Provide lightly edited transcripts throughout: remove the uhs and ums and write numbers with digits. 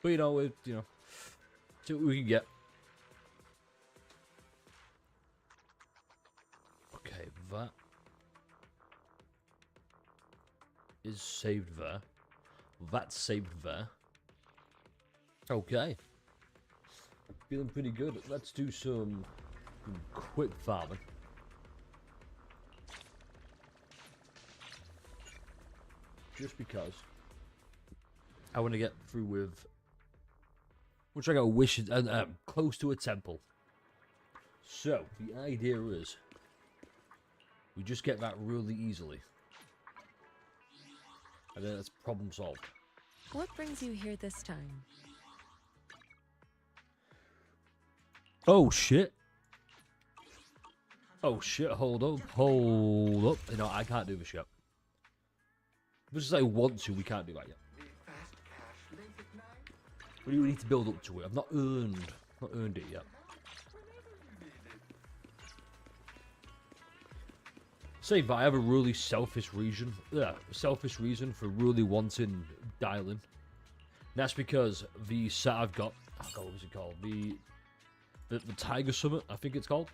But you know, see what we can get. Okay, that is saved there. That's saved there. Okay. Feeling pretty good. Let's do some quick farming. Just because I want to get through with, which I got wishes and close to a temple. So the idea is we just get that really easily, and then it's problem solved. What brings you here this time? Oh shit! Oh shit! Hold up! Hold up! You know I can't do this yet. Much as I want to, we can't do that yet. We need to build up to it. I've not earned it yet. Say that I have a really selfish reason. Yeah, selfish reason for really wanting dialing. And that's because the set I've got. Oh god, what was it called? The Tiger Summit, I think it's called.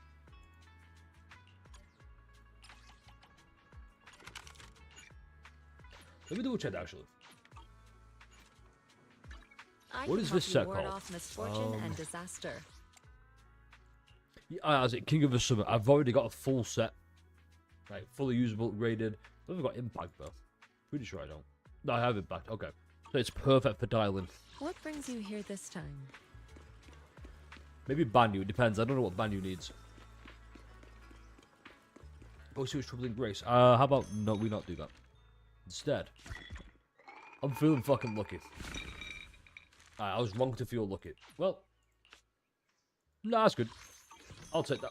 Let me double check actually. What is this set called? Off misfortune and disaster. Yeah, is it King of the Summit? I've already got a full set. Like, fully usable, upgraded. I haven't got impact though. Pretty sure I don't. No, I have impact. Okay. So it's perfect for dialing. What brings you here this time? Maybe Banyu. It depends. I don't know what Banyu needs. Go see what's troubling Grace. How about we not do that? Instead, I'm feeling fucking lucky. I was wrong to feel lucky. Well, no, that's good. I'll take that.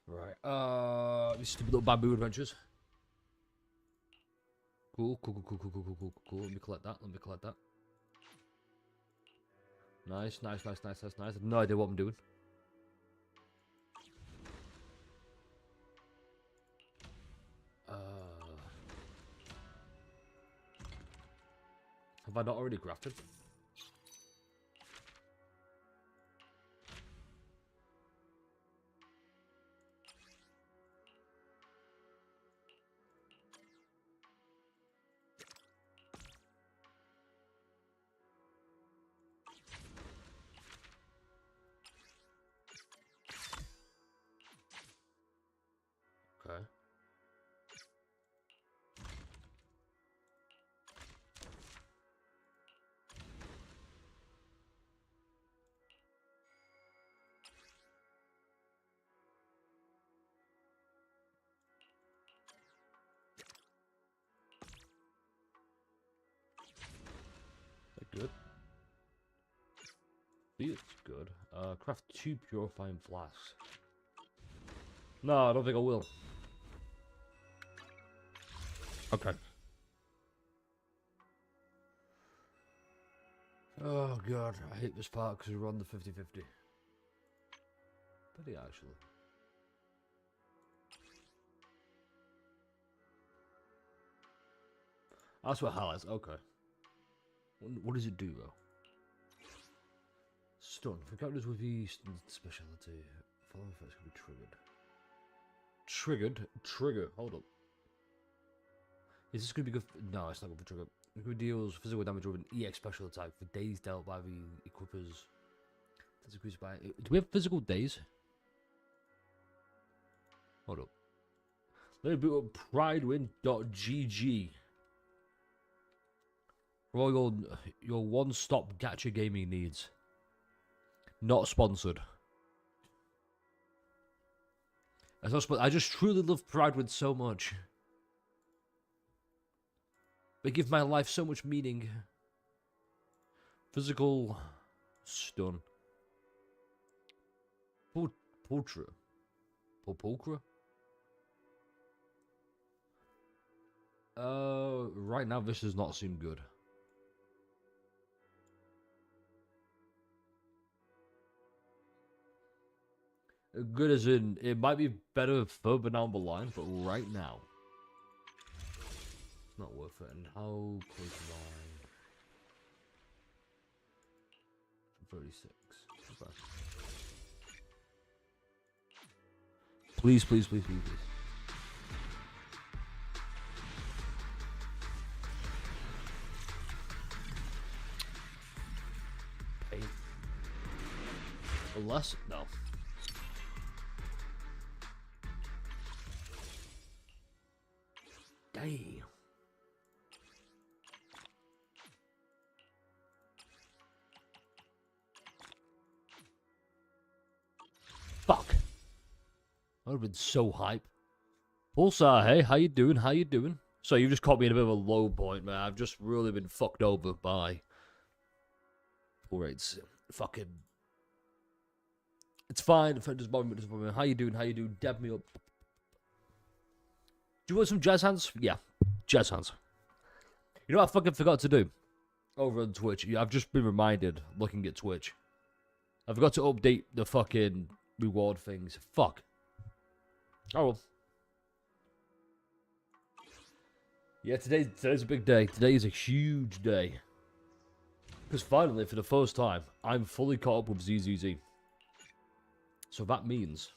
Right. These stupid little bamboo adventures. Cool. Let me collect that. Nice. I have no idea what I'm doing. Have I not already crafted? Okay. Good. Feels good. Craft 2 purifying flasks. No, I don't think I will. Okay. Oh god, I hate this part because we're on the 50-50. But yeah, actually. That's what highlights. Okay. What does it do though? Stun. For characters with East specialty, following effects can be triggered. Trigger. Hold up. Is this going to be good? No, it's not good for trigger. It deals physical damage with an EX special attack for days dealt by the equippers. That's increased by. Do we have physical days? Hold up. Let me boot up pridewin.gg. For all your one-stop gacha gaming needs. Not sponsored. I just truly love Pridewin so much. They give my life so much meaning. Physical stun. Pulcra. Right now this does not seem good. Good as in, it might be better further down the line, but right now. not worth it. And how close am I? 36. Okay. Please, please, please, please, please. Pain. Less? No. Damn. Fuck. I would have been so hype. Pulsar, hey, how you doing? How you doing? So you've just caught me in a bit of a low point, man. I've just really been fucked over by pull rates. Fucking. It's fine. If it doesn't bother me, how you doing? How you doing? Dab me up. Do you want some jazz hands? Yeah, jazz hands. You know what I fucking forgot to do? Over on Twitch. Yeah, I've just been reminded looking at Twitch. I forgot to update the fucking reward things. Fuck. Oh well. Yeah, today's a big day. Today is a huge day. Because finally, for the first time, I'm fully caught up with ZZZ. So that means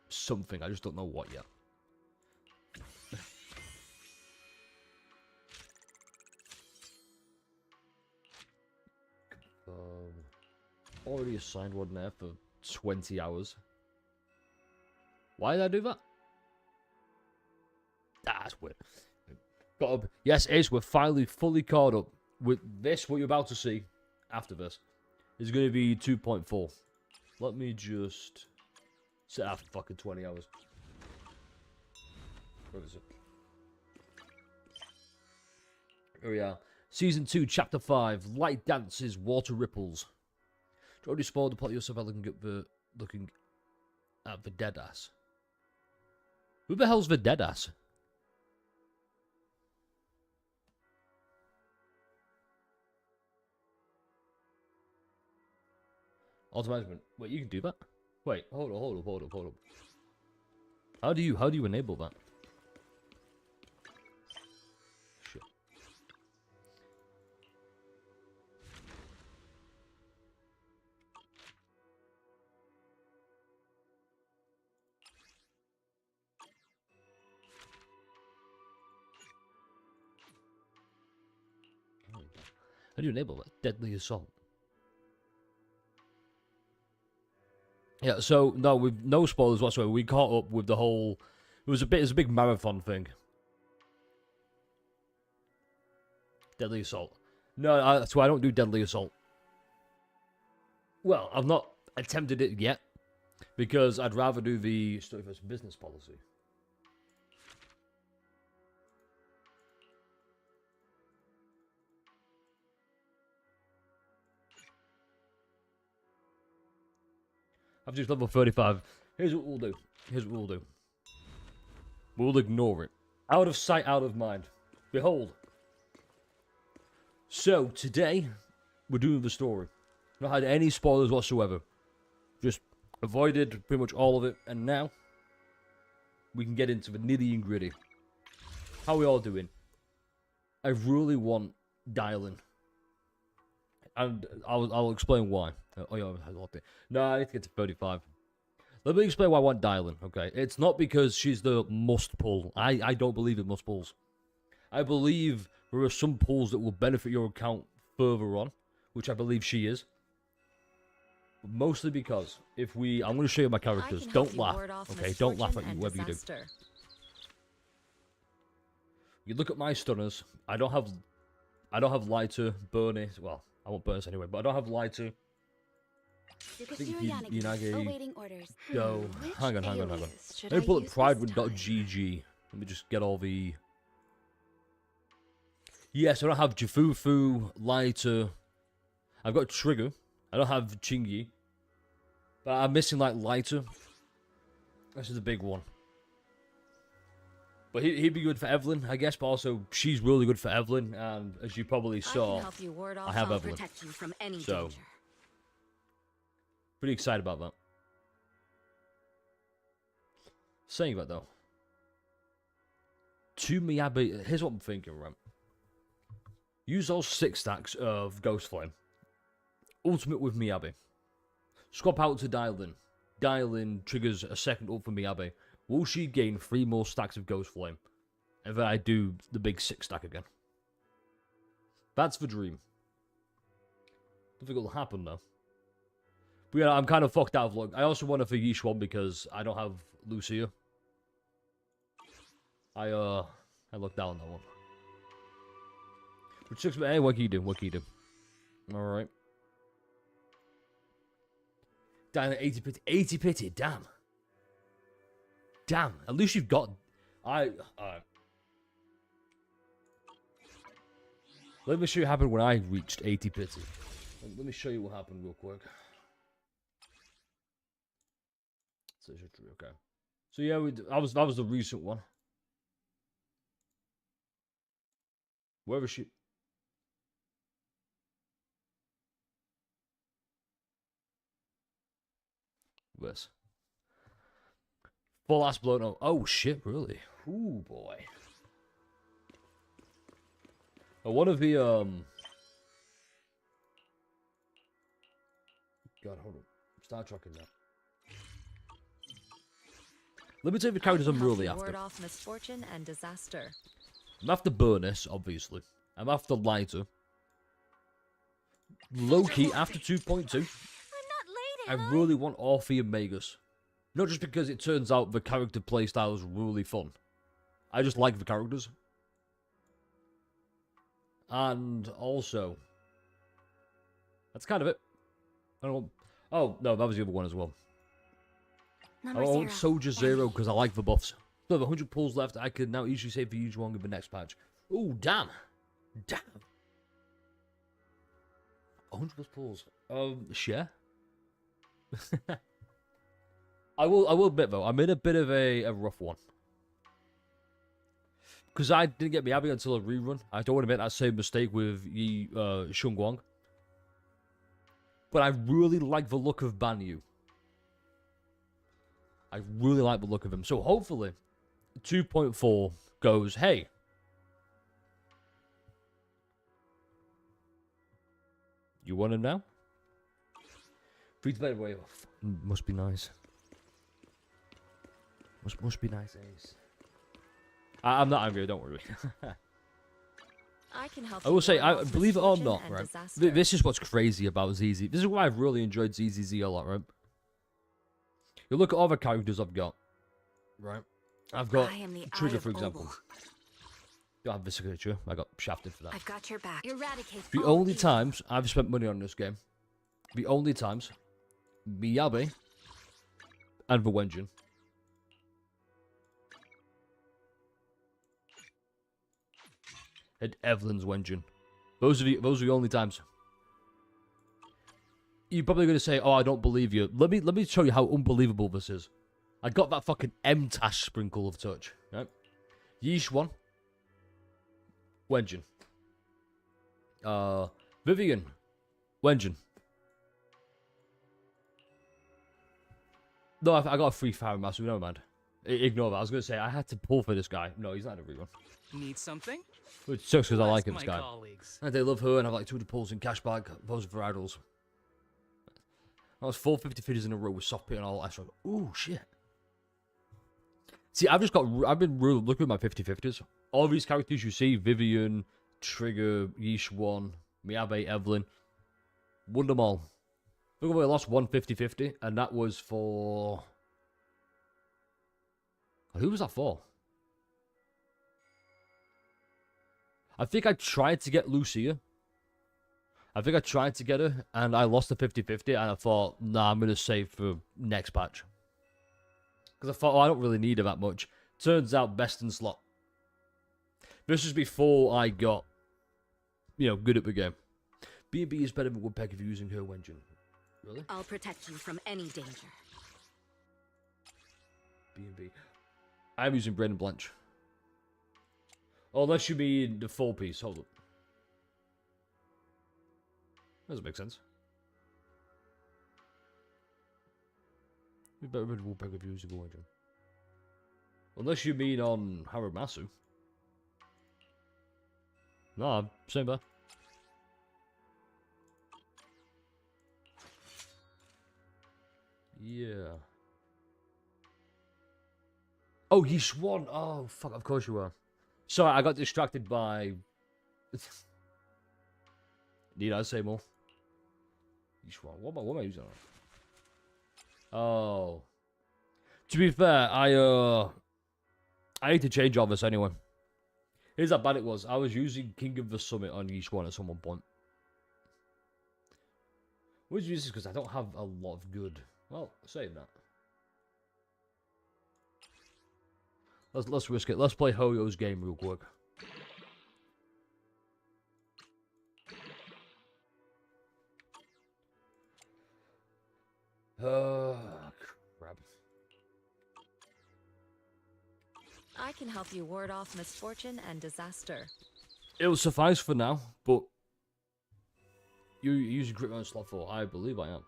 something. I just don't know what yet. Already assigned one there for 20 hours. Why did I do that? That's weird. Yes, Ace, we're finally fully caught up. With this, what you're about to see after this is going to be 2.4. Let me just set out for fucking 20 hours. Where is it? Here we are. Season 2, Chapter 5. Light dances, water ripples. Do you already spoiled the plot yourself out looking at the dead ass? Who the hell's the dead ass? Auto-management. Wait, you can do that? Wait, hold up. How do you enable that? Sure. How do you enable that? Deadly assault. Yeah, so no, with no spoilers whatsoever. We caught up with the whole. It was a big marathon thing. Deadly assault. No, so I don't do deadly assault. Well, I've not attempted it yet because I'd rather do the study first business policy. I've just level 35. Here's what we'll do. We'll ignore it. Out of sight, out of mind. Behold. So, today, we're doing the story. Not had any spoilers whatsoever. Just avoided pretty much all of it. And now, we can get into the nitty and gritty. How are we all doing? I really want dialing. And I'll explain why. Oh yeah, I lost it. No, I need to get to 35. Let me explain why I want dialing, okay? It's not because she's the must pull. I don't believe in must pulls. I believe there are some pulls that will benefit your account further on, which I believe she is. Mostly because I'm going to show you my characters. Don't laugh, okay? Don't laugh at me, whatever you do. You look at my stunners. I don't have lighter, Bernie. Well, I won't burn this anyway, but I don't have lighter. I think Yanagi, Go. Hang on. Let me pull up pridewood.gg. Let me just get all the. Yes, I don't have Jafufu, lighter. I've got Trigger. I don't have Chingy. But I'm missing like lighter. This is the big one. But he'd be good for Evelyn, I guess, but also she's really good for Evelyn, and as you probably saw, I have Evelyn. From any so, danger. Pretty excited about that. Saying that though, 2 Miyabi. Here's what I'm thinking, right? Use those 6 stacks of Ghost Flame. Ultimate with Miyabi. Swap out to Dial In. Dial In triggers a second ult for Miyabi. Will she gain 3 more stacks of Ghost Flame? And then I do the big 6 stack again. That's the dream. Don't think it'll happen though. But yeah, I'm kind of fucked out of luck. I also want it for Yeesh one because I don't have Lucia. I looked down on that one. Which sucks, but hey, what can you do? What can you do? Alright. Down at 80 pity. 80 pity, damn. Damn. At least you've got... Alright. Let me show you what happened when I reached 80 pity. Let me show you what happened real quick. Okay. So yeah, that was the recent one. Where is she? This. Full ass blown up. Oh shit, really? Ooh boy. One of the God, hold on. Start tracking now. Let me tell you the characters I'm really after. Ward off misfortune and disaster. I'm after Burness, obviously. I'm after Lighter. Low-key, after 2.2. I really want Orphe and Magus. Not just because it turns out the character playstyle is really fun. I just like the characters. And also... That's kind of it. I don't want... Oh, no, that was the other one as well. I want Soldier Zero because I like the buffs. So, 100 pulls left. I could now easily save the huge one in the next patch. Oh, damn. Damn. 100 plus pulls. Share? I will admit, though, I'm in a bit of a rough one. Because I didn't get Miyabi until a rerun. I don't want to make that same mistake with Shun Guang. But I really like the look of Banyu. I really like the look of him. So hopefully, 2.4 goes, hey. You want him now? Free to play away. Must be nice. Must be nice, Ace. I'm not angry, don't worry. I can help. I will say, I believe it or not, right? This is what's crazy about ZZ. This is why I've really enjoyed ZZZ a lot, right? You look at all the characters I've got, right? I've got Trigger, for example. Don't have the signature. I got shafted for that. I've got your back. Eradicate. The only times I've spent money on this game, the only times, Miyabi and the Wenjin. And Evelyn's Wenjin. Those are the only times. You're probably going to say, oh, I don't believe you. Let me show you how unbelievable this is. I got that fucking M-Tash sprinkle of touch. Right? Yeesh one. Wenjin. Vivian. Wenjin. No, I got a free fire master. Never mind. Ignore that. I was going to say, I had to pull for this guy. No, he's not a rerun. Need something? Which sucks because I like him, this guy. Colleagues. And they love her and have like 200 pulls in cash back. Those are for idols. I was 450 50s in a row with soft pit and all. I was like, ooh, shit. See, I've been really looking at my 50-50s. All these characters you see, Vivian, Trigger, Yeesh 1, Miyabi, Evelyn, won them all. Look at I lost one 50-50, and that was for... Who was that for? I think I tried to get Lucia. I think I tried to get her, and I lost the 50-50, and I thought, nah, I'm going to save for next patch. Because I thought, oh, I don't really need her that much. Turns out, best in slot. This was before I got, good at the game. B&B is better than Woodpecker if you're using her Wenjin. Really? I'll protect you from any danger. B&B. I'm using Brain and Blanche. Oh, unless you mean the full piece. Hold up. Doesn't make sense. We better read Woodpecker if you're using Wenjin. Unless you mean on Haramasu. No, same there. Yeah. Oh, you swan. Oh, fuck, of course you were. Sorry, I got distracted by... Need I say more? You swan. What am I using on? Oh. To be fair, I need to change all this anyway. Here's how bad it was. I was using King of the Summit on each one at some point. Which is because I don't have a lot of good. Well, saying that. Let's risk it. Let's play Hoyo's game real quick. Crap. I can help you ward off misfortune and disaster. It'll suffice for now, but you're using crit on slot 4. I believe I am.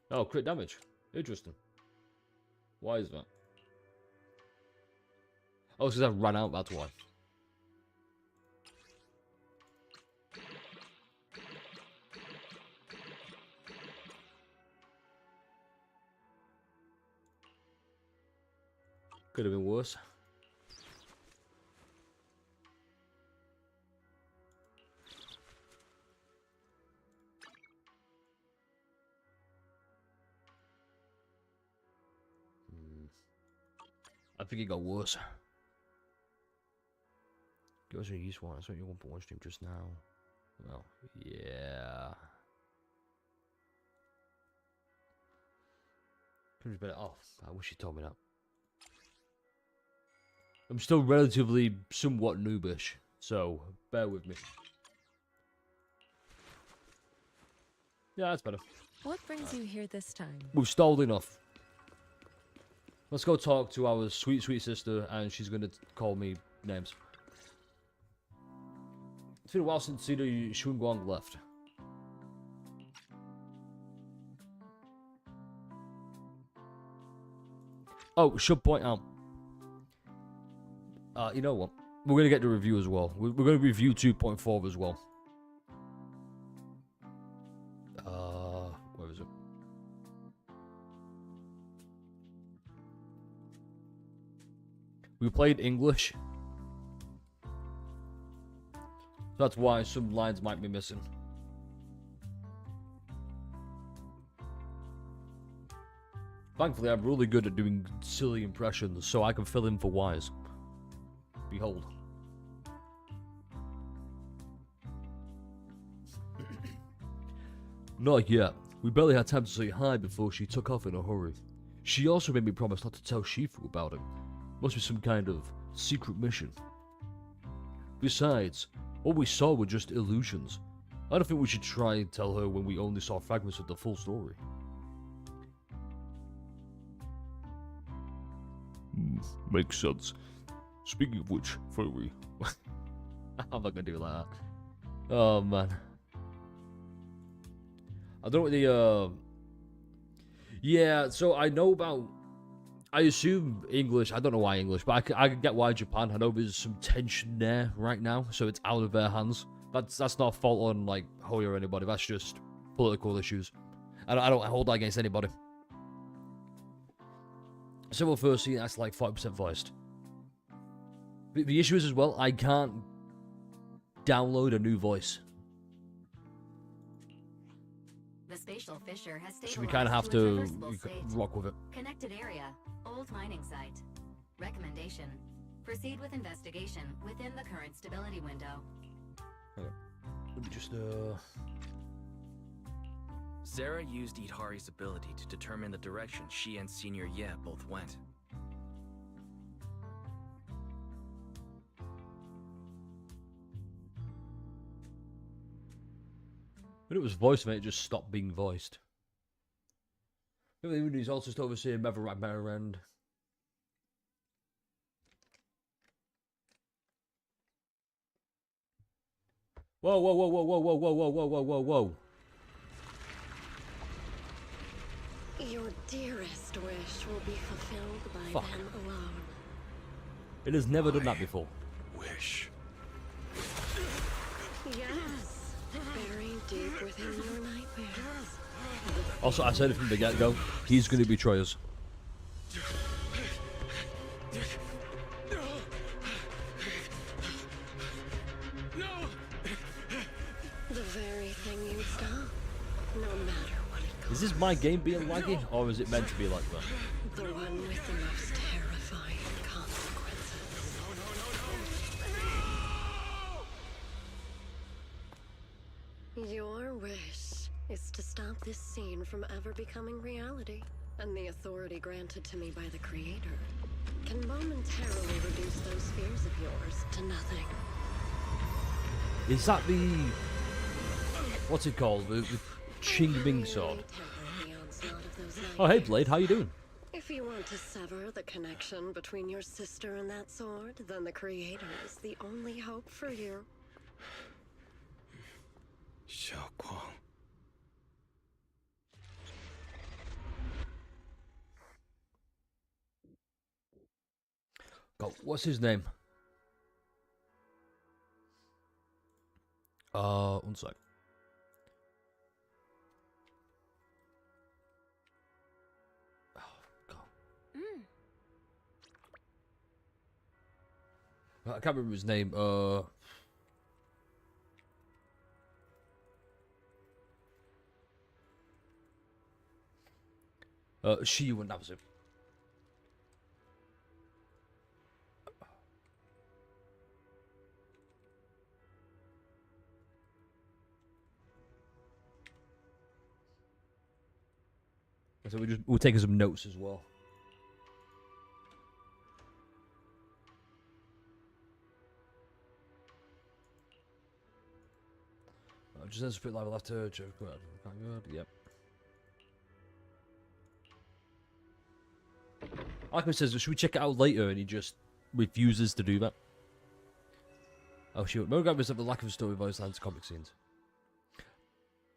Oh, crit damage. Interesting. Why is that? Oh, it's because I ran out, that's why. Could have been worse. I think it got worse. Goes to use one. I saw you 1.1 stream just now. Well, yeah. Could be better. Oh, I wish you told me that. I'm still relatively somewhat noobish, so bear with me. Yeah, that's better. What brings you here this time? We've stalled enough. Let's go talk to our sweet, sweet sister, and she's going to call me names. It's been a while since Cedar Shunguang left. Oh, should point out. You know what? We're going to get the review as well. We're going to review 2.4 as well. Where is it? We played English. That's why some lines might be missing. Thankfully, I'm really good at doing silly impressions, so I can fill in for Wise. Behold. Not yet. We barely had time to say hi before she took off in a hurry. She also made me promise not to tell Shifu about it. Must be some kind of secret mission. Besides, what we saw were just illusions. I don't think we should try and tell her when we only saw fragments of the full story. Makes sense. Speaking of which, furry. I'm not gonna do it like that. Oh man. I don't know what the yeah, so I know about, I assume English, I don't know why English, but I can get why Japan. I know there's some tension there right now, so it's out of their hands. That's not a fault on like Hoya or anybody, that's just political issues. I don't hold that against anybody. Civil first scene, that's like 40% voiced. The issue is as well, I can't download a new voice. The spatial fissure has stabilized, So we kind of have to rock with it. Connected area, old mining site. Recommendation: proceed with investigation within the current stability window. Okay. Let me just Sarah used Idhari's ability to determine the direction she and Senior Ye both went. When it was voiced, mate, it just stopped being voiced. He's also still overseeing Never Right Better End. Whoa, whoa, whoa, whoa, whoa, whoa, whoa, whoa, whoa, whoa, whoa, whoa. Your dearest wish will be fulfilled by them alone. It has never done that before. Wish. Yes, buried deep within your nightmares. Also, I said it from the get-go, he's going to betray us. The very thing you stop, no matter what it costs. Is this my game being laggy, or is it meant to be like that? The one with the most terrifying consequences. Your wish is to stop this scene from ever becoming reality, and the authority granted to me by the Creator can momentarily reduce those fears of yours to nothing. Is that the... what's it called? The Ching Ming sword? Oh, hey Blade, how you doing? If you want to sever the connection between your sister and that sword, then the Creator is the only hope for you. Xiaoguang. God, what's his name? One sec. Oh, God. I can't remember his name. She wouldn't have it. So we'll take some notes as well. Just as a bit live after joke. Yep. Like I says, should we check it out later? And he just refuses to do that. Oh shoot, Mogab is at the lack of story voice lines comic scenes.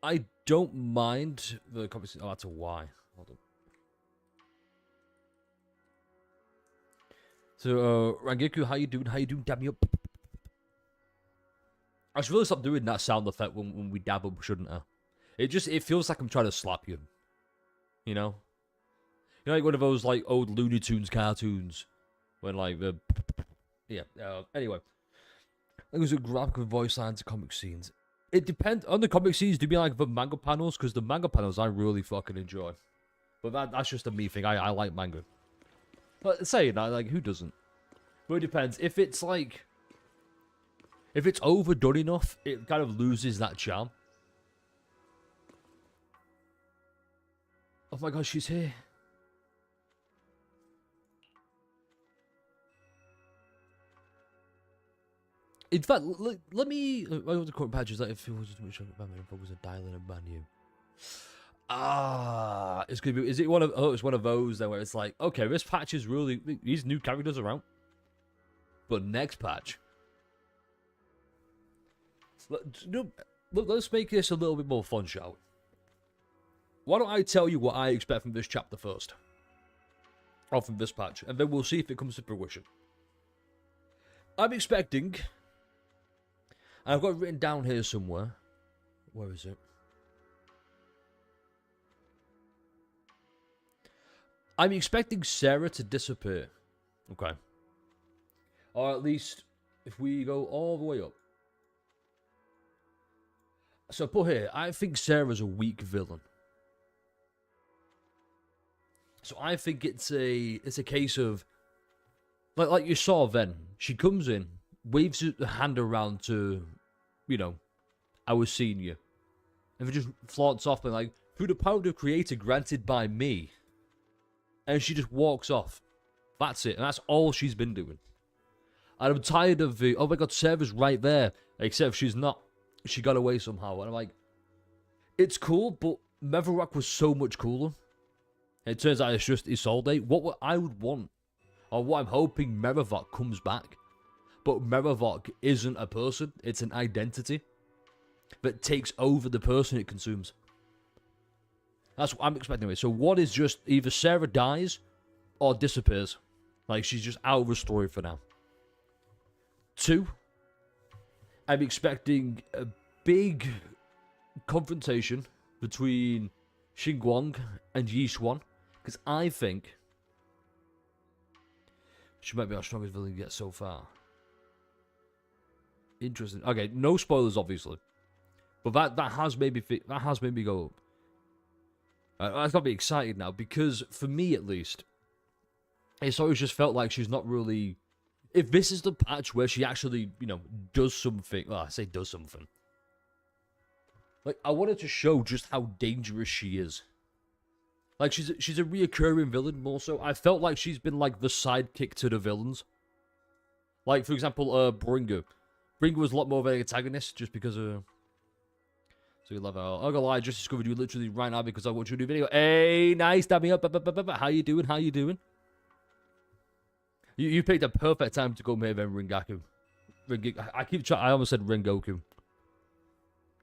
I don't mind the comic scenes. Oh, that's a Y. Hold on. So, Rangiku, how you doing? How you doing? Damn you up. I should really stop doing that sound effect when we dab up, shouldn't I? It feels like I'm trying to slap you. You know? You know, like one of those, like, old Looney Tunes cartoons. When, like, the... Yeah, anyway. There's a graphic with voice lines and comic scenes. It depends... On the comic scenes, do you mean, like, the manga panels? Because the manga panels I really fucking enjoy. But that's just a me thing. I like manga. But saying that, like, who doesn't? But it depends. If it's, like... If it's overdone enough, it kind of loses that charm. Oh my god, she's here. In fact, let me... I want to quote patches that if it was too much Batman, focus on dialing and ban you. Ah, it's gonna be... Is it one of... Oh, it's one of those then where it's like, okay, this patch is really... These new characters are out. But next patch... Let's make this a little bit more fun, shall we? Why don't I tell you what I expect from this chapter first? Or from this patch. And then we'll see if it comes to fruition. I'm expecting... And I've got it written down here somewhere. Where is it? I'm expecting Sarah to disappear. Okay. Or at least, if we go all the way up. So put here, I think Sarah's a weak villain. So I think it's a case of like you saw then. She comes in, waves her hand around to, you know, our senior, and it just flaunts off and like, through the power of the Creator granted by me, and she just walks off. That's it, and that's all she's been doing. And I'm tired of the, oh my god, Sarah's right there, except she's not. She got away somehow, and I'm like, it's cool, but Meverok was so much cooler. It turns out it's just Isolde. What I would want, or what I'm hoping Meverok comes back, but Meverok isn't a person, it's an identity that takes over the person it consumes. That's what I'm expecting anyway. So what is just, either Sarah dies, or disappears. Like, she's just out of the story for now. 2, I'm expecting a big confrontation between Xinguang and Yi Xuan, because I think she might be our strongest villain yet so far. Interesting. Okay, no spoilers, obviously, but that has made me go up. I've got to be excited now, because for me at least, it's always just felt like she's not really. If this is the patch where she actually, does something. Well, I say does something. Like, I wanted to show just how dangerous she is. Like, she's a reoccurring villain, more so. I felt like she's been, like, the sidekick to the villains. Like, for example, Bringa. Bringa was a lot more of an antagonist, just because of... So you love her. I'm gonna lie, I just discovered you literally right now because I watched your new video. Hey, nice, dab me up. How you doing? How you doing? You picked a perfect time to come here then, Ringaku. I keep trying. I almost said Rengoku.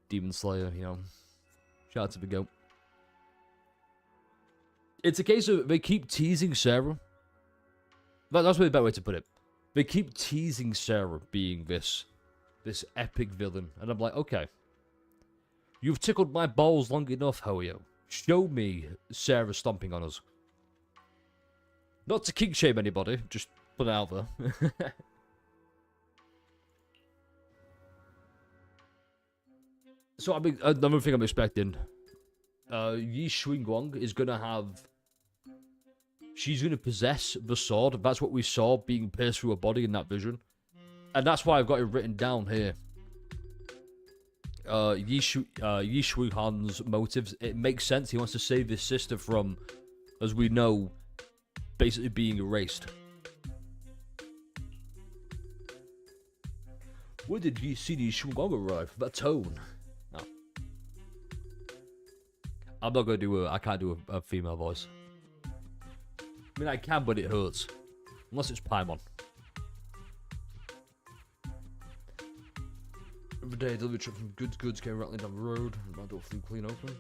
Demon Slayer, Shout out to the goat. It's a case of they keep teasing Sarah. That's really a better way to put it. They keep teasing Sarah being this epic villain. And I'm like, okay. You've tickled my balls long enough, Hoyo. Show me Sarah stomping on us. Not to kink shame anybody, just put it out there. So another thing I'm expecting, Yi Xuanguang is gonna have. She's gonna possess the sword. That's what we saw being pierced through her body in that vision, and that's why I've got it written down here. Yi Xuanguang's motives. It makes sense. He wants to save his sister from, as we know, basically being erased. Where did you see Yi Xuanguang arrive? That tone. No. I'm not gonna do I can't do a female voice. I mean, I can, but it hurts. Unless it's Paimon. Every day, delivery truck from goods came rattling down the road. My door flew clean open.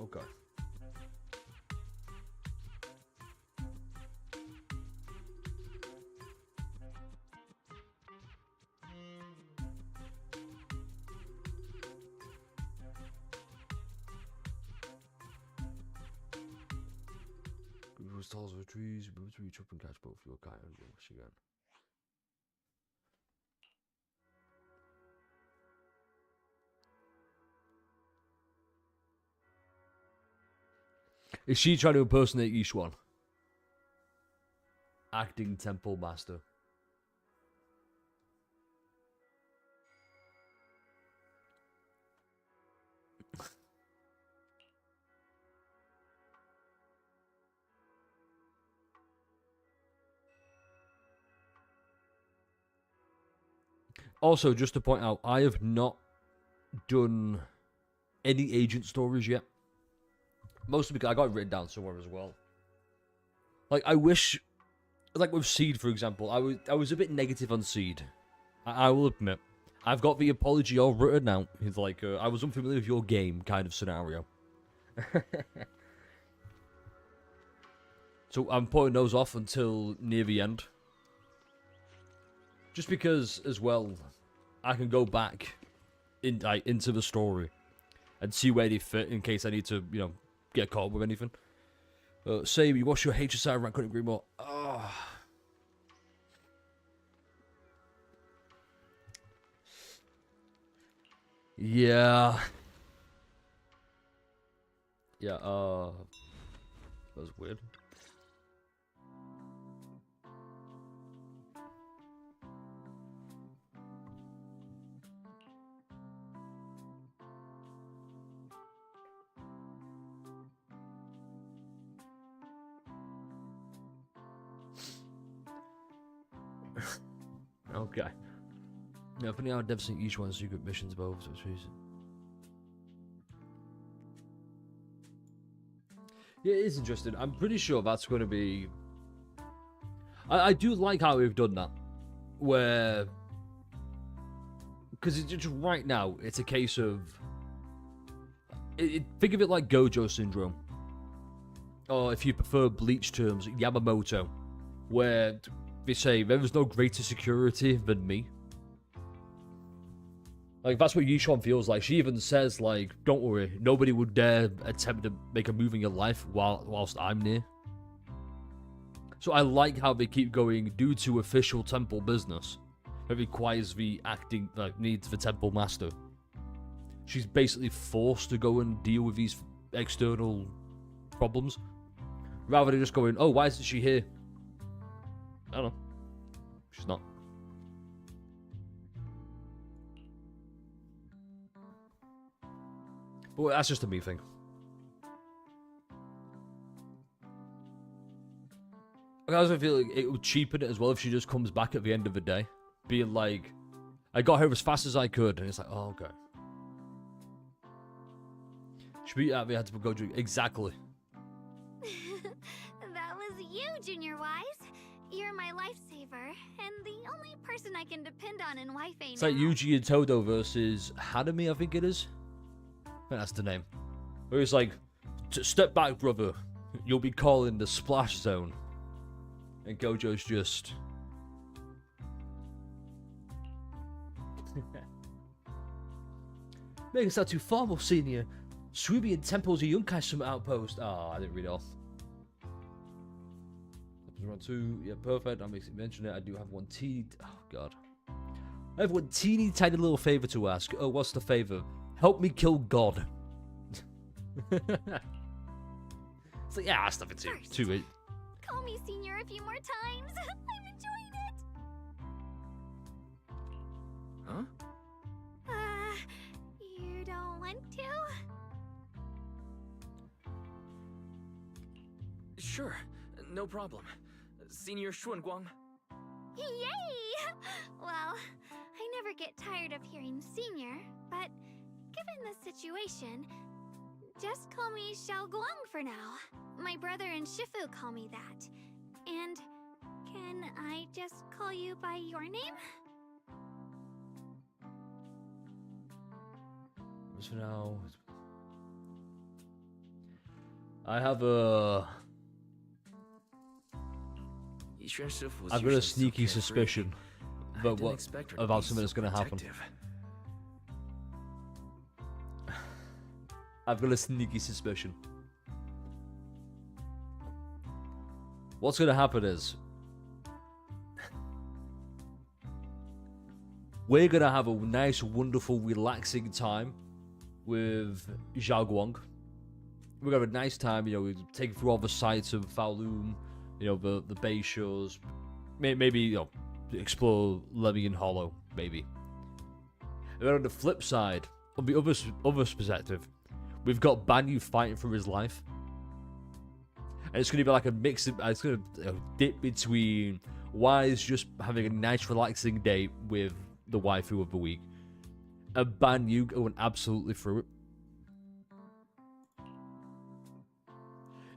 Okay. Stalls of trees, remember to reach up and catch both your kite and rush again. Is she trying to impersonate Yi Xuan? Acting temple master. Also, just to point out, I have not done any agent stories yet. Mostly because I got it written down somewhere as well. Like, I wish, like with Seed, for example, I was a bit negative on Seed. I will admit. I've got the apology all written out. It's like, I was unfamiliar with your game kind of scenario. So I'm putting those off until near the end. Just because, as well, I can go back into the story and see where they fit in case I need to, get caught up with anything. Say, you watch your HSI rank, couldn't agree more. Oh. Yeah. Yeah, that was weird. Okay. Yeah, funny how devastating each one's secret missions both. So yeah, it is interesting. I'm pretty sure that's going to be. I do like how we've done that, where because it's just right now it's a case of. Think of it like Gojo syndrome, or if you prefer Bleach terms, Yamamoto, where they say, there was no greater security than me. Like, that's what Yishuan feels like. She even says, like, don't worry, nobody would dare attempt to make a move in your life whilst I'm near. So I like how they keep going, due to official temple business that requires the acting, like, needs the temple master. She's basically forced to go and deal with these external problems, rather than just going, oh, why isn't she here? I don't know. She's not. But that's just a me thing. I also feel like it would cheapen it as well if she just comes back at the end of the day, being like, I got here as fast as I could, and it's like, oh, okay. Should we had to go do exactly. That was you, Junior Wise. You're my lifesaver, and the only person I can depend on in Wi-Fi. It's like Yuji and Todo versus Hanami, I think it is. I think that's the name. Where it's like, step back, brother. You'll be calling the splash zone. And Gojo's just... Make us sound too formal, senior. Srubian Temple's a Yunkai Summit outpost. Oh, I didn't read it off. Round 2, yeah, perfect. That makes it mention it. I do have one teeny... Oh, God. I have one teeny tiny little favor to ask. Oh, what's the favor? Help me kill God. It's like, yeah, that's nothing to it. Call me Senior a few more times. I'm enjoying it. Huh? You don't want to? Sure, no problem. Senior Xuanguang. Yay! Well, I never get tired of hearing Senior, but given the situation, just call me Xiaoguang for now. My brother and Shifu call me that. And can I just call you by your name? So now... I have a... I've got a sneaky suspicion about something that's going to happen. I've got a sneaky suspicion. What's going to happen is... we're going to have a nice, wonderful, relaxing time with Xiaoguang. We're going to have a nice time, you know, we take through all the sights of Kowloon, you know, the base shows. Maybe, you know, explore Lemian Hollow, maybe. And then on the flip side, on the other perspective, we've got Banyu fighting for his life. And it's going to be like a mix of... It's going to dip between Wise just having a nice, relaxing day with the waifu of the week, and Banyu going absolutely through it.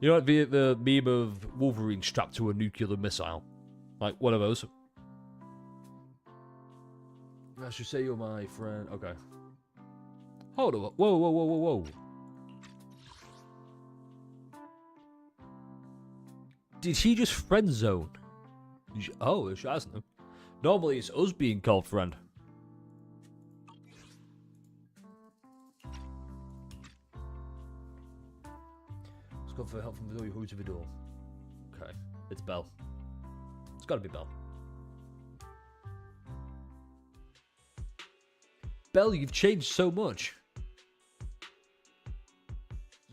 You know, like the meme of Wolverine strapped to a nuclear missile? Like, one of those. I should say you're my friend. Okay. Hold on. Whoa, whoa, whoa, whoa, whoa. Did he just friend zone? Oh, she hasn't. Normally it's us being called friend. Let's go for help from the door. Who's to the door? Okay. It's Belle. It's gotta be Belle. Belle, you've changed so much.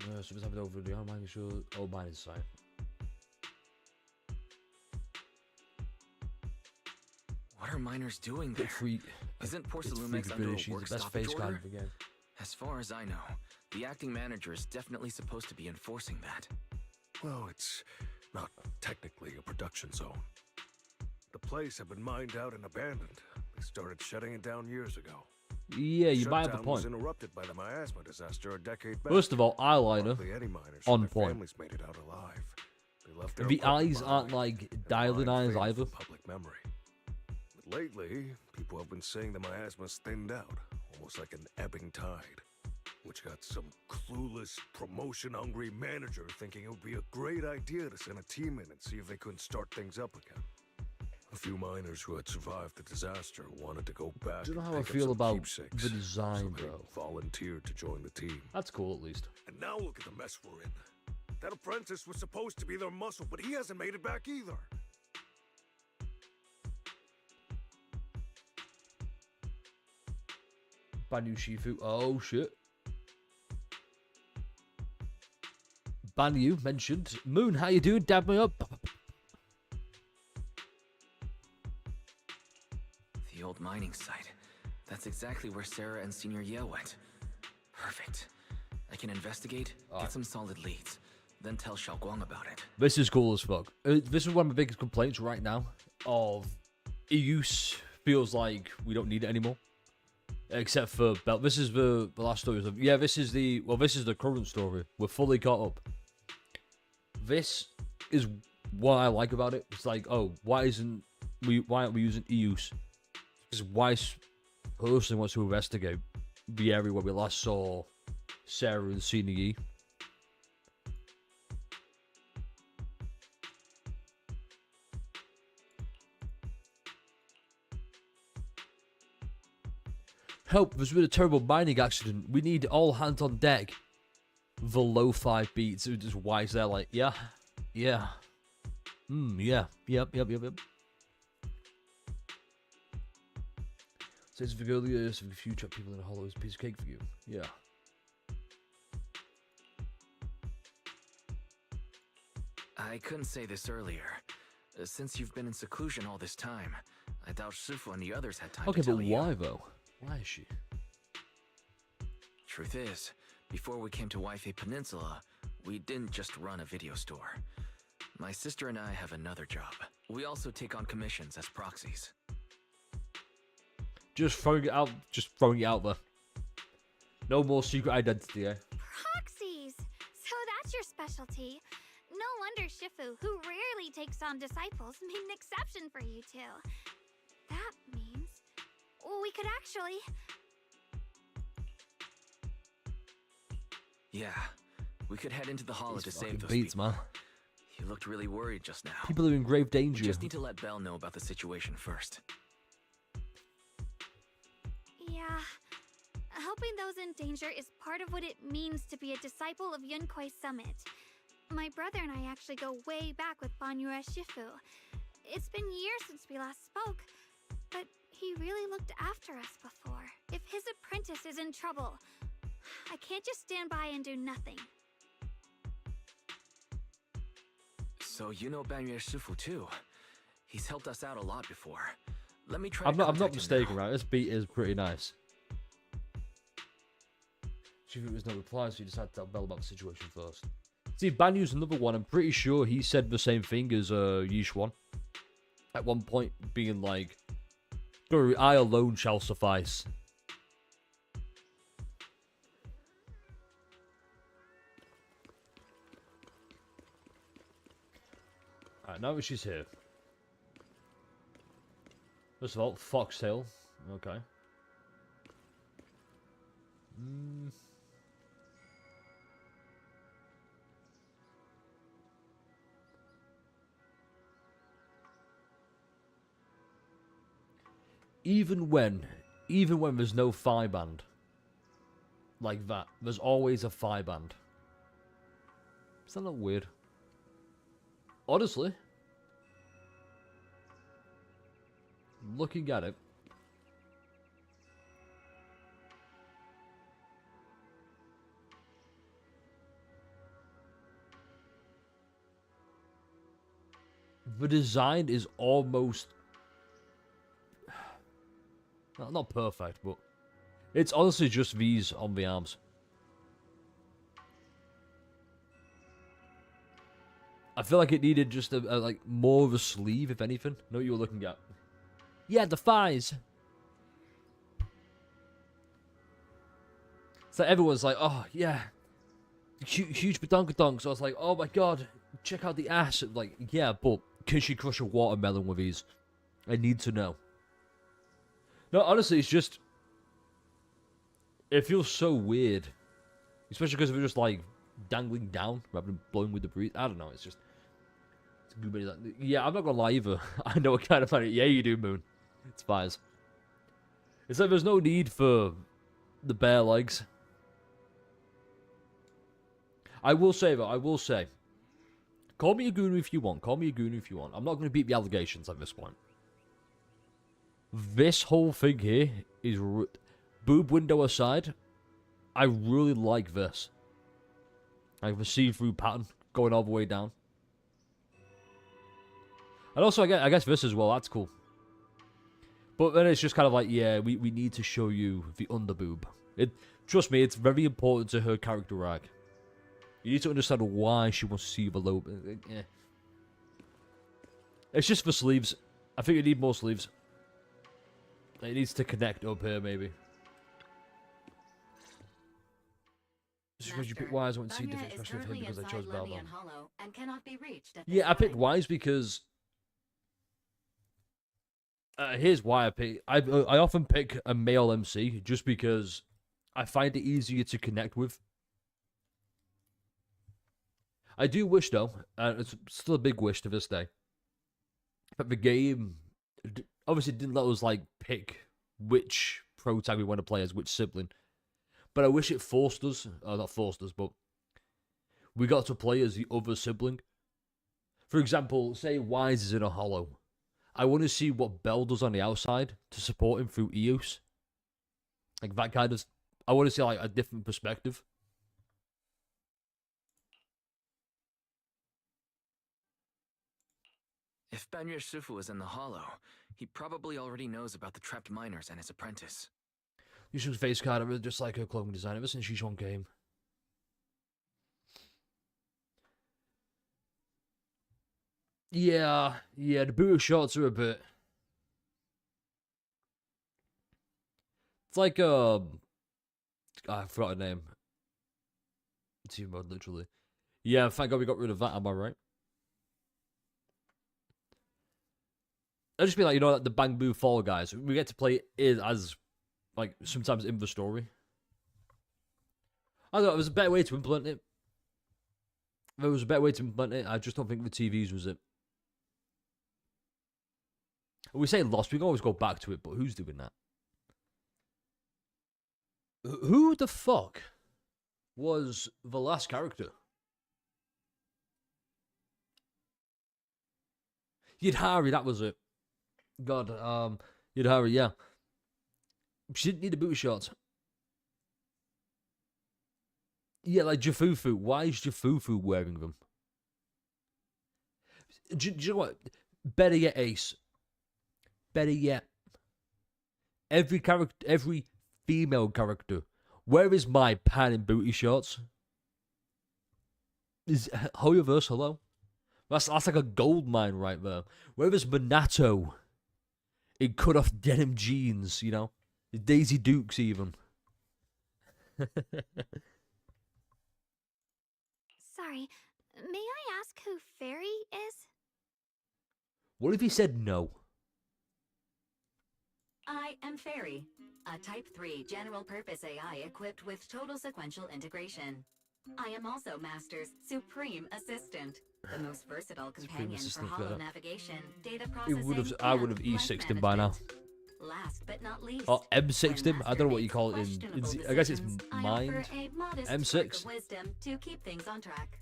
So let's have it over the arm. Oh, mine is sight. What are miners doing there? Isn't Porcelumex under a work stoppage order? As far as I know, the acting manager is definitely supposed to be enforcing that. Well, it's not technically a production zone. The place had been mined out and abandoned. They started shutting it down years ago. Yeah, you might have a point. Was interrupted by the miasma disaster a decade back. First of all, eyeliner on point. Families made it out alive. They left the eyes aren't like dialing eyes either. Public memory. But lately, people have been saying the miasma's thinned out, almost like an ebbing tide, which got some clueless, promotion-hungry manager thinking it would be a great idea to send a team in and see if they couldn't start things up again. A few miners who had survived the disaster wanted to go back. I don't know how and I pick up feel some about keepsakes, the design, so they bro. volunteered to join the team. That's cool, at least. And now look at the mess we're in. That apprentice was supposed to be their muscle, but he hasn't made it back either. Banyu Shifu. Oh, shit. Banyu mentioned. Moon, how you doing? Dab me up. The old mining site. That's exactly where Sarah and Senior Ye went. Perfect. I can investigate, get some solid leads, then tell Xiaoguang about it. This is cool as fuck. This is one of my biggest complaints right now of use. Feels like we don't need it anymore. Except for Belt. This is the last story. Yeah, this is the current story. We're fully caught up. This is what I like about it. It's like, oh, why aren't we using EUs? Because Weiss personally wants to investigate the area where we last saw Sarah and Senior Yi. Help, there's been a terrible mining accident. We need all hands on deck. The low 5 beats. Just Weiss there like, yeah. Yeah. Yep. Says the earliest of the future people in a hollow is a piece of cake for you. Yeah. I couldn't say this earlier. Since you've been in seclusion all this time, I doubt Shifu and the others had time to tell you. Okay, but why though? Why is she? Truth is, before we came to Waifei Peninsula, we didn't just run a video store. My sister and I have another job. We also take on commissions as proxies. Just throwing it out there. No more secret identity, eh? Proxies! So that's your specialty. No wonder Shifu, who rarely takes on disciples, made an exception for you two. That means we could actually... Yeah, we could head into the hollow to save those beats, people. Man. You looked really worried just now. People are in grave danger. We just need to let Belle know about the situation first. Yeah. Helping those in danger is part of what it means to be a disciple of Yunkuei Summit. My brother and I actually go way back with Banyue Shifu. It's been years since we last spoke, but he really looked after us before. If his apprentice is in trouble, I can't just stand by and do nothing. So you know Banyue Shifu too. He's helped us out a lot before. Let me try. I'm not mistaken, right? This beat is pretty nice. Shifu was no reply, so you decided to tell Belle about the situation first. See, Banyu's another one. I'm pretty sure he said the same thing as Yishuan. At one point, being like, I alone shall suffice. Alright, now that she's here. First of all, Foxtail. Okay. Even when there's no phi band like that, there's always a phi band. Is that not weird? Honestly, looking at it, the design is almost not perfect, but it's honestly just these on the arms. I feel like it needed just like more of a sleeve, if anything. Know what you were looking at? Yeah, the thighs. So everyone's like, oh yeah, huge badonkadonk. So I was like, oh my god, check out the ass. Like, yeah, but can she crush a watermelon with these? I need to know. No, honestly, it's just... It feels so weird. Especially because we're just, like, dangling down rather than blowing with the breeze. I don't know, it's just... Yeah, I'm not gonna lie either. I know what kind of funny. Yeah, you do, Moon. It's fine. It's like there's no need for the bare legs. I will say, though, call me a goon if you want. Call me a goon if you want. I'm not going to beat the allegations at this point. This whole thing here is... boob window aside, I really like this. Like the see-through pattern going all the way down. And also, I guess this as well. That's cool. But then it's just kind of like, yeah, we need to show you the underboob. Trust me, it's very important to her character arc. You need to understand why she wants to see the low. Yeah. It's just for sleeves. I think you need more sleeves. It needs to connect up here, maybe. Just because you pick wise, I wouldn't see different, especially with him because I chose Belmont. Yeah, I picked wise because... here's why I pick. I often pick a male MC just because I find it easier to connect with. I do wish, though, and it's still a big wish to this day, that the game obviously didn't let us like pick which pro tag we want to play as, which sibling. But I wish it forced us, not forced us, but we got to play as the other sibling. For example, say Wise is in a hollow. I want to see what Bell does on the outside to support him through Eos. Like that kind of... I want to see like a different perspective. If Banyer Shifu is in the hollow, he probably already knows about the trapped miners and his apprentice. Yusuf's face card, I really just like her clothing design ever since she's on game. Yeah, the booty shorts are a bit... It's like, I forgot her name. Team mode, literally. Yeah, thank God we got rid of that, am I right? I just be like, you know, the Bang Boo Fall guys. We get to play it as, like, sometimes in the story. I thought it was a better way to implement it. If there was a better way to implement it, I just don't think the TVs was it. We say lost, we can always go back to it, but who's doing that? Who the fuck was the last character? Yidhari, that was it. God, Yidhari, yeah. She didn't need the booty shorts. Yeah, like Jafufu. Why is Jafufu wearing them? Do you know what? Better yet, Ace. Better yet. Every female character. Where is my pan in booty shorts? Is Hoyoverse, hello? That's like a gold mine right there. Where is Minato? In cut off denim jeans, you know? Daisy Dukes even. Sorry, may I ask who Fairy is? What if he said no? I am Fairy, a Type 3 general-purpose AI equipped with total sequential integration. I am also Master's Supreme Assistant, the most versatile companion for hollow navigation, data processing, I would have E6'd him by now. Last but not least, or M6'd him? I don't know what you call it in... I guess it's Mind? M6? Wisdom to keep things on track.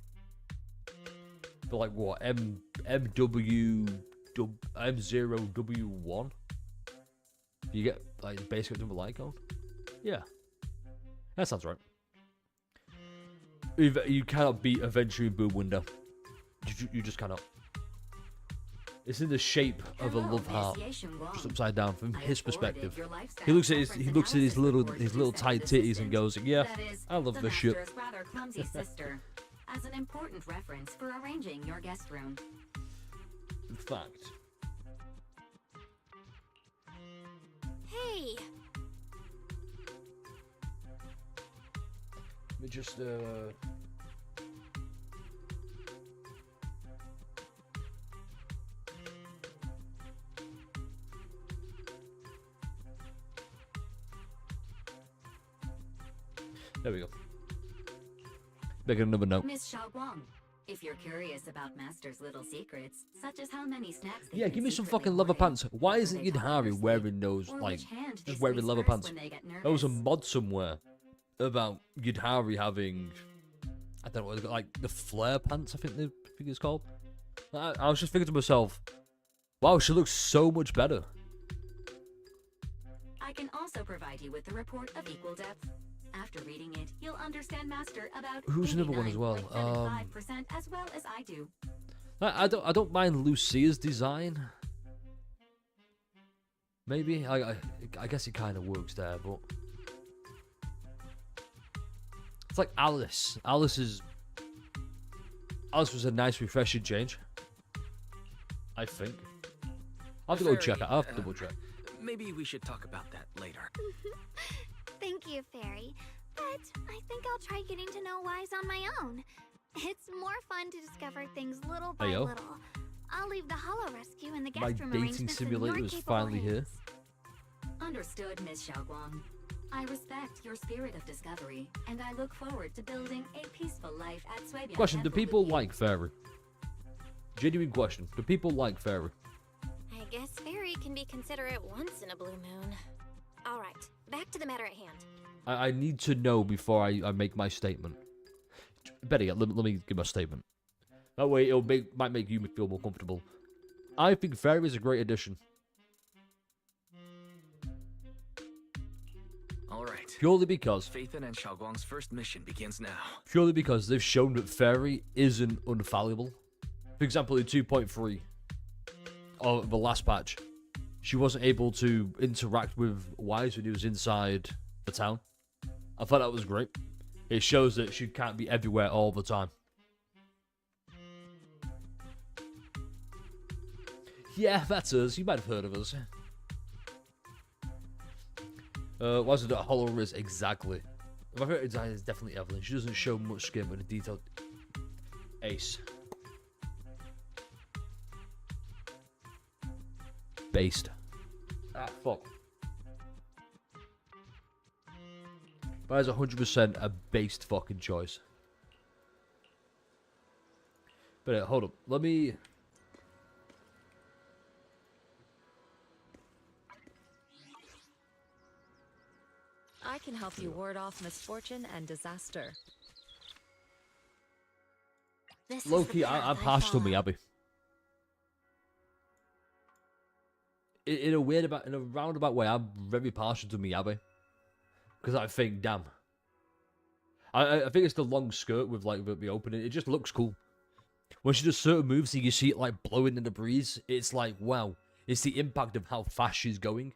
But like what? M0W1? You get like basic number light code? Yeah. That sounds right. You cannot beat a Venturing Boob window. You just cannot. It's in the shape of a love heart, just upside down from his perspective. He looks at his little tight titties and goes, "Yeah, I love this shit." Rather clumsy sister, as an important reference for arranging your guest room. In fact. Hey. Let me just there we go. Make another note. Miss Xiaoguang, If you're curious about Master's little secrets, such as how many snacks they Yeah, can give me some secretly fucking leather hoard, pants. Why whether isn't they talk in Yudhari their sleep, wearing those, or like, which hand they just wearing squeeze leather first pants? when they get There was a nervous. mod somewhere about Yudhari having, I don't know, what it's got, like the flare pants, I think it's called. I was just thinking to myself, wow, she looks so much better. I can also provide you with the report of equal depth. After reading it, you'll understand Master about Who's another one as well? 89.75% as well as I do. I don't mind Lucia's design. Maybe I guess it kind of works there, but it's like Alice. Alice was a nice, refreshing change. I think. I'll have to go check it. I'll have to double check. Maybe we should talk about that later. Thank you, Fairy. But I think I'll try getting to know Wise on my own. It's more fun to discover things little by Heyo. little. I'll leave the Hollow Rescue and the My guest room dating arrangements in simulator your is capable finally here. hands. Understood, Miss Xiaoguang. I respect your spirit of discovery, and I look forward to building a peaceful life at Swabian Question: do Temple people with you. like Fairy? Genuine question: do people like Fairy? I guess Fairy can be considerate once in a blue moon. All right, back to the matter at hand. I need to know before I make my statement. Better yet, let me give my statement. That way, might make you feel more comfortable. I think Fairy is a great addition. All right. Purely because Phaethon and Xiaoguang's first mission begins now. Purely because they've shown that Fairy isn't unfallible. For example, in 2.3 of the last patch, she wasn't able to interact with Wise when he was inside the town. I thought that was great. It shows that she can't be everywhere all the time. Yeah, that's us. You might have heard of us. Was it a Hollow Riz? Exactly. My favorite design is definitely Evelyn. She doesn't show much skin, but a detailed ace. Based. Ah, fuck. That is 100% a based fucking choice. But hold up. Let me... I can help you ward off misfortune and disaster. This is Low-key, the path I'm I partial to follow. Miyabi. In a roundabout way, I'm very partial to Miyabi. Because I think, damn. I think it's the long skirt with like the opening. It just looks cool. When she does certain moves and you see it like blowing in the breeze, it's like, wow. It's the impact of how fast she's going.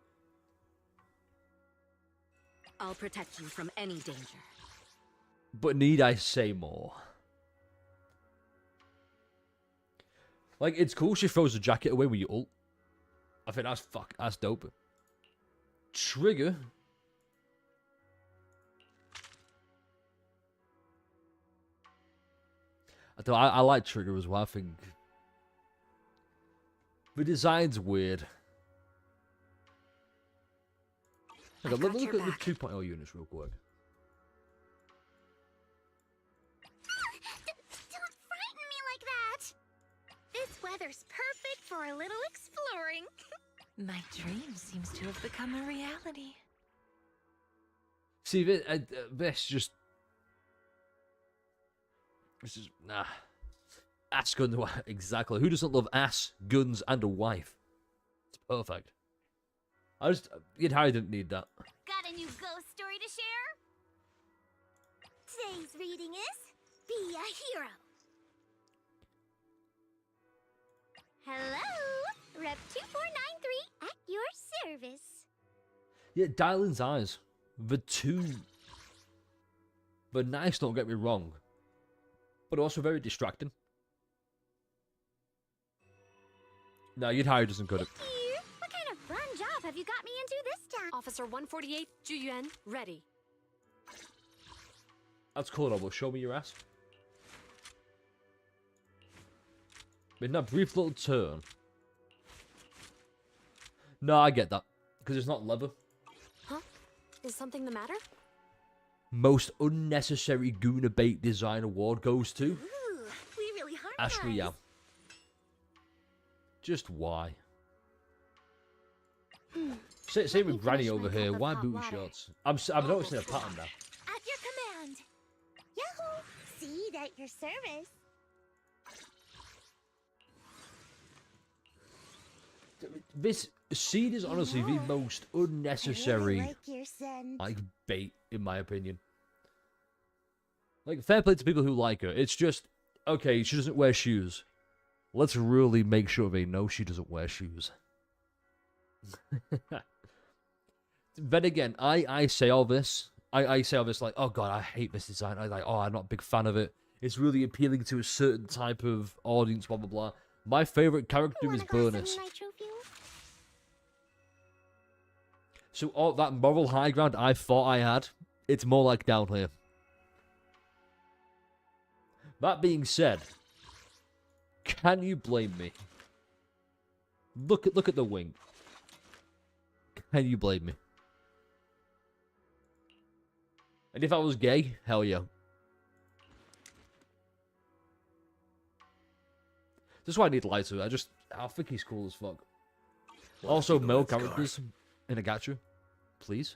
I'll protect you from any danger. But need I say more? Like, it's cool she throws the jacket away with your ult. I think that's dope. Trigger. I like Trigger as well. I think the design's weird. Look at the 2.0 units real quick. Don't frighten me like that! This weather's perfect for a little exploring. My dream seems to have become a reality. See, this is nah. Ass guns, exactly. Who doesn't love ass, guns, and a wife? It's perfect. Harry didn't need that. Got a new ghost story to share? Today's reading is Be a Hero. Hello, Rep 2493 at your service. Yeah, Dylan's eyes. They're nice, don't get me wrong. But also very distracting. No, Harry doesn't cut it. Here, what kind of fun job have you got me into this time? Officer 148, Juyuan, ready. That's cool, though. Show me your ass. In that brief little turn. No, I get that. Because it's not leather. Huh? Is something the matter? Most unnecessary Gooner Bait Design Award goes to... Ooh, we really Ask me out. Just why? Same with Granny over here. Why booty shorts? I'm noticing a pattern now. At your command. Yahoo! Seed at your service. This seed is honestly the most unnecessary, like, bait, in my opinion. Like, fair play to people who like her. It's just, okay, she doesn't wear shoes. Let's really make sure they know she doesn't wear shoes. Then again, I say all this. I say all this like, oh god, I hate this design. I'm not a big fan of it. It's really appealing to a certain type of audience, blah, blah, blah. My favorite character is Burnus. So all that moral high ground I thought I had, it's more like down here. That being said, can you blame me? Look at the wing. Can you blame me? And if I was gay, hell yeah. That's why I need lighter. I think he's cool as fuck. Also, male characters in a gacha, please.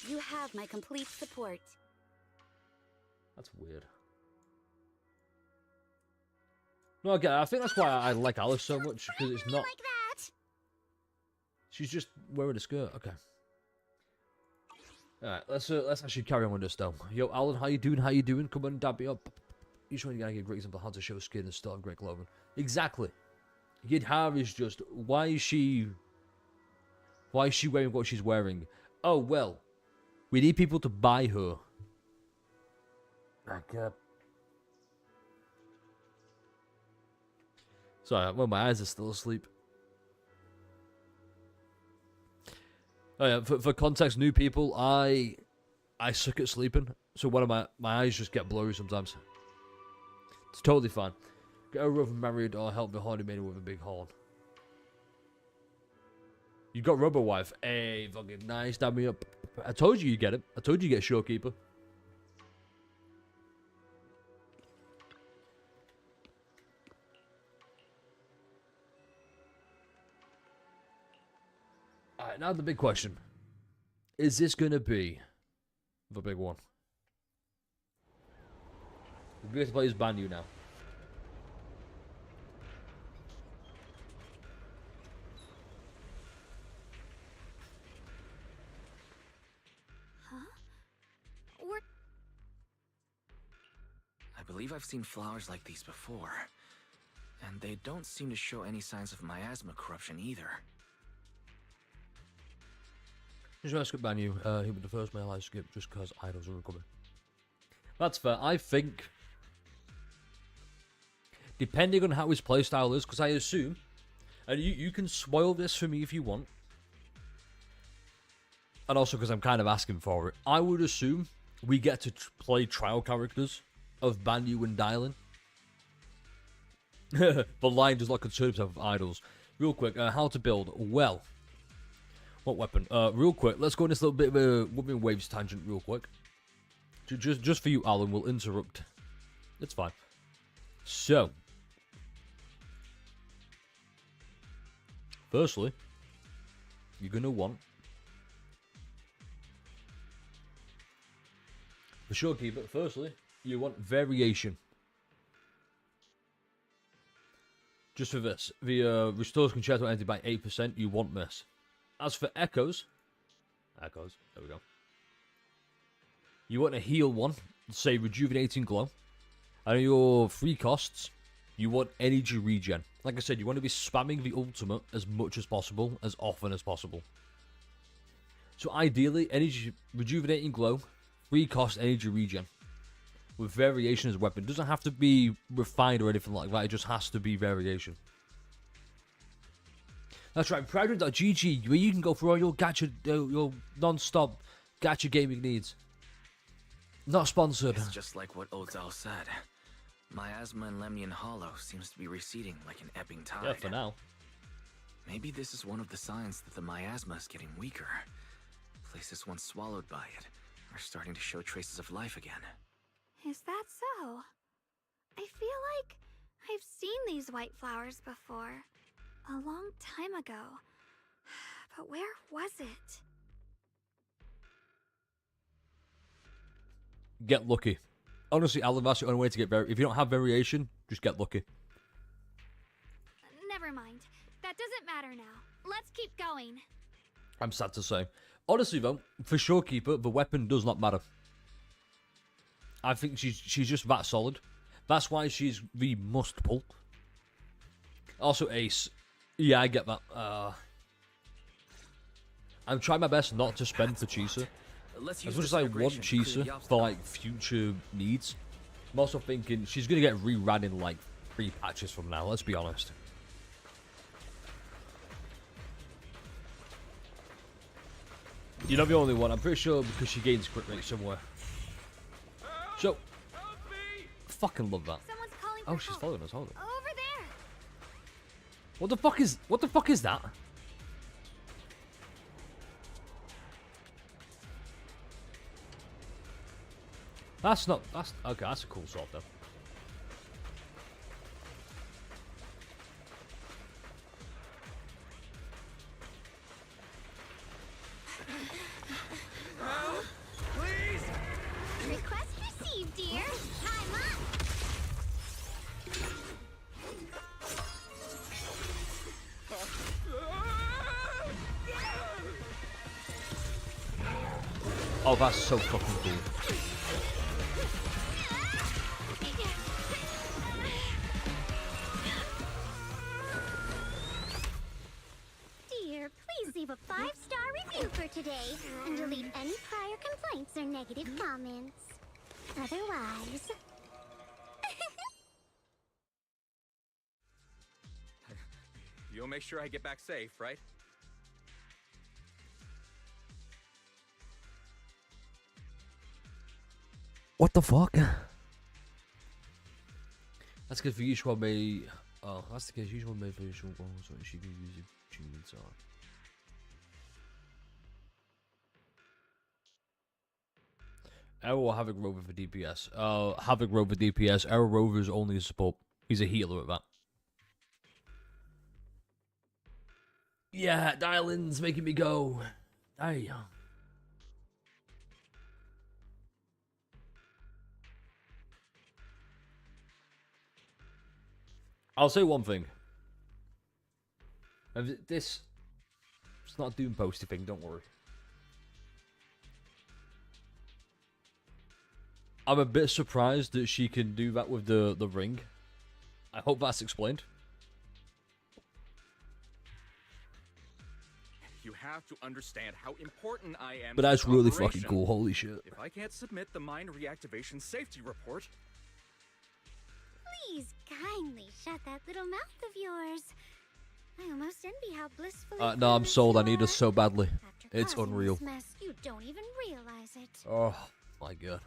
You have my complete support. That's weird. No, again, I think that's why I like Alice so much, because it's not... Like that. She's just wearing a skirt. Okay. Alright, let's actually carry on with this, though. Yo, Alan, how you doing? How you doing? Come on, dab me up. You're showing you gotta give a great example of how to show skin and still have great clothing. Exactly. Yidhar is just... Why is she wearing what she's wearing? Oh, well. We need people to buy her. Sorry, well, my eyes are still asleep. Oh yeah, for context, new people, I suck at sleeping, so one of my eyes just get blurry sometimes. It's totally fine. Get a rubber married or help the horny man with a big horn. You got rubber wife. Hey, fucking nice, dab me up. I told you get it. I told you get showkeeper. Alright, now the big question. Is this going to be the big one? We have to play as Banyu now. I believe I've seen flowers like these before. And they don't seem to show any signs of miasma corruption either. Just want to skip Banyu. He was the first male I skipped just because idols are coming. That's fair. I think, depending on how his playstyle is, because I assume, and you can spoil this for me if you want, and also because I'm kind of asking for it, I would assume we get to play trial characters of Banyu and Dylan. The line does not concern himself with idols. Real quick, how to build? Well, what weapon? Real quick, let's go on this little bit of a Women Waves tangent real quick. Just for you, Alan, we'll interrupt. It's fine. So, firstly, you're going to want, for sure, keep it. Firstly, you want variation. Just for this, the restores concerto energy by 8%, you want this. As for echoes, there we go. You want a heal one, say rejuvenating glow. And your free costs, you want energy regen. Like I said, you want to be spamming the ultimate as much as possible, as often as possible. So ideally, energy rejuvenating glow, free cost energy regen. With variation as a weapon. It doesn't have to be refined or anything like that, it just has to be variation. That's right, Proudred.gg, where you can go for all your gacha, your non-stop gacha gaming needs. Not sponsored. It's just like what Ozal said. Miasma in Lemnian Hollow seems to be receding like an ebbing tide. Yeah, for now. Maybe this is one of the signs that the miasma is getting weaker. Places once swallowed by it are starting to show traces of life again. Is that so? I feel like I've seen these white flowers before. A long time ago. But where was it? Get lucky. Honestly, Alan, that's the only way to get if you don't have variation, just get lucky. Never mind. That doesn't matter now. Let's keep going. I'm sad to say. Honestly, though, for Shorekeeper, the weapon does not matter. I think she's just that solid. That's why she's the must pull. Also, Ace. Yeah, I get that. I'm trying my best not to spend for Chisa. As much as I want Chisa for like future needs, I'm also thinking she's gonna get reran in like 3 patches from now. Let's be honest. You're not the only one. I'm pretty sure because she gains crit rate somewhere. So, fucking love that. Oh, she's following us. Hold on. Over there. What the fuck is that? That's okay. That's a cool sword though. Request received, dear. Time up. Oh, that's so fucking cool. Dear, please leave a 5-star review for today and delete any prior complaints or negative comments. Otherwise... You'll make sure I get back safe, right? What the fuck? That's because for each one may. Oh, that's the case. Each one may for each one, so she can use it. So. Arrow or Havoc Rover for DPS? Havoc Rover DPS. Arrow Rover is only a support. He's a healer at that. Yeah, dial-in's making me go. Hey. I'll say one thing. It's not a Doom Posty thing, don't worry. I'm a bit surprised that she can do that with the ring. I hope that's explained. You have to understand how important I am. But to that's this really operation. fucking cool, holy shit. If I can't submit the mine reactivation safety report... Please kindly shut that little mouth of yours. I almost envy how blissfully... No, I'm sold. I need us so badly. After It's causing unreal. This mess, you don't even realize it. Oh, my God.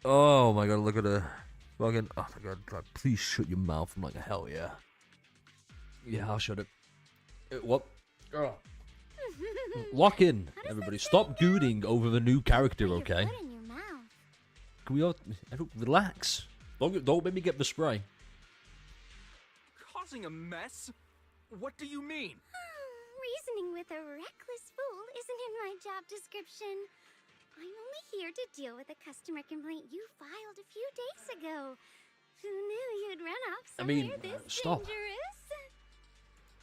Oh, my God, look at her. Fucking, oh, my God. God, please shut your mouth. I'm like, hell yeah. Yeah, I'll shut it. What? Oh. Lock in, everybody. Stop dooding over the new character, okay? Can we all relax? Don't make me get the spray. Causing a mess? What do you mean? Reasoning with a reckless fool isn't in my job description. I'm only here to deal with a customer complaint you filed a few days ago. Who knew you'd run off somewhere this stop. dangerous?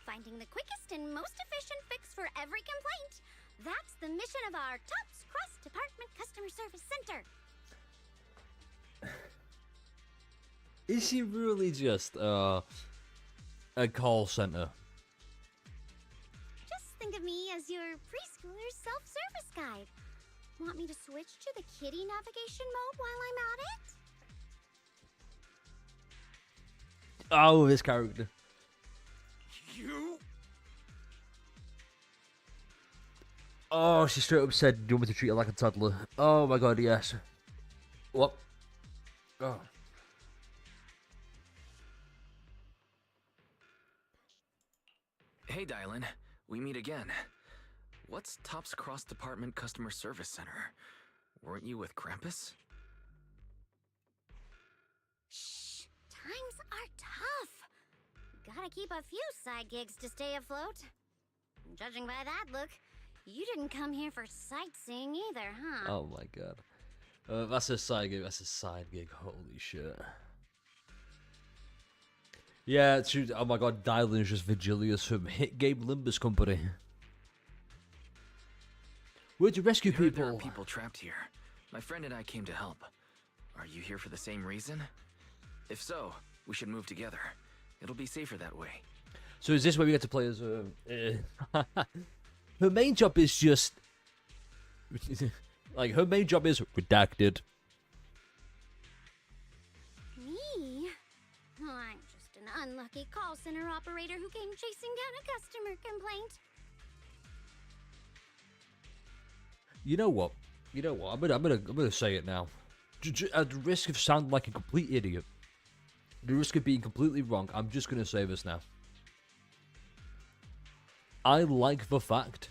Finding the quickest and most efficient fix for every complaint. That's the mission of our TOPS Cross-Department Customer Service Center. Is she really just a call center? Just think of me as your preschooler's self-service guide. Want me to switch to the kiddie navigation mode while I'm at it? Oh, this character. You? Oh, she straight up said, do you want me to treat her like a toddler? Oh my God, yes. What? Oh. Hey, Dylan. We meet again. What's Top's cross-department customer service center? Weren't you with Krampus? Shh. Times are tough. Gotta keep a few side gigs to stay afloat. Judging by that look, you didn't come here for sightseeing either, huh? Oh my god. That's a side gig. That's a side gig. Holy shit. Yeah, it's true. Oh my god, Dylan is just Vigilius from Hit Game Limbus Company. We're to rescue people. There are people trapped here. My friend and I came to help. Are you here for the same reason? If so, we should move together. It'll be safer that way. So is this where we get to play as her main job is just like her main job is redacted. Me? Oh, I'm just an unlucky call center operator who came chasing down a customer complaint. You know what? I'm gonna say it now. At the risk of sounding like a complete idiot, the risk of being completely wrong, I'm just gonna say this now. I like the fact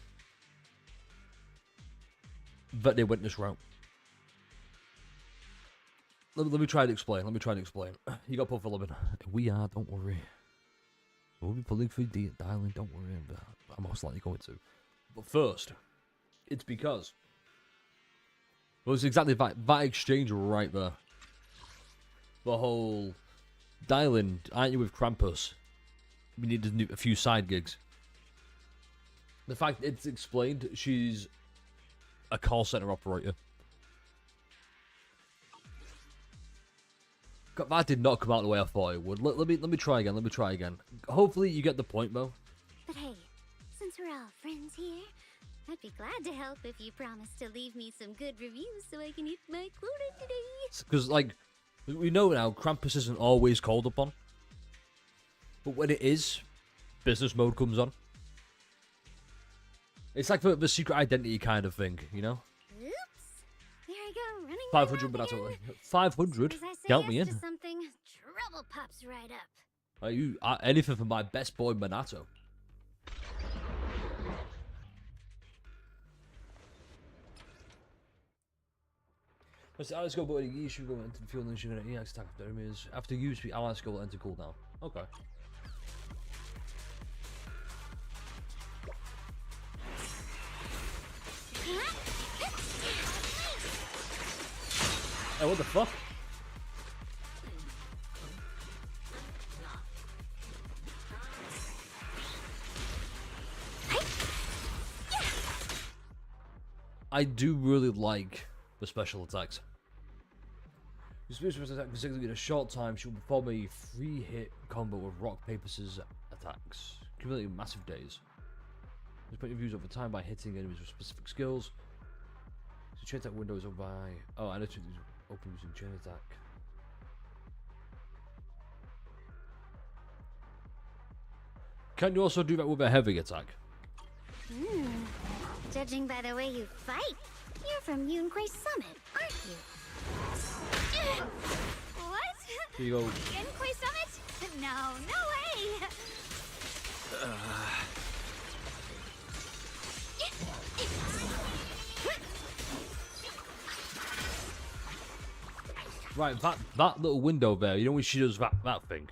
that they went this route. Let me try to explain. You got Puff 11. We are, don't worry. We'll be pulling for dialing, don't worry. I'm most likely going to. But first, it's because well, it's exactly that exchange right there. The whole dialing, aren't you with Krampus? We need a few side gigs. The fact it's explained she's a call center operator. God, that did not come out the way I thought it would. Let me try again. Hopefully you get the point, Mo. But hey, since we're all friends here, I'd be glad to help if you promise to leave me some good reviews so I can hit my quota today. Because, like, we know now, Krampus isn't always called upon. But when it is, business mode comes on. It's like the secret identity kind of thing, you know? Oops. There I go, running 500, but that's all. 500? Count me in. Something, trouble pops right up. Are you anything for my best boy Minato? Let's go, buddy. You should go into the field and shoot an EX attack after enemies. After you speak, I'll ask will enter cooldown. Okay. Hey, what the fuck? I do really like the special attacks. Your special attack consecutively in a short time, she will perform a 3-hit combo with rock, paper, scissors attacks, accumulating massive days. There's plenty of views over time by hitting enemies with specific skills. So chain attack window is open by I know to open using chain attack. Can you also do that with a heavy attack? Judging by the way you fight, you're from Yunquay Summit, aren't you? What? Here you go. Yunquay Summit? No way! Right, that little window there, you know when she does that thing?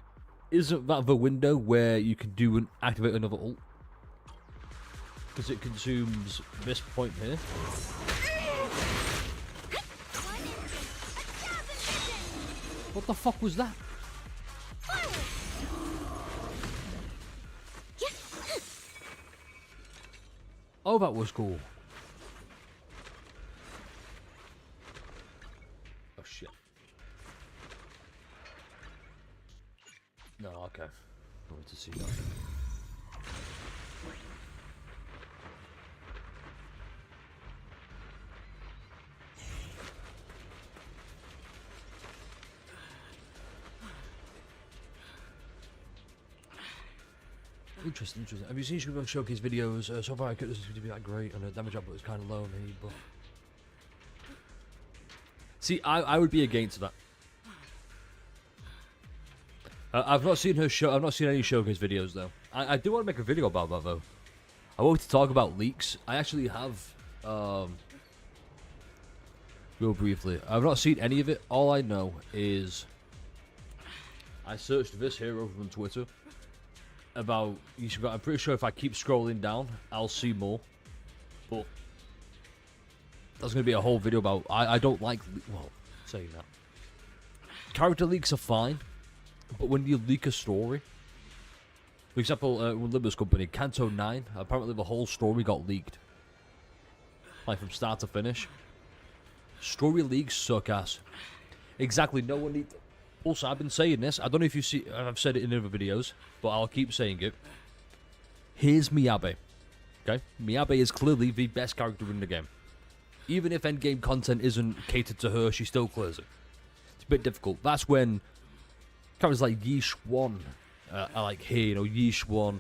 Isn't that the window where you can activate another ult? Because it consumes this point here. What the fuck was that? Oh, that was cool. Oh shit. No, okay. I want to see that. Interesting. Have you seen Sugar Showcase videos? So far, I could be that great, and the damage output is kind of low. Maybe, but see, I would be against that. I've not seen her show. I've not seen any Showcase videos though. I do want to make a video about that though. I wanted to talk about leaks. I actually have, real briefly, I've not seen any of it. All I know is I searched this here over on Twitter about, I'm pretty sure if I keep scrolling down, I'll see more. But there's going to be a whole video about, I don't like, well, saying that. Character leaks are fine, but when you leak a story, for example, with Libba's company, Kanto 9, apparently the whole story got leaked. Like from start to finish. Story leaks suck ass. Exactly, no one needs... Also, I've been saying this, I don't know if you see, I've said it in other videos, but I'll keep saying it. Here's Miyabe. Okay? Miyabe is clearly the best character in the game. Even if endgame content isn't catered to her, she still clears it. It's a bit difficult. That's when characters like Yi Xuan are like, hey, you know, Yi Xuan,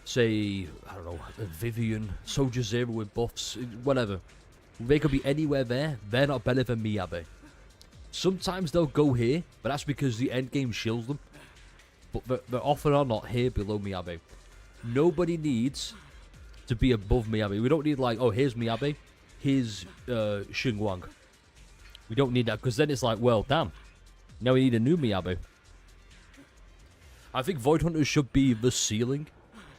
say, I don't know, Vivian, Soldier Zero with buffs, whatever. They could be anywhere there. They're not better than Miyabe. Sometimes they'll go here, but that's because the endgame shields them. But they're often or not here below Miyabe. Nobody needs to be above Miyabe. We don't need like, oh, here's Miyabe, here's Xingguang. We don't need that, because then it's like, well, damn. Now we need a new Miyabe. I think Void Hunters should be the ceiling.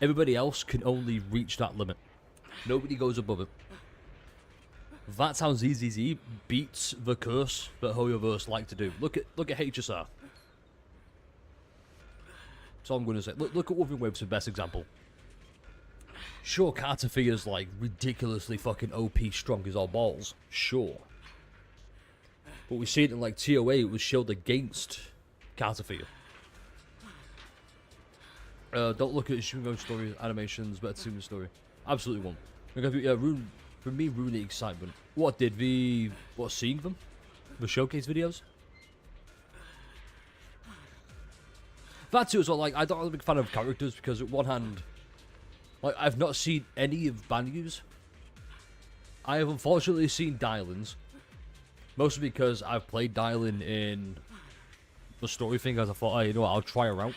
Everybody else can only reach that limit. Nobody goes above it. That's how ZZZ beats the curse that Hoyoverse like to do. Look at HSR. That's all I'm going to say. Look at Wolverine Wave's the best example. Sure, Cartafea's like ridiculously fucking OP strong as all balls. Sure. But we see it in like TOA, it was shielded against Cartafea. Don't look at Shingo story, animations, better team story. Absolutely won't. Yeah, for me, ruin the excitement. What did seeing them? The showcase videos? That too as well, like, I'm not a big fan of characters because at one hand, like, I've not seen any of Banyu's. I have unfortunately seen Dylan's. Mostly because I've played Dylan in the story thing as I thought, hey, you know what, I'll try her out.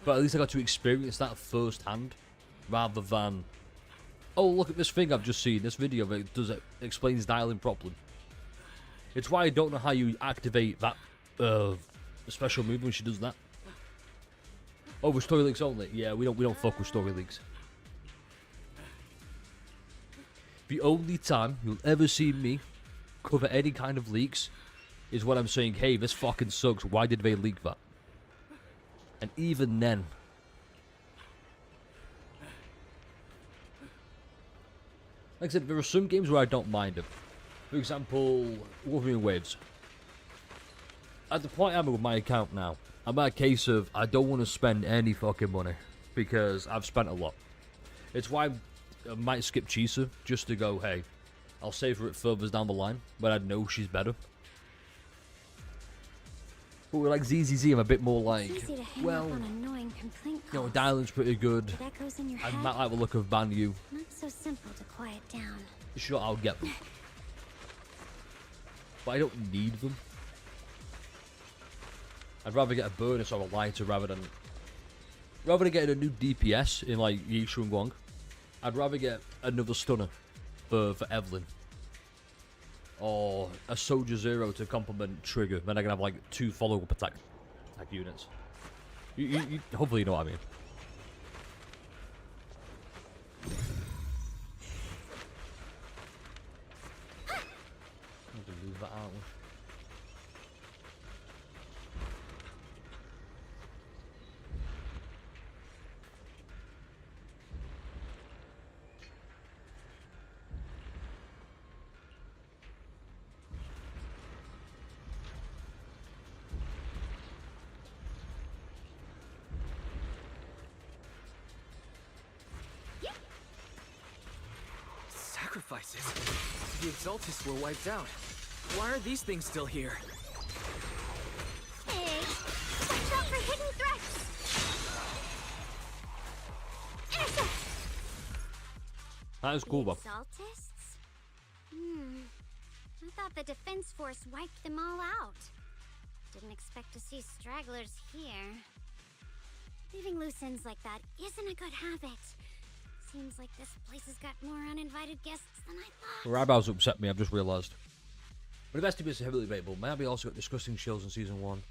But at least I got to experience that firsthand, rather than, oh, look at this thing I've just seen, this video that explains Dylan properly. It's why I don't know how you activate that special move when she does that. Oh, with story leaks only? Yeah, we don't fuck with story leaks. The only time you'll ever see me cover any kind of leaks is when I'm saying, hey, this fucking sucks, why did they leak that? And even then, like I said, there are some games where I don't mind it. For example, Wolverine Waves. At the point I'm at with my account now, I'm at a case of I don't want to spend any fucking money because I've spent a lot. It's why I might skip Chisa just to go, hey, I'll save her it further down the line when I know she's better. But with like ZZZ, I'm a bit more like, well, you know, Dylan's pretty good. I might like the look of Banyu. Not so simple to quiet down. Sure, I'll get them. But I don't need them. I'd rather get a bonus or a lighter rather than getting a new DPS in like Yi Xuan. I'd rather get another stunner for Evelyn. Or a Soldier Zero to complement Trigger. Then I can have like 2 follow-up attack units. You hopefully you know what I mean. I have to move that out. Sacrifices? The Exaltists were wiped out. Why are these things still here? Hey, watch out for hidden threats! Innocent! That is cool, Bob. Exaltists? I thought the Defense Force wiped them all out. Didn't expect to see stragglers here. Leaving loose ends like that isn't a good habit. Seems like this place has got more uninvited guests than I thought. Her eyebrows upset me, I've just realised. But the best DPS is heavily debatable. Maybe also got disgusting shills in Season 1.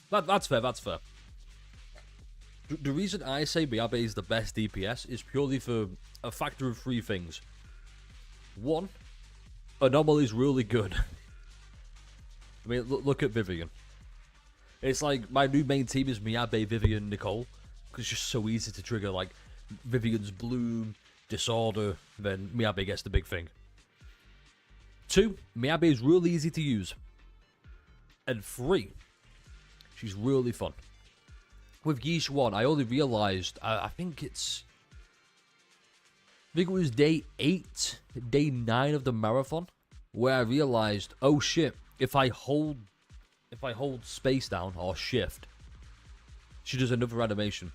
That's fair, that's fair. The reason I say Miyabe is the best DPS is purely for a factor of 3 things. 1, Anomaly is really good. I mean, look at Vivian. It's like, my new main team is Miyabe, Vivian, Nicole. Because it's just so easy to trigger, like, Vivian's Bloom, Disorder, then Miyabe gets the big thing. 2, Miyabe is really easy to use. And 3, she's really fun. With Yeesh 1, I only realised, I think it was day 8, day 9 of the marathon, where I realised, oh shit, if I hold space down, or shift, she does another animation.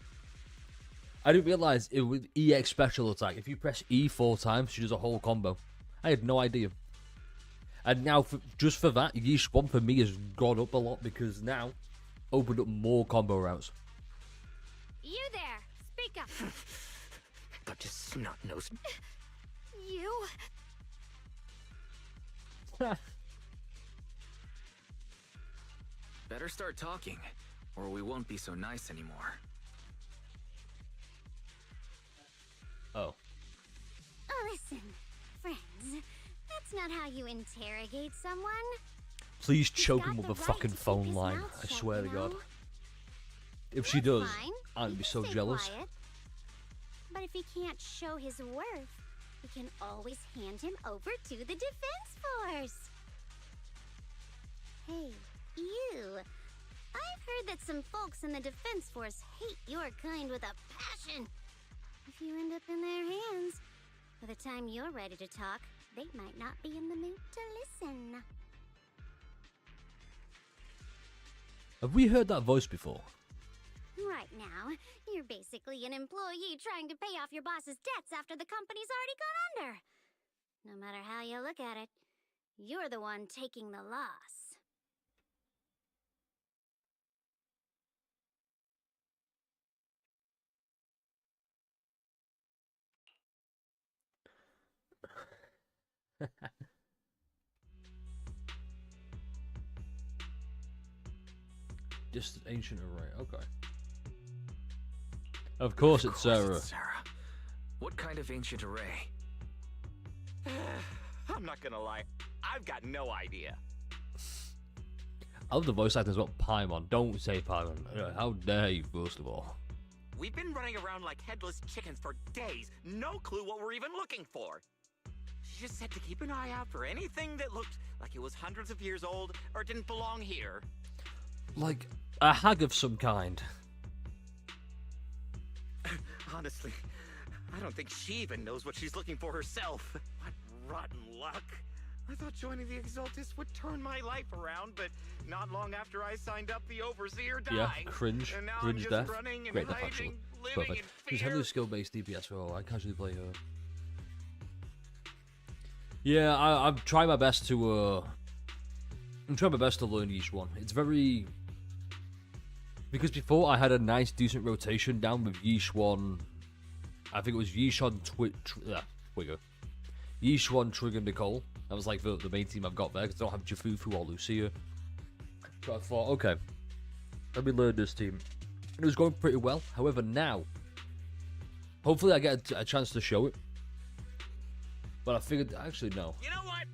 I didn't realise it was EX special attack. If you press E 4 times, she does a whole combo. I had no idea. And now, just for that, Yeesh 1 for me has gone up a lot, because now, opened up more combo routes. You there! Speak up! Got your snot nose. You? Better start talking, or we won't be so nice anymore. Oh, listen, friends. That's not how you interrogate someone. Please choke him with a fucking phone line. I swear to God. If she does, I'd be so jealous. Quiet. But if he can't show his worth, we can always hand him over to the Defense Force. Hey, you. I've heard that some folks in the Defense Force hate your kind with a passion. If you end up in their hands, by the time you're ready to talk, they might not be in the mood to listen. Have we heard that voice before? Right now, you're basically an employee trying to pay off your boss's debts after the company's already gone under. No matter how you look at it, you're the one taking the loss. Just ancient array, okay. Of course it's Sarah. What kind of ancient array? I'm not gonna lie, I've got no idea. I love the voice acting as well. Paimon. Don't say Paimon. How dare you, first of all. We've been running around like headless chickens for days. No clue what we're even looking for. She just said to keep an eye out for anything that looked like it was hundreds of years old or didn't belong here. Like a hag of some kind. Honestly, I don't think she even knows what she's looking for herself. What rotten luck. I thought joining the Exaltis would turn my life around, but not long after I signed up, the Overseer died. Yeah, cringe. And now Cringe I'm just death. running and Great death, hiding, actually. living Perfect. in She's fear. heavily skill-based DPS, so I casually play her. Yeah, I'm trying my best to, I'm trying my best to learn each one. It's very... Because before I had a nice, decent rotation down with Yishuan. I think it was Yishuan Twigger. Yishuan, Trigger, Nicole. That was like the main team I've got there, because I don't have Jafufu or Lucia. So I thought, okay, let me learn this team. And it was going pretty well. However, now, hopefully I get a chance to show it. But I figured, actually, no. You know what?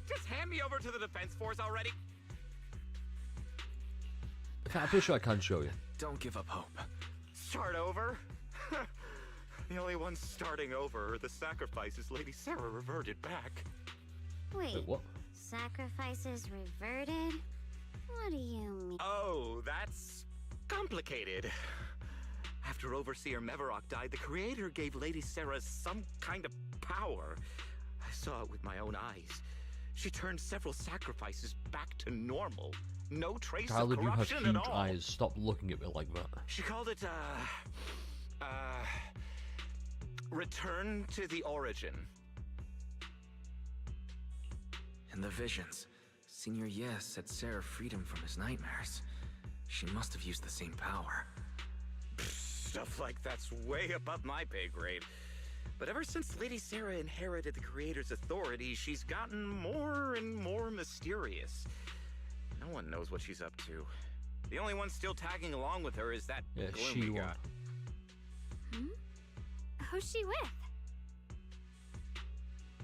Just hand me over to the Defense Force already. I'm pretty sure I can show you. Don't give up hope. Start over? The only ones starting over are the sacrifices Lady Sarah reverted back. Wait, what? Sacrifices reverted? What do you mean? Oh, that's complicated. After Overseer Mevarok died, the Creator gave Lady Sarah some kind of power. I saw it with my own eyes. She turned several sacrifices back to normal. No trace Tyler, of you have corruption huge at all. eyes. Stop looking at me like that. She called it, return to the origin. In the visions, Senior Yes said Sarah freed him from his nightmares. She must have used the same power. Stuff like that's way above my pay grade. But ever since Lady Sarah inherited the Creator's authority, she's gotten more and more mysterious. No one knows what she's up to. The only one still tagging along with her is that gloomy guy. Hmm? Who's she with?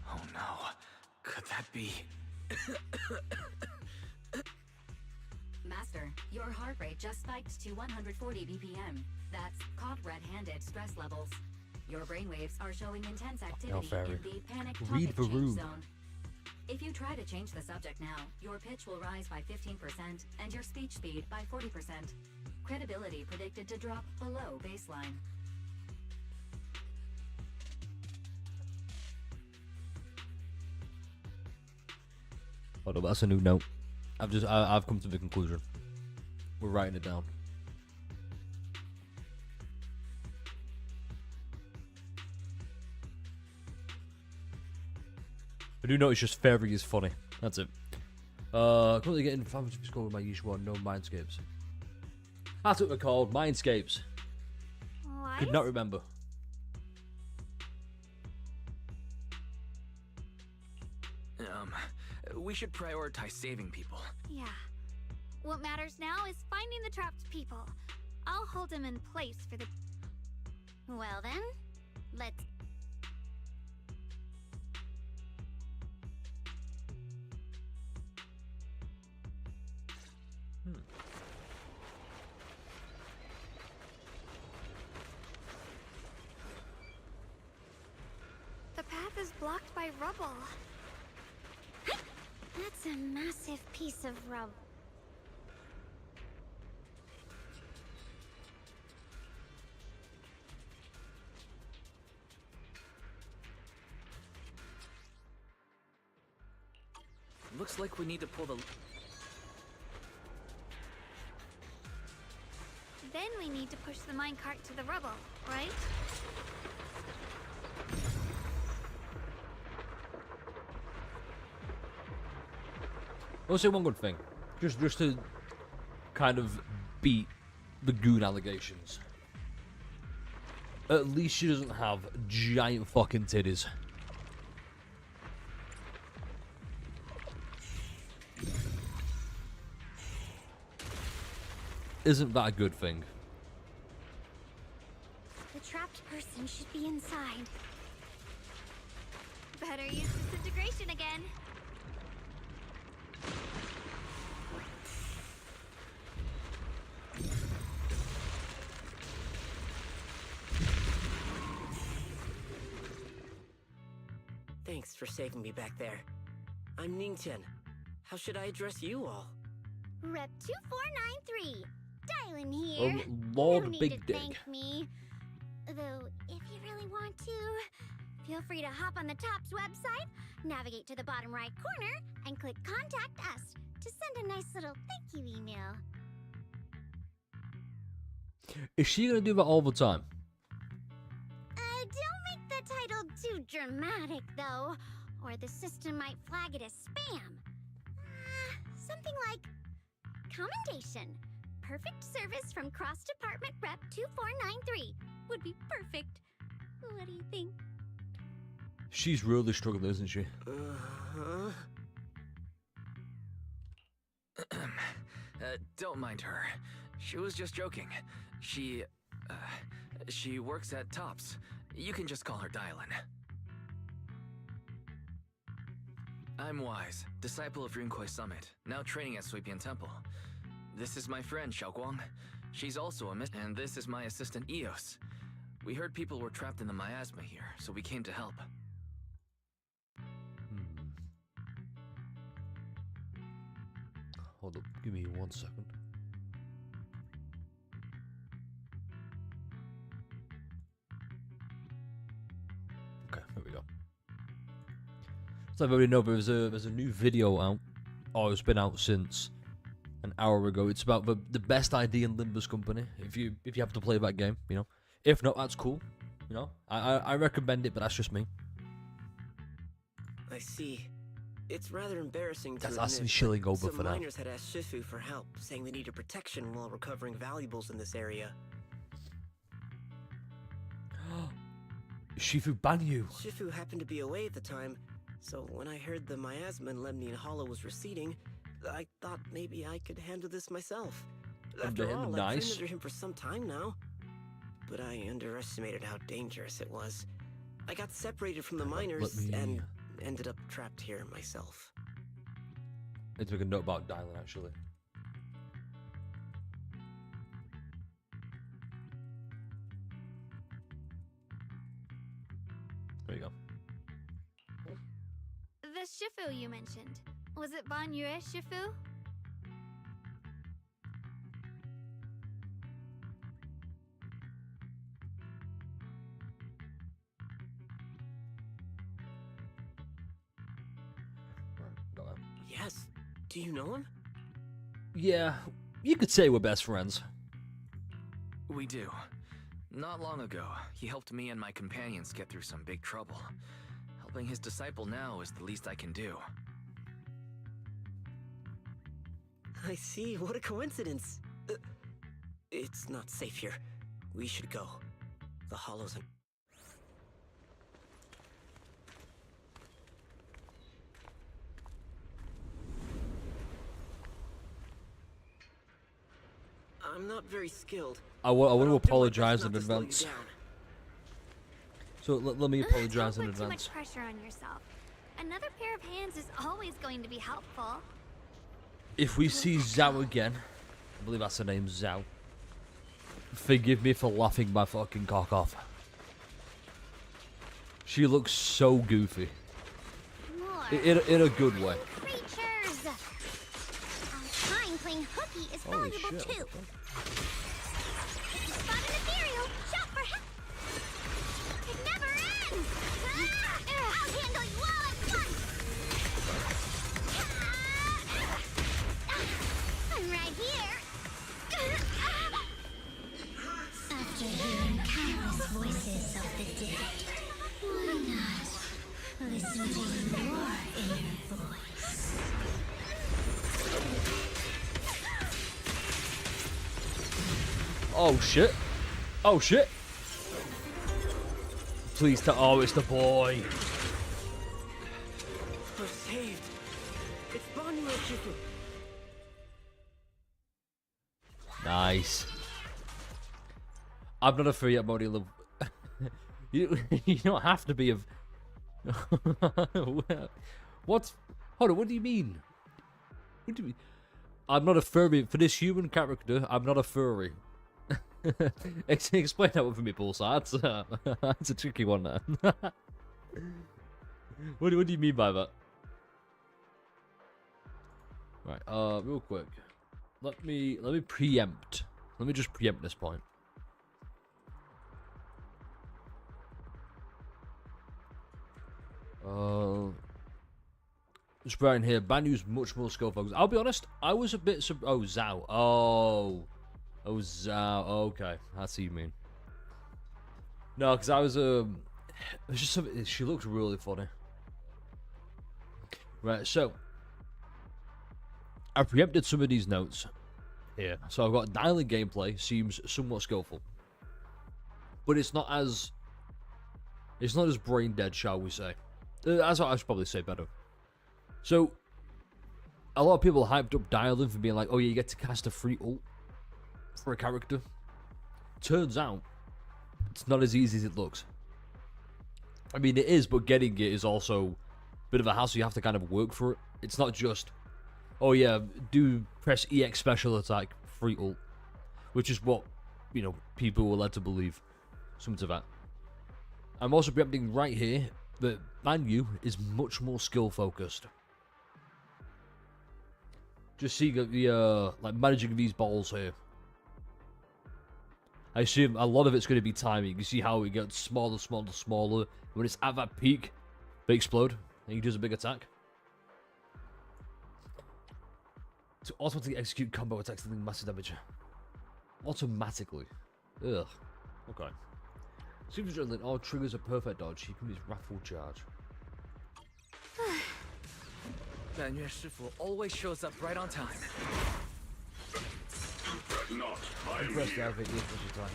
Oh no. Could that be... Master, your heart rate just spiked to 140 BPM. That's caught red-handed stress levels. Your brainwaves are showing intense activity in the panic topic change zone. If you try to change the subject now, your pitch will rise by 15% and your speech speed by 40%. Credibility predicted to drop below baseline. Hold on, that's a new note. I've come to the conclusion. We're writing it down. I do notice just Fairy is funny. That's it. Currently getting 500 score with my usual no Mindscapes. That's what they're called, Mindscapes. What? Could not remember. We should prioritize saving people. Yeah. What matters now is finding the trapped people. I'll hold them in place for the... Well then, let's... The path is blocked by rubble. That's a massive piece of rubble. Looks like we need to pull the... Then we need to push the minecart to the rubble, right? I'll say one good thing. Just to kind of beat the goon allegations. At least she doesn't have giant fucking titties. Isn't that a good thing? The trapped person should be inside. Better use disintegration again. Thanks for saving me back there. I'm Ningtian. How should I address you all? Rep 2493. Dylan here. Oh, Lord no need Big to Dick. thank me. Though, if you really want to, feel free to hop on the TOPS website, navigate to the bottom right corner, and click Contact Us to send a nice little thank you email. Is she gonna do that all the time? Don't make the title too dramatic, though, or the system might flag it as spam. Something like commendation. Perfect service from Cross Department Rep 2493 would be perfect. What do you think? She's really struggling, isn't she? Don't mind her. She was just joking. She works at TOPS. You can just call her Dylan. I'm Wise, disciple of Rinkwei Summit, now training at Suipian Temple. This is my friend, Xiaoguang. She's also a and this is my assistant, Eos. We heard people were trapped in the miasma here, so we came to help. Hold up, give me 1 second. Okay, there we go. So I already know there's a new video out. Oh, it's been out since an hour ago. It's about the best idea in Limbus Company. If you have to play that game, you know. If not, that's cool. You know, I recommend it, but that's just me. I see. It's rather embarrassing to That's admit, shilling over some for that. miners had asked Shifu for help, saying they needed protection while recovering valuables in this area. Shifu Banyu. Shifu happened to be away at the time, so when I heard the miasma in Lemnian Hollow was receding, I thought maybe I could handle this myself. After all, I've trained under him for some time now. But I underestimated how dangerous it was. I got separated from the miners and ended up trapped here myself. I need to make a note about Dylan, actually. There you go. The Shifu you mentioned. Was it Banyue Shifu? Yes. Do you know him? Yeah, you could say we're best friends. We do. Not long ago, he helped me and my companions get through some big trouble. Helping his disciple now is the least I can do. I see. What a coincidence. It's not safe here. We should go. The Hollow's in... I'm not very skilled. I want to apologize in advance. So let me apologize in Don't put advance. too much pressure on yourself. Another pair of hands is always going to be helpful. If we see Zhao again, I believe that's her name, Zhao. Forgive me for laughing my fucking cock off. She looks so goofy. In a good way. Creatures! Our time playing hooky is Holy valuable shit. too. Spot an ethereal, shout for help! It never ends! I'll handle you all at once! I'm right here! After hearing countless voices of the dead, why not listen to your inner voice? Oh shit. Oh shit. Please tell. Oh, it's the boy. We're saved. It's Banyue Shifu. Nice. I'm not a furry yet, Modi. You don't have to be a... What? Hold on, what do you mean? What do you mean? I'm not a furry. For this human character, I'm not a furry. Explain that one for me, Pulsar. That's a tricky one there. What do you mean by that? Right, real quick. Let me preempt. Let me just preempt this point. Just right in here, Banyu's much more skill focused. I'll be honest, I was a bit oh, Zhao. Oh, Zhao. Okay, that's what you mean. No, because I was it's just something. She looks really funny. Right, so I preempted some of these notes here. So I've got dialing gameplay seems somewhat skillful, but it's not as brain dead, shall we say? That's what I should probably say better. So, a lot of people hyped up Dialing for being like, oh yeah, you get to cast a free ult for a character. Turns out, it's not as easy as it looks. I mean, it is, but getting it is also a bit of a hassle. You have to kind of work for it. It's not just, oh yeah, press EX special attack, free ult. Which is what, people were led to believe. Something to that. I'm also preempting right here that Banyu is much more skill focused. Just seeing the like managing these balls here. I assume a lot of it's going to be timing. You see how it gets smaller. When it's at that peak, they explode and he does a big attack. To automatically execute combo attacks dealing massive damage. Automatically. Ugh. Okay. Super Adrenaline all triggers a perfect dodge. He can use Wrathful Charge. Banyue Shifu always shows up right on time. Press the activate the time.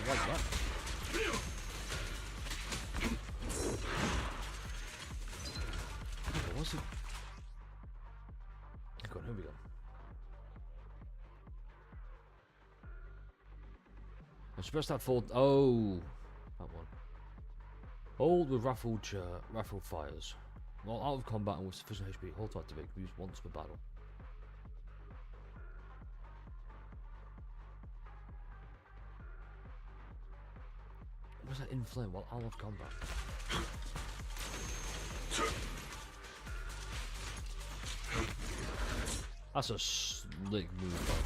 Like that. What's it? Go on, here we go. I'm supposed to have full. Oh, that one. Hold with raffle fires. While out of combat and with sufficient HP, hold to activate. Use once per battle. What's that inflame while out of combat? That's a slick move, though.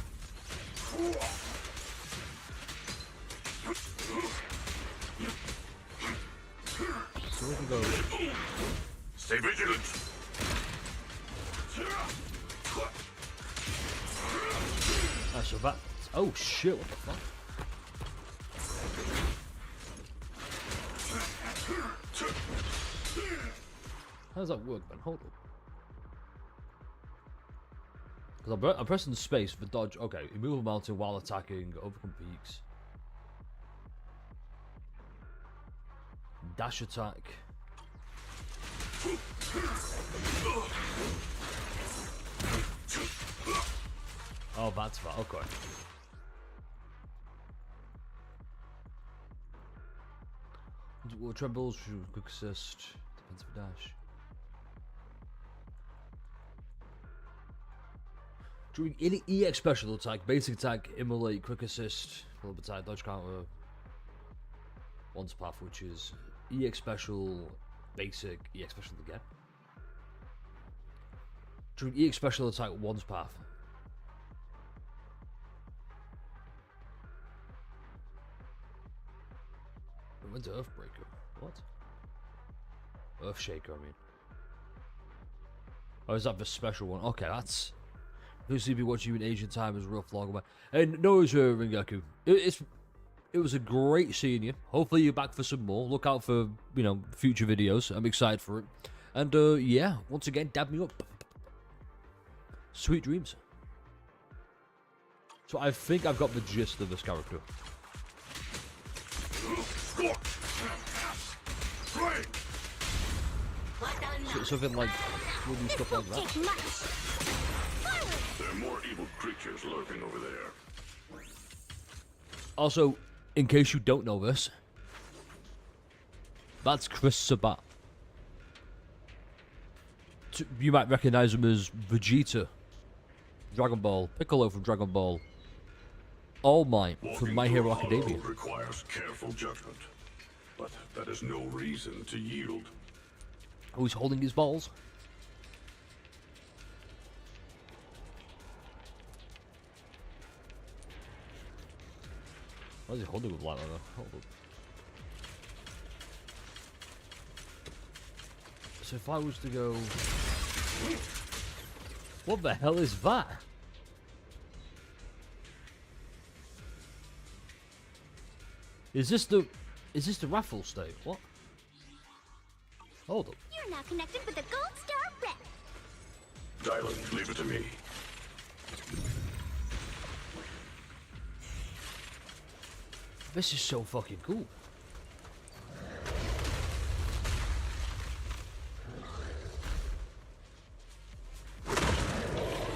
So we can go. Stay vigilant. So that. Oh shit! What the fuck? How does that work, man? Hold on. Because I'm pressing space for dodge. Okay, you move a mountain while attacking, overcome peaks. Dash attack. Oh, that's fine. Okay. Trembles, quick assist, defensive dash. During any EX special attack, basic attack, immolate, quick assist, flip attack, dodge counter, once path, which is EX special, basic, EX special again. During EX special attack, once path. We went to Earthbreaker. What? Earthshaker, I mean. Oh, is that the special one? Okay, that's. Who's to be watching you in Asian time is rough long away. And no, it's Ringaku. It was a great seeing you. Hopefully you're back for some more. Look out for, you know, future videos. I'm excited for it. And yeah, once again, dab me up. Sweet dreams. So I think I've got the gist of this character. So, something like we'll do stuff like that. There are more evil creatures lurking over there. Also, in case you don't know this, that's Chris Sabat. You might recognize him as Vegeta, Dragon Ball, Piccolo from Dragon Ball, All Might from My Hero Academia. Requires careful judgment, but that is no reason to yield. Who's holding his balls? Why is he holding with light like that? Hold up. So if I was to go... What the hell is that? Is this the raffle state? What? Hold up. You're now connected with the Gold Star Rep. Dylan, leave it to me. This is so fucking cool.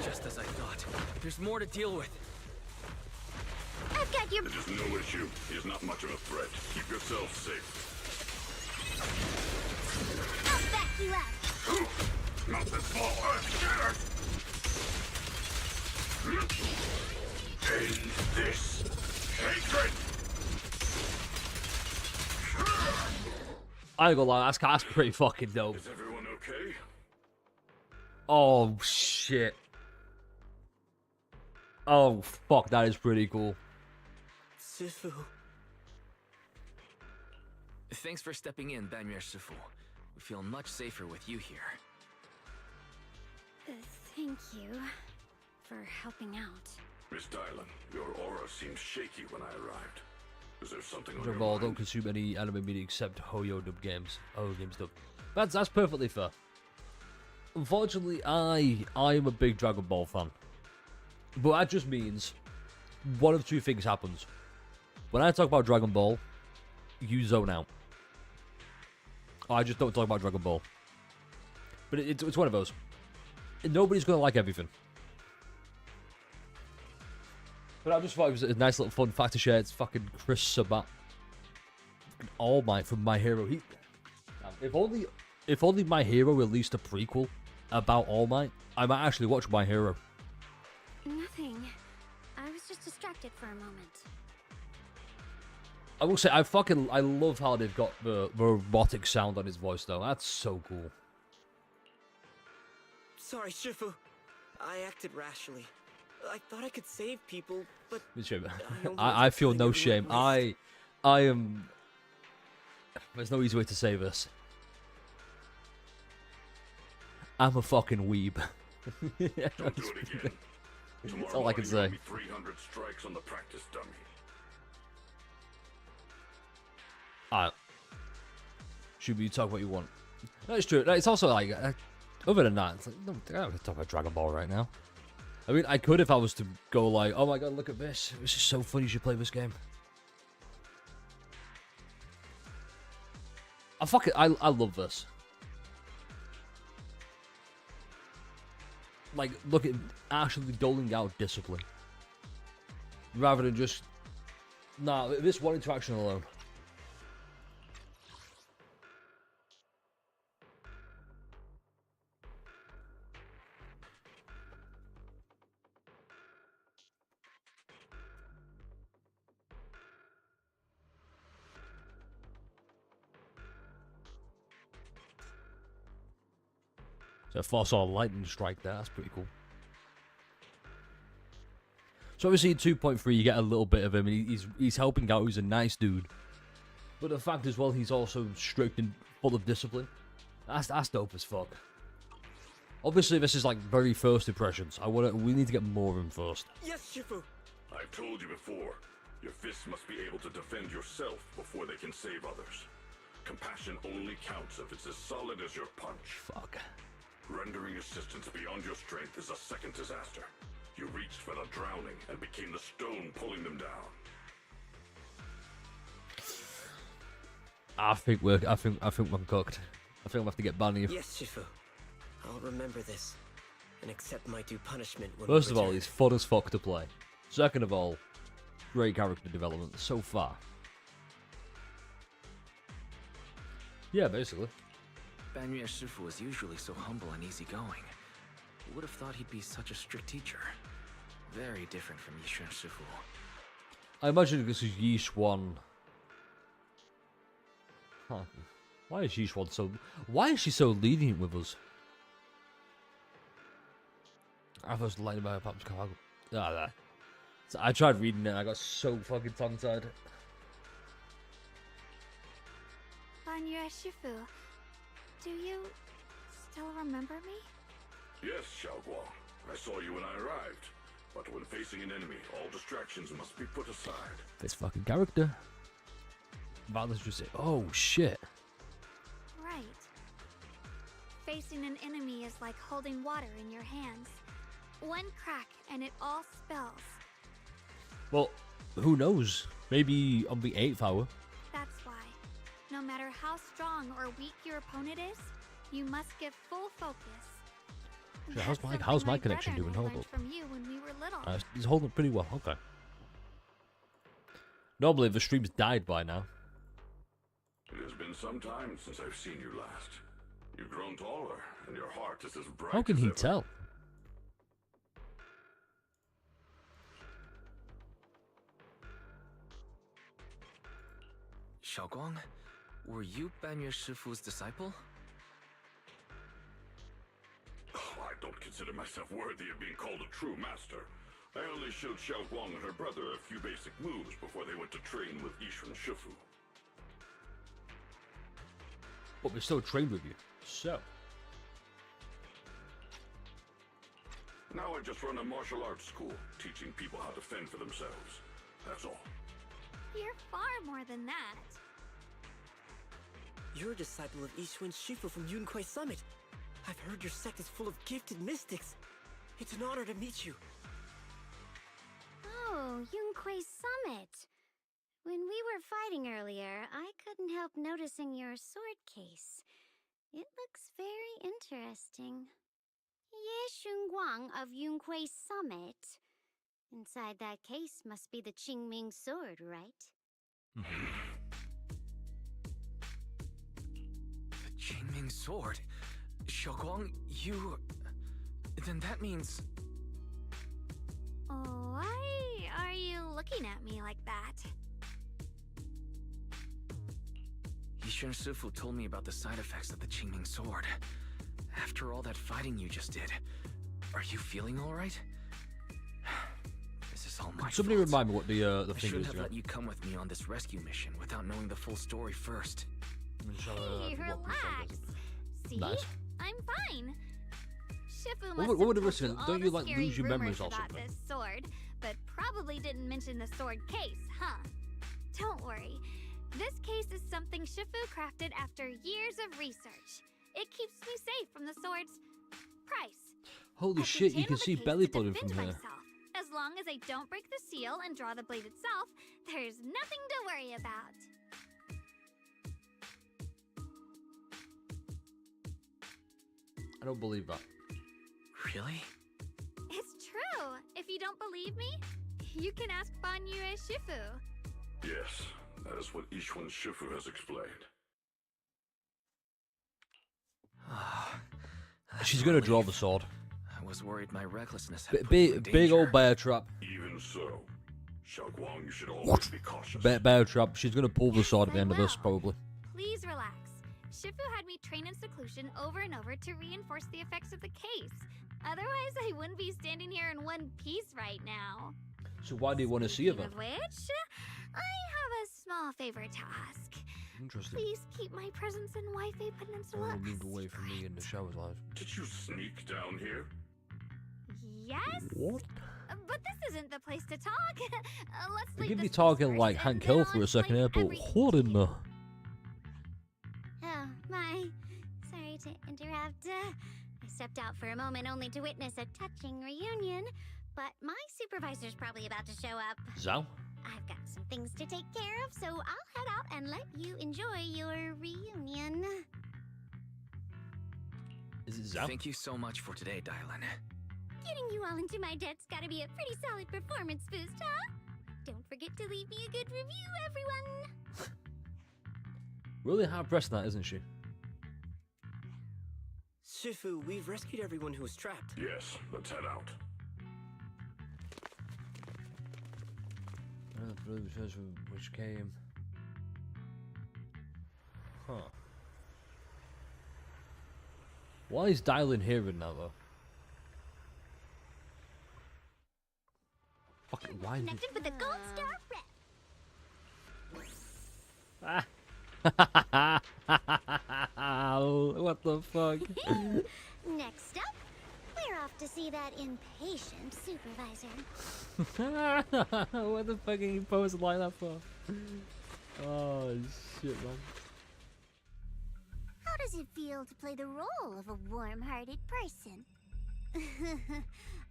Just as I thought. There's more to deal with. I've got your... It is no issue. He is not much of a threat. Keep yourself safe. I'll back you up. Not this ball. End this hatred. I ain't gonna lie, that's pretty fucking dope. Is everyone okay? Oh shit. Oh fuck, that is pretty cool. Sifu. Thanks for stepping in, Banmir Sifu. We feel much safer with you here. Thank you for helping out. Miss Dylan, your aura seemed shaky when I arrived. Is there something on your Dragon Ball mind? don't consume any anime media except Hoyo dub games. Oh, games dub. That's perfectly fair. Unfortunately, I am a big Dragon Ball fan. But that just means one of two things happens. When I talk about Dragon Ball, you zone out. I just don't talk about Dragon Ball. But it's one of those. Nobody's going to like everything. But I just thought it was a nice little fun fact to share. It's fucking Chris Sabat. All Might from My Hero. If only My Hero released a prequel about All Might, I might actually watch My Hero. Nothing. I was just distracted for a moment. I will say, I love how they've got the robotic sound on his voice, though. That's so cool. Sorry, Shifu. I acted rashly. I thought I could save people, but I feel no shame. I am. There's no easy way to say this. I'm a fucking weeb. Don't do it again. That's all I can say. 300 strikes on the practice dummy. Alright. Should we talk what you want? That's true. It's also like, other than that, it's like, no, I don't have to talk about Dragon Ball right now. I mean, I could if I was to go like, oh my god, look at this. This is so fun, you should play this game. I love this. Like, look at actually doling out discipline. Rather than just, nah, this one interaction alone. So force on lightning strike there, that's pretty cool. So obviously in 2.3 you get a little bit of him, and he's helping out, he's a nice dude. But the fact as well, he's also strict and full of discipline. That's dope as fuck. Obviously this is like very first impressions. We need to get more of him first. Yes, Shifu! I've told you before, your fists must be able to defend yourself before they can save others. Compassion only counts if it's as solid as your punch. Fuck. Rendering assistance beyond your strength is a second disaster. You reached for the drowning and became the stone pulling them down. I think we're cooked. I think we'll have to get Bunny. Yes, Shifu. I'll remember this and accept my due punishment when First of all, he's fun as fuck to play. Second of all, great character development so far. Yeah, basically. Banyue Shifu is usually so humble and easygoing. Would have thought he'd be such a strict teacher. Very different from Yishuan Shifu. I imagine this is Yishuan. Huh. Why is Yishuan so... Why is she so lenient with us? I was lying about Pap's car. There. So I tried reading it and I got so fucking tongue-tied. Banyue Shifu, do you still remember me? Yes, Xiaoguang. I saw you when I arrived. But when facing an enemy, all distractions must be put aside. This fucking character. Valor's just say, oh shit. Right. Facing an enemy is like holding water in your hands. One crack and it all spills. Well, who knows? Maybe on the 8th hour. That's why. No matter how strong or weak your opponent is, you must give full focus. So how's my connection doing? Hold up. From you when we were little. He's holding pretty well. Okay. Normally the stream's died by now. It has been some time since I've seen you last. You've grown taller, and your heart is as bright. How can as he ever. tell? Xiaoguang, were you Banyue Shifu's disciple? I don't consider myself worthy of being called a true master. I only showed Xiaoguang and her brother a few basic moves before they went to train with Yishuan Shifu. But we still trained with you. So. Now I just run a martial arts school, teaching people how to fend for themselves. That's all. You're far more than that. You're a disciple of Yixuan Shifu from Yunquai Summit. I've heard your sect is full of gifted mystics. It's an honor to meet you. Oh, Yunquai Summit. When we were fighting earlier, I couldn't help noticing your sword case. It looks very interesting. Ye Shunguang of Yunquai Summit. Inside that case must be the Qingming sword, right? The Qingming sword? Xiaoguang, you... Then that means... Why are you looking at me like that? Yixuan Shifu told me about the side effects of the Qingming sword. After all that fighting you just did, are you feeling alright? This is all my fault. Somebody remind me what the I thing shouldn't is. have let you come with me on this rescue mission without knowing the full story first. Hey, relax. See? Nice. I'm fine. Shifu What must would the have risk told of- you don't all you, the like, scary lose your memories rumors or about something? this sword, but probably didn't mention the sword case, huh? Don't worry. This case is something Shifu crafted after years of research. It keeps me safe from the sword's price. Holy I shit, you channel can the see case belly to button defend from here. myself. As long as I don't break the seal and draw the blade itself, there's nothing to worry about. I don't believe that. Really? It's true. If you don't believe me, you can ask Ban Yue Shifu. Yes, that is what Yixuan Shifu has explained. She's gonna draw the sword. I was worried my recklessness had put you in Big danger. old bear trap. Even so, Xiaoguang, you should always be cautious. Bear trap. She's gonna pull the sword at the end of this, probably. Please relax. Shifu had me train in seclusion over and over to reinforce the effects of the case. Otherwise, I wouldn't be standing here in one piece right now. So why do you want to see her then? Of which, I have a small favor to ask. Interesting. Please keep my presence in Wi-Fi Peninsula. Oh, moved away from me in the shower's life. Did you sneak down here? Yes? What? But this isn't the place to talk. Let's We leave could be this place talking first, like and Hank then Hill I'll for a second explain here, but everything what to in you. the... Oh, my. Sorry to interrupt. I stepped out for a moment only to witness a touching reunion, but my supervisor's probably about to show up. Zhao? I've got some things to take care of, so I'll head out and let you enjoy your reunion. Is it Zhao? Thank you so much for today, Dylan. Getting you all into my debt's gotta be a pretty solid performance boost, huh? Don't forget to leave me a good review, everyone! Really hard pressed that, isn't she? Shifu, we've rescued everyone who was trapped. Yes, let's head out. Which came... Huh. Why is Dylan hearing that though? Fucking why is Connected with the Gold Star Rep. What the fuck? Next up, we're off to see that impatient supervisor. What the fuck are you posing like that for? Oh shit, man. How does it feel to play the role of a warm-hearted person?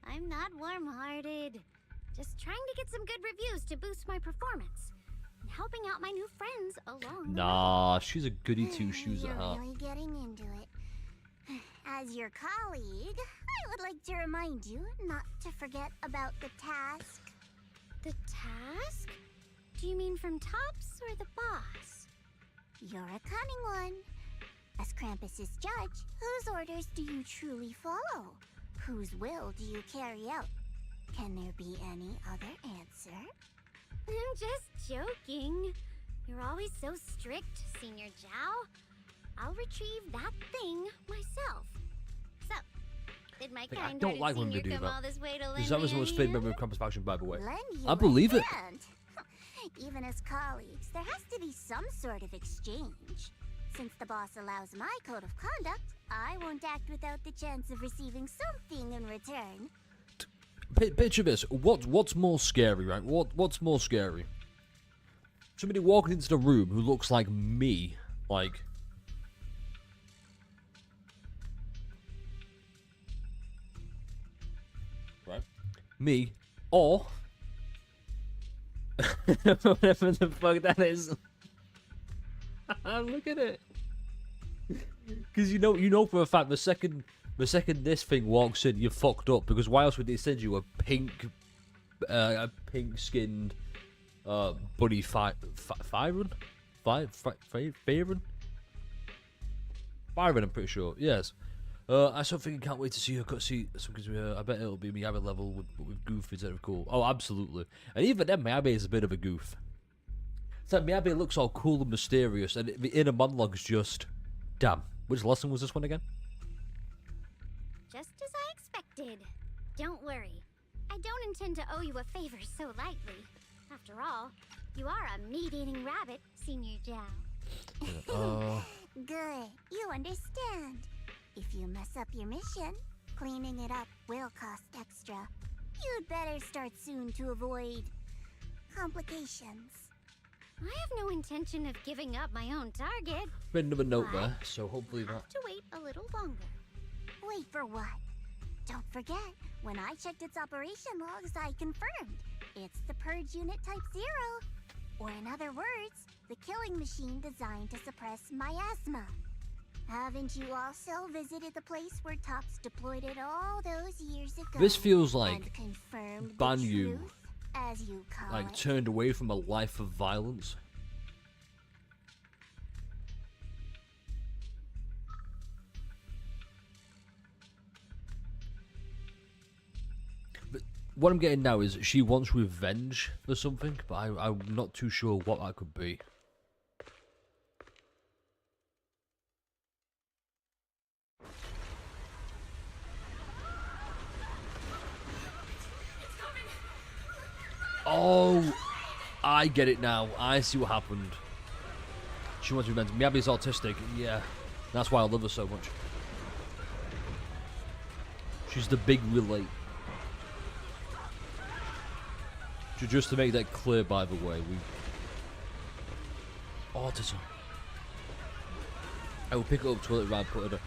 I'm not warm-hearted. Just trying to get some good reviews to boost my performance. And helping out my new friends along the Nah, she's a goody two-shoes at You're heart. really getting into it. As your colleague, I would like to remind you not to forget about the task. The task? Do you mean from Tops or the boss? You're a cunning one. As Krampus's judge, whose orders do you truly follow? Whose will do you carry out? Can there be any other answer? I'm just joking. You're always so strict, Senior Zhao. I'll retrieve that thing myself. So, did my I kind don't like when they senior do come all that. this way to Because lend that was the me a most favorite hand? member of Krampus faction, by the way. Lend you I believe a it. hand. Even as colleagues, there has to be some sort of exchange. Since the boss allows my code of conduct, I won't act without the chance of receiving something in return. Picture this. What's more scary, right? What's more scary? Somebody walking into the room who looks like me, like me, or whatever the fuck that is. Look at it. Because you know for a fact the second this thing walks in, you're fucked up. Because why else would they send you a pink skinned buddy Fyron? Byron, I'm pretty sure. Yes. I sort of think I can't wait to see her cutscene. I bet it'll be Miyabi level with goof instead of cool. Oh, absolutely. And even then, Miyabi is a bit of a goof. It's like Miyabi looks all cool and mysterious, and the inner monologue's just, damn. Which lesson was this one again? Just as I expected. Don't worry. I don't intend to owe you a favor so lightly. After all, you are a meat-eating rabbit, Senior Zhao. Good. You understand. If you mess up your mission, cleaning it up will cost extra. You'd better start soon to avoid complications. I have no intention of giving up my own target. Been another note there, so hopefully that. Have to wait a little longer. Wait for what? Don't forget, when I checked its operation logs, I confirmed. It's the Purge Unit Type 0. Or in other words, the killing machine designed to suppress miasma. Haven't you also visited the place where Tops deployed it all those years ago? This feels like Banyu, as you call it, turned away from a life of violence. But what I'm getting now is she wants revenge for something, but I'm not too sure what that could be. Oh, I get it now. I see what happened. She wants revenge. Miyabi's autistic. Yeah, that's why I love her so much. She's the big relate. Just to make that clear, by the way, autism. I will pick it up, twirl it around, put it up.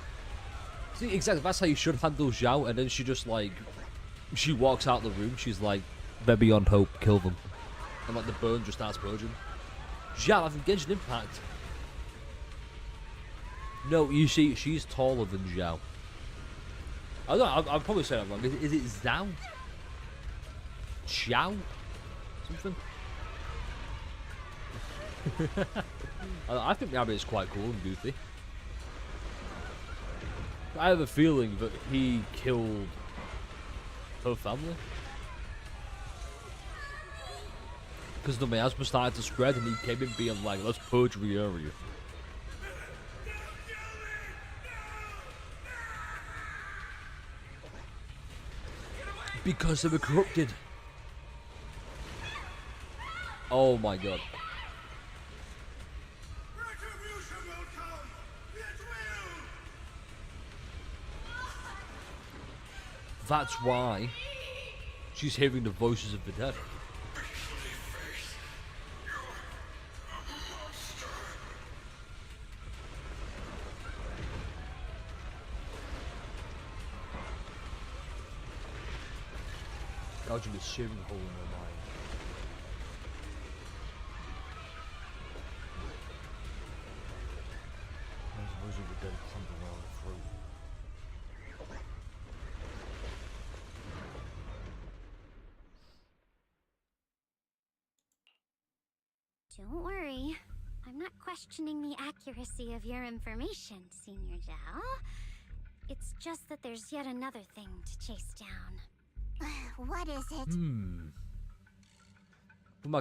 See, exactly. That's how you should handle Zhao. And then she just she walks out the room. She's like, they're beyond hope, kill them. And the burn just starts purging. Zhao, I've engaged an impact. No, you see, she's taller than Zhao. I don't know, I'll probably say that wrong. Is it Zhao? Xiao? Something? I think Miyabi is quite cool and goofy. I have a feeling that he killed her family. Because the miasma started to spread and he came in being like, let's purge the area. Because they were corrupted. Oh my god. That's why she's hearing the voices of the dead. Gouging a searing hole in her mind. There's a wizard with dead clump around the throat. Don't worry. I'm not questioning the accuracy of your information, Senior Zhao. It's just that there's yet another thing to chase down. What is it?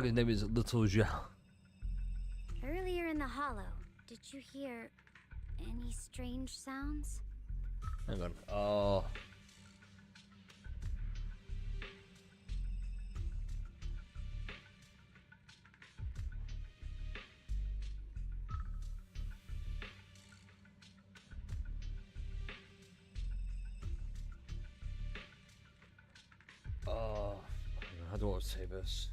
His name is Little Zhao. Earlier in the hollow, did you hear any strange sounds? Hang on. Oh. How do I say this?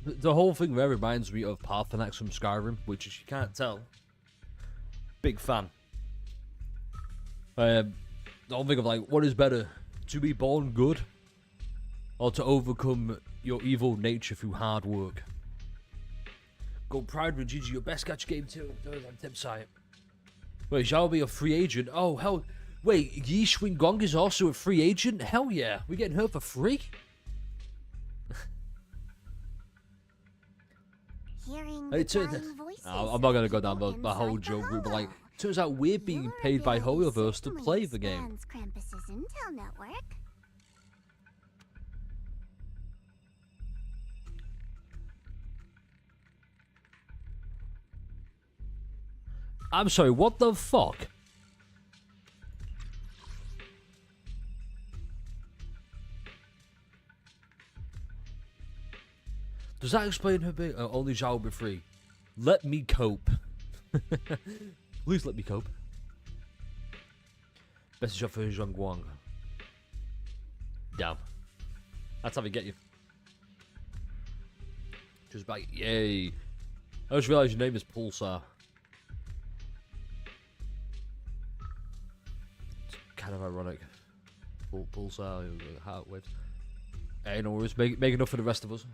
The whole thing there reminds me of Parthenax from Skyrim, which, if you can't tell, big fan. The whole thing of like, what is better, to be born good, or to overcome your evil nature through hard work? Go Pride with Gigi, your best catch game too. I'm tip site. Wait, Zhao be a free agent? Oh hell, wait, Yi Gong is also a free agent? Hell yeah, we getting her for free? Hearing Hey, I'm not gonna go down the whole joke route, but like, turns out we're being paid by Hoyoverse to play the game. Krampus's Intel network. I'm sorry, what the fuck? Does that explain her being only Zhao will be free? Let me cope. Please let me cope. Best shot for Zhang Guang. Damn. That's how they get you. Just like, yay. I just realised your name is Pulsar. It's kind of ironic. Pulsar, heart waves. Hey, no worries. Make enough for the rest of us.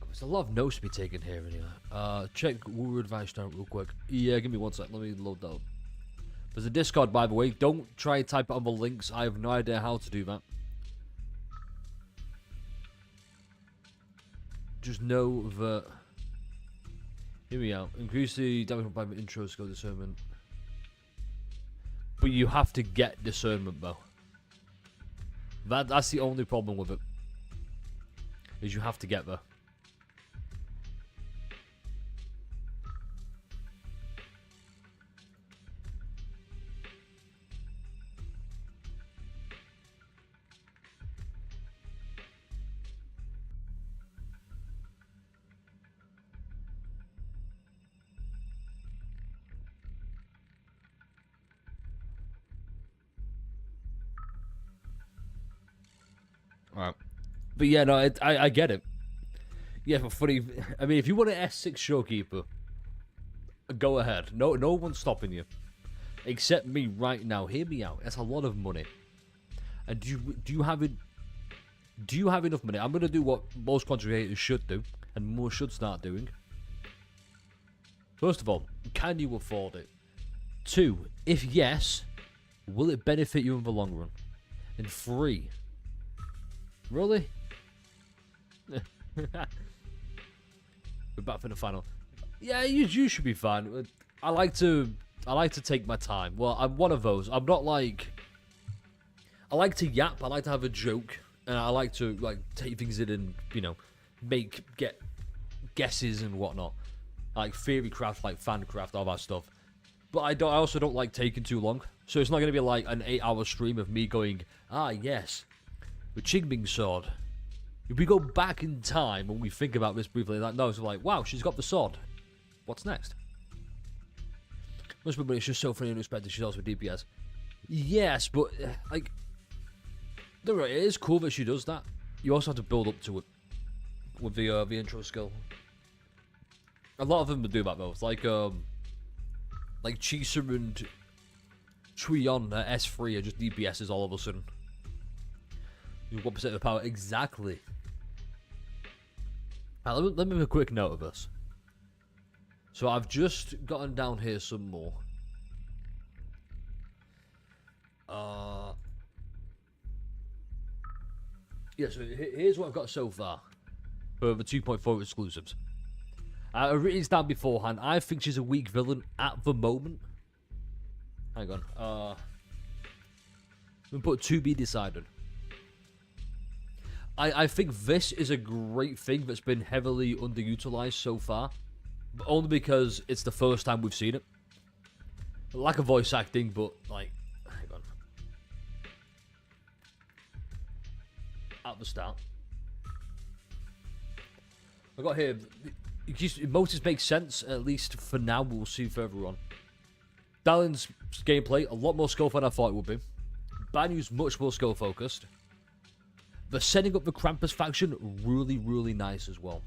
There's a lot of notes to be taken here, anyway. Check Woo advice down real quick. Yeah, give me 1 sec. Let me load that up. There's a Discord, by the way. Don't try and type it on the links. I have no idea how to do that. Just know that... Here we are. Increase the damage by the intro skill discernment. But you have to get discernment, though. That's the only problem with it. Is you have to get there. Alright. But yeah, no, I get it. Yeah, but funny. I mean, if you want an S6 showkeeper, go ahead. No one's stopping you. Except me right now. Hear me out. That's a lot of money. And do you have enough money? I'm gonna do what most content creators should do, and more should start doing. First of all, can you afford it? 2, if yes, will it benefit you in the long run? And 3, really? We're back for the final. Yeah, you should be fine. I like to take my time. Well, I'm one of those. I'm not like... I like to yap. I like to have a joke. And I like to take things in and, you know, get guesses and whatnot. Like theory craft, like fan craft, all that stuff. But I also don't like taking too long. So it's not going to be like an 8-hour stream of me going, ah, yes, the Qingming sword. If we go back in time and we think about this briefly, no, it's like, wow, she's got the sword. What's next? Must be, it's just so funny and unexpected. She's also a DPS. Yes, but like, no, it is cool that she does that. You also have to build up to it with the intro skill. A lot of them do that though. It's like Chisa and Chuyon at S3 are just DPSs all of a sudden. 1% of the power, exactly. Right, let me make a quick note of this. So I've just gotten down here some more. Yeah, so here's what I've got so far for the 2.4 exclusives. I've written this down beforehand. I think she's a weak villain at the moment. Hang on. We put to be decided. I think this is a great thing that's been heavily underutilized so far. But only because it's the first time we've seen it. Lack of voice acting, but like, hang on. At the start. I got here. Motors make sense, at least for now. We'll see further on. Dalin's gameplay, a lot more skillful than I thought it would be. Banyu's much more skill focused. The setting up the Krampus faction, really, really nice as well.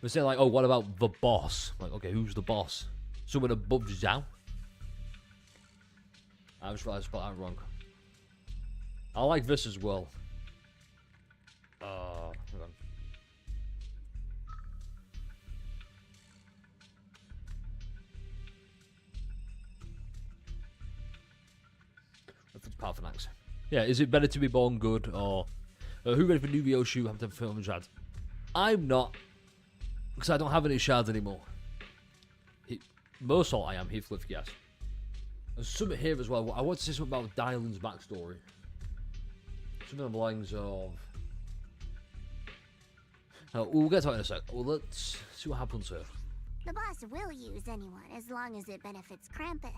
They're saying like, oh, what about the boss? Like, okay, who's the boss? Someone above Zhao? I just realized I spelled that wrong. I like this as well. Hang on. It's Parthenax. Yeah, is it better to be born good or who ready for new Ryoshu have to film shards? I'm not, because I don't have any shards anymore. Mersault I am, Heathcliff, yes. There's something here as well. I want to say something about Dylan's backstory. Something on the lines of... we'll get to it in a sec. Well, let's see what happens here. The boss will use anyone as long as it benefits Krampus,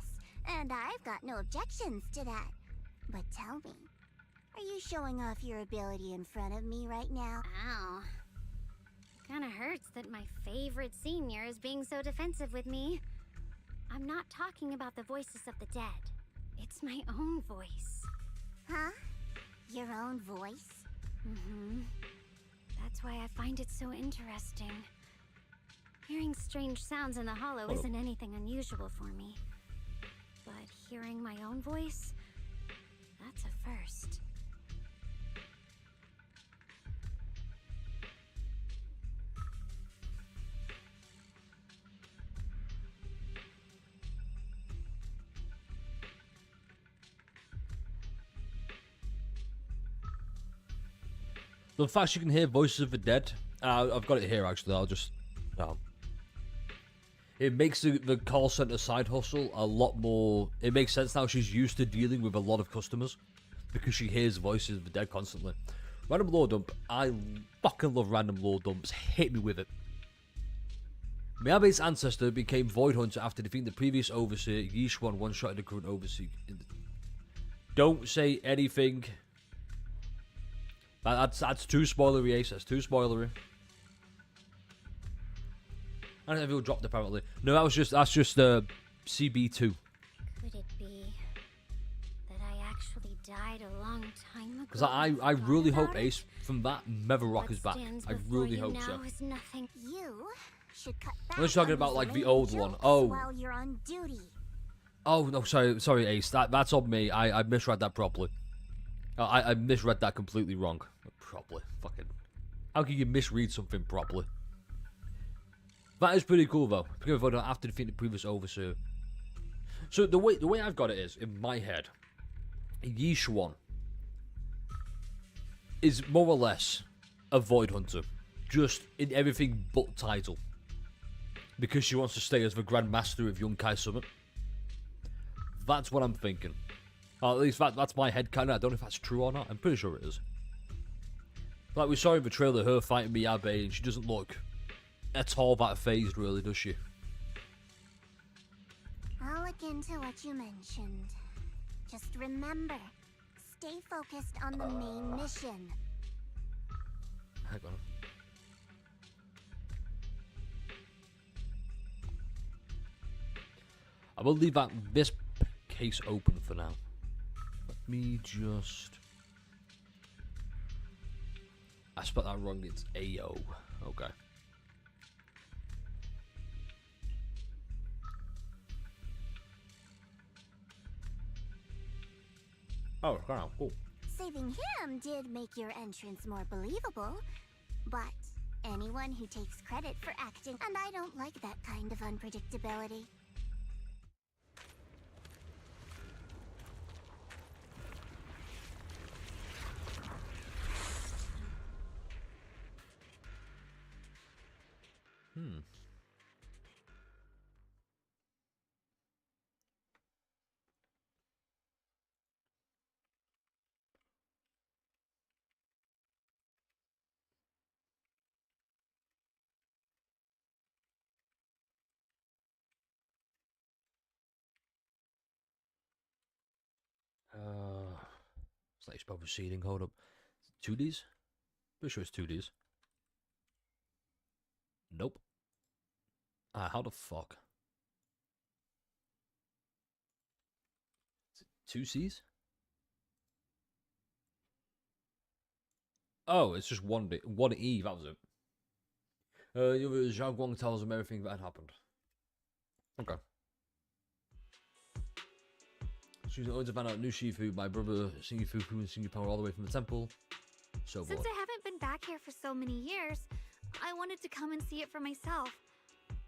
and I've got no objections to that. But tell me, are you showing off your ability in front of me right now? Ow. Kinda hurts that my favorite senior is being so defensive with me. I'm not talking about the voices of the dead. It's my own voice. Huh? Your own voice? Mm-hmm. That's why I find it so interesting. Hearing strange sounds in the hollow isn't anything unusual for me. But hearing my own voice, that's a first. The fact you can hear voices of the dead, I've got it here actually, I'll just... It makes the call center side hustle a lot more... It makes sense now. She's used to dealing with a lot of customers because she hears voices of the dead constantly. Random lore dump. I fucking love random lore dumps. Hit me with it. Miyabe's ancestor became Void Hunter after defeating the previous overseer. Yishuan one-shotted the current overseer. Don't say anything... That's too spoilery, Ace. That's too spoilery. I don't know if he'll dropped apparently. No, that's just CB2. Could it be that I actually died a long time ago? Because I really hope Ace from that Meverok is back. I really hope so. Is nothing. You should cut back. I'm just talking about like the old one. Oh. While you're on duty. Oh no, sorry, Ace. That's on me. I misread that properly. I misread that completely wrong. Properly. Fucking. How can you misread something properly? That is pretty cool though. Because after defeating the previous overseer. So the way I've got it is, in my head, Yishuan is more or less a Void Hunter. Just in everything but title. Because she wants to stay as the Grand Master of Yunkai Summit. That's what I'm thinking. At least that's my headcanon. I don't know if that's true or not. I'm pretty sure it is. Like we saw in the trailer, her fighting Miyabe, and she doesn't look at all that phased, really, does she? I'll look into what you mentioned. Just remember, stay focused on the main mission. Hang on. I will leave this case open for now. Let me just... I spelled that wrong, it's AO. Okay. Oh, wow, cool. Saving him did make your entrance more believable, but anyone who takes credit for acting, and I don't like that kind of unpredictability. It's like spell proceeding, hold up. 2Ds? Pretty sure it's 2Ds. Nope. How the fuck? Is it 2 Cs? Oh, it's just one E. That was it. Zhao Guang tells him everything that had happened. Okay. She's going to find out new Shifu, my brother, singing Fufu and singing power all the way from the temple. So Since I haven't been back here for so many years, I wanted to come and see it for myself.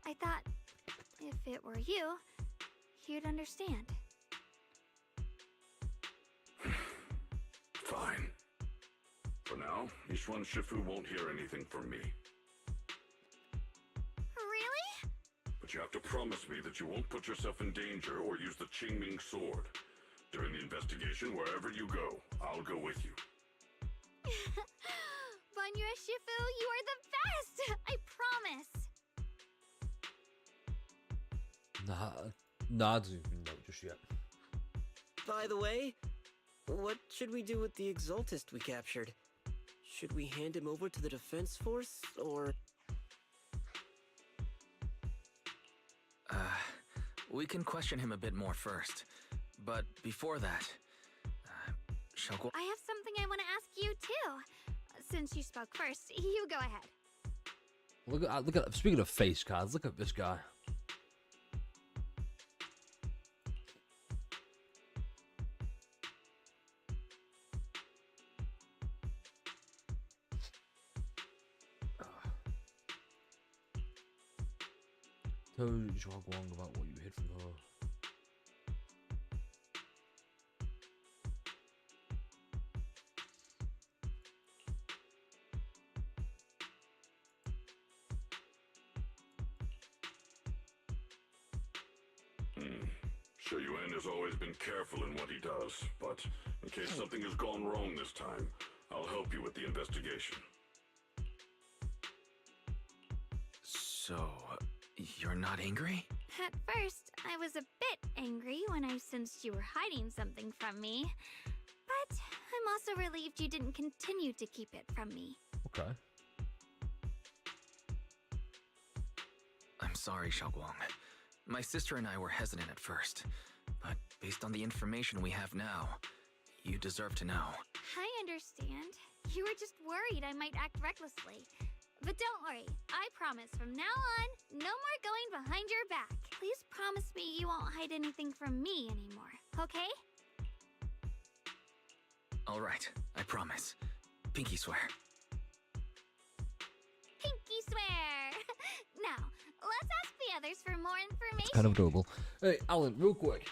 I thought, if it were you, you'd understand. Fine. For now, Yishuan Shifu won't hear anything from me. Really? But you have to promise me that you won't put yourself in danger or use the Qingming sword. During the investigation, wherever you go, I'll go with you. Banyue Shifu, you are the best! I promise! Nah, I don't even know just yet. By the way, what should we do with the Exaltist we captured? Should we hand him over to the defense force, or...? We can question him a bit more first. But before that, Xiaoguang... I have something I want to ask you, too. Since you spoke first, you go ahead. Look at. Speaking of face cards, look at this guy. Tell Zhao Guang about what you hid from her. Yuan has always been careful in what he does, but in case something has gone wrong this time, I'll help you with the investigation. So, you're not angry? At first, I was a bit angry when I sensed you were hiding something from me. But I'm also relieved you didn't continue to keep it from me. Okay. I'm sorry, Xiaoguang. My sister and I were hesitant at first, but based on the information we have now, you deserve to know. I understand. You were just worried I might act recklessly. But don't worry, I promise from now on, no more going behind your back. Please promise me you won't hide anything from me anymore, okay? Alright, I promise. Pinky swear. Pinky swear! Now, let's ask the others for more information. It's kind of adorable. Hey, Alan, real quick.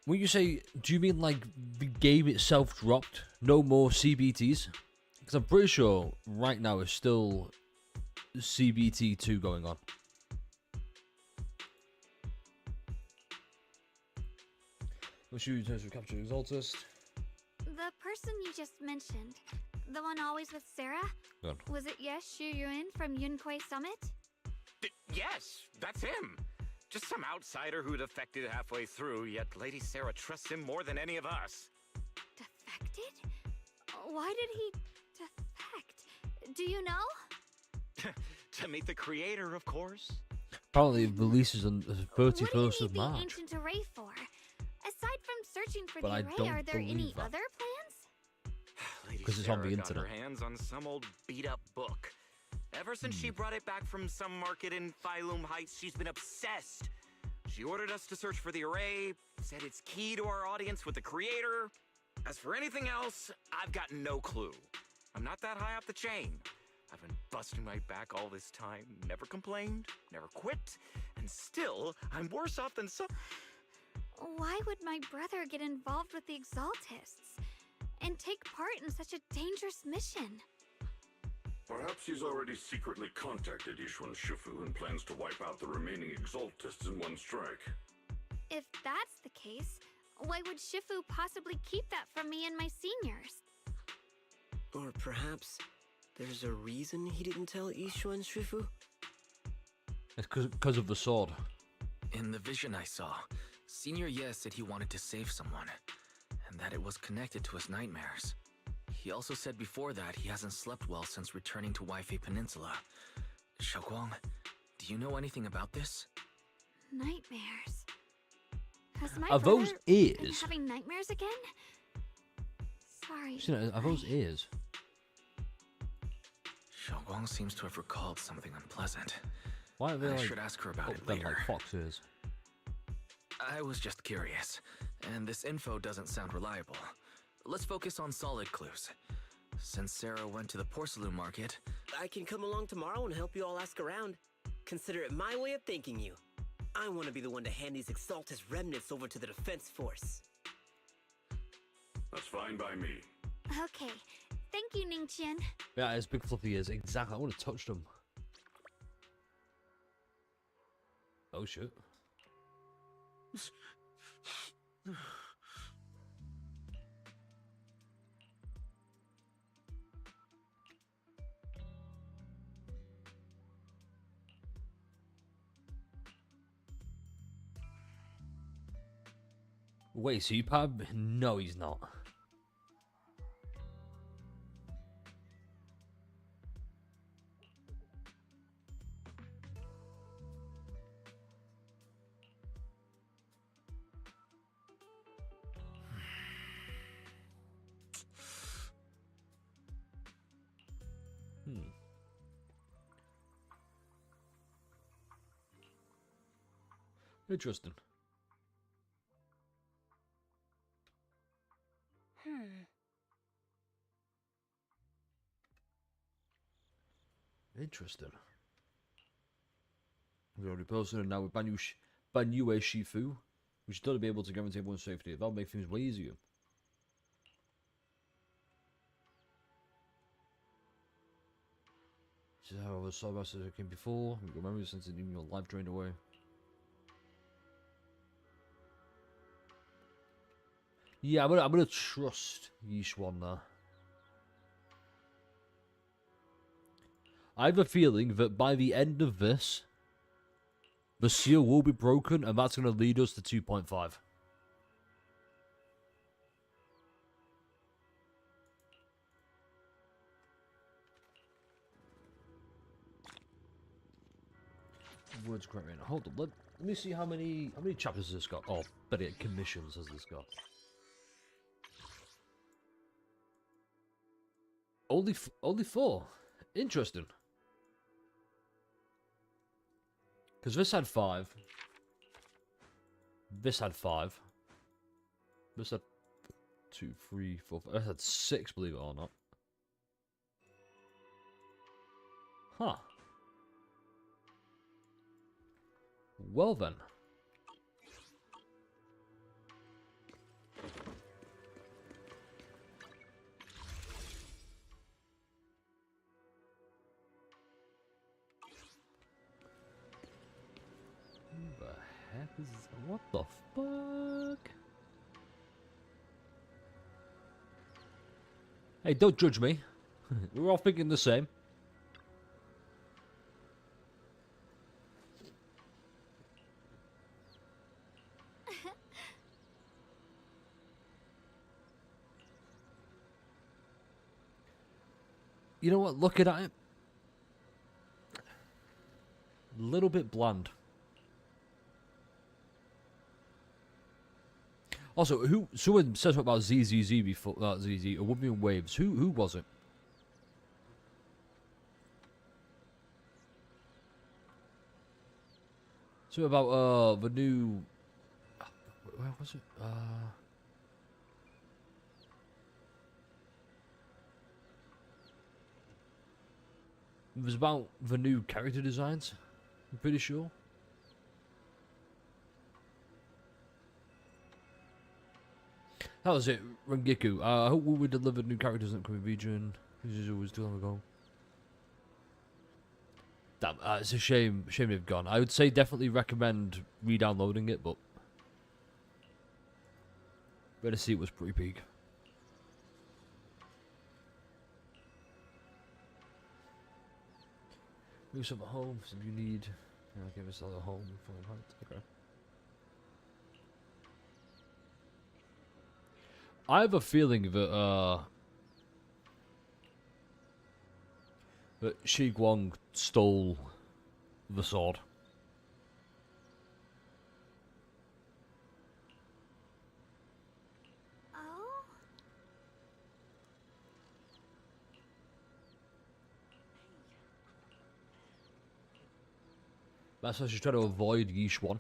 When you say, do you mean like the game itself dropped? No more CBTs? Because I'm pretty sure right now it's still CBT 2 going on. What's you in terms of capture Exaltist? The person you just mentioned, the one always with Sarah? Good. Was it Yes Xu Yuan from Yunquei Summit? Yes, that's him. Just some outsider who defected halfway through, yet Lady Sarah trusts him more than any of us. Defected? Why did he defect? Do you know? To meet the creator, of course. Apparently it releases on the 31st of March. What do you need the ancient array for? Aside from searching for But the I array, don't are there any believe that. other plans? Because it's on the Sarah got internet. her hands on some old beat-up book. Ever since she brought it back from some market in Phylum Heights, she's been obsessed. She ordered us to search for the array, said it's key to our audience with the creator. As for anything else, I've got no clue. I'm not that high up the chain. I've been busting my back all this time, never complained, never quit, and still, I'm worse off than some... Why would my brother get involved with the Exaltists and take part in such a dangerous mission? Perhaps he's already secretly contacted Yishuan Shifu and plans to wipe out the remaining Exaltists in one strike. If that's the case, why would Shifu possibly keep that from me and my seniors? Or perhaps there's a reason he didn't tell Yishuan Shifu? It's because of the sword. In the vision I saw, Senior Ye said he wanted to save someone, and that it was connected to his nightmares. He also said before that he hasn't slept well since returning to Waifei Peninsula. Xiaoguang, do you know anything about this? Nightmares. Has my Are brother those been ears? having nightmares again? Sorry. Are those ears? Xiaoguang seems to have recalled something unpleasant. Why are they I like... should ask her about it them later. like fox ears? I was just curious, and this info doesn't sound reliable. Let's focus on solid clues. Since Sarah went to the porcelain market... I can come along tomorrow and help you all ask around. Consider it my way of thanking you. I want to be the one to hand these Exaltus remnants over to the defense force. That's fine by me. Okay. Thank you, Ningqian. Yeah, his big fluffy ears. Exactly. I would have touched them. Oh, shit. Wait, so you pub? No, he's not. Interesting. Interesting. We already posted it now with Banyu Shifu. We should be able to guarantee everyone's safety. That'll make things way easier. This is how I was so best as I came before. We got memories since even your life drained away. Yeah, I'm gonna trust Yishuan there. I have a feeling that by the end of this, the seal will be broken, and that's going to lead us to 2.5. Words correct right now. Hold on. Let me see how many chapters has this got. Oh, but it commissions has this got. Only 4. Interesting. Because this had 5. This had 5. This had 2, 3, 4, 5. This had 6, believe it or not. Huh. Well then. What the fuck? Hey, don't judge me. We're all thinking the same. You know what? Looking at it, a little bit bland. Also, someone said something about ZZZ before that ZZ, a woman in waves. Who was it? Something about the new. Where was it? It was about the new character designs. I'm pretty sure. That was it, Rengiku. I hope we will deliver new characters in the coming region. This is always too long ago. Damn, it's a shame they've gone. I would say definitely recommend re-downloading it, but better see it was pretty peak. Move some at home if you need. Yeah, give us a home. Okay. I have a feeling that that Shi Guang stole the sword. Oh? That's why she's trying to avoid Yeesh 1.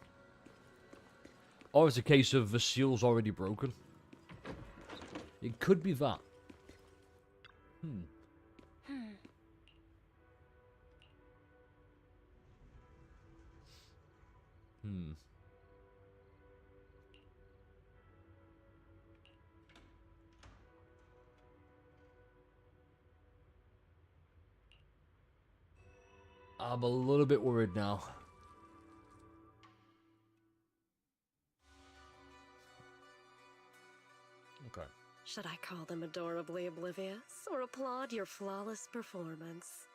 Or it's a case of the seal's already broken. It could be that. I'm a little bit worried now. Okay. Should I call them adorably oblivious or applaud your flawless performance?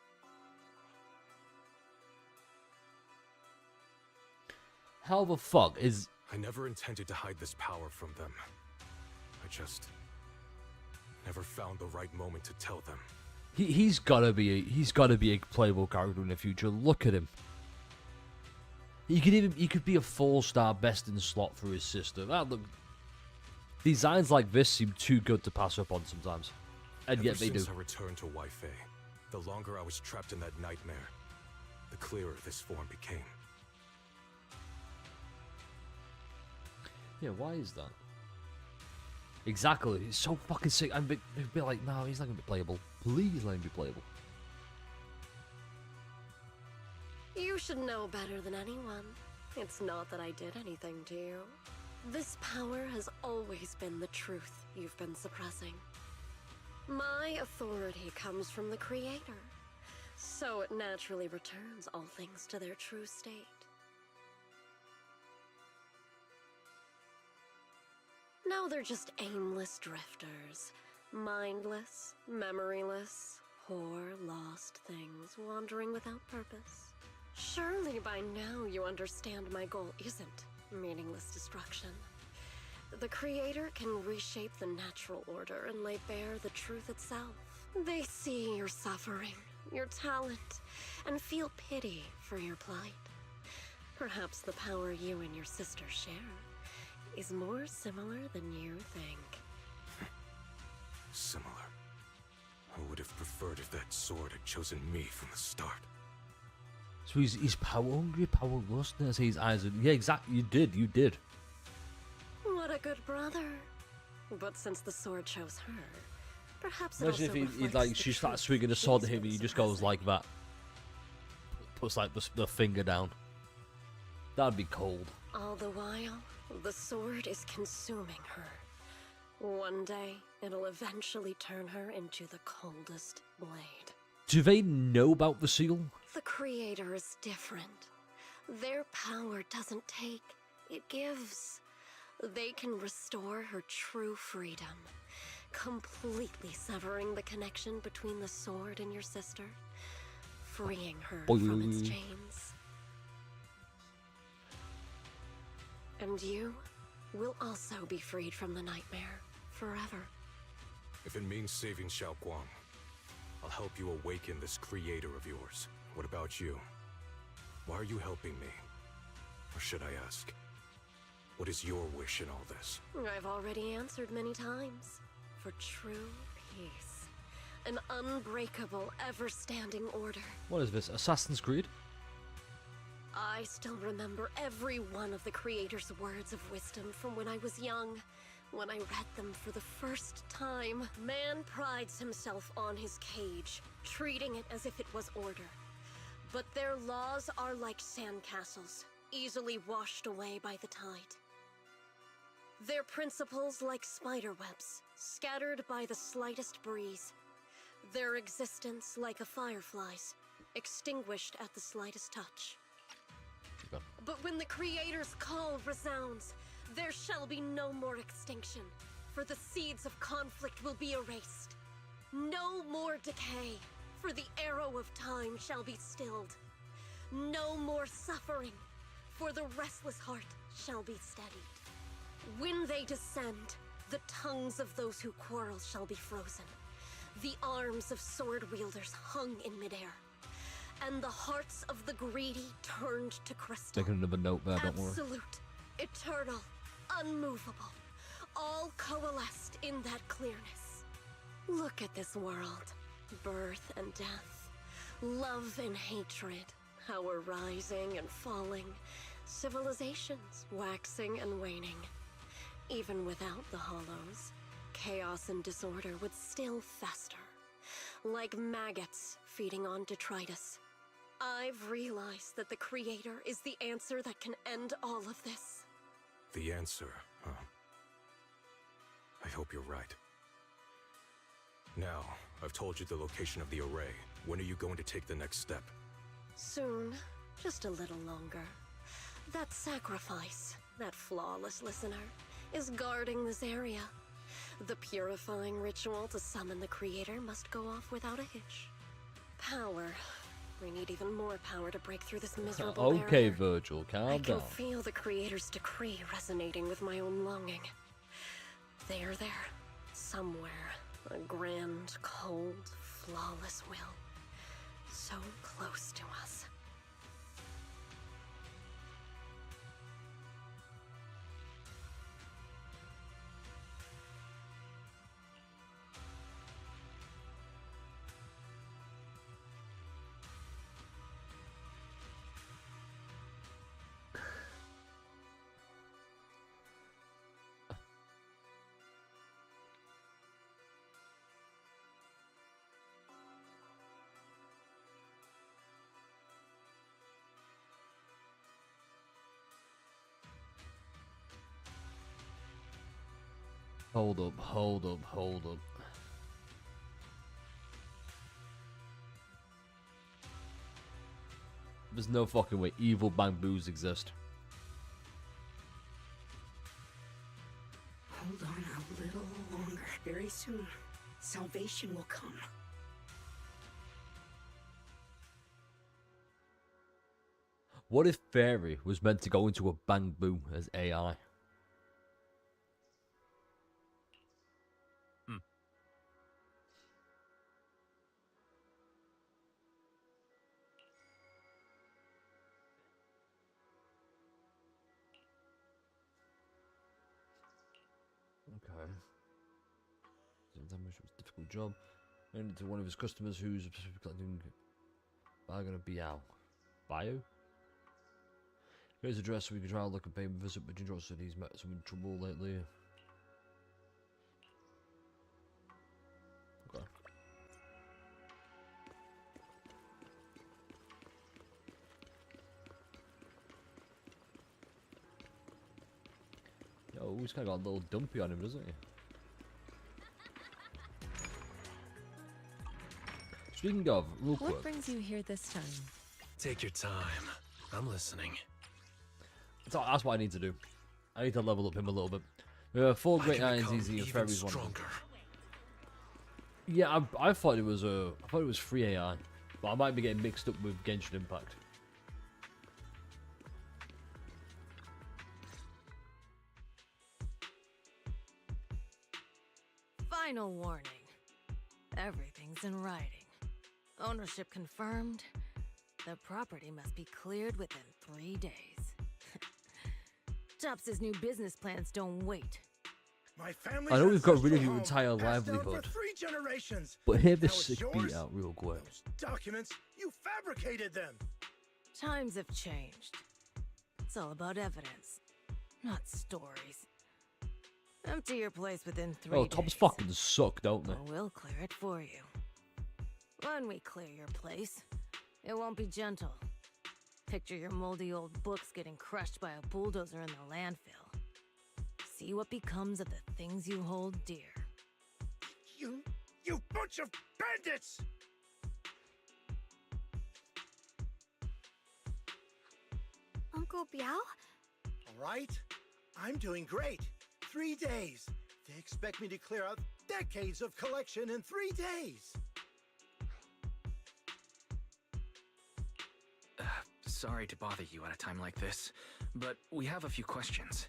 How the fuck is... I never intended to hide this power from them. I just never found the right moment to tell them. He's gotta be a playable character in the future. Look at him. He could be a 4-star best in slot for his sister. Look, designs like this seem too good to pass up on sometimes, and yet they do. Ever since I returned to Wi-Fi, the longer I was trapped in that nightmare, the clearer this form became. Yeah, why is that? Exactly. It's so fucking sick. I'm a bit like, no, he's not gonna be playable. Please let him be playable. You should know better than anyone. It's not that I did anything to you. This power has always been the truth you've been suppressing. My authority comes from the Creator, so it naturally returns all things to their true state. Now they're just aimless drifters, mindless, memoryless, poor, lost things wandering without purpose. Surely by now you understand my goal isn't meaningless destruction. The Creator can reshape the natural order and lay bare the truth itself. They see your suffering, your talent, and feel pity for your plight. Perhaps the power you and your sister share is more similar than you think. Similar? I would have preferred if that sword had chosen me from the start. So he's power hungry, power lust. I see his eyes. Yeah, exactly. You did. What a good brother. But since the sword chose her, perhaps imagine if he like she starts swinging a sword at him and he just goes like that. Puts like the finger down. That'd be cold. All the while, the sword is consuming her. One day, it'll eventually turn her into the coldest blade. Do they know about the seal? The Creator is different. Their power doesn't take, it gives. They can restore her true freedom, completely severing the connection between the sword and your sister, freeing her from its chains. And you will also be freed from the nightmare forever. If it means saving Xiaoguang, I'll help you awaken this creator of yours. What about you? Why are you helping me? Or should I ask, what is your wish in all this? I've already answered many times. For true peace. An unbreakable, ever-standing order. What is this, Assassin's Creed? I still remember every one of the Creator's words of wisdom from when I was young. When I read them for the first time, man prides himself on his cage, treating it as if it was order. But their laws are like sandcastles, easily washed away by the tide. Their principles like spiderwebs, scattered by the slightest breeze. Their existence like a firefly's, extinguished at the slightest touch. But when the Creator's call resounds, there shall be no more extinction, for the seeds of conflict will be erased. No more decay, for the arrow of time shall be stilled. No more suffering, for the restless heart shall be steadied. When they descend, the tongues of those who quarrel shall be frozen. The arms of sword wielders hung in midair. And the hearts of the greedy turned to crystal. Taking another note there, don't worry. Absolute, eternal, unmovable, all coalesced in that clearness. Look at this world. Birth and death, love and hatred, Power rising and falling, civilizations waxing and waning. Even without the hollows, chaos and disorder would still fester, like maggots feeding on detritus. I've realized that the Creator is the answer that can end all of this. The answer, huh? I hope you're right. Now, I've told you the location of the array. When are you going to take the next step? Soon. Just a little longer. That sacrifice, that flawless listener, is guarding this area. The purifying ritual to summon the Creator must go off without a hitch. Power. We need even more power to break through this miserable Okay, barrier. Virgil, calm I can down. feel the Creator's decree resonating with my own longing. They are there, somewhere. A grand, cold, flawless will. So close to us. Hold up, hold up, hold up. There's no fucking way evil bamboos exist. Hold on a little longer. Very soon, salvation will come. What if Fairy was meant to go into a bamboo as AI? Okay. Damage was a difficult job. Handed to one of his customers who's collecting bargain of Biao. Bio? Here's the address so we can try and look and pay him a visit, but Ginger said he's met some trouble lately. Okay. Yo, he's kind of got a little dumpy on him, doesn't he? Speaking of, real quick. What brings you here this time? Take your time. I'm listening. So that's what I need to do. I need to level up him a little bit. There are 4 great irons, easy, and Fairy's one of them. Yeah, I thought it was free AI, but I might be getting mixed up with Genshin Impact. Final warning. Everything's in writing. Ownership confirmed. The property must be cleared within 3 days. Tops's new business plans don't wait. My family I know we've got rid of your home, entire passed down livelihood, for 3 generations. but hear Now this it's sick yours? beat out real quick. Documents, you fabricated them. Times have changed. It's all about evidence, not stories. Empty your place within 3 Oh, days. Tops fucking suck, don't they? Or we'll clear it for you. When we clear your place, it won't be gentle. Picture your moldy old books getting crushed by a bulldozer in the landfill. See what becomes of the things you hold dear. You bunch of bandits! Uncle Biao? All right, I'm doing great. 3 days. They expect me to clear out decades of collection in 3 days. Sorry to bother you at a time like this, but we have a few questions.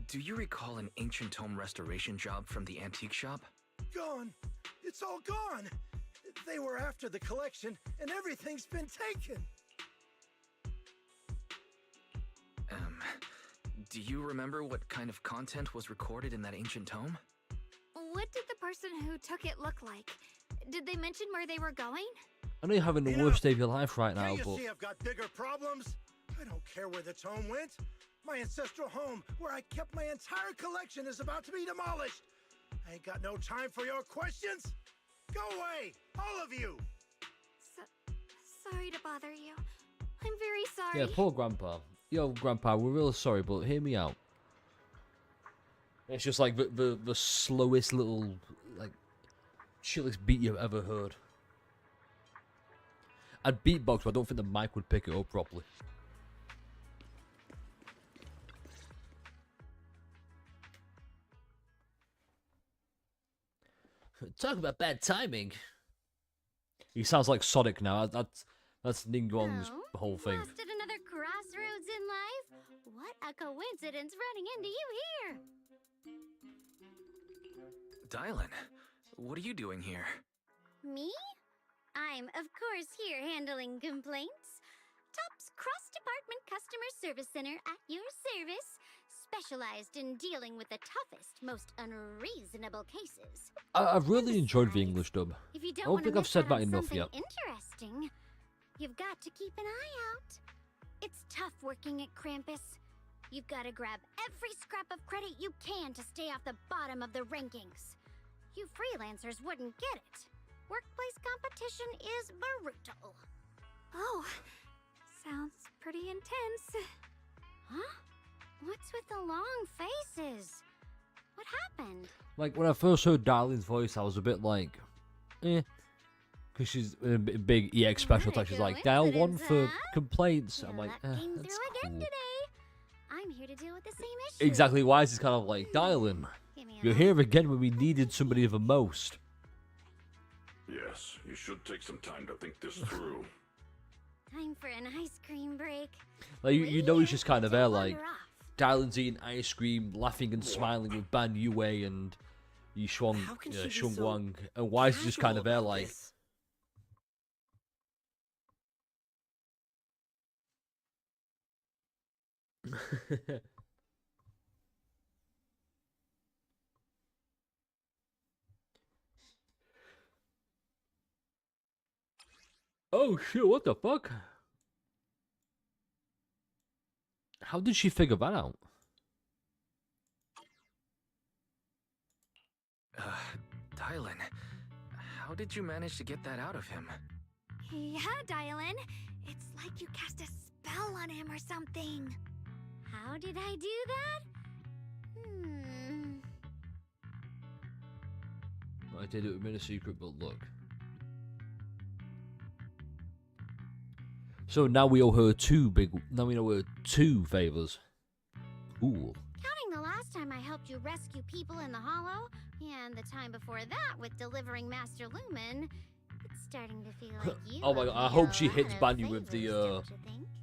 Do you recall an ancient tome restoration job from the antique shop? Gone. It's all gone. They were after the collection, and everything's been taken. Do you remember what kind of content was recorded in that ancient tome? What did the person who took it look like? Did they mention where they were going? know you're having the worst day of your life right now, Can't you but see I've got bigger problems? I don't care where the tome went. My ancestral home, where I kept my entire collection, is about to be demolished. I ain't got no time for your questions. Go away, all of you. Sorry to bother you. I'm very sorry. yeah, poor Grandpa. Yo, Grandpa, we're real sorry, but hear me out. It's just like the slowest little, like, chillest beat you've ever heard. I'd beatbox, but I don't think the mic would pick it up properly. Talk about bad timing. He sounds like Sonic now. That's Ningguang's whole thing. Lost at another crossroads in life? What a coincidence running into you here. Dylan, what are you doing here? Me? I'm, of course, here handling complaints. Top's cross-department customer service center at your service, specialized in dealing with the toughest, most unreasonable cases. I've really enjoyed the English dub. If you I don't don't think I've said that enough yet. Interesting, you've got to keep an eye out. It's tough working at Krampus. You've got to grab every scrap of credit you can to stay off the bottom of the rankings. You freelancers wouldn't get it. Workplace competition is brutal. Oh, sounds pretty intense. Huh? What's with the long faces? What happened? Like, when I first heard Darlene's voice, I was a bit like, eh. Because she's a big EX special attack. She's like, dial 1 for complaints. I'm like, that's cool. I'm here to deal with the same issue. Exactly, why is this kind of like, Dylan, you're here again when we needed somebody the most. Yes, you should take some time to think this through. Time for an ice cream break. Like, you know he's just kind of there, like, Dylan's eating ice cream, laughing and smiling with Ban Yue and Shungguang. And why is he just kind of there, like... Oh shit, what the fuck? How did she figure that out? Dylan, how did you manage to get that out of him? Yeah, Dylan. It's like you cast a spell on him or something. How did I do that? I did it with a secret, but look. So now we owe her now we owe her 2 favors. Cool. Counting the last time I helped you rescue people in the Hollow, and the time before that with delivering Master Lumen, it's starting to feel like you. Oh my god, I hope she hits Banyu with the,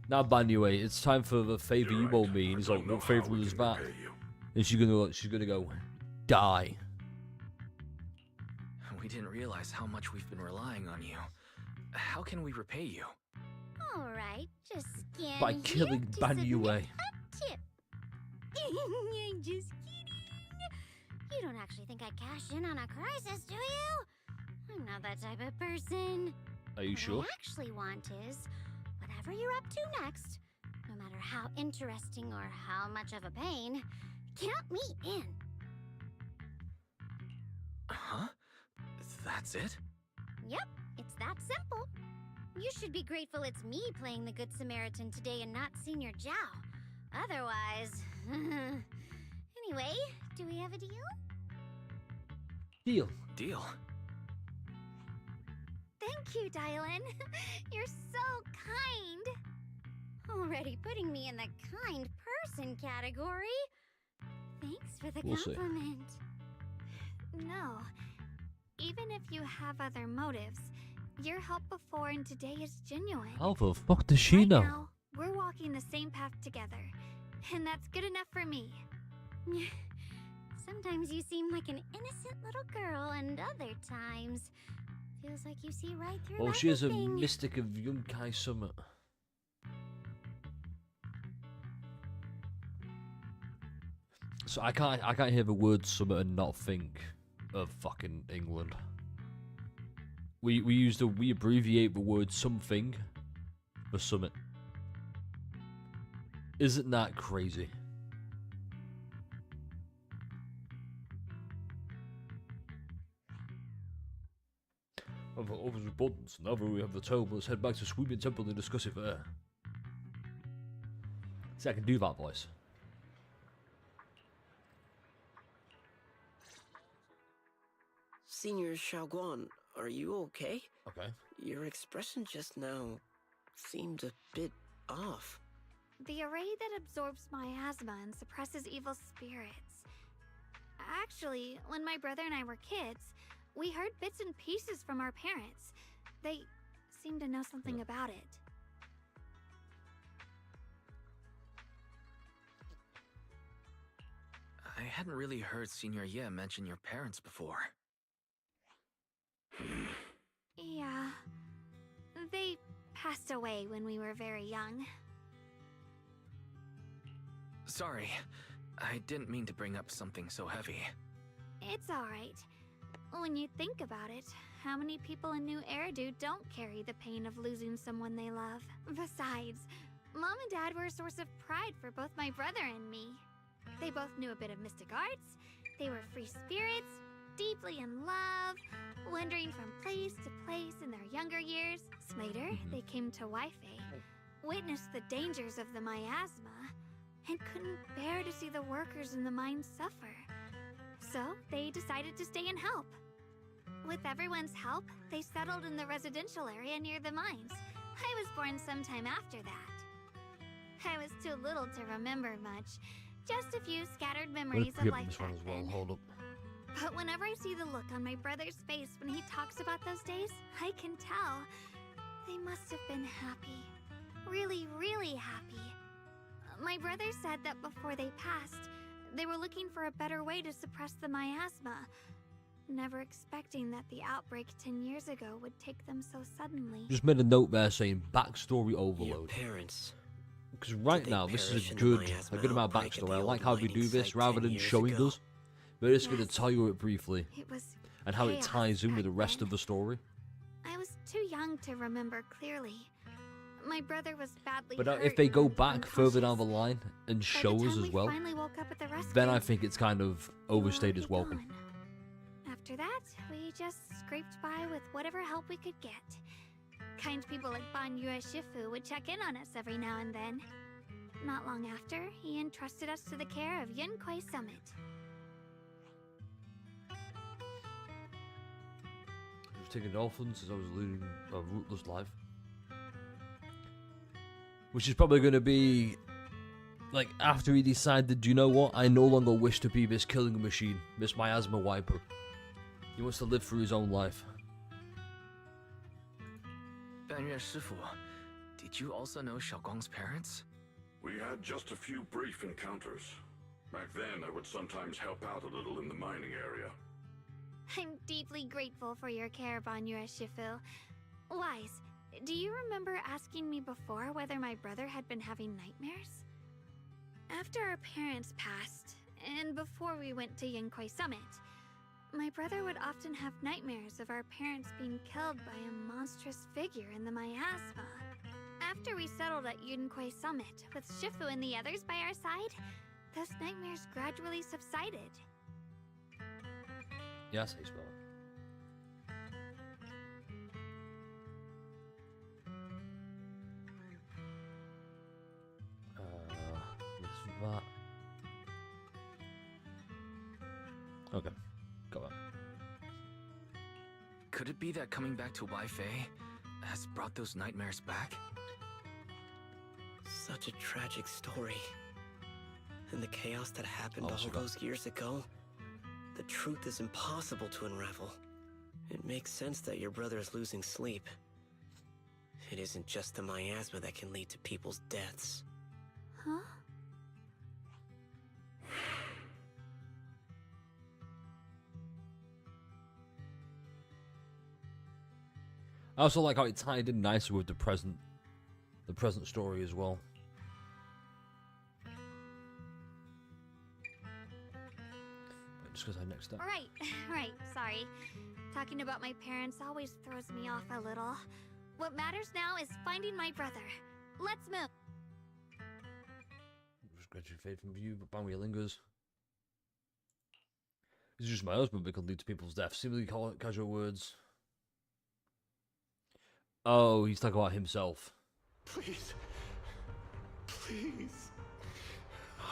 not Banyu, it's time for the favor you owe me. And he's like, what favor is that? And she's gonna go, die. We didn't realize how much we've been relying on you. How can we repay you? Alright, just scan By killing Banyu. Tip. I'm just kidding. You don't actually think I cash in on a crisis, do you? I'm not that type of person. Are you sure? What I actually want is, whatever you're up to next, no matter how interesting or how much of a pain, count me in. Huh? That's it? Yep, it's that simple. You should be grateful it's me playing the Good Samaritan today and not Senior Zhao. Otherwise... Anyway, do we have a deal? Deal. Deal? Thank you, Dylan. You're so kind. Already putting me in the kind person category. Thanks for the compliment. No. Even if you have other motives, your help before and today is genuine. How the fuck does she know? Now, we're walking the same path together, and that's good enough for me. Sometimes you seem like an innocent little girl, and other times feels like you see right through everything. Oh, she is a mystic of Yunkai Summit. So I can't hear the word summit and not think of fucking England. we abbreviate the word something for summit. Isn't that crazy? Of abundance. Now that we have the tome, let's head back to Sweeping Temple and discuss it there. See, I can do that voice. Senior Xiaoguan, are you okay? Okay. Your expression just now seemed a bit off. The array that absorbs miasma and suppresses evil spirits. Actually, when my brother and I were kids, we heard bits and pieces from our parents. They seemed to know something about it. I hadn't really heard Senior Ye mention your parents before. Yeah. They passed away when we were very young. Sorry, I didn't mean to bring up something so heavy. It's alright. When you think about it, how many people in New Eridu don't carry the pain of losing someone they love? Besides, Mom and Dad were a source of pride for both my brother and me. They both knew a bit of mystic arts, they were free spirits, deeply in love, wandering from place to place in their younger years. Later, they came to Waifei, witnessed the dangers of the miasma, and couldn't bear to see the workers in the mines suffer. So, they decided to stay and help. With everyone's help, they settled in the residential area near the mines. I was born sometime after that. I was too little to remember much. Just a few scattered memories of life back then. Hold up. But whenever I see the look on my brother's face when he talks about those days, I can tell. They must have been happy. Really, really happy. My brother said that before they passed, they were looking for a better way to suppress the miasma. Never expecting that the outbreak 10 years ago would take them so suddenly. Just made a note there saying backstory overload. Your parents. Because right now, this is a good amount of backstory. I like how we do this rather than showing us. We're just going to tell you it briefly. It was and how it ties in with the rest of the story. I was too young to remember clearly. My brother was badly But hurt if they go and back further down the line and show us as well, then I think it's kind of overstayed its welcome. After that, we just scraped by with whatever help we could get. Kind people like Ban Yue Shifu would check in on us every now and then. Not long after, he entrusted us to the care of Yunquei Summit. I was taking dolphins as I was leading a rootless life. Which is probably going to be, like, after he decided, you know what, I no longer wish to be this killing machine, this miasma wiper. He wants to live through his own life. Ban Yue Shifu, did you also know Xiaoguang's parents? We had just a few brief encounters. Back then, I would sometimes help out a little in the mining area. I'm deeply grateful for your care, Ban Yue Shifu. Wise, do you remember asking me before whether my brother had been having nightmares? After our parents passed, and before we went to Yunquei Summit, my brother would often have nightmares of our parents being killed by a monstrous figure in the miasma. After we settled at Yunquei Summit, with Shifu and the others by our side, those nightmares gradually subsided. Yeah, that's how you spell it. That. Okay, go on. Could it be that coming back to Waifei has brought those nightmares back? Such a tragic story. And the chaos that happened all those years ago, the truth is impossible to unravel. It makes sense that your brother is losing sleep. It isn't just the miasma that can lead to people's deaths. Huh? I also like how it tied in nicely with the present story as well. But Just because I next up. Right, sorry. Talking about my parents always throws me off a little. What matters now is finding my brother. Let's move. Just gradually fade from view, but Bangway lingers. It's just my husband, but can lead to people's deaths. Seemingly casual words. Oh, he's talking about himself. Please. Please.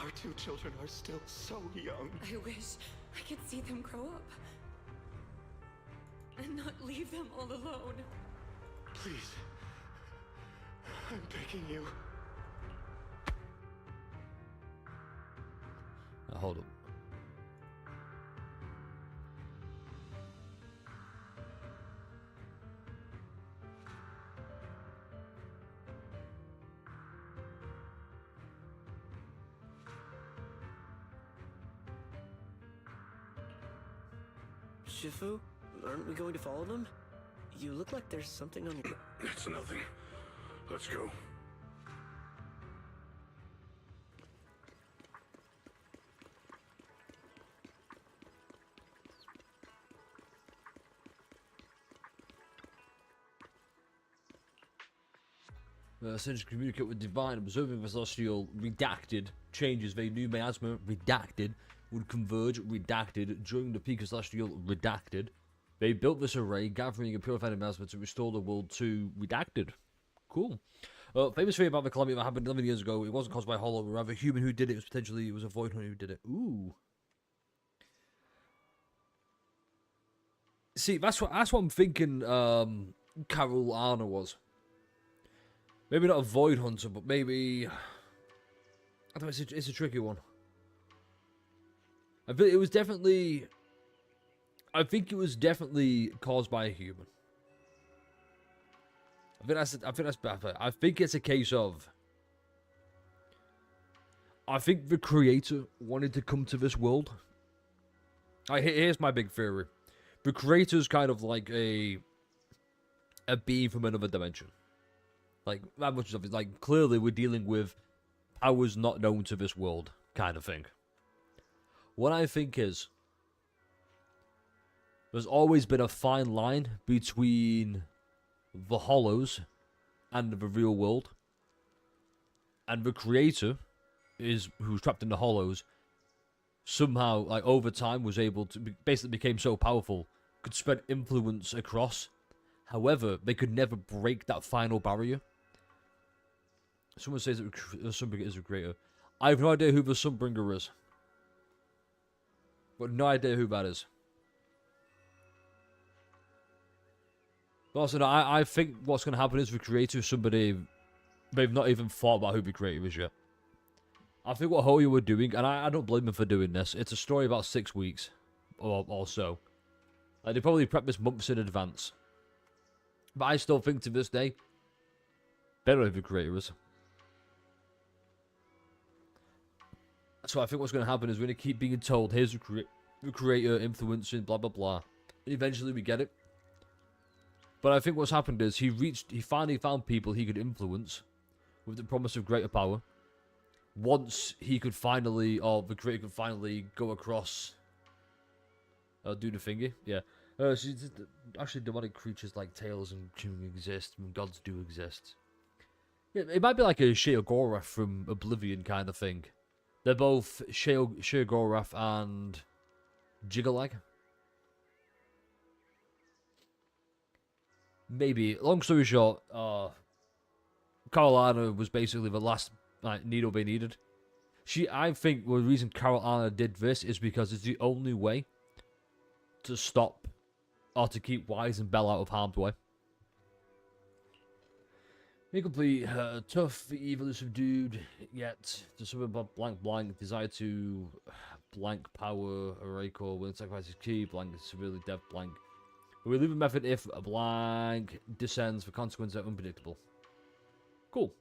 Our 2 children are still so young. I wish I could see them grow up. And not leave them all alone. Please. I'm begging you. Now, hold up. Shifu, aren't we going to follow them? You look like there's something on your... It's nothing. Let's go. Since communicate with divine, observing the celestial redacted changes, they knew miasma redacted would converge redacted during the peak of celestial redacted. They built this array, gathering and purifying miasma to restore the world to redacted. Cool. Famous theory about the calamity that happened 11 years ago. It wasn't caused by Hollow, rather a human who did it. It was a void hunter who did it. Ooh. See, that's what I'm thinking. Carol Arna was. Maybe not a void hunter, but maybe I don't know. It's a tricky one. I think it was definitely. I think it was definitely caused by a human. I think that's better. I think it's a case of. I think the creator wanted to come to this world. Here's my big theory: the creator's kind of like a being from another dimension. Like that much of it. Like clearly, we're dealing with powers not known to this world, kind of thing. What I think is, there's always been a fine line between the Hollows and the real world, and the creator who's trapped in the Hollows. Somehow, like over time, was able to basically became so powerful, could spread influence across. However, they could never break that final barrier. Someone says that the Sunbringer is a creator. I have no idea who the Sunbringer is. But no idea who that is. But also, no, I think what's going to happen is the creator is somebody they've not even thought about who the creator is yet. I think what Hoyo were doing, and I don't blame them for doing this, it's a story about 6 weeks or so. Like, they probably prepped this months in advance. But I still think to this day, they don't know who the creator is. So I think what's going to happen is we're going to keep being told, here's the creator influencing, blah, blah, blah. And eventually we get it. But I think what's happened is he finally found people he could influence with the promise of greater power. Once he could finally, or the creator could finally go across, do the thingy. Yeah. Actually, demonic creatures like Tails and Chewing exist, and gods do exist. Yeah, it might be like a Sheogorath from Oblivion kind of thing. They're both Sheogorath and Jiggalag. Maybe. Long story short, Carol Anna was basically the last needle they needed. I think the reason Carol Anna did this is because it's the only way to stop or to keep Wise and Belle out of harm's way. Incomplete, tough, evil is subdued, yet to summon blank, desire to blank power, Reiko, willing to sacrifice his key, blank, severely deaf, blank. We leave a method if a blank descends for consequences that are unpredictable. Cool.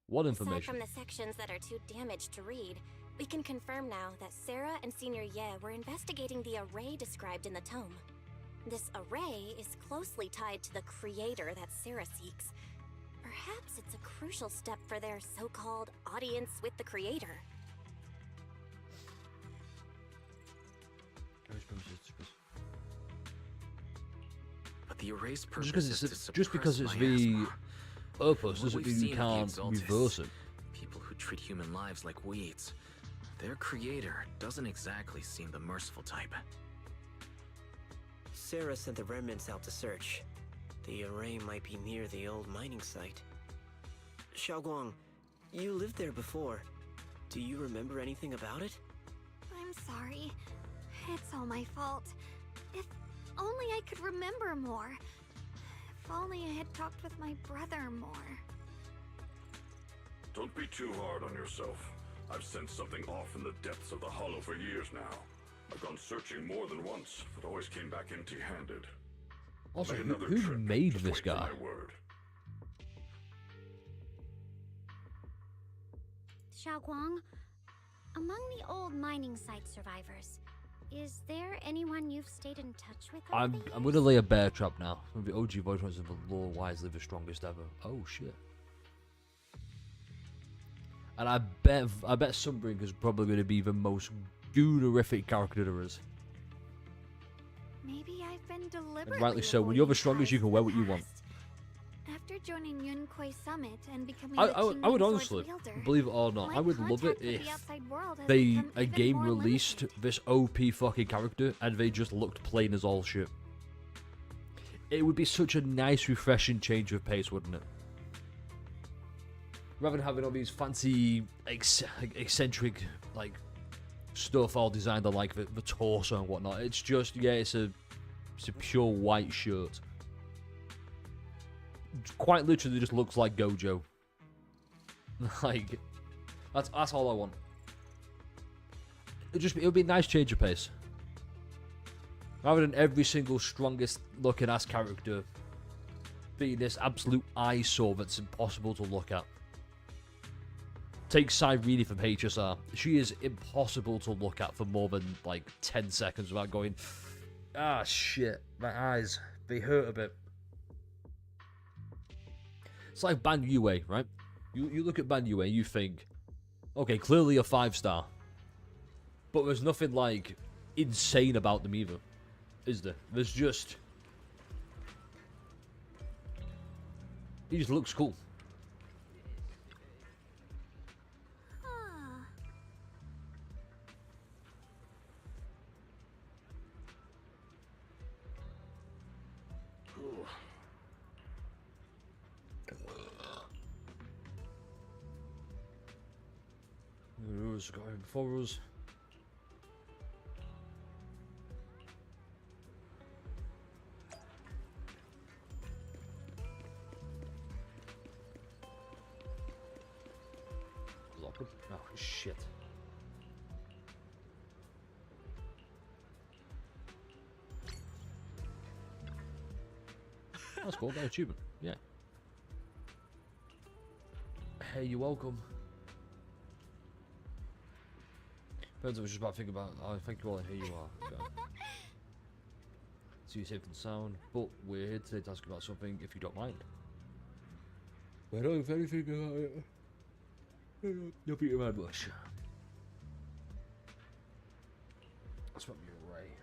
What information? Aside from the sections that are too damaged to read, we can confirm now that Sarah and Senior Ye were investigating the array described in the tome. This array is closely tied to the creator that Sarah seeks. Perhaps it's a crucial step for their so-called audience with the creator. The array's purpose just because it's the purpose doesn't mean you can't reverse it. People who treat human lives like weeds. Their creator doesn't exactly seem the merciful type. Sarah sent the remnants out to search. The array might be near the old mining site. Xiaoguang, you lived there before. Do you remember anything about it? I'm sorry. It's all my fault. If only I could remember more. If only I had talked with my brother more. Don't be too hard on yourself. I've sensed something off in the depths of the hollow for years now. I've gone searching more than once, but always came back empty-handed. Also, who made this guy? Xiaoguang, among the old mining site survivors, is there anyone you've stayed in touch with? I'm gonna lay a bear trap now. One of the OG voice ones of the lore wisely the strongest ever. Oh shit. And I bet Sunbrinker is probably going to be the most goonerific character there is. Maybe I've been deliberately. And rightly so. When you're the strongest, you can wear what you want. After joining Yunquay Summit and becoming I would honestly, believe it or not, I would love it if a game released this OP fucking character and they just looked plain as all shit. It would be such a nice, refreshing change of pace, wouldn't it? Rather than having all these fancy, eccentric, like, stuff all designed on, like, the torso and whatnot. It's just, yeah, it's a pure white shirt. Quite literally just looks like Gojo. Like, that's all I want. It would be a nice change of pace. Rather than every single strongest looking ass character being this absolute eyesore that's impossible to look at. Take Cyrene from HSR. She is impossible to look at for more than like 10 seconds without going, ah shit, my eyes, they hurt a bit. It's like Ban Yue, right? You look at Ban Yue and you think, okay, clearly a 5-star. But there's nothing like insane about them either, is there? There's just, he just looks cool. Who's going before us? Lock up. Oh shit. That's cool, got an achievement. Yeah. Hey, you're welcome. Depends, I was just about to think about. I think you all, and here you are. Okay. So you're safe and sound, but we're here today to ask about something, if you don't mind. I don't have anything about it. You'll beat your mad bush. That's what you're right.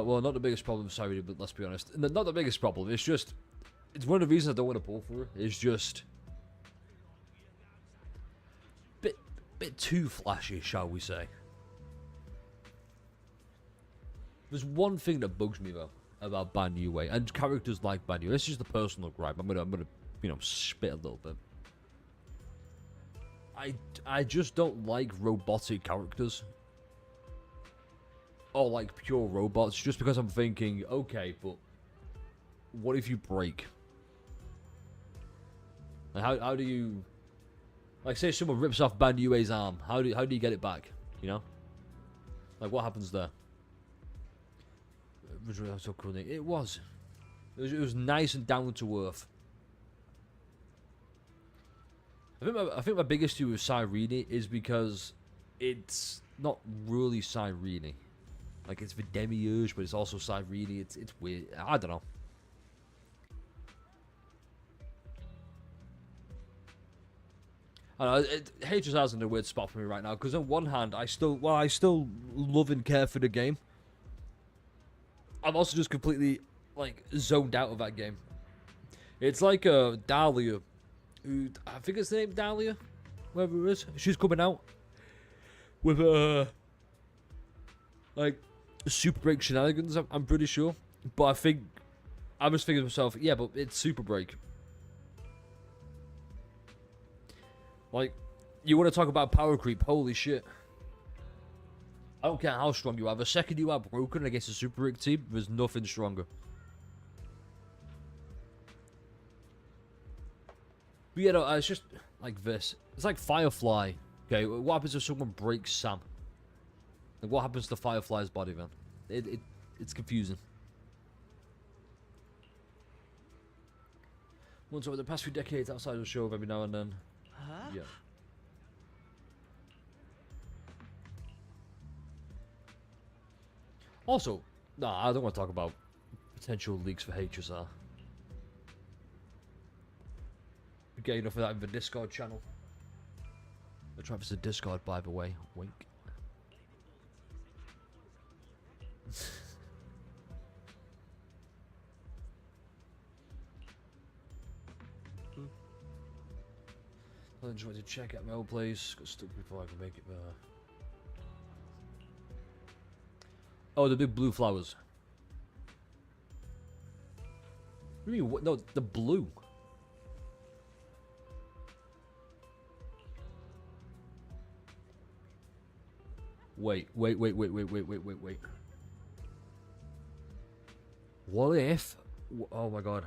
Well, not the biggest problem, sorry, but let's be honest. Not the biggest problem, it's just, it's one of the reasons I don't want to pull for it. It's just bit too flashy, shall we say. There's one thing that bugs me though about Ban Yue and characters like Ban Yue. This is just a personal gripe. I'm gonna you know, spit a little bit. I just don't like robotic characters. Or like pure robots, just because I'm thinking, okay, but what if you break? Like how do you, like, say someone rips off Ban Yue's arm, how do you get it back? You know, like what happens there? It was nice and down to earth. I think my biggest issue with Cyrene is because it's not really Cyrene. Like, it's the Demiurge, but it's also Cyrene. It's weird. I don't know. HSR's in a weird spot for me right now, because on one hand, I still love and care for the game. I'm also just completely, like, zoned out of that game. It's like Dahlia, who, I think it's the name Dahlia, whoever it is. She's coming out with, like, Super Break shenanigans, I'm pretty sure. But I just thinking to myself, yeah, but it's Super Break. Like, you want to talk about power creep, holy shit. I don't care how strong you are. The second you are broken against a Super Break team, there's nothing stronger. But yeah, no, it's just like this. It's like Firefly. Okay, what happens if someone breaks Sam? Like, what happens to Firefly's body, man? It's confusing. Once over the past few decades outside of the show every now and then. Huh? Yeah. Also, nah, I don't want to talk about potential leaks for HSR. We get enough of that in the Discord channel. The Travis is Discord, by the way. Wink. I just wanted to check out my old place. Got stuck before I could make it there. Oh, the big blue flowers. What do you mean? What? No, the blue. Wait. What if? Oh my god.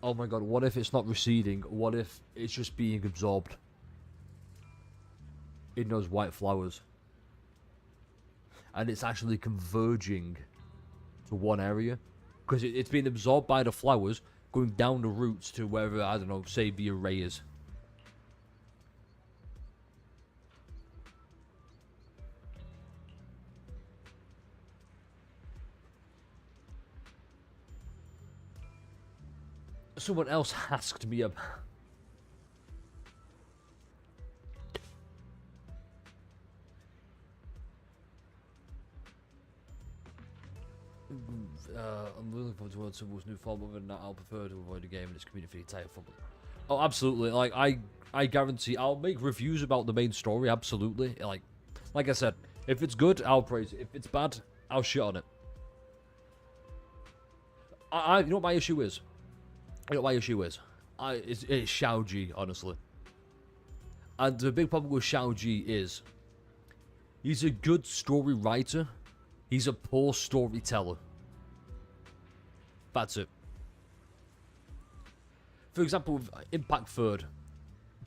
Oh my god, what if it's not receding? What if it's just being absorbed in those white flowers? And it's actually converging to one area? Because it's being absorbed by the flowers, going down the roots to wherever, I don't know, say the array is. Someone else asked me about... I'm looking forward to World Symbol's new form, other than that I'll prefer to avoid the game and its community type football. Oh, absolutely. Like, I guarantee I'll make reviews about the main story, absolutely. Like I said, if it's good, I'll praise it. If it's bad, I'll shit on it. You know what my issue is? You know what my issue is? It's Xiao Ji, honestly. And the big problem with Xiao Ji is he's a good story writer. He's a poor storyteller. That's it. For example, with Impact Third,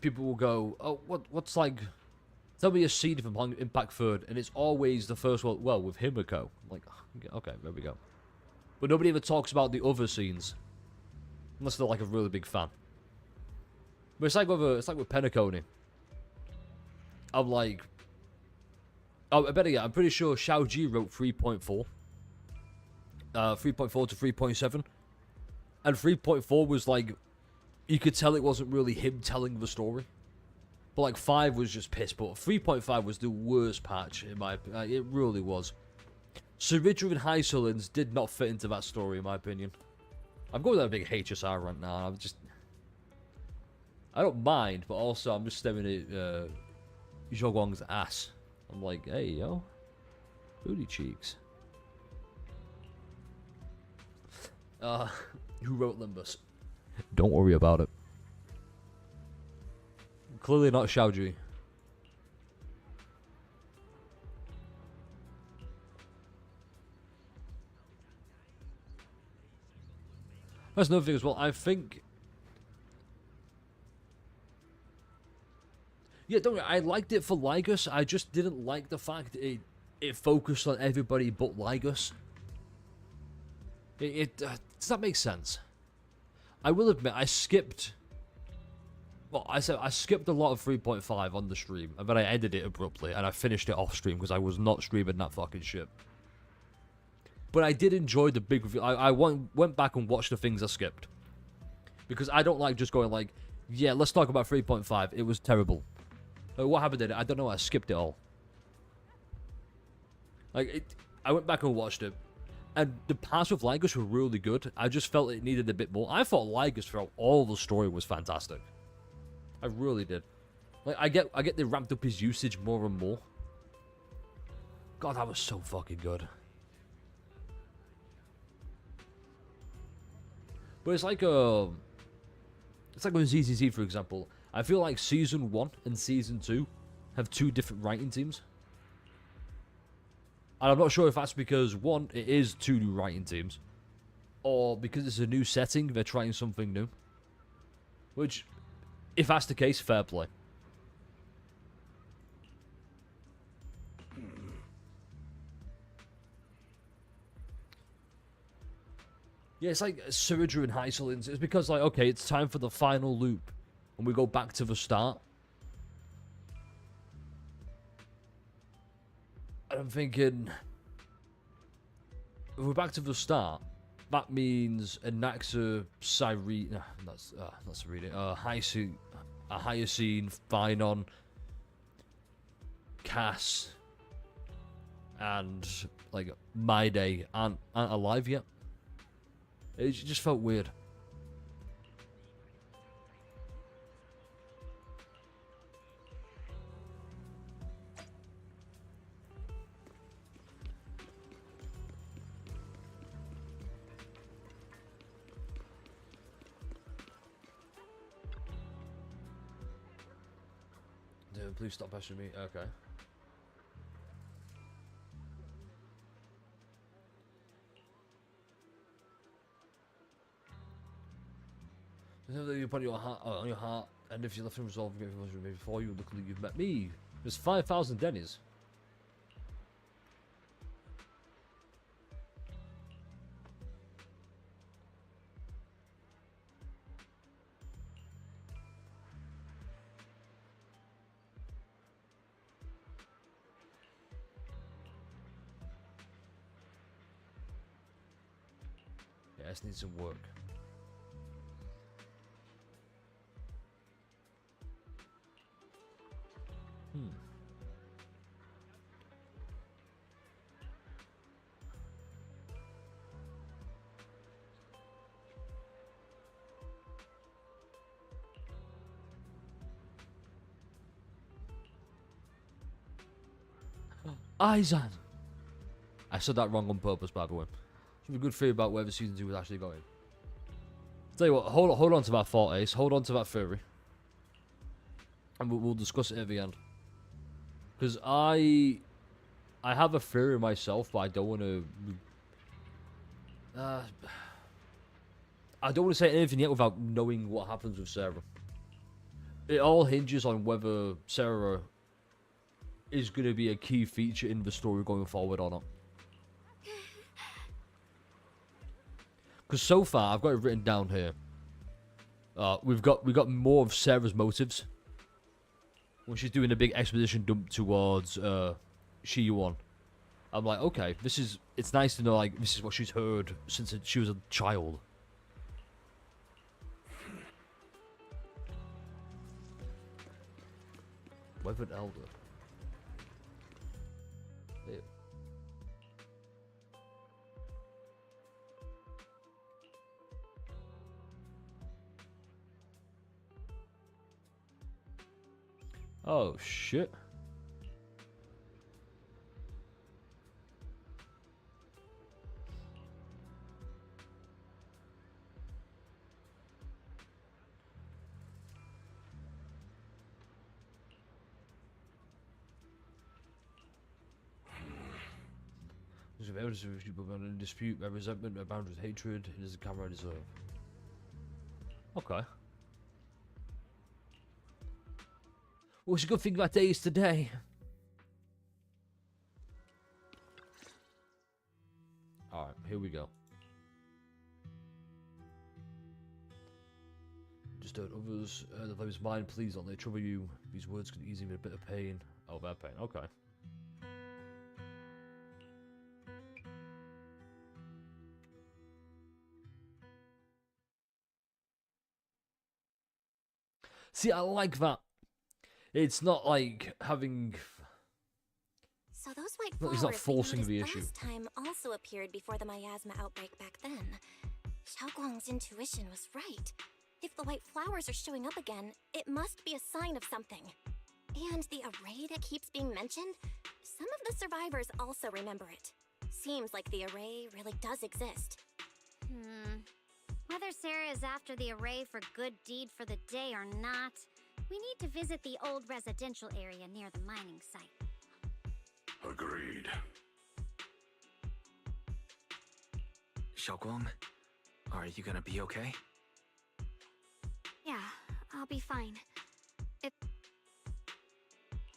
people will go, "Oh, what's like? Tell me a scene from Impact Third," and it's always the first one. Well, with Himiko, I'm like, okay, there we go. But nobody ever talks about the other scenes. Unless they're like a really big fan. But it's like with Penacony. I'm like, oh, I better get. I'm pretty sure Xiao Ji wrote 3.4. 3.4 to 3.7, and 3.4 was like, you could tell it wasn't really him telling the story. But like 5 was just piss. But 3.5 was the worst patch in my opinion. It really was. Saritra and Hysolins did not fit into that story in my opinion. I'm going with a big HSR right now. I don't mind, but also I'm just staring at Zhou Guang's ass. I'm like, hey, yo. Booty cheeks. Who wrote Limbus? Don't worry about it. Clearly not Xiao Ji. That's another thing as well. I think... Yeah, don't worry. I liked it for Lygus. I just didn't like the fact that it focused on everybody but Lygus. Does that make sense? I will admit, I skipped... Well, I skipped a lot of 3.5 on the stream, and then I ended it abruptly, and I finished it off stream because I was not streaming that fucking shit. But I did enjoy the big review. I went back and watched the things I skipped. Because I don't like just going like, yeah, let's talk about 3.5. It was terrible. Like, what happened in it? I don't know. I skipped it all. Like, I went back and watched it. And the parts with Lygus were really good. I just felt it needed a bit more. I thought Lygus throughout all the story was fantastic. I really did. Like, I get they ramped up his usage more and more. God, that was so fucking good. But it's like with ZZZ, for example. I feel like Season 1 and Season 2 have two different writing teams. And I'm not sure if that's because, one, it is two new writing teams. Or because it's a new setting, they're trying something new. Which, if that's the case, fair play. Yeah, it's like Surgery and Hysolins. It's because, like, okay, it's time for the final loop. And we go back to the start. And I'm thinking, if we're back to the start, that means Anaxa, Cyrene, that's not Cyrene, Hyacine, Phynon, Cass, and, like, My Day aren't alive yet. It just felt weird. Dude, please stop pestering me. Okay. You put your heart on your heart, and if you left him resolve before you, luckily you've met me. There's 5,000 Denny's. Yeah, this needs some work. Izan! I said that wrong on purpose, by the way. Should be a good theory about where the season 2 is actually going. Tell you what, hold on to that thought, Ace. Hold on to that theory. And we'll discuss it at the end. Because I have a theory myself, but I don't want to... I don't want to say anything yet without knowing what happens with Sarah. It all hinges on whether Sarah is going to be a key feature in the story going forward or not. Because so far, I've got it written down here. We've got more of Sarah's motives when she's doing a big exposition dump towards Shi-Yuan. I'm like, okay, it's nice to know, like, this is what she's heard since she was a child. Weathered Elder. Ew. Oh, shit. There's evidence of people in dispute, their resentment, their bound with hatred. It is a camera I deserve. Okay. What's a good thing about days today? Alright, here we go. Just hurt others. The flame is mine. Please don't let it trouble you. These words can ease me a bit of pain. Oh, that pain. Okay. See, I like that. It's not like having... So those white He's flowers not forcing we the noticed issue. last time also appeared before the miasma outbreak back then. Xiaoguang's intuition was right. If the white flowers are showing up again, it must be a sign of something. And the array that keeps being mentioned, some of the survivors also remember it. Seems like the array really does exist. Whether Sarah is after the array for good deed for the day or not, we need to visit the old residential area near the mining site. Agreed. Xiaoguang, are you gonna be okay? Yeah, I'll be fine.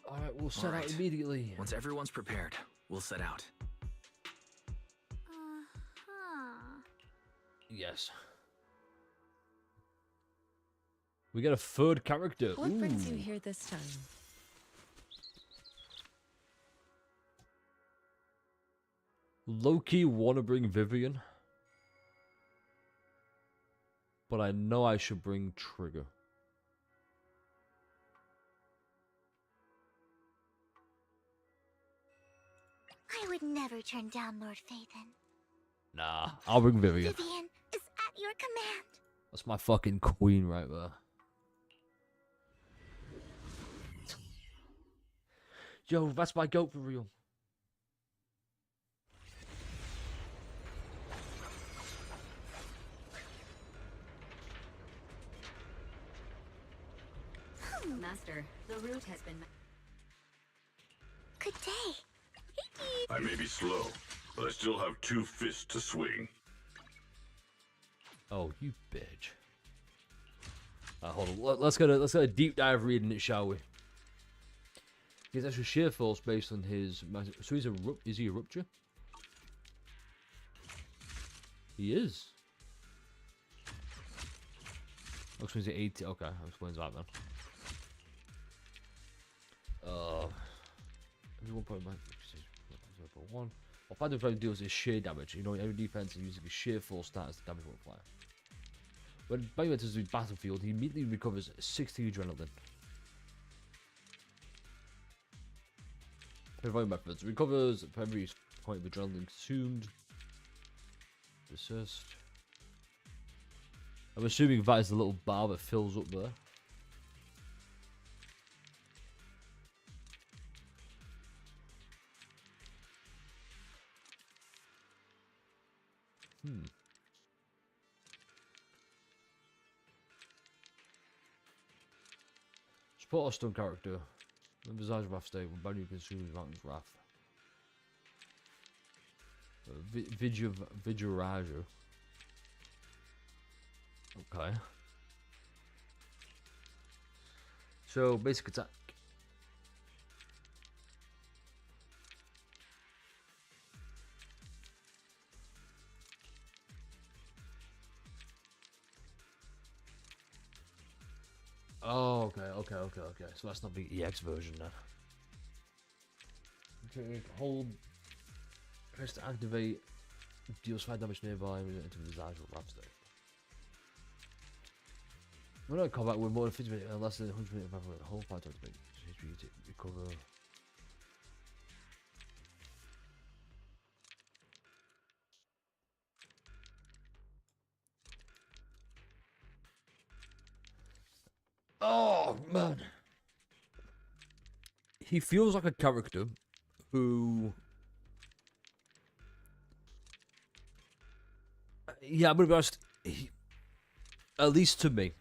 Alright, we'll set out immediately. Once everyone's prepared, we'll set out. Yes. We get a third character. What brings you Ooh. here this time? Low-key wanna bring Vivian. But I know I should bring Trigger. I would never turn down Lord Phaethon. Nah, I'll bring Vivian. Vivian is at your command. That's my fucking queen right there. Yo, that's my goat for real. Master, the route has been... Good day. I may be slow, but I still have 2 fists to swing. Oh, you bitch. Hold on. Let's get a deep dive reading it, shall we? He's actually sheer force based on his... So is he a rupture? He is. Looks like he's 80. Okay, that explains that then. Everyone point back. 0.1. What Phantom Flame deals is sheer damage. You know, every defense and using his sheer force status, the damage won't fire. When Bayu enters the battlefield, he immediately recovers 60 adrenaline. Revive methods. Recovers for every point of adrenaline consumed. Persist. I'm assuming that is the little bar that fills up there. Support a stun character. The Visage Wrath state when Banyu consumes Mountain's Wrath. Vigiraja. Okay. So, basic attack. Oh, okay. So that's not the EX version then. Okay, hold. Press to activate. Deals 5 damage nearby into the Visage Wrath state. We're not in combat with more than 50 minutes and less than 100 minutes of the whole fight to recover. Oh man, he feels like a character who, yeah, I'm gonna be honest. At least to me,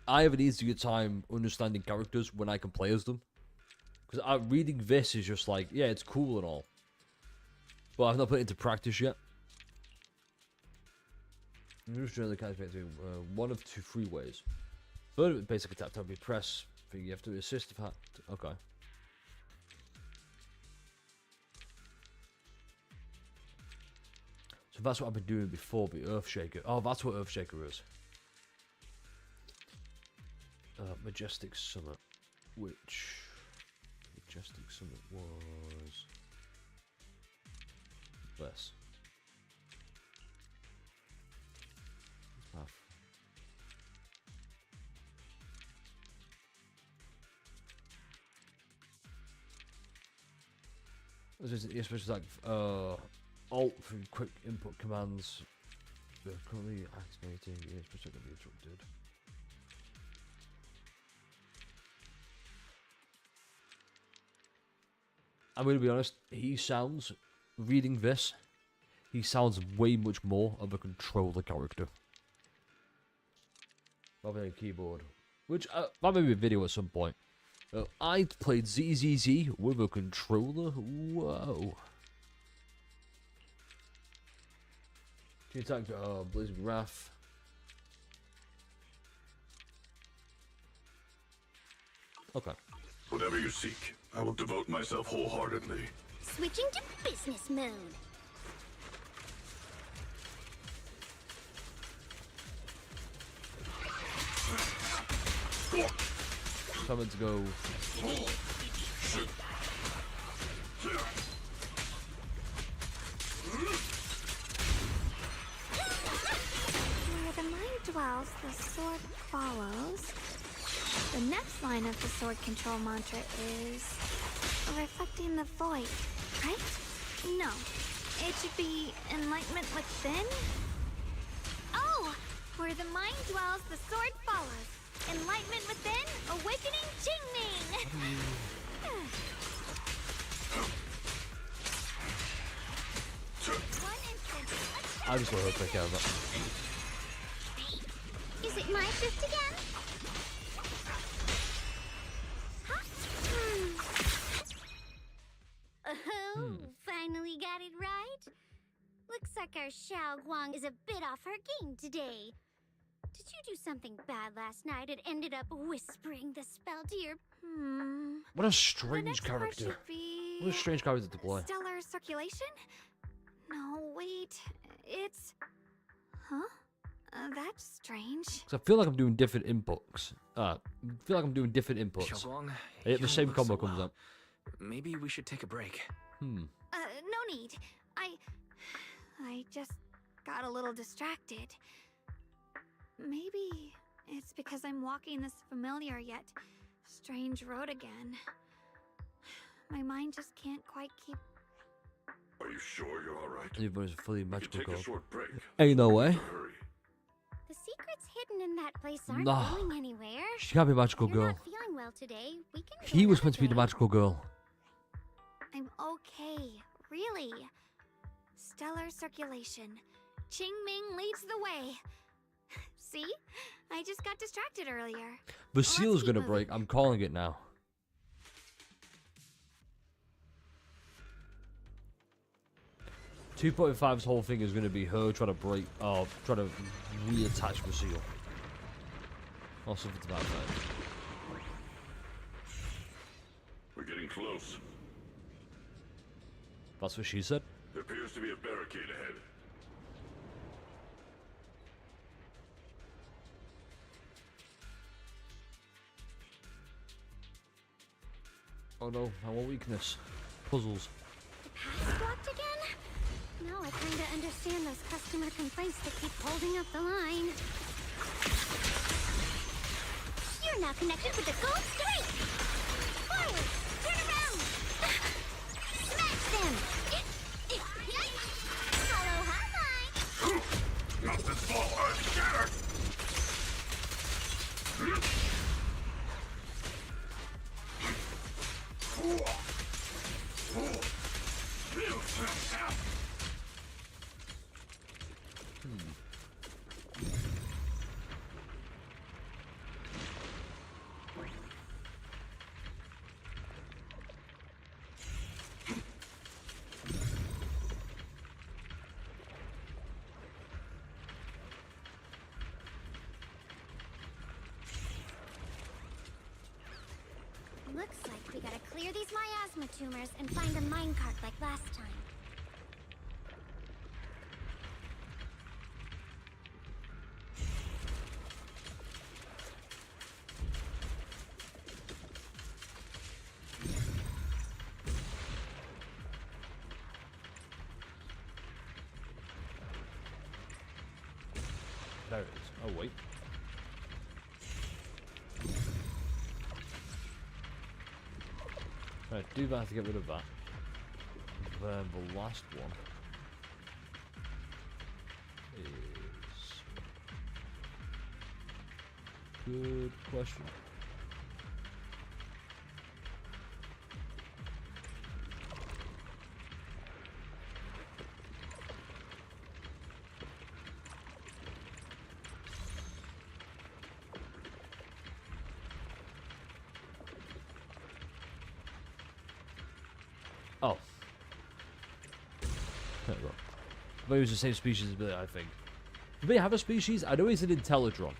I have an easier time understanding characters when I can play as them. Because reading this is just like, yeah, it's cool and all, but I've not put it into practice yet. I'm just trying to kind of one of 3 ways. Third basic attack time, you press, you have to assist if okay. So that's what I've been doing before, the Earthshaker. Oh, that's what Earthshaker is. Majestic Summit, which Majestic Summit was this. Especially like alt for quick input commands. They're currently activating. Yeah, it's going to be interrupted. I'm going to be honest. He sounds, reading this, he sounds way much more of a controller character rather than a keyboard. Which that may be a video at some point. I played ZZZ with a controller. Whoa. Can you attack Blazing Wrath? Okay. Whatever you seek, I will devote myself wholeheartedly. Switching to business mode. So I'm meant to go. Where the mind dwells, the sword follows. The next line of the sword control mantra is reflecting the void, right? No, it should be enlightenment within. Oh, where the mind dwells, the sword follows. Enlightenment within, awakening Qingming! I just want to take care of that. Is it my shift again? Oh, finally got it right. Looks like our Xiao Guang is a bit off her game today. Did you do something bad last night and ended up whispering the spell to your... What a strange character. What a strange character to play. Stellar circulation? No, wait. It's... Huh? That's strange. So I feel like I'm doing different inputs. I feel like I'm doing different inputs. Xiaoguang, The same combo comes up. Maybe we should take a break. No need. I just got a little distracted. Maybe it's because I'm walking this familiar yet strange road again. My mind just can't quite keep... Are you sure you're alright? Everybody's fully magical Take girl. a short break. Ain't no way. The secrets hidden in that place aren't Nah. going anywhere. She can't be a magical If you're girl. not feeling well today, we can He was meant to be the magical girl. I'm okay, really. Stellar circulation. Qingming leads the way. See? I just got distracted earlier. The seal's gonna break. I'm calling it now. .5's whole thing is gonna be her trying to break, try to reattach the seal. Or something to that effect. We're getting close. That's what she said. There appears to be a barricade ahead. Oh no, I want weakness. Puzzles. Pass blocked again? Now I kinda understand those customer complaints that keep holding up the line. You're now connected with the gold streak! Forward! Turn around! Smash them! Hello, hi! Not this ball, I'm scared! Looks like we gotta clear these miasma tumors and find a minecart like last time. There it is. Oh wait. Right, do that to get rid of that. the last one is... Good question. Oh. There we go. But it was the same species as me, I think. Do they have a species? I know he's an Intellitron.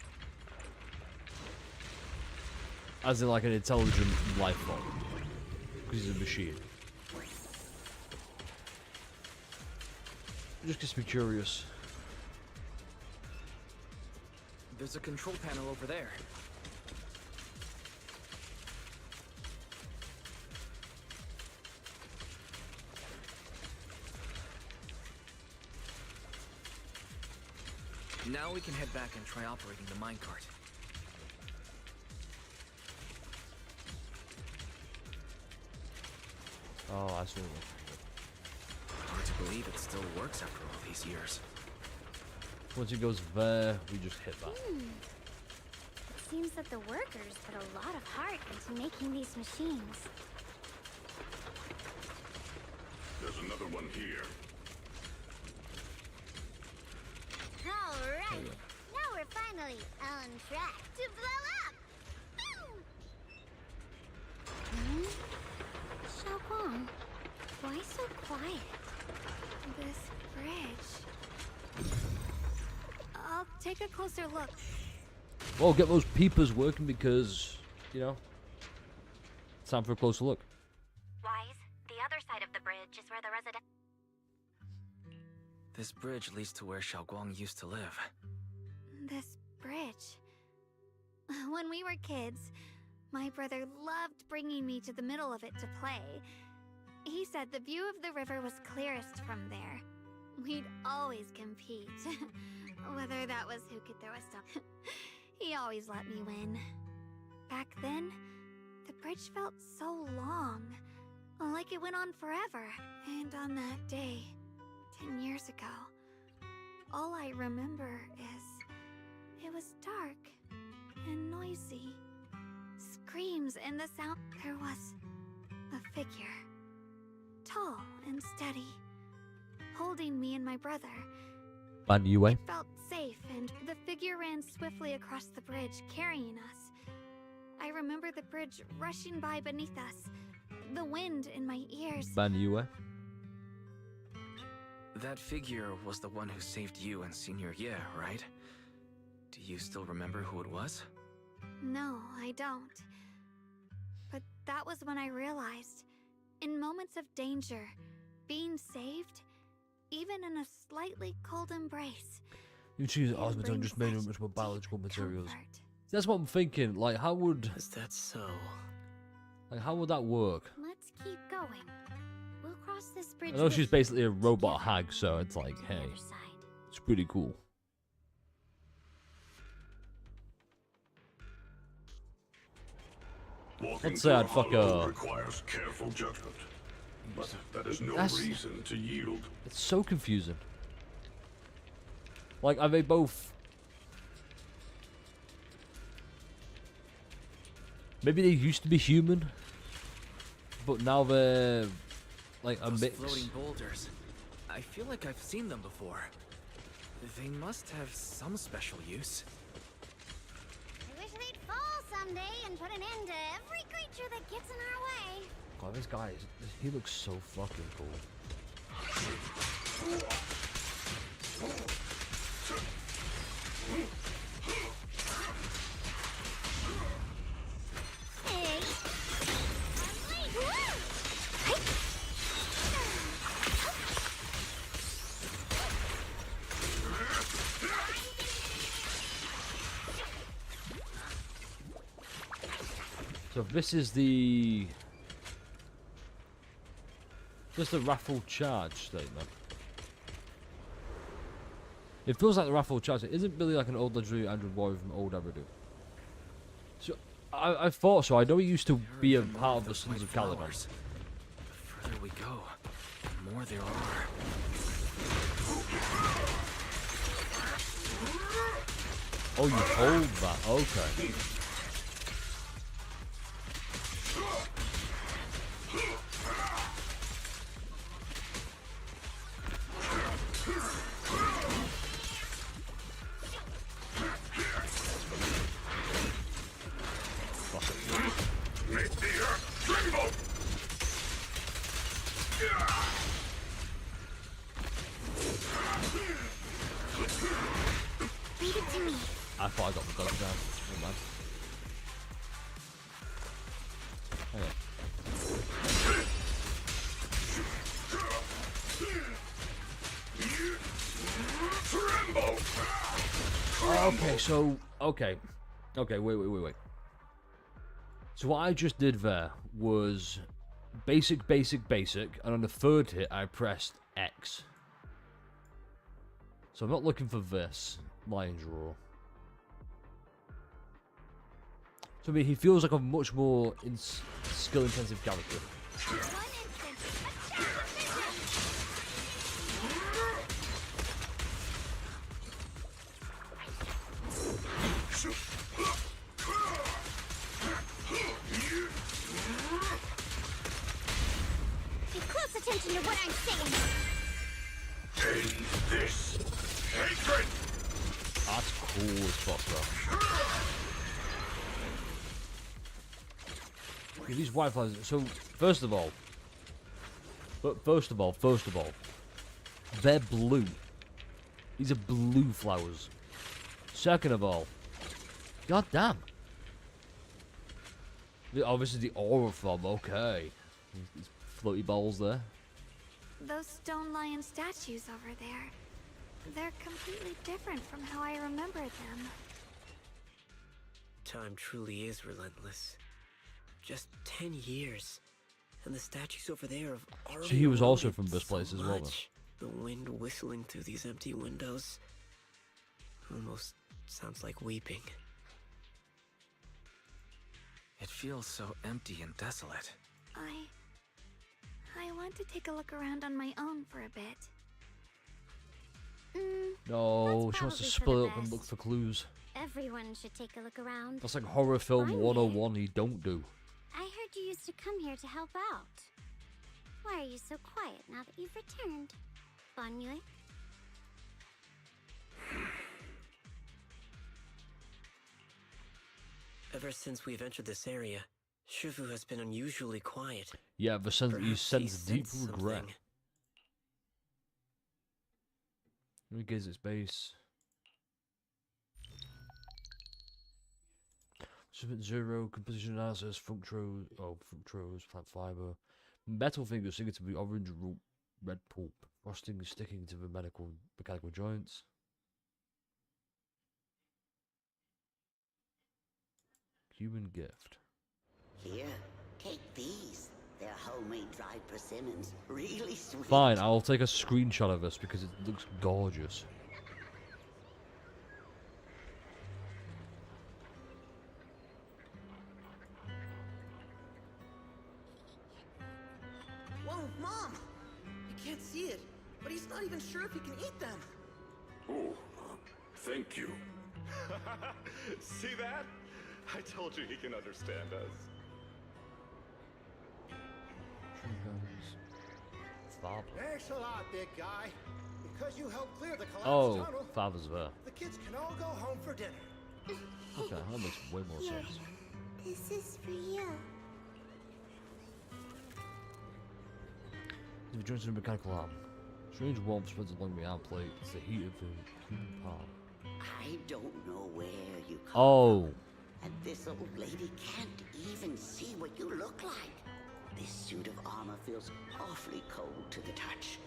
As in like an intelligent life form. Because he's a machine. Just gets me curious. There's a control panel over there. Now we can head back and try operating the minecart. Oh, I see. Hard to believe it still works after all these years. Once it goes there, we just hit that. It seems that the workers put a lot of heart into making these machines. There's another one here. Alright, now we're finally on track to blow up! Boom! Xiaoguang, why so quiet? This bridge... I'll take a closer look. Well, get those peepers working because, you know, it's time for a closer look. Wise, the other side of the bridge is where the resident... This bridge leads to where Xiaoguang used to live. This bridge... When we were kids, my brother loved bringing me to the middle of it to play. He said the view of the river was clearest from there. We'd always compete. Whether that was who could throw a stone. He always let me win. Back then, the bridge felt so long. Like it went on forever. And on that day, 10 years ago, all I remember is it was dark and noisy. Screams and the sound. There was a figure, tall and steady, holding me and my brother. Yue. It felt safe, and the figure ran swiftly across the bridge, carrying us. I remember the bridge rushing by beneath us, the wind in my ears. Yue. That figure was the one who saved you and Senior Ye, right? Do you still remember who it was? No, I don't. But that was when I realized, in moments of danger, being saved, even in a slightly cold embrace. You choose osmoton just made much more biological materials. That's what I'm thinking. Like, how would... Is that so? Like, how would that work? Let's keep going. We'll cross this bridge. I know she's basically a robot hag, so it's like, hey, it's pretty cool. Let's say I'd fuck requires careful judgment, but that is no reason to yield. It's so confusing. Like, are they both... Maybe they used to be human, but now they're like a mix. Floating boulders. I feel like I've seen them before. They must have some special use. I wish they'd fall someday and put an end to every creature that gets in our way. God, this guy, he looks so fucking cool. So this is the... Just the raffle charge statement. It feels like the raffle charge. It isn't really like an old legendary android warrior from old Eridu. So I thought so. I know he used to be a part of the Sons of Caledon. The further we go, the more there are. Oh, you hold that. Okay. Leave it to me. I thought I got the dog down. Never mind. Hang on. Okay, so okay, wait. So what I just did there was basic, and on the third hit I pressed X. So I'm not looking for this Lion's Roar. So I mean, he feels like a much more skill-intensive character. Pay close attention to what I'm saying. End this hatred! That's cool as fuck, bro. Okay, these whiteflies. So first of all, they're blue. These are blue flowers. Second of all, god damn. Obviously the aura from, okay. These floaty balls there. Those stone lion statues over there. They're completely different from how I remembered them. Time truly is relentless. Just 10 years, and the statues over there have already. So he was also eroded from this place as well, much. The wind whistling through these empty windows almost sounds like weeping. It feels so empty and desolate. I want to take a look around on my own for a bit. No, she wants to split up and look for clues. Everyone should take a look around. That's like horror film 101 you don't do. I heard you used to come here to help out. Why are you so quiet now that you've returned, Banyue? Ever since we've entered this area, Shifu has been unusually quiet. Yeah, the sense you sense deep regret. Let me gaze its base. Submit 0, composition analysis, fructose, plant fiber. Metal fingers sticking to the orange root, red pulp. Frosting sticking to the mechanical joints. Human gift. Here, take these. They're homemade dried persimmons. Really sweet. Fine, I'll take a screenshot of this because it looks gorgeous. Whoa, Mom! You can't see it, but he's not even sure if he can eat them. Oh, thank you. See that? I told you he can understand us. Thanks a lot, big guy. Because you helped clear the collapsed tunnel, Father's there. the kids can all go home for dinner. Okay, that makes way more Here, sense. this is for you. If you join in a mechanical arm, strange warmth spreads along the arm plate. It's the heat of the human palm. I don't know where you come Oh. and this old lady can't even see what you look like. This suit of armor feels awfully cold to the touch.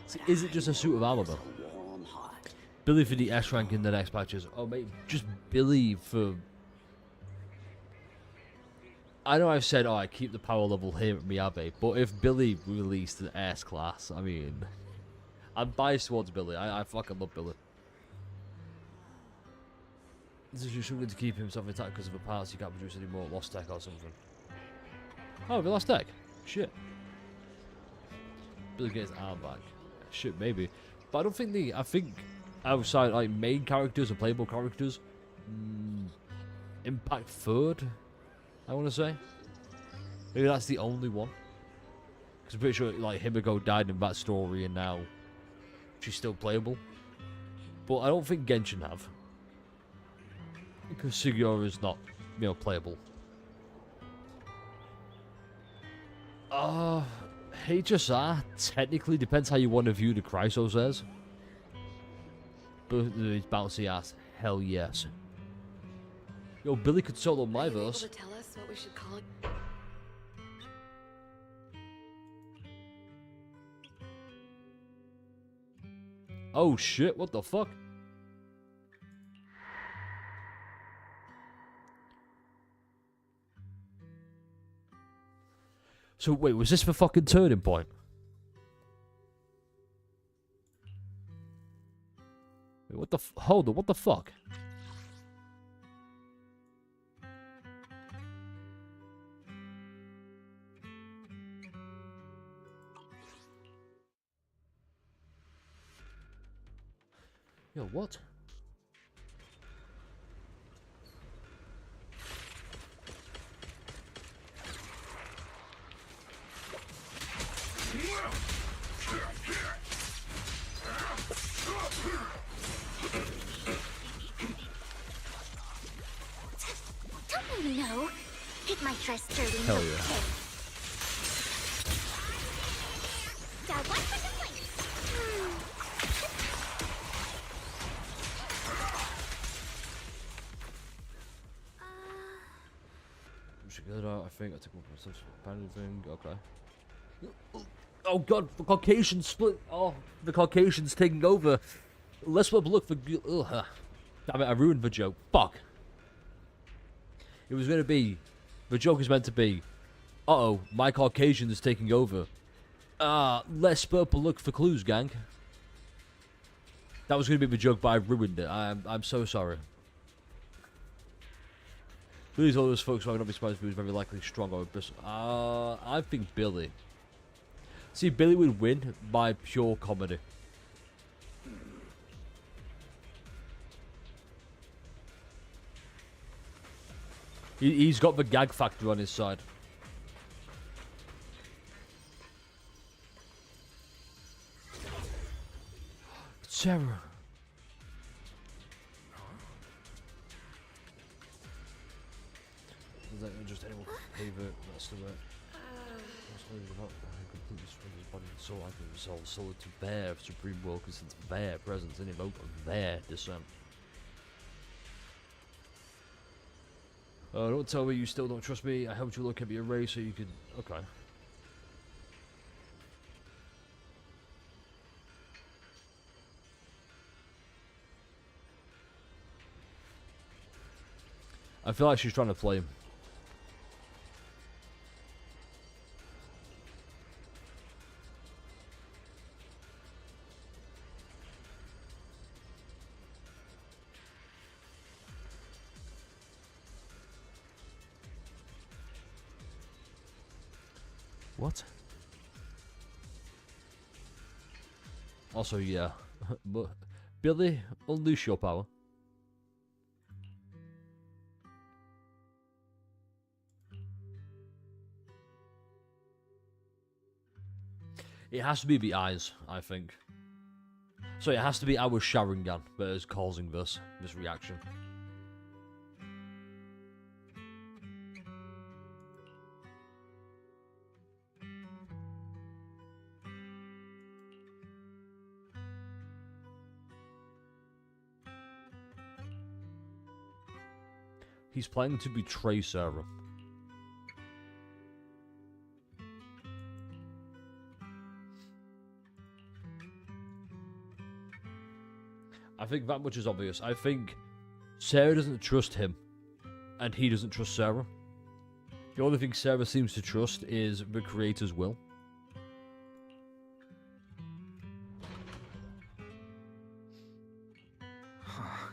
So is it just a suit of armor though? A warm heart. Billy for the S rank in the next patches. Oh mate, just Billy for... I know I've said, I keep the power level here at Miyabe, but if Billy released an S class, I mean... I'm biased towards Billy, I fucking love Billy. This is just something to keep himself intact because of the parts he can't produce anymore, lost tech or something. Oh, we lost tech? Shit. Billy get his arm back. Shit, maybe. But I don't think I think outside like main characters and playable characters, Impact third, I want to say. Maybe that's the only one. Because I'm pretty sure like Himiko died in that story and now she's still playable. But I don't think Genshin have. Because Sugiura is not, you know, playable. HSR technically depends how you want to view the Chrysos as. But his bouncy ass, hell yes. Yo, Billy could solo my verse. Able to tell us what we should call it? Oh shit, what the fuck? So wait, was this the fucking turning point? Wait, what the hold on, what the fuck? Yo, what? Don't you know? Hit my dress dirty. Hell yeah. Got one for the place. I think I took one for such thing. Okay. Oh god, the Caucasians split. Oh, the Caucasians taking over. Let's have a look for. Damn it, I ruined the joke. Fuck. It was going to be. The joke is meant to be. Uh-oh, my Caucasian is taking over. Let's purple look for clues, gang. That was going to be the joke, but I ruined it. I'm so sorry. These all those folks might not be surprised who's very likely strong or I think Billy. See, Billy would win by pure comedy. He's got the gag factor on his side. Sarah. Is that just anyone favorite? That's the way. Completely surrender his body and soul. I can resolve soul to their supreme will, because it's their presence and evoke their descent. Don't tell me you still don't trust me. I helped you look at your array so you could. Okay. I feel like she's trying to play him. What? Also, yeah. But Billy, unleash your power. It has to be the eyes, I think. So it has to be our Sharingan that is causing this reaction. He's planning to betray Sarah. I think that much is obvious. I think Sarah doesn't trust him, and he doesn't trust Sarah. The only thing Sarah seems to trust is the creator's will. Huh.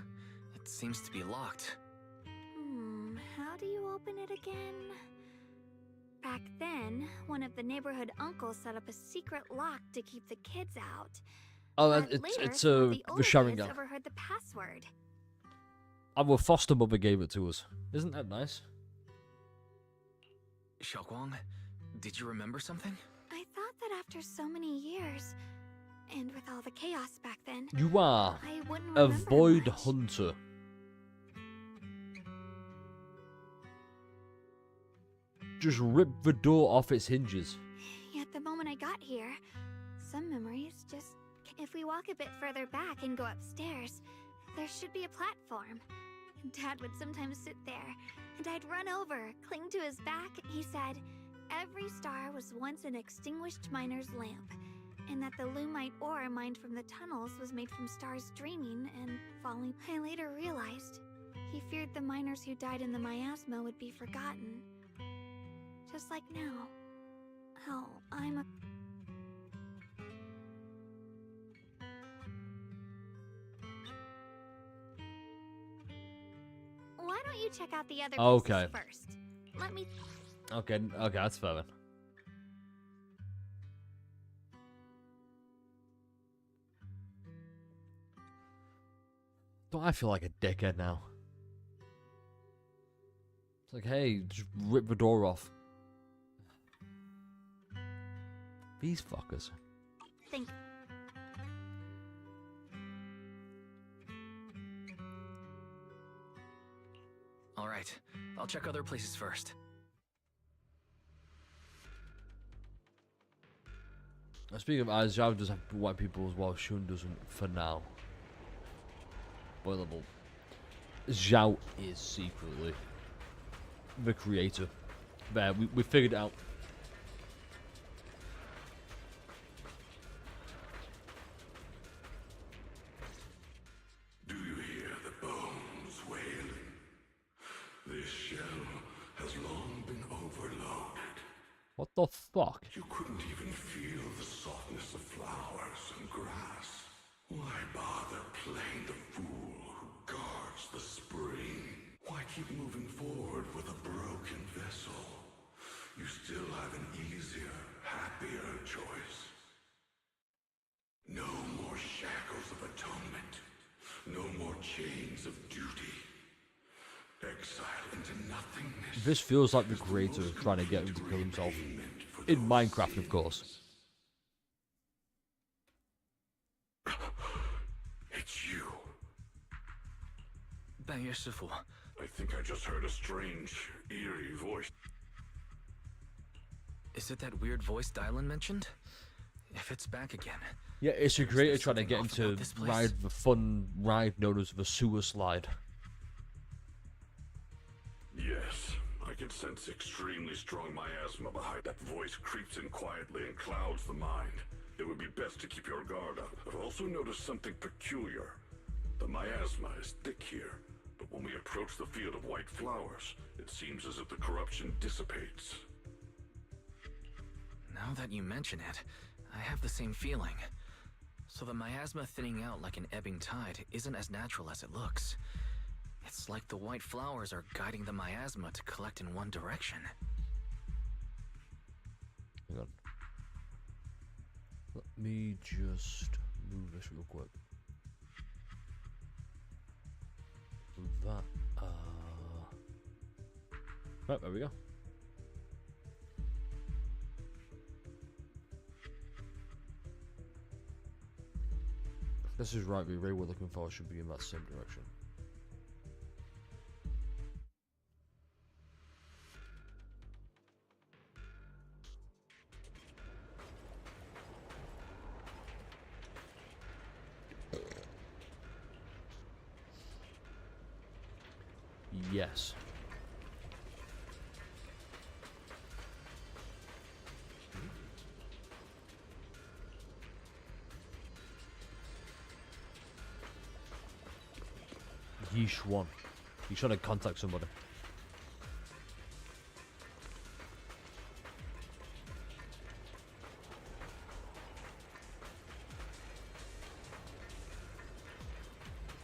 It seems to be locked. How do you open it again? Back then, one of the neighborhood uncles set up a secret lock to keep the kids out. Oh, But it's some of a the older sharing kids gang. overheard the password. Our foster mother gave it to us. Isn't that nice? Xiaoguang, did you remember something? I thought that after so many years, and with all the chaos back then, You are I wouldn't a remember void much. hunter. Just rip the door off its hinges. Yet the moment I got here, some memories just... If we walk a bit further back and go upstairs, there should be a platform. Dad would sometimes sit there, and I'd run over, cling to his back. He said, every star was once an extinguished miner's lamp, and that the lumite ore mined from the tunnels was made from stars dreaming and falling. I later realized he feared the miners who died in the miasma would be forgotten. Just like now. How I'm a... Why don't you check out the other Okay. places first? Let me... Okay, that's fair then. Don't I feel like a dickhead now? It's like, hey, just rip the door off. These fuckers. think... All right, I'll check other places first. Speaking of eyes, Zhao does have white people as well. Shun doesn't for now. Spoilable. Zhao is secretly the creator. There, we figured it out. Do you hear the bones wailing? This shell has long been overloaded. What the fuck? You couldn't even feel the softness of flowers and grass. Why bother playing the fool who guards the spring? Why keep moving forward with a broken vessel? You still have an easier, happier choice. No more shackles of atonement. No more chains of duty. Exile into nothingness. This feels like the creator is trying to get him to kill himself. In Minecraft, of course. It's you. 半月师傅, I think I just heard a strange, eerie voice. is it that weird voice Dylan mentioned? If it's back again. Yeah, it's the creator trying to get him off to about this place? ride the fun ride known as the sewer slide. Yes, I can sense extremely strong miasma behind that voice. Creeps in quietly and clouds the mind. It would be best to keep your guard up. I've also noticed something peculiar. The miasma is thick here, but when we approach the field of white flowers, it seems as if the corruption dissipates. Now that you mention it, I have the same feeling. So the miasma thinning out like an ebbing tide isn't as natural as it looks. It's like the white flowers are guiding the miasma to collect in one direction. Hang on. Let me just move this real quick. Move that. Right, there we go. This is right, the array we're looking for should be in that same direction. Yes. Yeesh one. He's trying to contact somebody.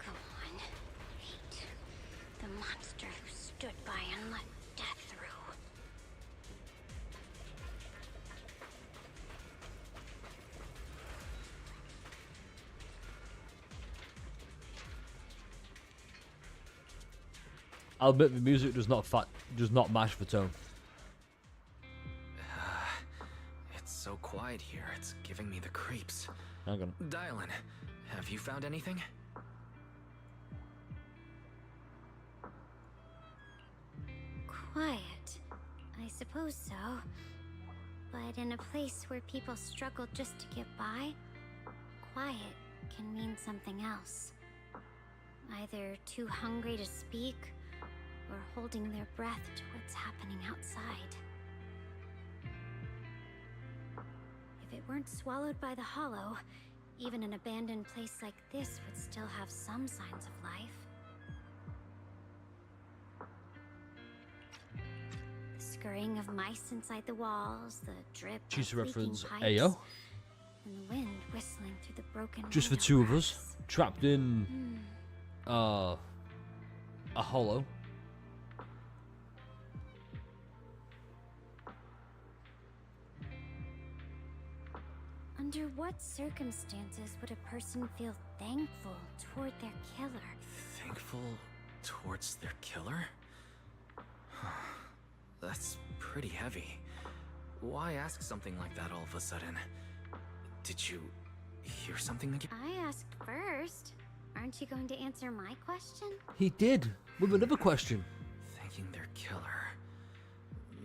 Go on. Hate the monster who stood by and let death through. I'll admit the music does not match the tone. It's so quiet here, it's giving me the creeps. Hang on. Dylan, have you found anything? Quiet. I suppose so. But in a place where people struggle just to get by, quiet can mean something else. Either too hungry to speak, or holding their breath to what's happening outside. If it weren't swallowed by the hollow, even an abandoned place like this would still have some signs of life. The scurrying of mice inside the walls, the drip She's of leaking reference pipes, Ayo. and the wind whistling through the broken Just the window two of cracks. us, trapped in a hollow. Under what circumstances would a person feel thankful toward their killer? Thankful towards their killer? That's pretty heavy. Why ask something like that all of a sudden? Did you hear something again? I asked first. Aren't you going to answer my question? He did, with another question. Thanking their killer.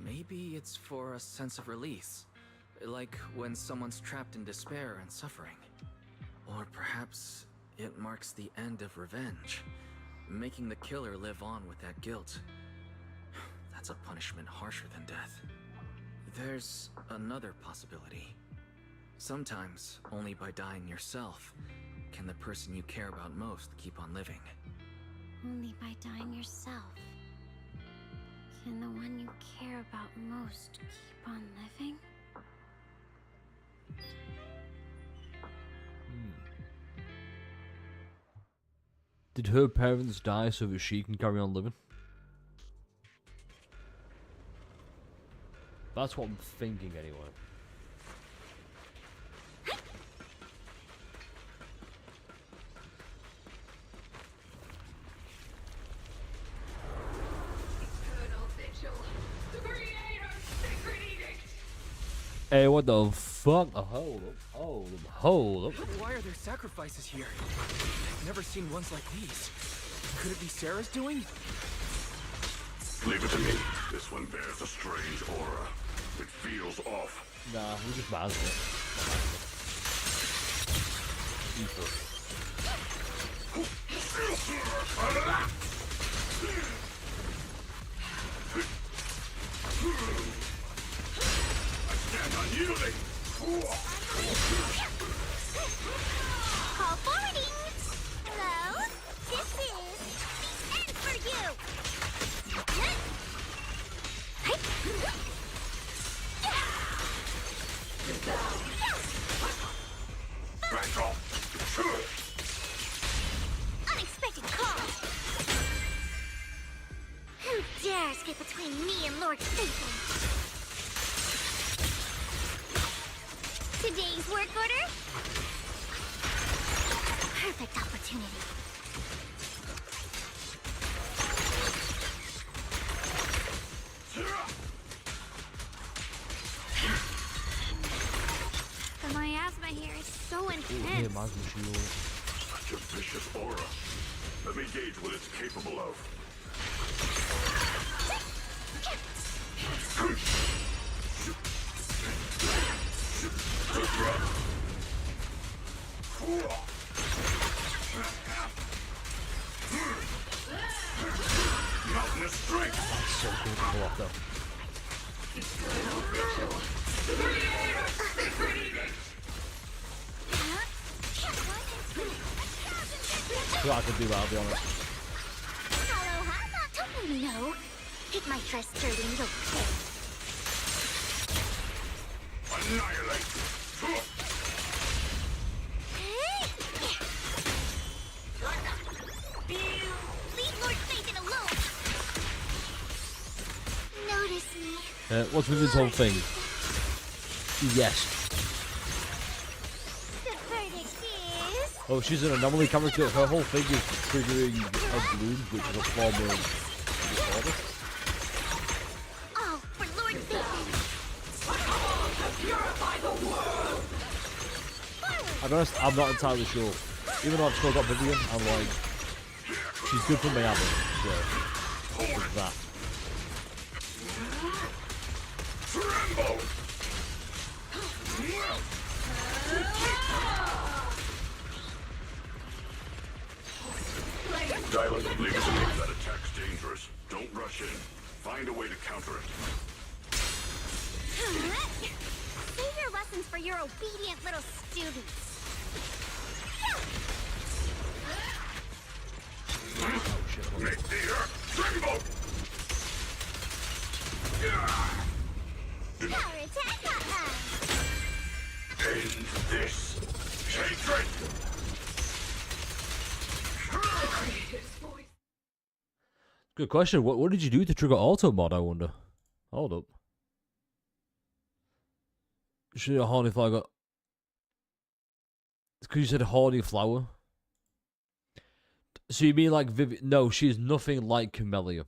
Maybe it's for a sense of release. Like when someone's trapped in despair and suffering. Or perhaps it marks the end of revenge, making the killer live on with that guilt. That's a punishment harsher than death. There's another possibility. Sometimes, only by dying yourself, can the person you care about most keep on living. Only by dying yourself can the one you care about most keep on living? Did her parents die so that she can carry on living? That's what I'm thinking anyway. Hey, what the fuck? Oh, hold up. Why are there sacrifices here? I've never seen ones like these. Could it be Sarah's doing? Leave it to me. This one bears a strange aura. It feels off. Nah, we just might as Unyielding! Call forwarding! Hello? This is the end for you! Back off! Unexpected call! Who dares get between me and Lord Satan? Today's work order? Perfect opportunity. The miasma here is so Hey, intense. Such a vicious aura. Let me gauge what it's capable of. Mountainous strength. That's so cool to pull off though. I could do that, I'll be honest. Hello, Hama. No. Hit my trust sturdy and you'll pay. Annihilate. Leave Lord Satan alone. Notice me. What's with this whole thing? Yes. The verdict is... Oh, she's an anomaly character. Her whole thing is triggering a bloom, which is a form of order. Oh, for Lord's sake! I'll be honest, I'm not entirely sure. Even though I've still got Vivian, I'm like, she's good for me, Abby. So, there's that. Tremble! Dylan believes that attack's dangerous. Don't rush in. Find a way to counter it. Save your lessons for your obedient little students. Make the earth tremble! Power attack hotline! End this hatred! Good question. What did you do to trigger auto mod, I wonder? Hold up. Should a horny flower got... It's because you said horny flower. So you mean like Vivian? No, she is nothing like Camellia.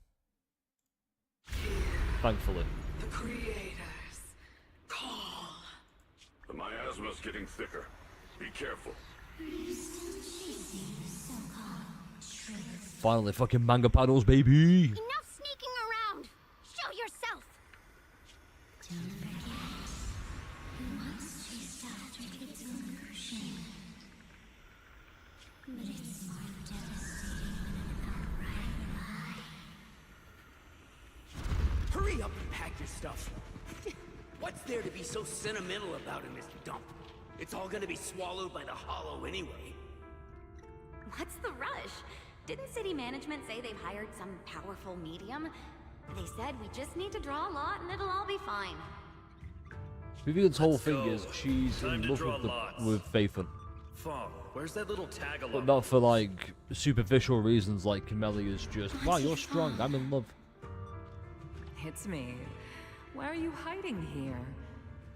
Thankfully. The creators call. The miasma's getting thicker. Be careful. Finally, fucking manga panels, baby. Enough sneaking around! Show yourself! Hurry up and pack your stuff. What's there to be so sentimental about in this dump? It's all gonna be swallowed by the hollow anyway. What's the rush? Didn't city management say they've hired some powerful medium? They said we just need to draw a lot and it'll all be fine. Vivian's whole thing is she's in love with Phaethon. Fong, where's that little tag along? But not for like superficial reasons like Camellia's just, wow, you're strong, I'm in love. It's me. Why are you hiding here?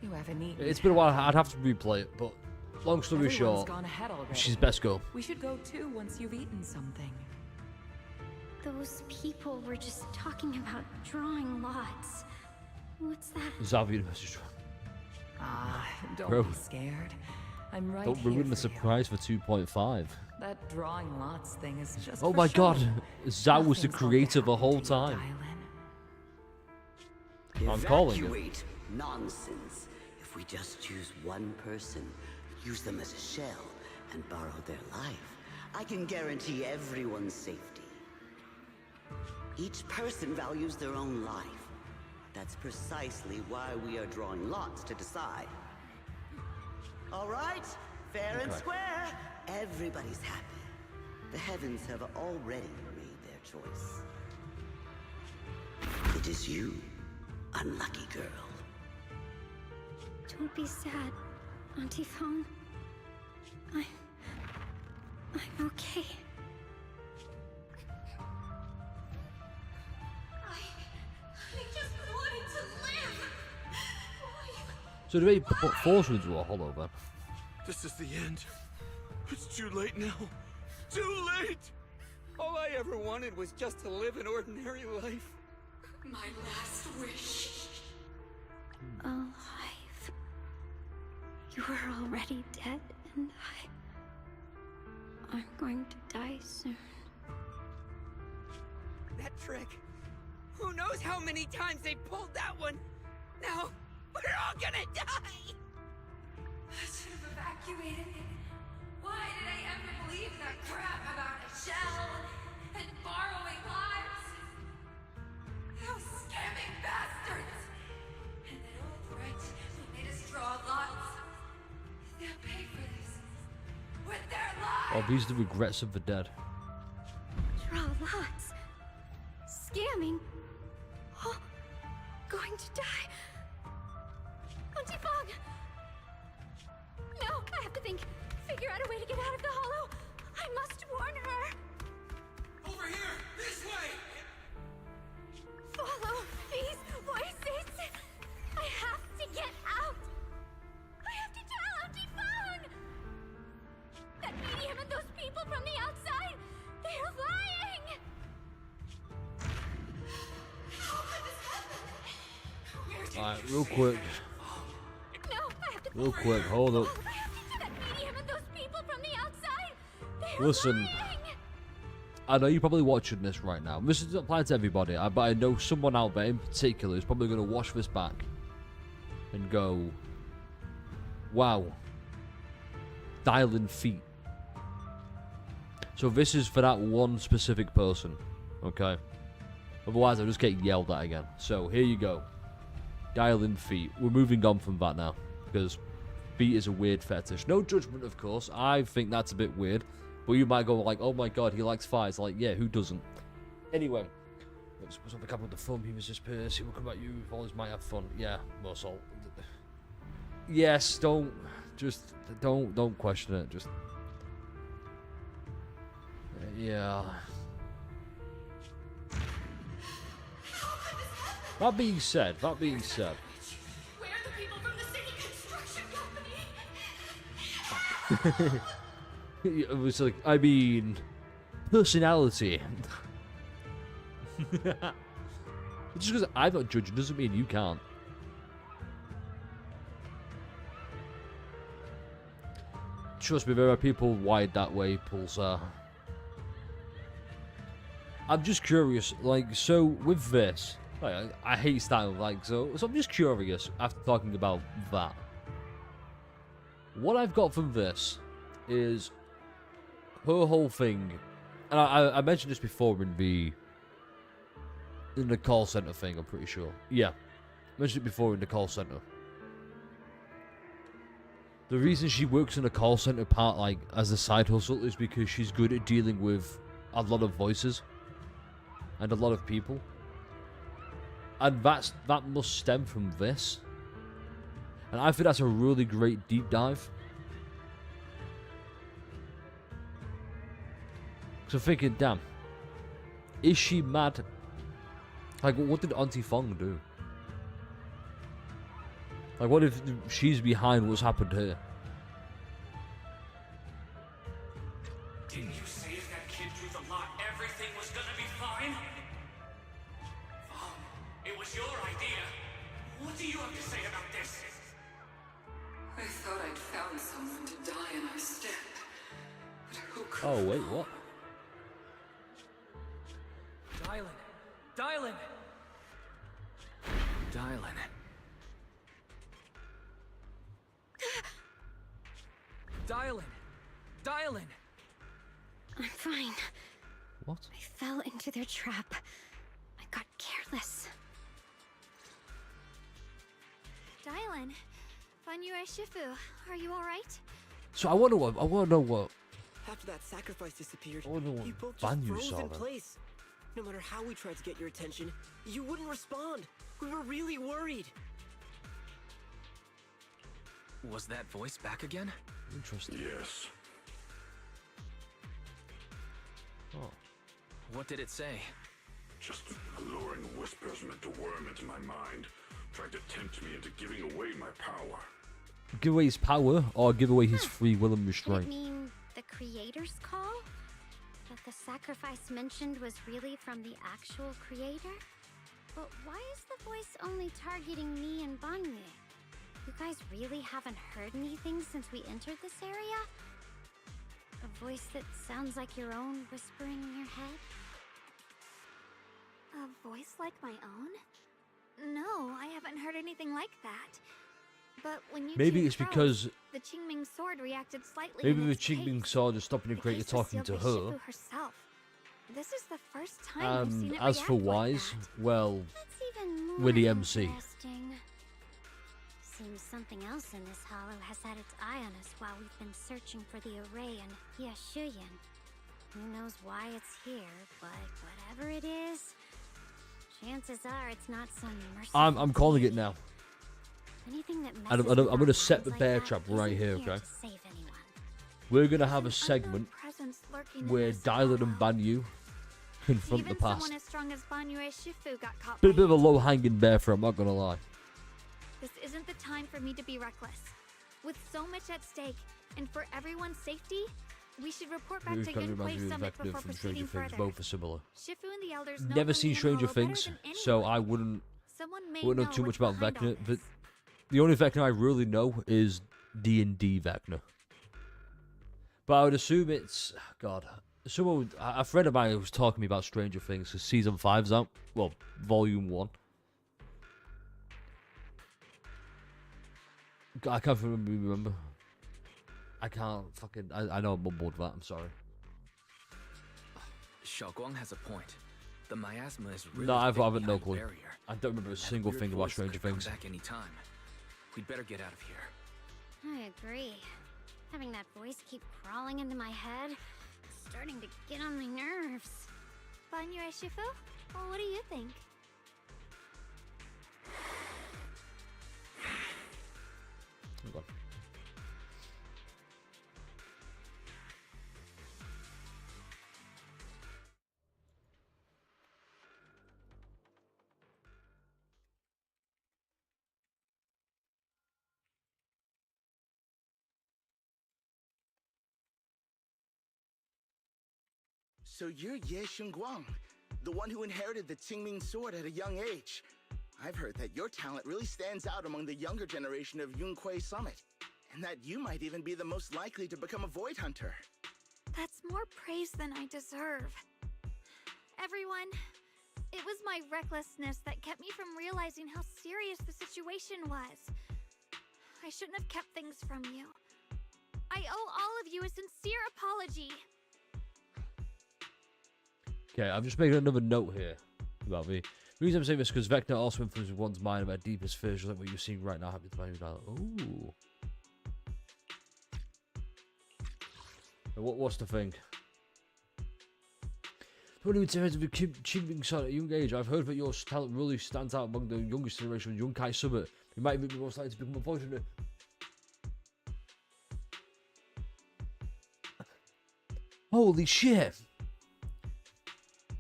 You haven't eaten. It's been a while, I'd have to replay it, but long story Everyone's short, gone ahead already. she's best girl. We should go too once you've eaten something. Those people were just talking about drawing lots. What's that? Xavier message. Ah, don't Bro. be scared. I'm right Don't here ruin the for you. surprise for 2.5. That drawing lots thing is just Oh for my show. god, Zhao was the Nothing's going to creator the whole happen to you, time. Dylan. I'm calling it. Evacuate. Nonsense. If we just choose one person, use them as a shell, and borrow their life, I can guarantee everyone's safety. Each person values their own life. That's precisely why we are drawing lots to decide. All right? Fair and square. Everybody's happy. The heavens have already made their choice. It is you, unlucky girl. Don't be sad, Auntie Fong. I'm okay. I just wanted to live. So do they put force into a hollow then? This is the end. It's too late now. Too late! All I ever wanted was just to live an ordinary life. My last wish. Alive. You were already dead, and I'm going to die soon. That trick. Who knows how many times they pulled that one? Now, we're all gonna die! I should have evacuated. Why did I ever believe that crap about a shell and borrowing lives? Those scamming bastards! And that old wretch who made us draw lots. They'll pay for this with their lives! Oh, these are the regrets of the dead. Draw lots. Scamming. Oh, going to die. Auntie Fong! No, I have to think. Figure out a way to get out of the hollow. I must warn her. Over here! This way! Follow these voices. I have to get out. I have to tell Auntie Fong. That medium and those people from the outside, they're lying. Alright, real quick. No, I have to Real quick, hold up. that medium and those people from the outside. Listen, I know you're probably watching this right now. This doesn't apply to everybody, but I know someone out there in particular is probably going to watch this back and go, wow, dialing feet. So this is for that one specific person, okay? Otherwise, I'll just get yelled at again. So here you go. Dialing feet. We're moving on from that now, because feet is a weird fetish. No judgment, of course. I think that's a bit weird. But you might go like, oh my god, he likes thighs. Like, yeah, who doesn't? Anyway. What's on the camera with the thumb? He was just Percy. We'll come at you. Always might have fun. Yeah, muscle. Yes, don't question it. Just... yeah. That being said. Where are the people from the city construction company? It was like, I mean, personality. Just because I'm not judging doesn't mean you can't. Trust me, there are people wired that way, Pulsar. I'm just curious, like, so with this, like, I hate style, like, so I'm just curious after talking about that. What I've got from this is her whole thing, and I mentioned this before in the call center thing, I'm pretty sure. Yeah, I mentioned it before in the call center. The reason she works in a call center part, like, as a side hustle is because she's good at dealing with a lot of voices and a lot of people. And that must stem from this. And I think that's a really great deep dive. So thinking, damn, is she mad? Like, what did Auntie Fong do? Like, what if she's behind what's happened here? Didn't you say if that kid drew the lot, everything was gonna be fine? It was your idea. What do you have to say about this? I thought I'd found someone to die in our stead. But who could... Oh, wait, what? Dylan! Dylan! I'm fine. What? I fell into their trap. I got careless. Dylan, Fanue Shifu, are you alright? So I want to know what. After that sacrifice disappeared, I wonder what you both just Banyu froze saw in then. place. No matter how we tried to get your attention, you wouldn't respond. We were really worried. Was that voice back again? Interesting. Yes. Oh. What did it say? Just alluring whispers meant to worm into my mind, trying to tempt me into giving away my power. Give away his power or give away his free will and Could it restraint? mean the creator's call? That the sacrifice mentioned was really from the actual creator? But why is the voice only targeting me and Banyu? You guys really haven't heard anything since we entered this area? A voice that sounds like your own whispering in your head? A voice like my own? No, I haven't heard anything like that. But when you Maybe two it's froze, because the Qingming sword reacted slightly. maybe in the its Qingming case. sword is stopping the The creator case was talking to sealed by her. Shifu herself. This is the first time I've seen And it as for react like Wise, that. well, That's even more we're the MC. interesting. Seems something else in this hollow has had its eye on us while we've been searching for the array in Yashuyan. Who knows why it's here, but whatever it is, chances are it's not some merciful I'm calling it deity. now. Anything that I'm messes with going to our set the minds bear like trap that right isn't here, to okay? save anyone. We're going to have a An segment unknown presence lurking in where this Dylan and hollow. Banyu confront Even the past. someone as strong as Banyu Shifu got caught Bit by of a it. low-hanging bear for I'm not going to lie. This isn't the time for me to be reckless. With so much at stake, and for everyone's safety, we should report back It to kind of reminds Yunqua's me of summit Vector before from proceeding Stranger Things. further. Both are similar. Shifu and the elders know Never the seen Moon Stranger Hollow better Things, than so anyone. I wouldn't Someone may I wouldn't know too much about Vecna, but the only Vecna I really know is D&D Vecna. But I would assume it's... God. A friend of mine was talking to me about Stranger Things, because Season 5's out. Well, Volume 1. I can't remember. I can't fucking... I know I'm on board with that, I'm sorry. Xiaoguang has a point. The miasma is really No, I haven't no behind clue. barrier. I don't remember a single thing about Stranger Things. Back any time. We'd better get out of here. I agree. Having that voice keep crawling into my head is starting to get on my nerves. Banyue Shifu? Well, what do you think? Hold on. So you're Ye Xingguang, the one who inherited the Qingming sword at a young age. I've heard that your talent really stands out among the younger generation of Yunque Summit, and that you might even be the most likely to become a Void Hunter. That's more praise than I deserve. Everyone, it was my recklessness that kept me from realizing how serious the situation was. I shouldn't have kept things from you. I owe all of you a sincere apology. Okay, I'm just making another note here about me. The reason I'm saying this is because Vecna also influences one's mind about deepest fears, like what you're seeing right now happens to my mind. Ooh. What's the thing? When you return to the Qingming Sun at a young age, I've heard that your talent really stands out among the youngest generation of Yunkai Summit. You might even be most likely to become a voice hunter. Holy shit!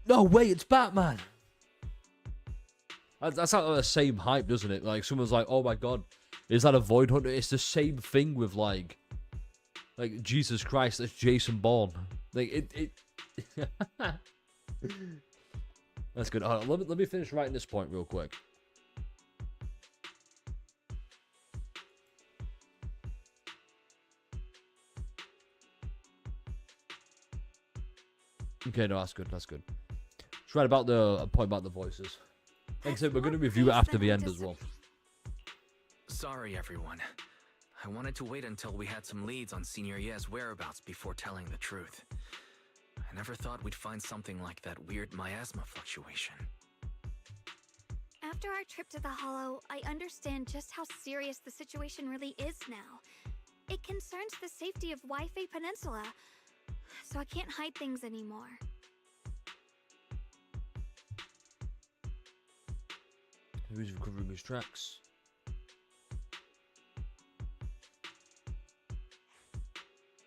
No, wait, it's Batman! That's like the same hype, doesn't it? Like, someone's like, oh my god, is that a Void Hunter? It's the same thing with, like Jesus Christ, that's Jason Bourne. Like, it... That's good. Right, let me finish writing this point real quick. Okay, no, that's good, that's good. Just write about the point about the voices. Like I said, we're going to review it after the end as well. Sorry, everyone. I wanted to wait until we had some leads on Senior Ye's whereabouts before telling the truth. I never thought we'd find something like that weird miasma fluctuation. After our trip to the Hollow, I understand just how serious the situation really is now. It concerns the safety of Waifei Peninsula, so I can't hide things anymore. Who's recovering his tracks?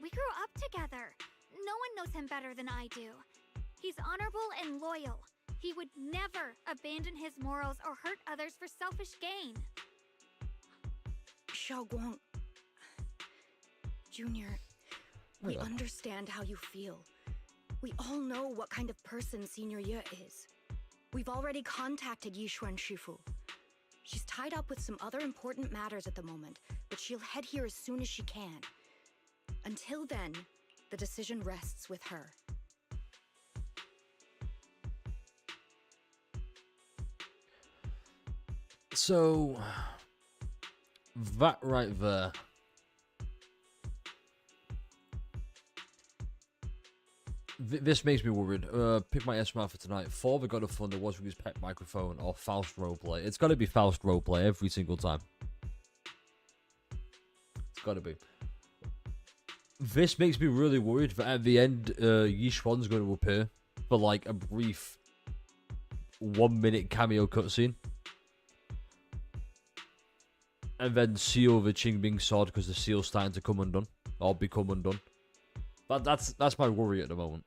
We grew up together. No one knows him better than I do. He's honorable and loyal. He would never abandon his morals or hurt others for selfish gain. Xiaoguang, Junior, we understand how you feel. We all know what kind of person Senior Ye is. We've already contacted Yishuan Shifu. She's tied up with some other important matters at the moment, but she'll head here as soon as she can. Until then, the decision rests with her. So, that right there. This makes me worried. Pick my S-Mouth for tonight. For the God of Thunder, was with his pet microphone or Faust roleplay. It's got to be Faust roleplay every single time. It's got to be. This makes me really worried that at the end, Yi Xuan's going to appear for like a brief 1-minute cameo cutscene. And then seal the Qingming sword because the seal's starting to come undone. Or become undone. But that's my worry at the moment.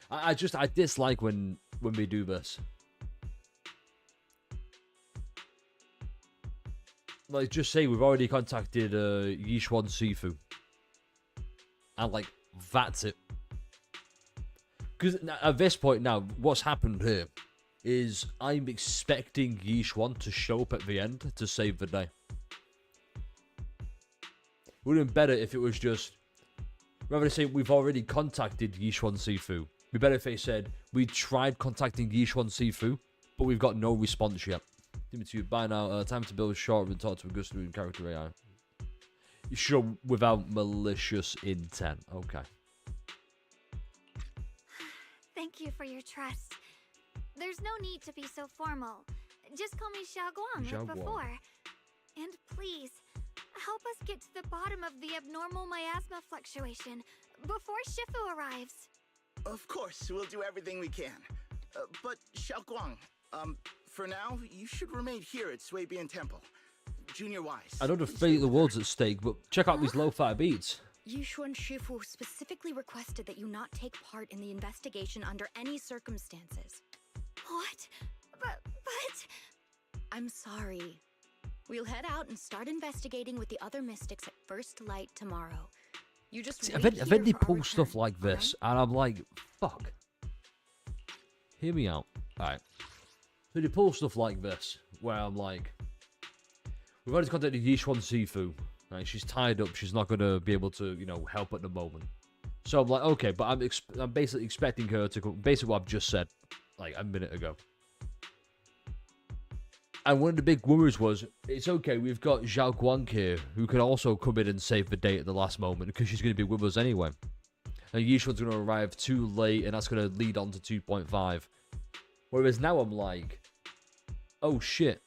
I dislike when we do this. Like, just say we've already contacted Yishuan Sifu. And, like, that's it. Because at this point now, what's happened here is I'm expecting Yishuan to show up at the end to save the day. It would have been better if it was just, rather than say we've already contacted Yishuan Sifu, it'd be better if they said we tried contacting Yishuan Sifu, but we've got no response yet. Give it to you. By now, time to build short and talk to Augusta and character AI. Sure, without malicious intent. Okay. Thank you for your trust. There's no need to be so formal. Just call me Xiaoguang like before. And please, help us get to the bottom of the abnormal miasma fluctuation before Shifu arrives. Of course, we'll do everything we can. But Xiaoguang, for now, you should remain here at Swabian Temple. Junior-wise. I know the fate of the world's at stake, but check out these lo-fi beats. Yishuan Shifu specifically requested that you not take part in the investigation under any circumstances. What? But... I'm sorry. We'll head out and start investigating with the other mystics at first light tomorrow. You just See, I've had they pull stuff like this, and I'm like, fuck. Hear me out. Alright. So they pull stuff like this, where I'm like, we've already contacted Yishuan Sifu. Right? She's tied up. She's not going to be able to, you know, help at the moment. So I'm like, okay, but I'm basically expecting her to come. Basically what I've just said, like, a minute ago. And one of the big worries was, it's okay, we've got Zhao Guang here, who can also come in and save the day at the last moment, because she's going to be with us anyway. And Yishuan's going to arrive too late, and that's going to lead on to 2.5. Whereas now I'm like, oh shit.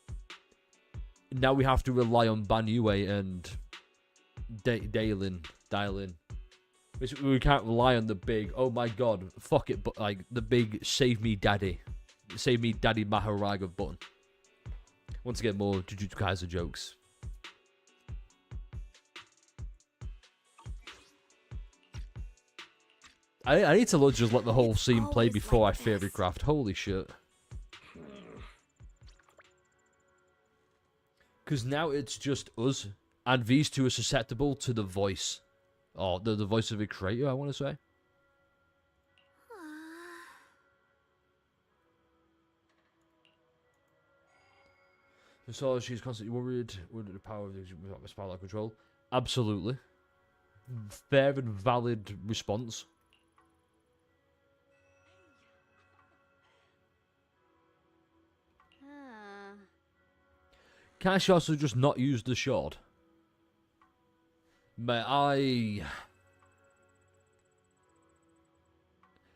Now we have to rely on Ban Yue and Dailin. We can't rely on the big, oh my god, fuck it, but like the big save me daddy Maharaga button. Once again, more Jujutsu Kaisen jokes. I need to just let the whole scene play before I fairy craft. Holy shit. Because now it's just us, and these two are susceptible to the voice. Or the voice of a creator, I want to say. So she's constantly worried with the power of the spotlight control. Absolutely. Fair and valid response. Can't she also just not use the shard? But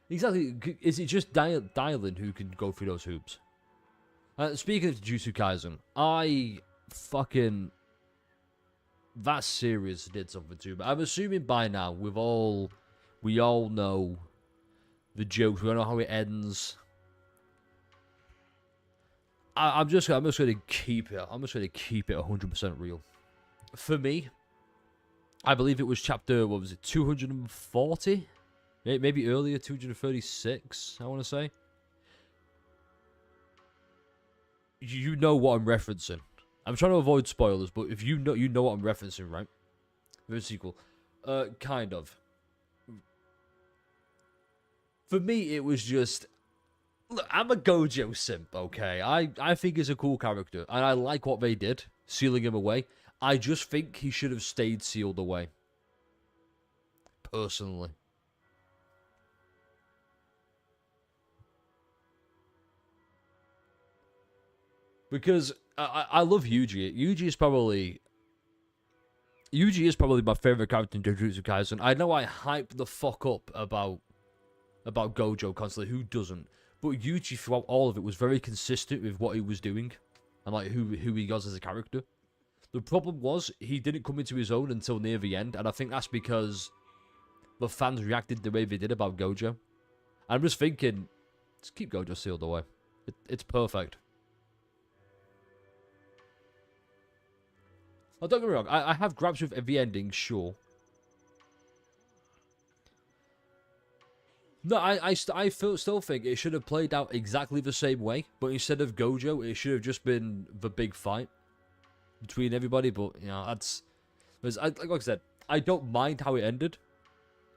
Exactly, is it just Dylan who can go through those hoops? Speaking of Jujutsu Kaisen, that series did something to me. I'm assuming by now we all know the jokes, we all know how it ends. I'm just going to keep it 100% real. For me, I believe it was chapter, what was it, 240? Maybe earlier, 236, I want to say. You know what I'm referencing. I'm trying to avoid spoilers, but if you know what I'm referencing, right? The sequel. Kind of. For me, it was just... Look, I'm a Gojo simp, okay? I think he's a cool character, and I like what they did, sealing him away. I just think he should have stayed sealed away. Personally. Because I love Yuji. Yuji is probably my favorite character in Jujutsu Kaisen. I know I hype the fuck up about Gojo constantly. Who doesn't? But Yuji throughout all of it was very consistent with what he was doing and like who he was as a character. The problem was he didn't come into his own until near the end, and I think that's because the fans reacted the way they did about Gojo. I'm just thinking, just keep Gojo sealed away. It's perfect. Oh, don't get me wrong, I have gripes with the ending, sure. No, I still think it should have played out exactly the same way, but instead of Gojo, it should have just been the big fight between everybody. But you know, like I said, I don't mind how it ended.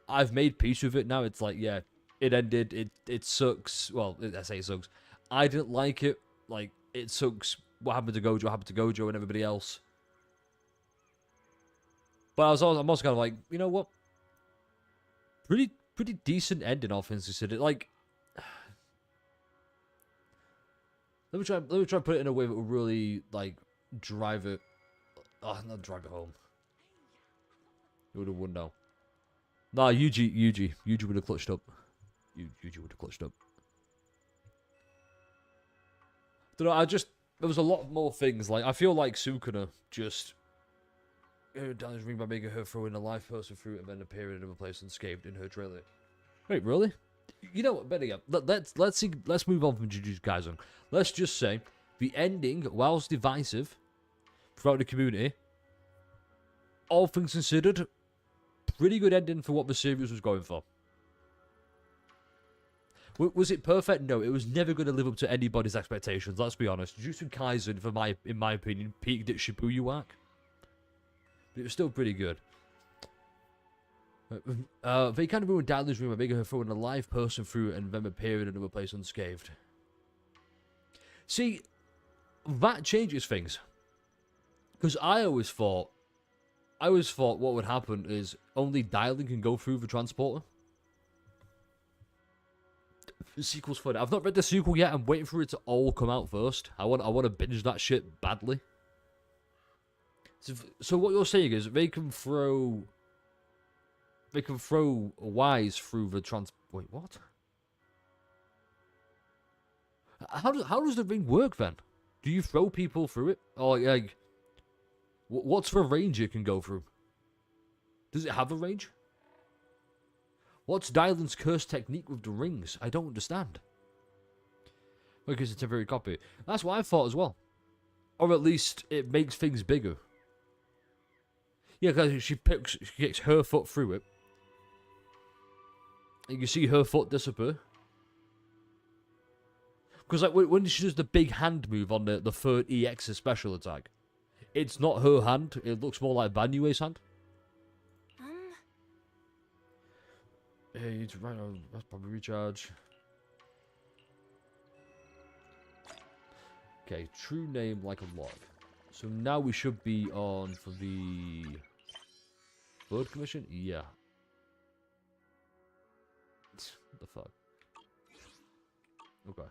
I've made peace with it now. It's like, yeah, it ended. It sucks. Well, I say it sucks. I didn't like it. Like, it sucks what happened to Gojo and everybody else. But I'm also kind of like, you know what? Pretty decent ending, all things considered. Like, let me try and put it in a way that will really, like, drive it. Oh, not drive it home. You would have won now. Nah, Yuji would have clutched up. Yuji would have clutched up. Don't know, there was a lot more things. Like, I feel like Sukuna just down his ring by making her throw in a live person through it and then appear in another place unscathed in her trailer. Wait, really? You know what? Better yet, let's move on from Jujutsu Kaisen. Let's just say the ending, whilst divisive throughout the community, all things considered, pretty good ending for what the series was going for. Was it perfect? No, it was never going to live up to anybody's expectations. Let's be honest. Jujutsu Kaisen, in my opinion, peaked at Shibuya arc, but it was still pretty good. They kind of ruined Daily's room by making her throw in a live person through it and then appear in another place unscathed. See, that changes things. Because I always thought what would happen is only Dialing can go through the transporter. The sequel's fun. I've not read the sequel yet. I'm waiting for it to all come out first. I want to binge that shit badly. So what you're saying is they can throw Wise through the trans. Wait, what? How does the ring work then? Do you throw people through it, or like, what's the range it can go through? Does it have a range? What's Dylan's curse technique with the rings? I don't understand. Because it's a temporary copy. That's what I thought as well. Or at least it makes things bigger. Yeah, because she kicks her foot through it. And you see her foot disappear. Because like when she does the big hand move on the third EX's special attack, it's not her hand. It looks more like Banyue's hand. Yeah, you need to write on. That's probably recharge. Okay, true name like a log. So now we should be on for the Bird Commission? Yeah. What the fuck? Okay.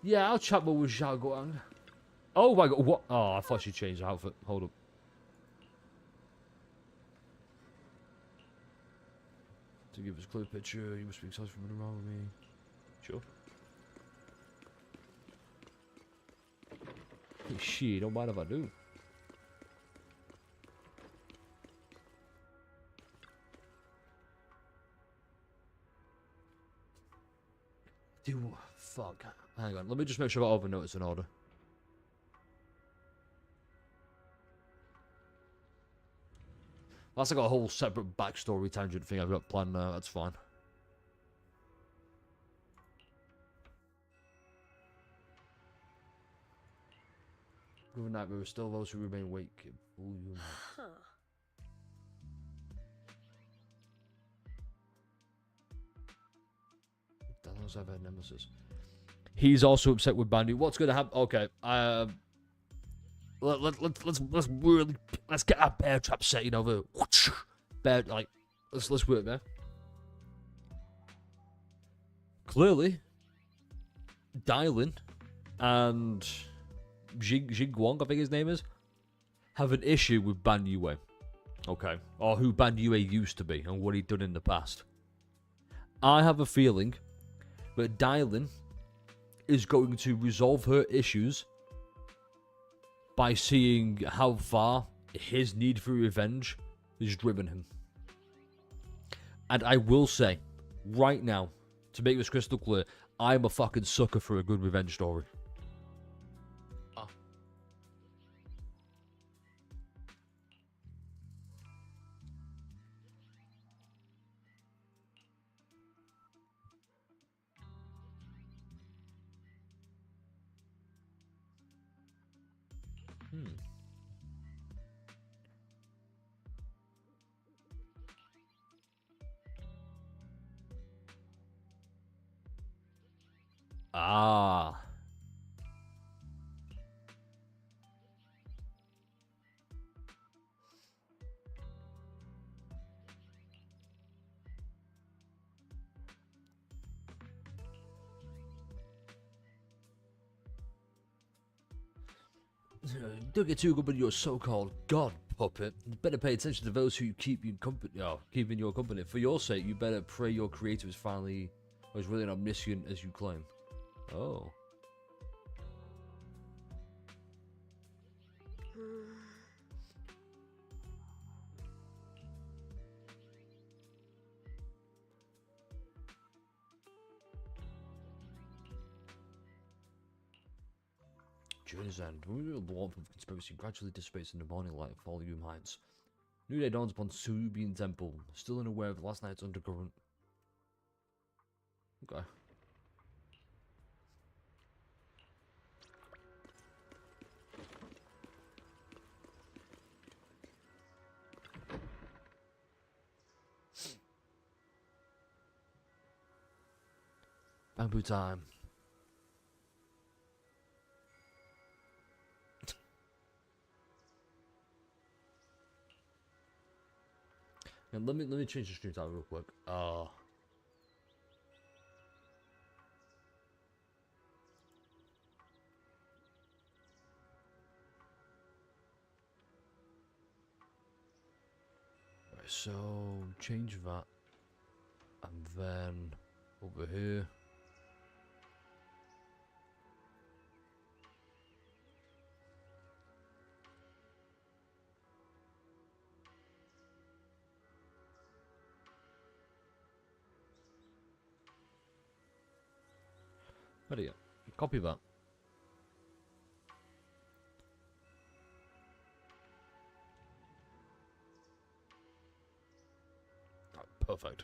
Yeah, I'll chat more with Xiao Guang. Oh my god, what? Oh, I thought she changed her outfit. Hold up. To give us a clear picture, you must be excited for running around with me. Sure. Hey, shit, don't mind if I do. Dude, fuck. Hang on, let me just make sure I got all the notes in order. That's like a whole separate backstory tangent thing I've got planned now, that's fine. Good night, there are still those who remain awake. Huh. Dallas have a nemesis. He's also upset with Bandy. What's gonna happen? Okay, let's get our bear trap setting over. Bear, like, let's work there. Clearly, Dylan and Jing Guang, I think his name is, have an issue with Ban Yue. Okay, or who Ban Yue used to be and what he'd done in the past. I have a feeling that Dylan is going to resolve her issues by seeing how far his need for revenge has driven him. And I will say, right now, to make this crystal clear, I'm a fucking sucker for a good revenge story. Don't get too good with your so-called god puppet. You better pay attention to those who keep you company. Oh, keep in your company. For your sake, you better pray your creator is finally, or is really omniscient as you claim. Oh. Journey's end. The warmth of conspiracy gradually dissipates in the morning light of all you minds. New day dawns upon Subian Temple, still unaware of last night's undercurrent. Okay. Bamboo time. And let me change the stream title real quick. Right, so change that, and then over here. What do you copy that? Oh, perfect.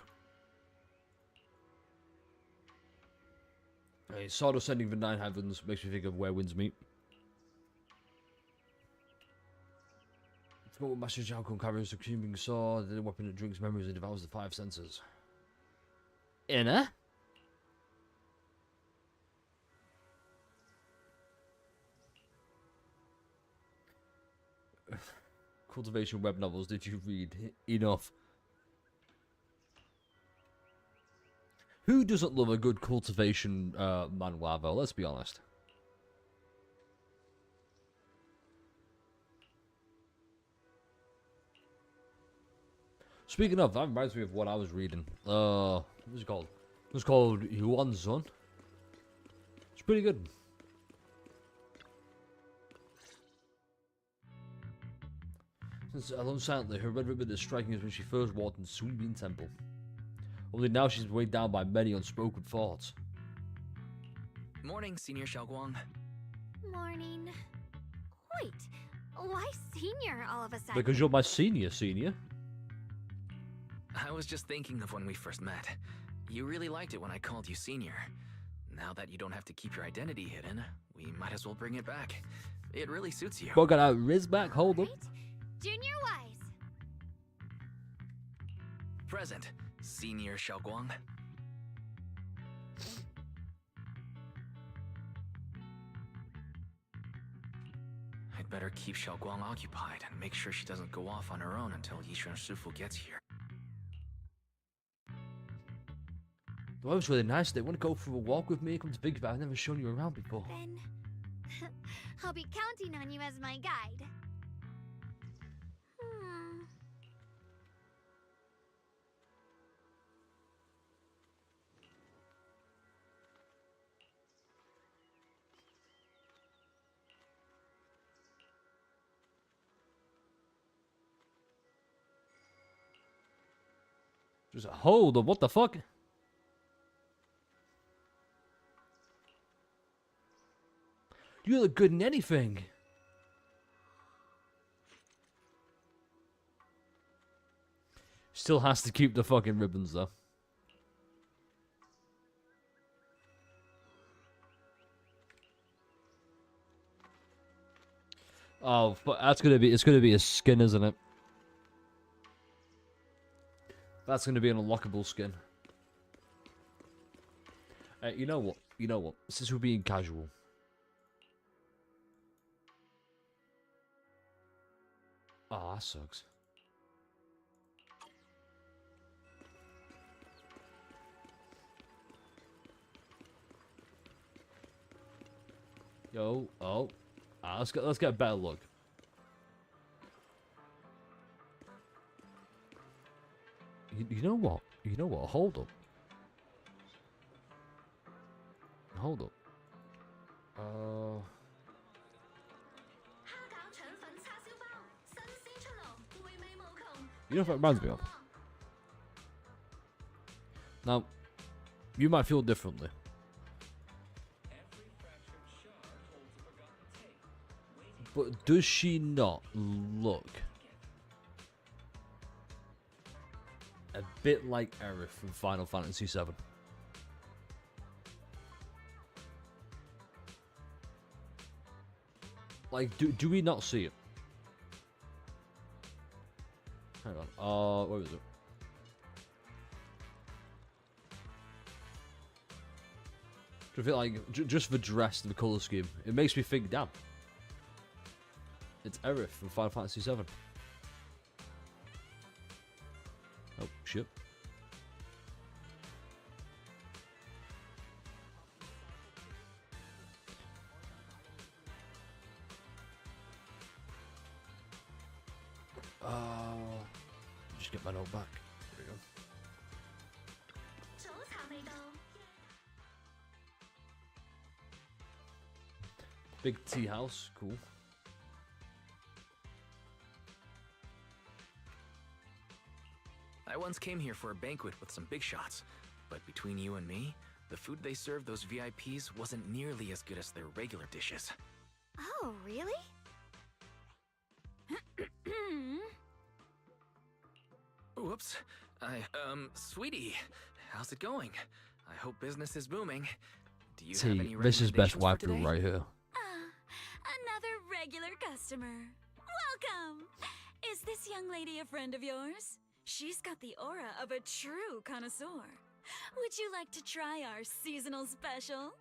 Hey, Sword ascending the nine heavens makes me think of where winds meet. What Master Zhao Kun carries a consuming sword, the weapon that drinks memories and devours the five senses. Inner? Cultivation web novels, did you read? Enough. Who doesn't love a good cultivation manhwa though, let's be honest. Speaking of, that reminds me of what I was reading. What was it called? It was called Yuan Zun. It's pretty good. Since alone silently, her red ribbon is striking as when she first walked in Suibin Temple. Only now she's weighed down by many unspoken thoughts. Morning, Senior Xiaoguang. Morning. Wait, why senior all of a sudden? Because you're my senior. I was just thinking of when we first met. You really liked it when I called you senior. Now that you don't have to keep your identity hidden, we might as well bring it back. It really suits you. Well, got our Riz back, hold up. Junior Wise. Present, Senior Xiaoguang. I'd better keep Xiaoguang occupied and make sure she doesn't go off on her own until Yishuan Shifu gets here. The weather's really nice. They want to go for a walk with me. Come to think about it, I've never shown you around before. Then I'll be counting on you as my guide. Just hold up, what the fuck? You look good in anything. Still has to keep the fucking ribbons though. Oh, but it's gonna be a skin, isn't it? That's gonna be an unlockable skin. You know what? Since we're being casual. Oh, that sucks. Yo, oh. Let's get a better look. You know what? You know what? Hold up. Hold up. You know what it reminds me of? Now, you might feel differently. But does she not look a bit like Aerith from Final Fantasy VII? Like, do we not see it? Hang on. Where is it? I feel like just the dress and the color scheme, it makes me think, damn, it's Aerith from Final Fantasy VII. Oh shit! Just get my note back. There we go. Big tea house, cool. I once came here for a banquet with some big shots, but between you and me, the food they served those VIPs wasn't nearly as good as their regular dishes. Oh, really? Whoops. Sweetie, how's it going? I hope business is booming. Do you have any this is best recommendations for waifu today? right here. Another regular customer. Welcome! Is this young lady a friend of yours? She's got the aura of a true connoisseur. Would you like to try our seasonal special?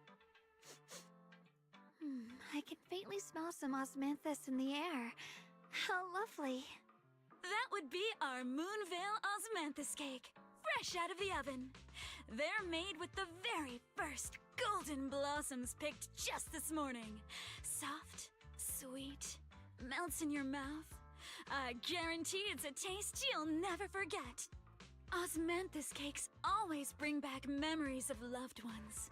I can faintly smell some osmanthus in the air. How lovely. That would be our Moonveil Osmanthus cake, fresh out of the oven. They're made with the very first golden blossoms picked just this morning. Soft, sweet, melts in your mouth. I guarantee it's a taste you'll never forget. Osmanthus cakes always bring back memories of loved ones.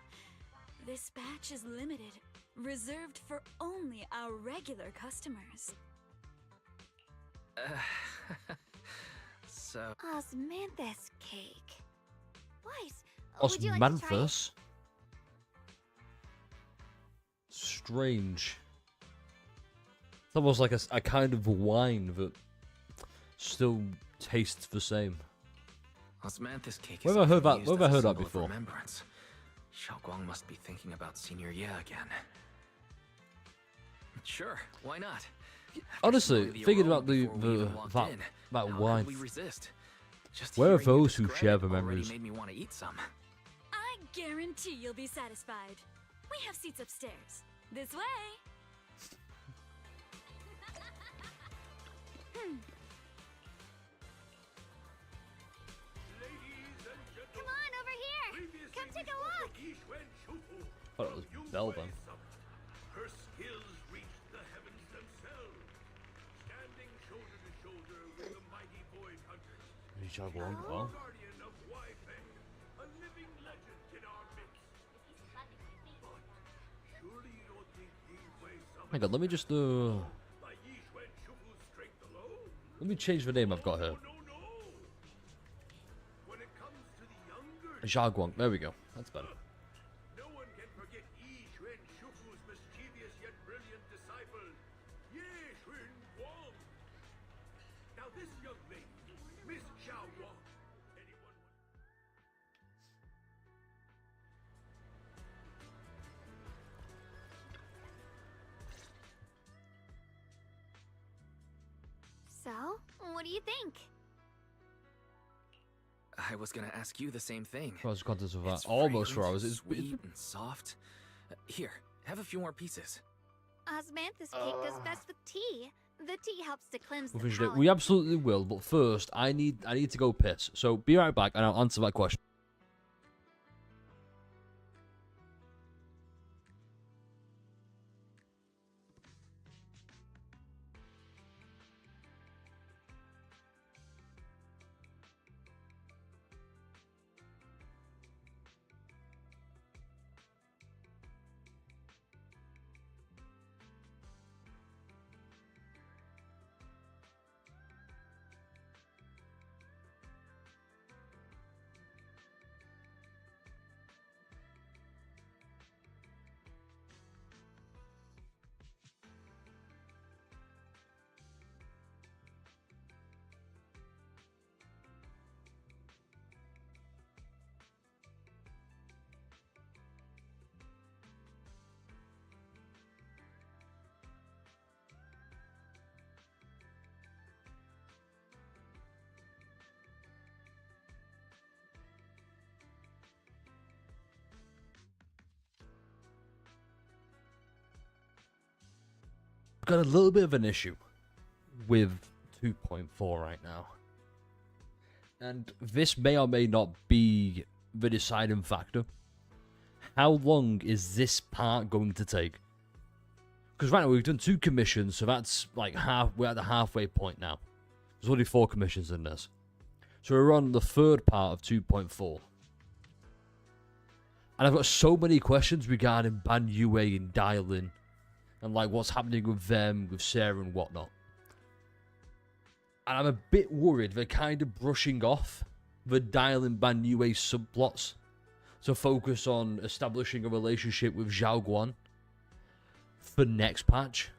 This batch is limited, reserved for only our regular customers. So... Osmanthus cake. Weiss, would you like to try it? Osmanthus? Strange. It's almost like a kind of wine that still tastes the same. Osmanthus cake Where is have I heard often that? used Where have I as a heard that symbol of before? remembrance. Xiaoguang must be thinking about Senior Ye again. Sure, why not? Honestly, thinking about that wine. Where are those who share the memories? Made me want to eat some. I guarantee you'll be satisfied. We have seats upstairs. This way. Come on, over here! Come take a look! Oh, it was Belbon. Her skills reached the heavens themselves, standing shoulder to shoulder with the mighty void hunters. Well. Guardian of Waifeng, a living legend in our midst. But surely you don't think Yinghui Hang on, let me just let me change the name I've got here. Xiaoguang. There we go. That's better. No one can forget Yi Xuan Shufu's mischievous yet brilliant disciple, Ye Xuan Guang. Now this young lady, Miss Xiaoguang, anyone So, what do you think? I was gonna ask you the same thing. Pros and cons of that. It's Almost 4 fragrant, hours. It's sweet and soft. Here, have a few more pieces. Osmanthus cake goes best with tea. The tea helps to cleanse the we palate. absolutely will, but first I need to go piss. So be right back and I'll answer that question. got a little bit of an issue with 2.4 right now. And this may or may not be the deciding factor. How long is this part going to take? Because right now we've done 2 commissions, so that's like we're at the halfway point now. There's only 4 commissions in this. So we're on the 3rd part of 2.4. And I've got so many questions regarding Ban Yue and Dialin. And like what's happening with them, with Sarah and whatnot. And I'm a bit worried they're kind of brushing off the Dialin Ban Yue subplots to focus on establishing a relationship with Zhao Guan for next patch.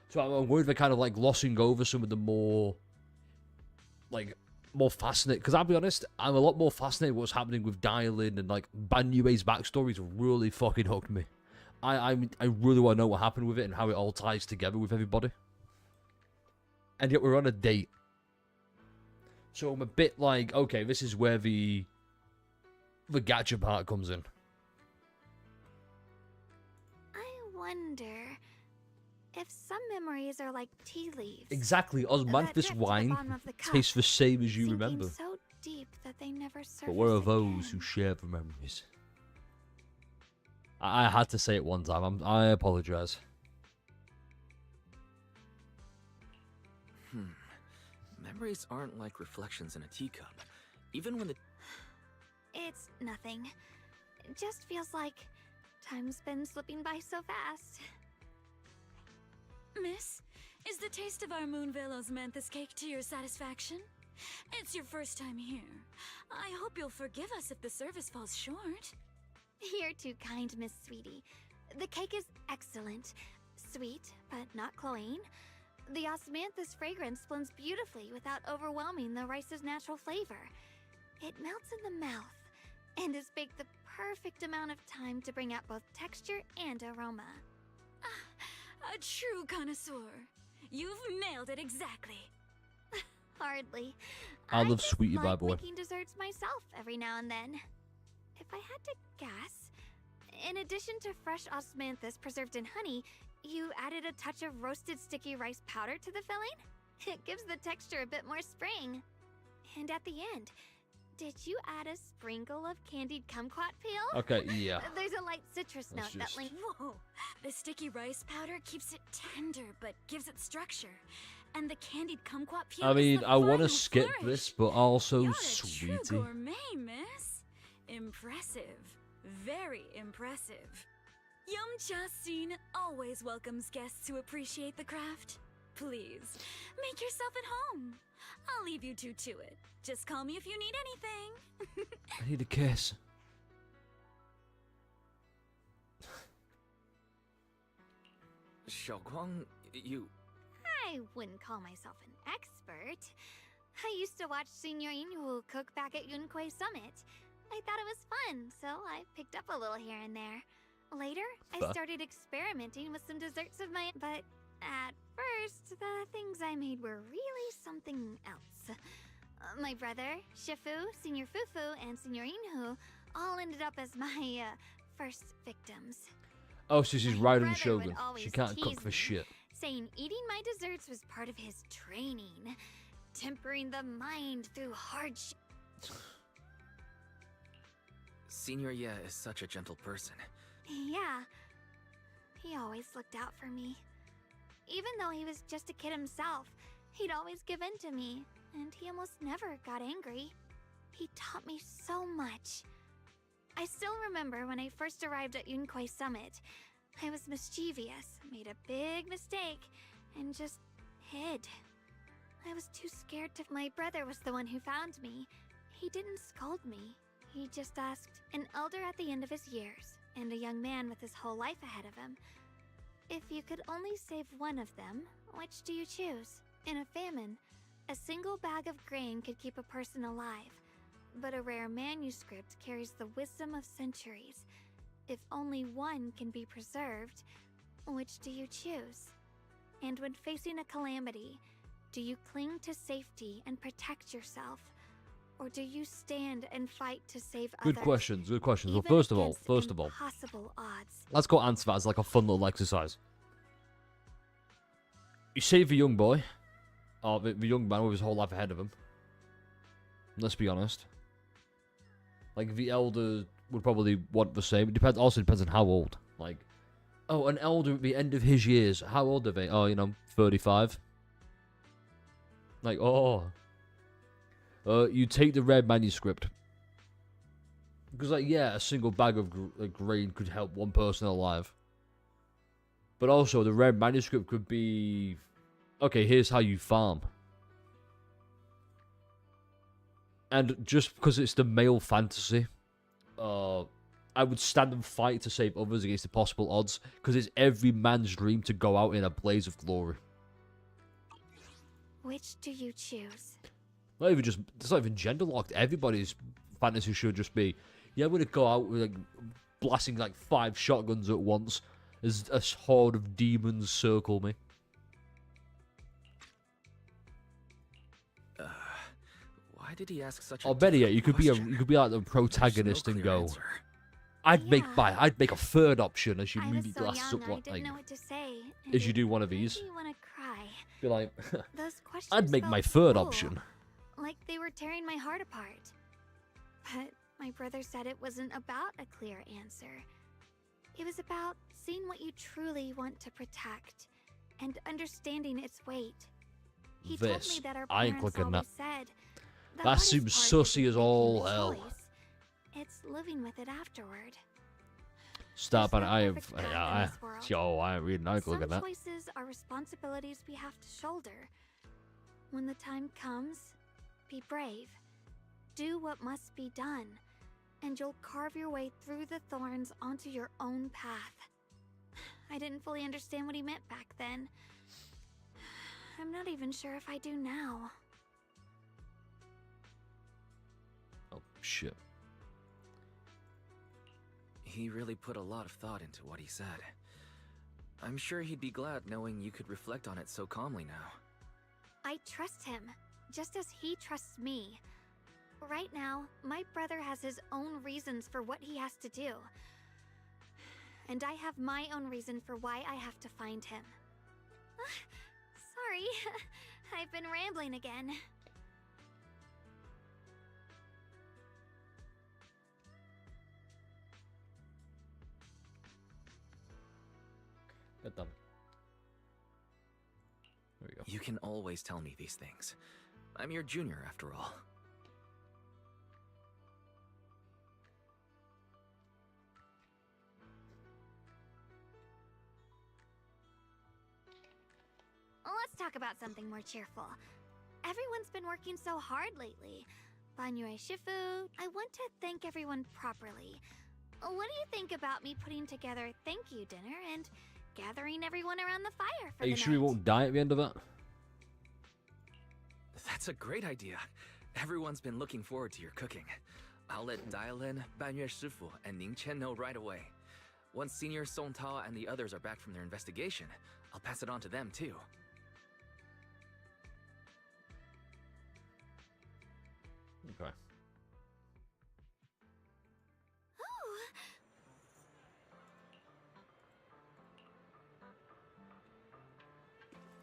So I'm worried they're kind of like glossing over some of the more fascinating. Because I'll be honest, I'm a lot more fascinated with what's happening with Dialin, and like Ban Yue's backstory's really fucking hooked me. I really want to know what happened with it and how it all ties together with everybody. And yet we're on a date. So I'm a bit like, okay, this is where the gacha part comes in. I wonder if some memories are like tea leaves. Exactly. Osmanthus wine tastes the same as you remember. So deep that they never surface But where are those again. who share the memories? I had to say it one time. I apologize. Memories aren't like reflections in a teacup. Even when the... It's nothing. It just feels like time's been slipping by so fast. Miss, is the taste of our Moonvale Osmanthus cake to your satisfaction? It's your first time here. I hope you'll forgive us if the service falls short. You're too kind, Miss Sweetie. The cake is excellent. Sweet, but not cloying. The osmanthus fragrance blends beautifully without overwhelming the rice's natural flavor. It melts in the mouth and is baked the perfect amount of time to bring out both texture and aroma. A true connoisseur. You've nailed it exactly. Hardly. I love Sweetie, by the way. Making desserts myself every now and then. If I had to guess, in addition to fresh osmanthus preserved in honey, you added a touch of roasted sticky rice powder to the filling? It gives the texture a bit more spring. And at the end, did you add a sprinkle of candied kumquat peel? Okay, yeah. There's a light citrus note that links. Whoa! The sticky rice powder keeps it tender but gives it structure. And the candied kumquat peel I mean, is the I want to final skip flourish. this, but also You're a Sweetie. true gourmet, miss. Impressive. Very impressive. Yum-Cha Scene always welcomes guests who appreciate the craft. Please, make yourself at home. I'll leave you two to it. Just call me if you need anything. I need a kiss. Xiaoguang, you... I wouldn't call myself an expert. I used to watch Senior Inhu cook back at Yunquei Summit. I thought it was fun, so I picked up a little here and there. Later, I started experimenting with some desserts of my... But at first, the things I made were really something else. My brother, Shifu, Senior Fufu, and Senior Inhu all ended up as my first victims. Oh, so she's riding the brother would Shogun. always She can't cook tease for me, shit. Saying eating my desserts was part of his training. Tempering the mind through hardship. Senior Ye is such a gentle person. Yeah. He always looked out for me. Even though he was just a kid himself, he'd always give in to me, and he almost never got angry. He taught me so much. I still remember when I first arrived at Yunquei Summit. I was mischievous, made a big mistake, and just hid. I was too scared to... My brother was the one who found me. He didn't scold me. He just asked, an elder at the end of his years, and a young man with his whole life ahead of him. If you could only save one of them, which do you choose? In a famine, a single bag of grain could keep a person alive, but a rare manuscript carries the wisdom of centuries. If only one can be preserved, which do you choose? And when facing a calamity, do you cling to safety and protect yourself? Or do you stand and fight to save others? Good questions, good questions. Well, even first of all, against impossible odds? let's go answer that as like a fun little exercise. You save the young boy, or the young man with his whole life ahead of him. Let's be honest. Like, the elder would probably want the same. It depends. Also depends on how old. Like, oh, an elder at the end of his years. How old are they? Oh, 35. Like, oh. You take the red manuscript. Because, like, yeah, a single bag of grain could help one person alive. But also, the red manuscript could be... Okay, here's how you farm. And just because it's the male fantasy, I would stand and fight to save others against the possible odds, because it's every man's dream to go out in a blaze of glory. Which do you choose? It's not even gender locked. Everybody's fantasy should just be, yeah, I'm gonna go out with like blasting like 5 shotguns at once as a horde of demons circle me. Why did he ask such a Or better yet, you could be like the There's protagonist no and clear go. answer. I'd make a third option as you I move was your so glasses young, up, I like didn't know what to say. as you do one of these. Made me want to cry. Be like, Those questions I'd make felt my third cruel, option. like they were tearing my heart apart. But my brother said it wasn't about a clear answer. It was about seeing what you truly want to protect and understanding its weight. He told me that our I ain't parents clicking always that. said, the That hardest seems part sussy isn't as all making the hell. choice, it's living with it afterward. Stop and no I perfect path in this world. I ain't reading. I ain't looking at Some that. choices are responsibilities we have to shoulder. When the time comes, be brave. Do what must be done, and you'll carve your way through the thorns onto your own path. I didn't fully understand what he meant back then. I'm not even sure if I do now. Oh shit. He really put a lot of thought into what he said. I'm sure he'd be glad knowing you could reflect on it so calmly now. I trust him, just as he trusts me. Right now, my brother has his own reasons for what he has to do. And I have my own reason for why I have to find him. Sorry, I've been rambling again. Get done. There we go. You can always tell me these things. I'm your junior, after all. Let's talk about something more cheerful. Everyone's been working so hard lately. Banyue Shifu, I want to thank everyone properly. What do you think about me putting together a thank you dinner and gathering everyone around the fire for Are you the sure we night? won't die at the end of that? That's a great idea. Everyone's been looking forward to your cooking. I'll let Dialin, Banyue Shifu, and Ning Chen know right away. Once Senior Song Tao and the others are back from their investigation, I'll pass it on to them too. Okay.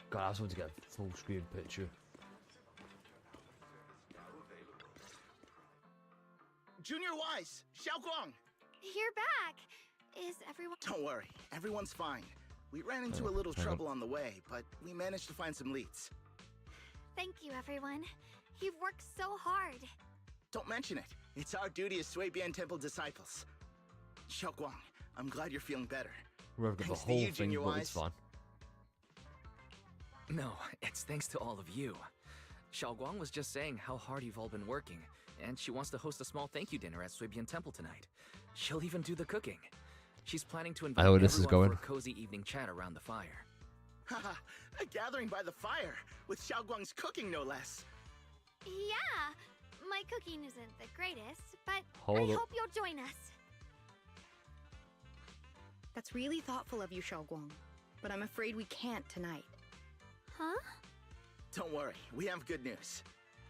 God, I just want to get a full screen picture. Junior Wise, Xiaoguang! You're back! Is everyone... Don't worry, everyone's fine. We ran into a little trouble on the way, but we managed to find some leads. Thank you, everyone. You've worked so hard. Don't mention it. It's our duty as Suibian Temple disciples. Xiaoguang, I'm glad you're feeling better. We've got the Thanks to whole you, thing, Junior but it's Wise. fine. No, it's thanks to all of you. Xiaoguang was just saying how hard you've all been working, and she wants to host a small thank you dinner at Suibian Temple tonight. She'll even do the cooking. She's planning to invite I know where this is everyone going. for a cozy evening chat around the fire. Haha, a gathering by the fire, with Xiaoguang's cooking no less. Yeah, my cooking isn't the greatest, but Hold I up. hope you'll join us. That's really thoughtful of you, Xiaoguang. But I'm afraid we can't tonight. Huh? Don't worry, we have good news.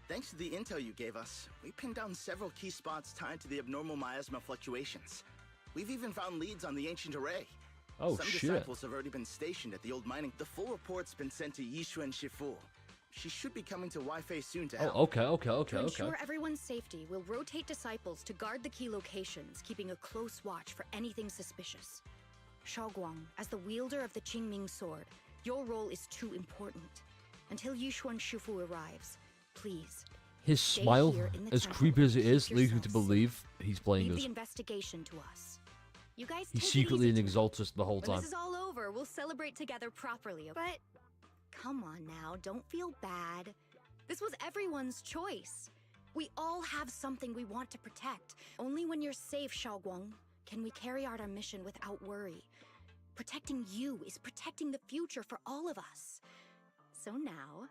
Thanks to the intel you gave us, we pinned down several key spots tied to the abnormal miasma fluctuations. We've even found leads on the ancient array. Oh, Some shit. disciples have already been stationed at the old mining. The full report's been sent to Yishuan Shifu. She should be coming to Wi-Fi soon to help. Oh, okay. To ensure everyone's safety, we'll rotate disciples to guard the key locations, keeping a close watch for anything suspicious. Shaoguang, as the wielder of the Qingming sword, your role is too important. Until Yishuan Shifu arrives, please. His smile, as creepy as it is, leads me to believe he's playing Leave us. the investigation to us. You guys He's take it secretly easy an Exaltus the whole When time. this is all over, we'll celebrate together properly. But come on now, don't feel bad. This was everyone's choice. We all have something we want to protect. Only when you're safe, Shaoguang, can we carry out our mission without worry. Protecting you is protecting the future for all of us. So now,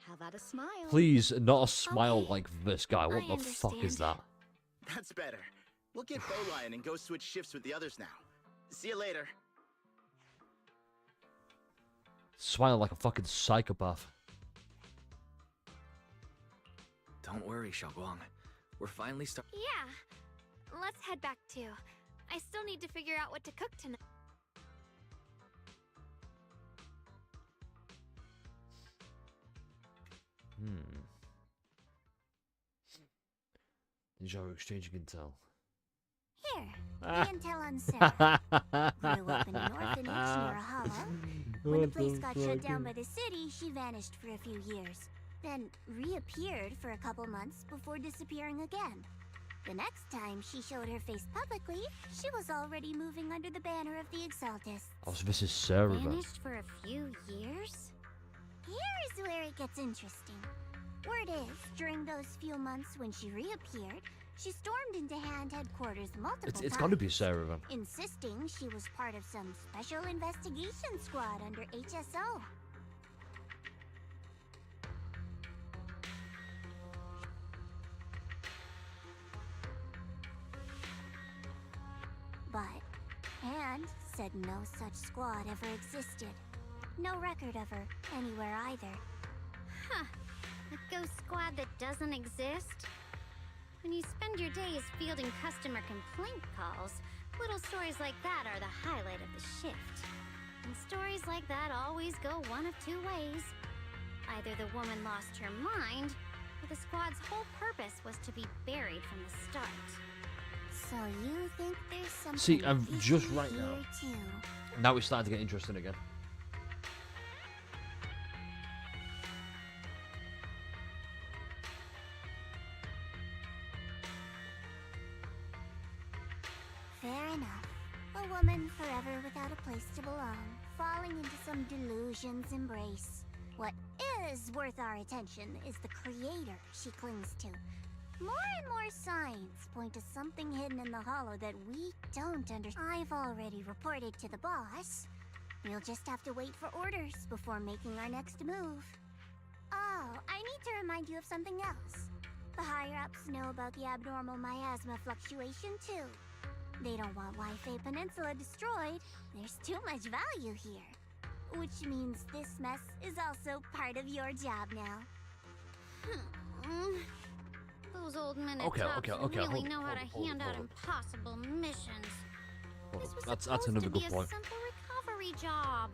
how about a smile? Please, not a smile like this guy. What I the fuck is that? That's better. We'll get Bowline and go switch shifts with the others now. See you later. Smile like a fucking psychopath. Don't worry, Shaoguang. We're finally Yeah. Let's head back too. I still need to figure out what to cook tonight. Enjoy exchanging intel. Here, the intel on Sarah. Grew up in an orphanage near a hollow. When the place got shut down by the city, she vanished for a few years. Then reappeared for a couple months before disappearing again. The next time she showed her face publicly, she was already moving under the banner of the Exaltus. Oh, so this is Sarah, man. Vanished for a few years? Here's where it gets interesting. Word is, during those few months when she reappeared, she stormed into Hand headquarters multiple times. It's got to be Sarah, then. Insisting she was part of some special investigation squad under HSO. But Hand said no such squad ever existed. No record of her anywhere either. Huh. A ghost squad that doesn't exist? When you spend your days fielding customer complaint calls, little stories like that are the highlight of the shift. And stories like that always go one of two ways. Either the woman lost her mind, or the squad's whole purpose was to be buried from the start. So you think there's something See, I'm just fishy right now. here too? Now it's starting to get interesting again. Fair enough. A woman forever without a place to belong, falling into some delusion's embrace. What is worth our attention is the creator she clings to. More and more signs point to something hidden in the hollow that we don't understand. I've already reported to the boss. We'll just have to wait for orders before making our next move. Oh, I need to remind you of something else. The higher-ups know about the abnormal miasma fluctuation, too. They don't want Wi-Fi Peninsula destroyed. There's too much value here. Which means this mess is also part of your job now. Those old men at Okay, Tops okay, really hold know how to hold hand out hold impossible missions. Well, This was that's supposed another to be good a point. simple recovery job.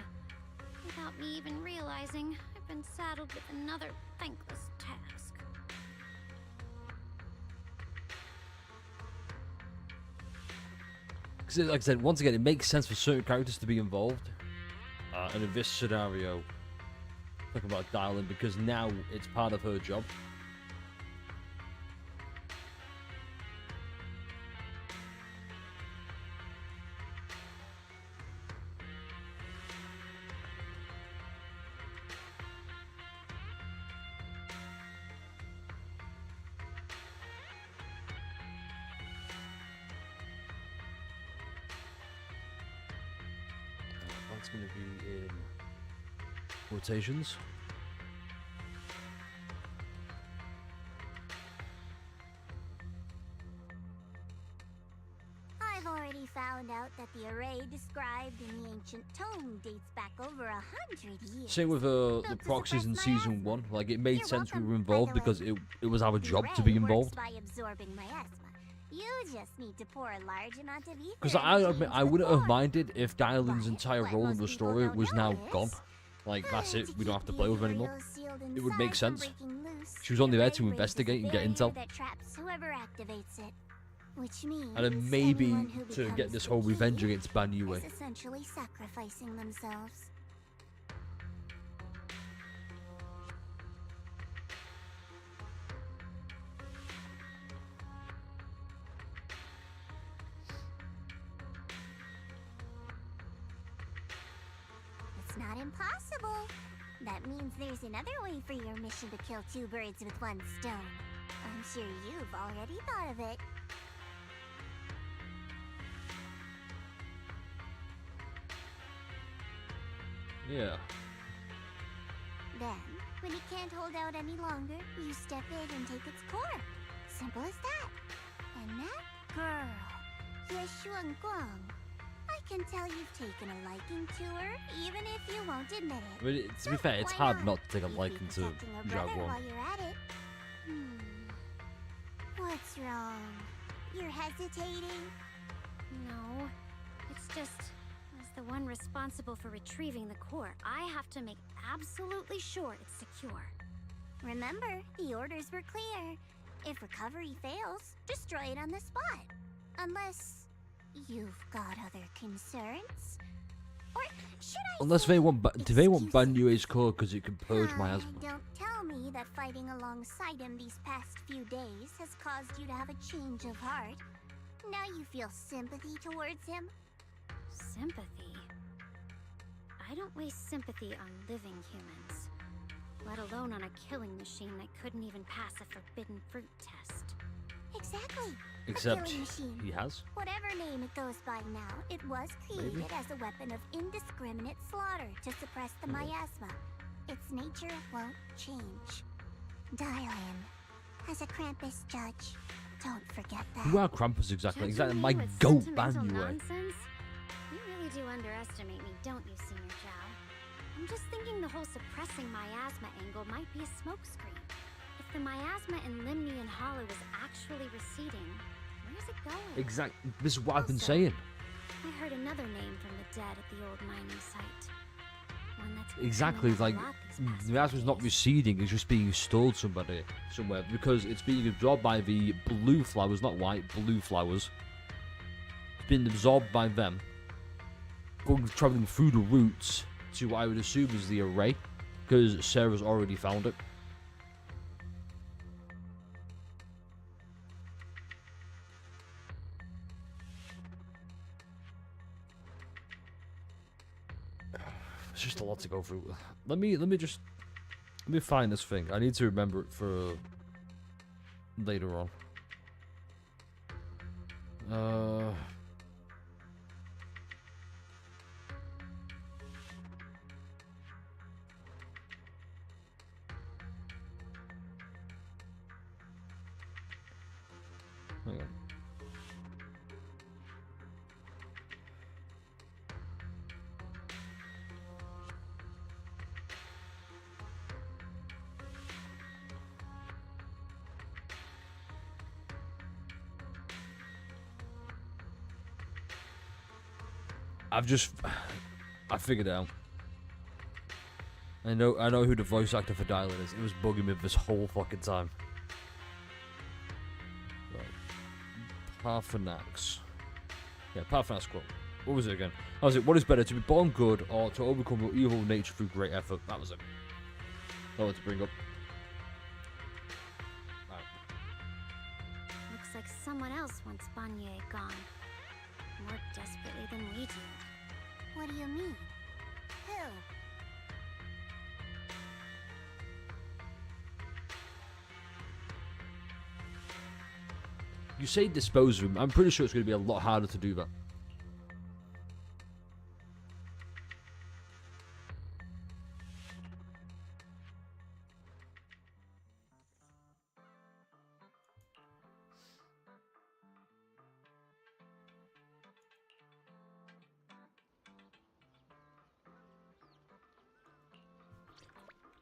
Without me even realizing, I've been saddled with another thankless task. Like I said, once again, it makes sense for certain characters to be involved. And in this scenario, talking about dialing, because now it's part of her job. That's going to be in rotations. I've already found out that the array described in the ancient tome dates back over 100 years. Same with the proxies in season 1. Like, it made sense we were involved because it was our job to be involved. By absorbing miasma. You just need to pour a large amount of ether. Because I admit, I wouldn't have minded if Dylan's entire role in the story was now gone. Like, that's it, we don't have to play with her anymore. It would make sense. She was only there to investigate and get intel. That traps whoever activates it. Which means And then maybe anyone who to get becomes this the whole key revenge against Ban Yue. is essentially sacrificing themselves. It's not impossible. That means there's another way for your mission to kill two birds with one stone. I'm sure you've already thought of it. Yeah. Then, when it can't hold out any longer, you step in and take its core. Simple as that. And that girl, Yeshuan Guang. I can tell you've taken a liking to her, even if you won't admit it. I mean, to be fair, it's hard not to take a liking to Zhao Guang. While you're at it. What's wrong? You're hesitating? No, it's just, as the one responsible for retrieving the core, I have to make absolutely sure it's secure. Remember, the orders were clear. If recovery fails, destroy it on the spot. Unless you've got other concerns. Or should I Unless say, they want, do they want Ban Yue's core because it can purge miasma? Don't tell me that fighting alongside him these past few days has caused you to have a change of heart. Now you feel sympathy towards him? Sympathy? I don't waste sympathy on living humans, let alone on a killing machine that couldn't even pass a forbidden fruit test. Exactly. Except a killing machine. he has. Whatever name it goes by now, it was created as a weapon of indiscriminate slaughter to suppress the miasma. Its nature won't change. Dial in. As a Krampus judge, don't forget that. Who are Krampus exactly? Judging Exactly, me my with goat sentimental Ban Yue. nonsense? You really do underestimate me, don't you, Senior Zhao? I'm just thinking the whole suppressing miasma angle might be a smokescreen. If the miasma in Limnian Hollow is actually receding, where's it going? Exactly. This is what I've been Also, saying. I heard another name from the dead at the old mining site. One that's been Exactly, coming like up a lot these past the miasma's not receding; it's just being stored somewhere because it's being absorbed by the blue flowers, not white, blue flowers. It's been absorbed by them, traveling through the roots to what I would assume is the array, because Sarah's already found it. It's just a lot to go through. Let me find this thing. I need to remember it for later on. Hang on. I figured it out. I know who the voice actor for Dylan is. It was bugging me this whole fucking time. Right. Parthenax. Yeah, Parthenax quote. What was it again? That was it. What is better, to be born good or to overcome your evil nature through great effort? That was it. I wanted to bring up. Right. Looks like someone else wants Banye gone. More desperately than we do. What do you mean? Who? You say dispose of him. I'm pretty sure it's going to be a lot harder to do that.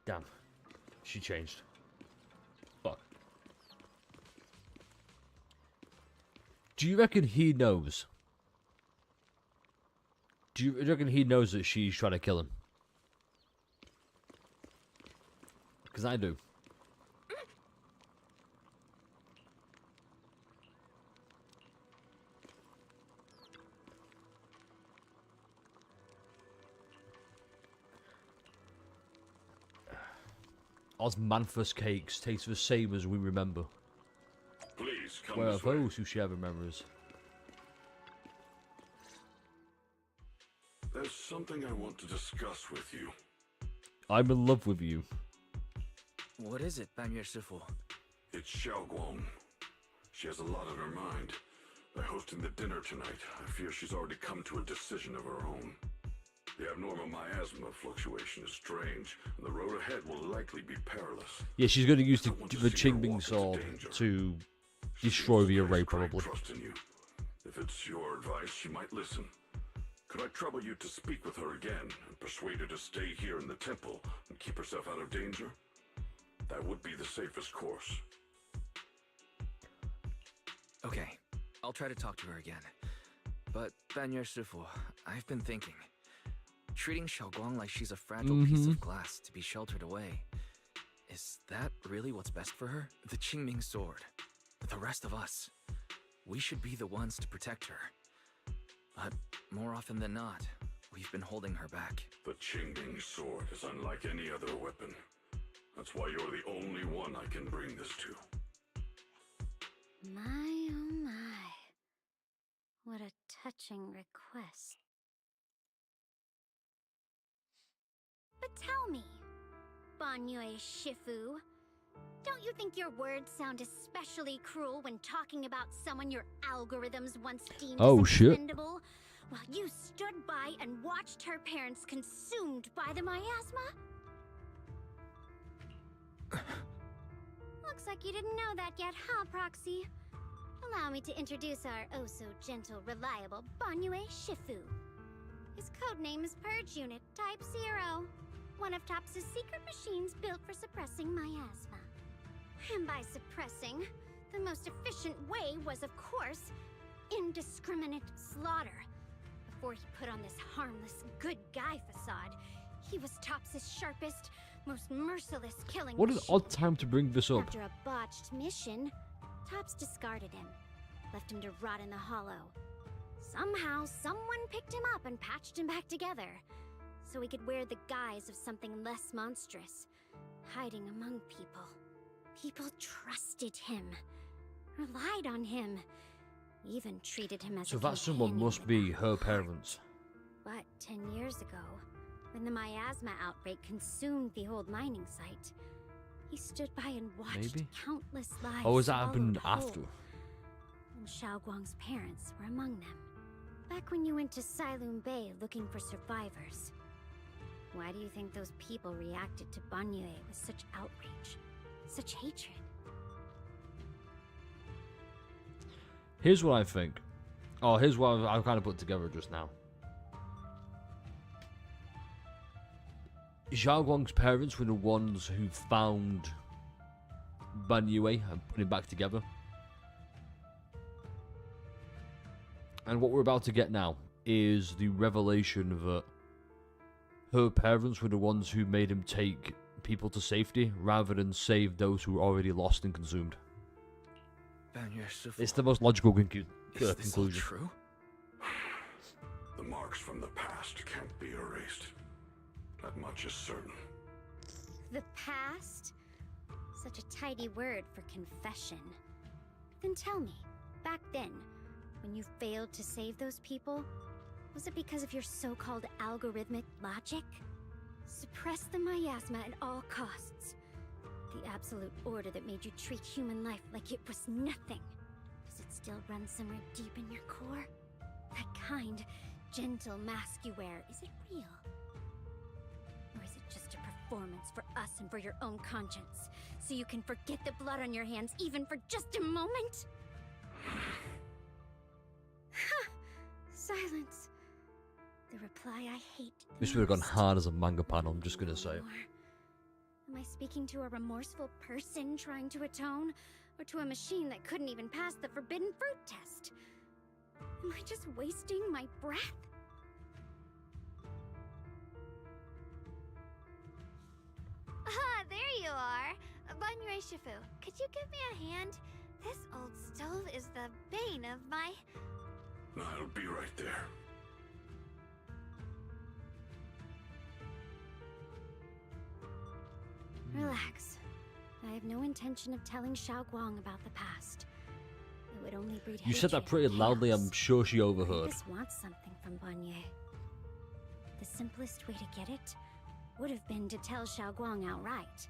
Damn. She changed. Fuck. Do you reckon he knows? Do you reckon he knows that she's trying to kill him? Because I do. Osmanthus cakes taste the same as we remember. Please come Where are this way. those who share the memories? There's something I want to discuss with you. I'm in love with you. What is it, Banyue Shifu? It's Xiaoguang. She has a lot on her mind. By hosting the dinner tonight, I fear she's already come to a decision of her own. The abnormal miasma fluctuation is strange, and the road ahead will likely be perilous. Yeah, she's going to use the Qingming sword to destroy the array, probably. Trust in you. If it's your advice, she might listen. Could I trouble you to speak with her again and persuade her to stay here in the temple and keep herself out of danger? That would be the safest course. Okay, I'll try to talk to her again. But, Banyue Shifu, I've been thinking. Treating Xiaoguang like she's a fragile piece of glass to be sheltered away. Is that really what's best for her? The Qingming sword. The rest of us. We should be the ones to protect her. But more often than not, we've been holding her back. The Qingming sword is unlike any other weapon. That's why you're the only one I can bring this to. My, oh my. What a touching request. But tell me, Banyue Shifu, don't you think your words sound especially cruel when talking about someone your algorithms once deemed expendable, while you stood by and watched her parents consumed by the miasma? Looks like you didn't know that yet, huh, Proxy? Allow me to introduce our oh-so-gentle, reliable Banyue Shifu. His codename is Purge Unit Type 0. One of TOPS' secret machines built for suppressing miasma. And by suppressing, the most efficient way was, of course, indiscriminate slaughter. Before he put on this harmless, good guy facade, he was TOPS' sharpest, most merciless killing What an machine. odd time to bring this up. After a botched mission, TOPS discarded him, left him to rot in the hollow. Somehow, someone picked him up and patched him back together, so he could wear the guise of something less monstrous, hiding among people. People trusted him, relied on him, even treated him as So a that someone must be her parents. But 10 years ago, when the miasma outbreak consumed the old mining site, he stood by and watched Maybe? countless lives Or was that swallowed happened whole. after? And Xiaoguang's parents were among them. Back when you went to Silum Bay looking for survivors. Why do you think those people reacted to Banyue with such outrage, such hatred? Here's what I think. Oh, here's what I've kind of put together just now. Xiaoguang's parents were the ones who found Banyue and put him back together. And what we're about to get now is the revelation that her parents were the ones who made him take people to safety rather than save those who were already lost and consumed. It's the most logical conclusion. True? The marks from the past can't be erased. That much is certain. The past? Such a tidy word for confession. Then tell me, back then, when you failed to save those people, was it because of your so-called algorithmic logic? Suppress the miasma at all costs. The absolute order that made you treat human life like it was nothing. Does it still run somewhere deep in your core? That kind, gentle mask you wear, is it real? Or is it just a performance for us and for your own conscience? So you can forget the blood on your hands even for just a moment? Silence. The reply I hate. This would have gone hard as a manga panel, I'm just gonna say. Am I speaking to a remorseful person trying to atone? or to a machine that couldn't even pass the forbidden fruit test. Am I just wasting my breath? Ah, there you are. Banyu Shifu, could you give me a hand? This old stove is the bane of my... I'll be right there. Relax. I have no intention of telling Xiao Guang about the past. It would only breed You said that hatred pretty and loudly, chaos. I'm sure she overheard. Just wants something from Banyu. The simplest way to get it would have been to tell Xiao Guang outright.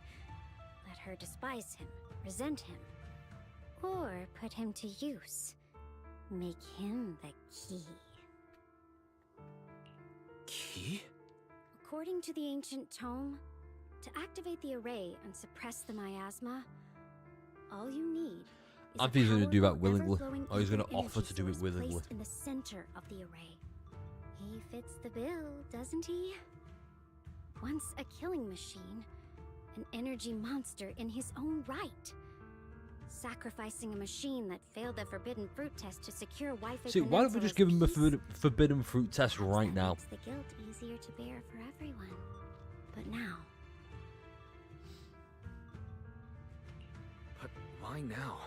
Let her despise him, resent him, or put him to use. Make him the key. Key? According to the ancient tome, to activate the array and suppress the miasma, all you need is I think he's going to do that powerful, willingly. ever-flowing Or he's going to ether offer to do it energy source willingly. placed in the center of the array. He fits the bill, doesn't he? Once a killing machine, an energy monster in his own right. Sacrificing a machine that failed the forbidden fruit test to secure Wi-Fi. See, why don't we just give him a forbidden fruit test right now? Makes the guilt easier to bear for everyone. But now, But why now?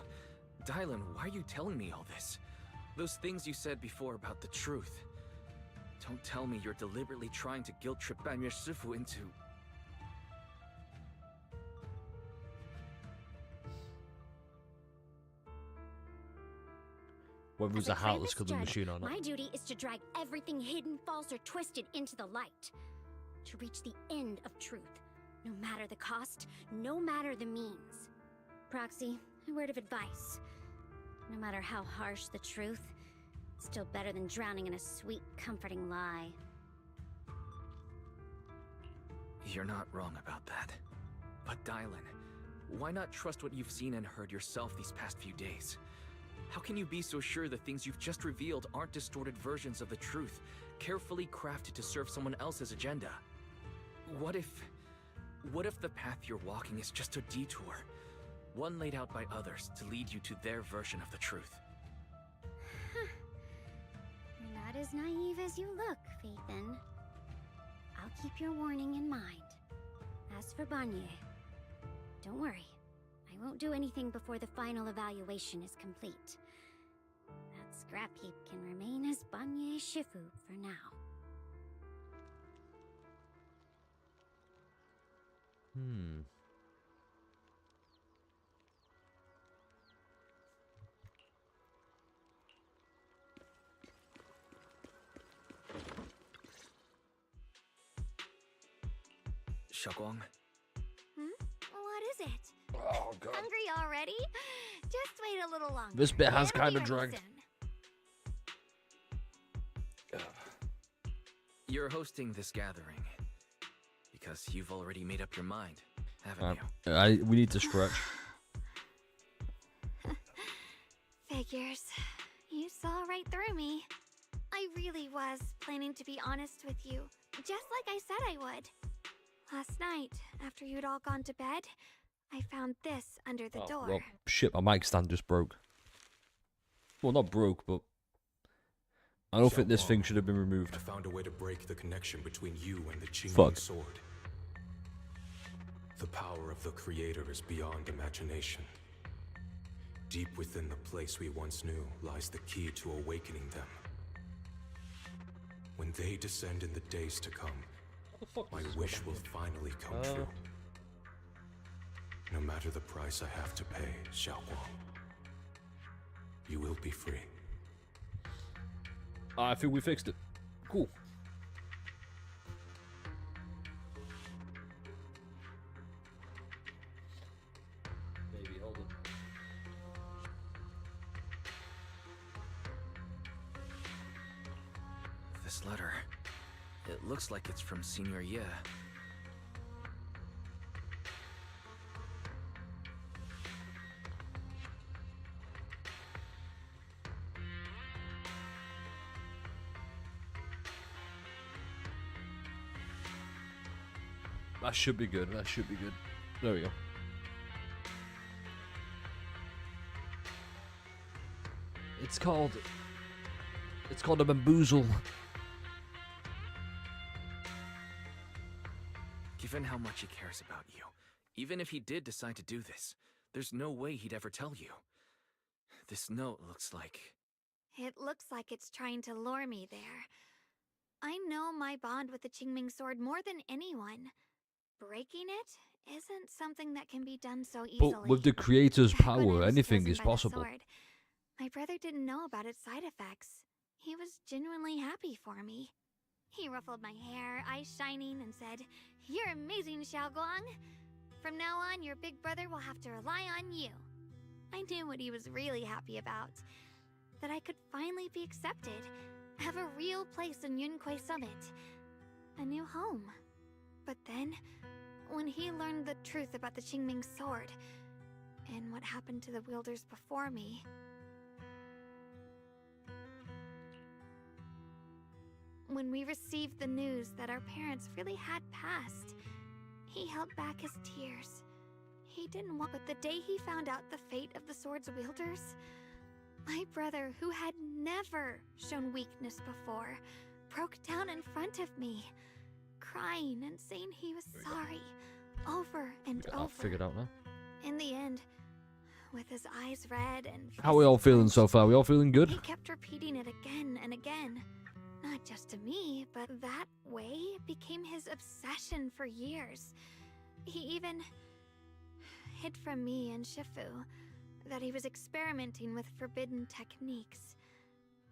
Dylan, why are you telling me all this? Those things you said before about the truth. Don't tell me you're deliberately trying to guilt-trip Banyu Shifu into... Whether it was as a heartless Krampus killing judge, machine or not. my duty is to drag everything hidden, false, or twisted into the light. To reach the end of truth, no matter the cost, no matter the means. Proxy, a word of advice. No matter how harsh the truth, it's still better than drowning in a sweet, comforting lie. You're not wrong about that. But Dylan, why not trust what you've seen and heard yourself these past few days? How can you be so sure the things you've just revealed aren't distorted versions of the truth, carefully crafted to serve someone else's agenda? What if the path you're walking is just a detour? One laid out by others to lead you to their version of the truth. You're not as naive as you look, Phaethon. I'll keep your warning in mind. As for Banyu, don't worry. I won't do anything before the final evaluation is complete. That scrap heap can remain as Banyu Shifu for now. Xiaoguang? What is it? Oh, God. Hungry already? Just wait a little longer. This bit has It'll kind be of ready dragged. soon. You're hosting this gathering because you've already made up your mind, haven't you? We need to stretch. Figures. You saw right through me. I really was planning to be honest with you, just like I said I would. Last night, after you'd all gone to bed, I found this under the door. Well, shit, my mic stand just broke. Well, not broke, but I don't think this thing should have been removed. I found a way to break the connection between you and the Qingming Fuck. sword. The power of the Creator is beyond imagination. Deep within the place we once knew lies the key to awakening them. When they descend in the days to come, my wish will finally come true. No matter the price I have to pay, Xiaoguang, you will be free. I think we fixed it. Cool. Baby, hold on. This letter, it looks like it's from Senior Ye. That should be good. That should be good. There we go. It's called a bamboozle. Given how much he cares about you, even if he did decide to do this, there's no way he'd ever tell you. This note looks like... It looks like it's trying to lure me there. I know my bond with the Qingming sword more than anyone. Breaking it isn't something that can be done so easily. But with the creator's Back when I power, was anything chosen is by the possible. sword, my brother didn't know about its side effects. He was genuinely happy for me. He ruffled my hair, eyes shining, and said, "You're amazing, Xiaoguang. From now on, your big brother will have to rely on you." I knew what he was really happy about. That I could finally be accepted, have a real place in Yunquei Summit. A new home. But then, when he learned the truth about the Qingming sword, and what happened to the wielders before me... When we received the news that our parents really had passed, he held back his tears. He didn't want... But the day he found out the fate of the sword's wielders, my brother, who had never shown weakness before, broke down in front of me, crying and saying he was sorry, over and over. I'll figure it out now. In the end, with his eyes red and... How are we all feeling so far? We all feeling good? He kept repeating it again and again. Not just to me, but that way became his obsession for years. He even hid from me and Shifu that he was experimenting with forbidden techniques,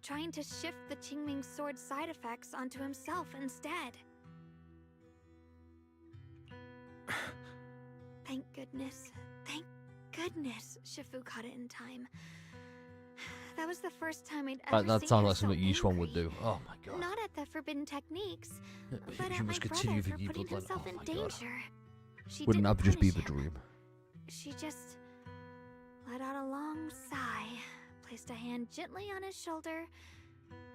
trying to shift the Qingming sword's side effects onto himself instead. Thank goodness Shifu caught it in time. That was the first time I'd ever That seen sounds her like so something Yishuan angry. would do. Oh my god. Not at the forbidden techniques, but You at my must continue brother the for putting bloodline. himself Oh in my god. danger. She Wouldn't didn't that just be punish the him. dream? She just let out a long sigh, placed a hand gently on his shoulder,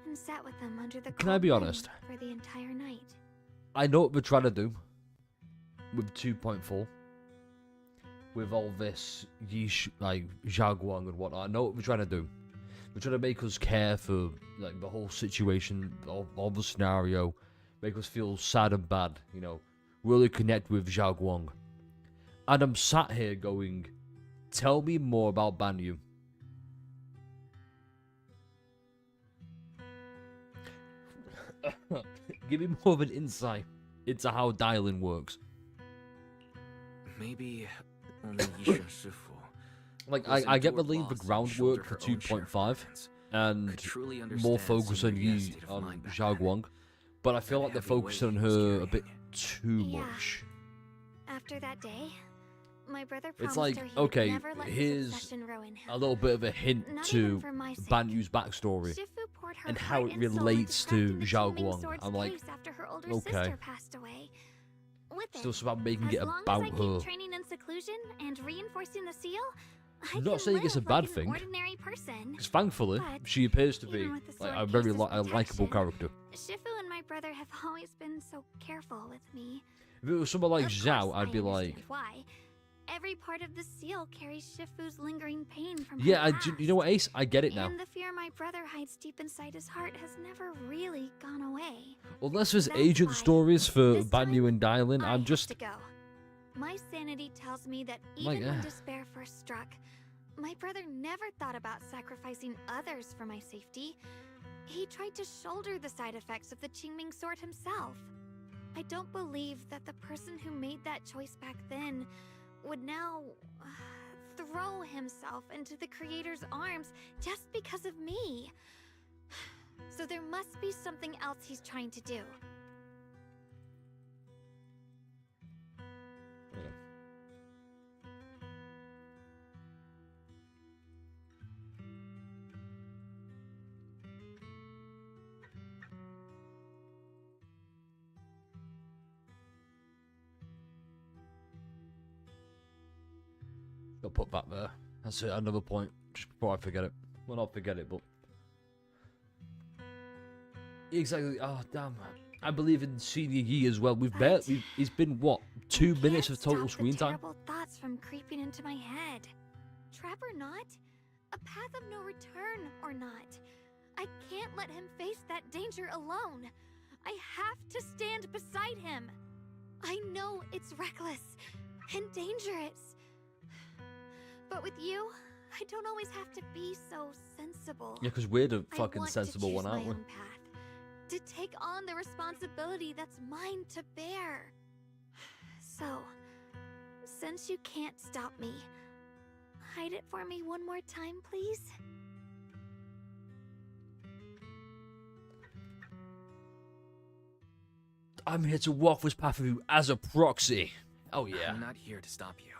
and sat with him under the Can I cold be wind honest? for the entire night. I know what we're trying to do with 2.4. With all this like Zhaoguang and whatnot. I know what we're trying to do. We're trying to make us care for like the whole situation, all the scenario, make us feel sad and bad, you know, really connect with Zhaoguang. And I'm sat here going, tell me more about Banyu. Give me more of an insight into how dialing works. Maybe only Yishuan Shifu. Like, I get the laying the groundwork for 2.5 and more focus on Zhaoguang, but I feel like they're focusing on her a bit too much. After that day, my brother It's promised like, her he'd okay, never let his here's obsession ruin him. a little bit of a hint Not to even for my sake. Banyu's backstory Shifu poured her and how heart it and soul into relates to crafting the Qingming Zhaoguang. sword's I'm like, case after her older okay. sister passed away. With Still it, about making it as long about as I her. keep training in seclusion and reinforcing the seal, I I'm not can saying it's a live bad like an thing. ordinary person. Because thankfully, But she appears to be even with the like sword a very case's likable protection, character. Shifu and my brother have always been so careful with me. If it was someone like Of Zhao, course, I'd be I like, understand why. Every part of the seal carries Shifu's lingering pain from her yeah, past. you know what, Ace? I get it now. And the fear my brother hides deep inside his heart has never really gone away. Unless there's That's agent why stories for this time Banyu and Dylan, I I'm have just... to go. My sanity tells me that My even when God. despair first struck, my brother never thought about sacrificing others for my safety. He tried to shoulder the side effects of the Qingming sword himself. I don't believe that the person who made that choice back then would now throw himself into the creator's arms just because of me. So there must be something else he's trying to do. I'll put that there. That's it, another point, just before I forget it. Well, not forget it, but... Exactly, oh damn. I believe in Senior Yi as well. It's been, what, 2 minutes of total Stop screen the time? terrible thoughts from creeping into my head. Trap or not, a path of no return or not. I can't let him face that danger alone. I have to stand beside him. I know it's reckless and dangerous. But with you, I don't always have to be so sensible. Yeah, because we're the fucking sensible one, aren't we? Path, to take on the responsibility that's mine to bear. So, since you can't stop me, hide it for me one more time, please? I'm here to walk this path with you as a proxy. Oh yeah. I'm not here to stop you.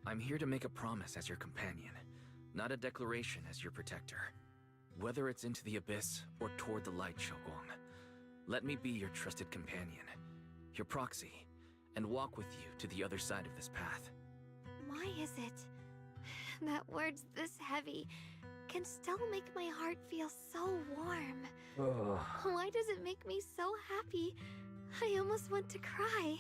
I'm here to make a promise as your companion, not a declaration as your protector. Whether it's into the abyss or toward the light, Xiaoguang, let me be your trusted companion, your proxy, and walk with you to the other side of this path. Why is it that words this heavy can still make my heart feel so warm? Ugh. Why does it make me so happy? I almost want to cry.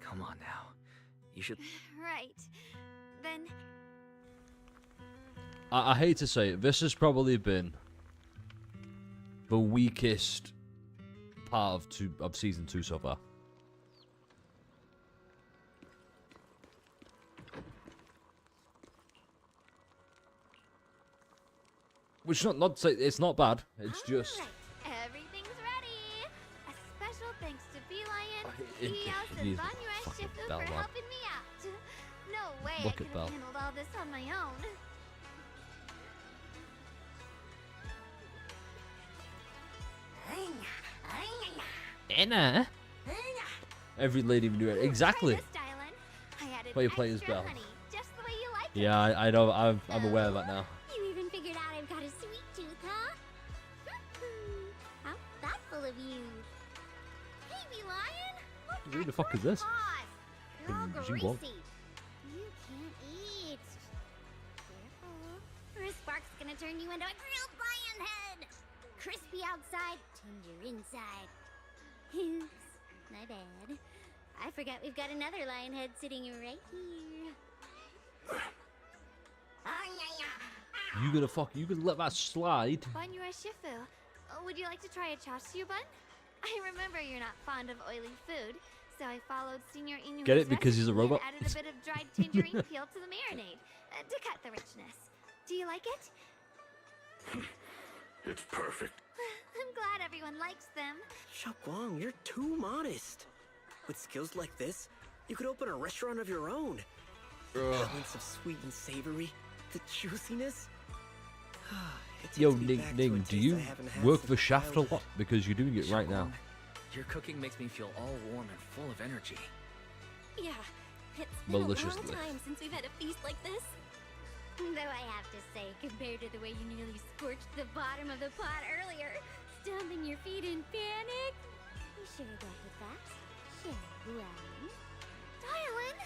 Come on now. You should... Right. Then... I hate to say it, this has probably been the weakest part of season 2 so far. Which not to say it's not bad. It's just Everything's ready. A special thanks to Beelion, It Eos, and needs a Banyue fucking Shifu bell, for man. helping me out. No way I Look could at have Bell. handled all this on my own. Anna. Every lady knew it exactly. Why you play as Belle? Just the way you like it. Yeah, I know. I'm aware of that now. You even figured out I've got a sweet tooth, huh? How thoughtful of you. Hey, Beelion! Who the fuck is this? You're all Fucking Xinguang. greasy. You can't eat. Careful. Or a spark's gonna turn you into a grilled lion head. Crispy outside, tender inside. Oops, my bad. I forgot we've got another lion head sitting right here. You gonna let that slide? Banyue Shifu, would you like to try a chasu bun? I remember you're not fond of oily food, so I followed Senior Inu's Get it because he's a recipe and robot? added a bit of dried tangerine peel to the marinade to cut the richness. Do you like it? It's perfect. I'm glad everyone likes them. Xiaoguang, you're too modest. With skills like this, you could open a restaurant of your own. The balance of sweet and savory, the juiciness. It Yo, takes me back to a Ning, do taste you I haven't had work since the shaft a childhood. lot? Because you're doing it right now. Your cooking makes me feel all warm and full of energy. Yeah, it's been a long Maliciously. time since we've had a feast like this. Though I have to say, compared to the way you nearly scorched the bottom of the pot earlier, stomping your feet in panic, we sure got hit fast. Xiaoguang. Dialin,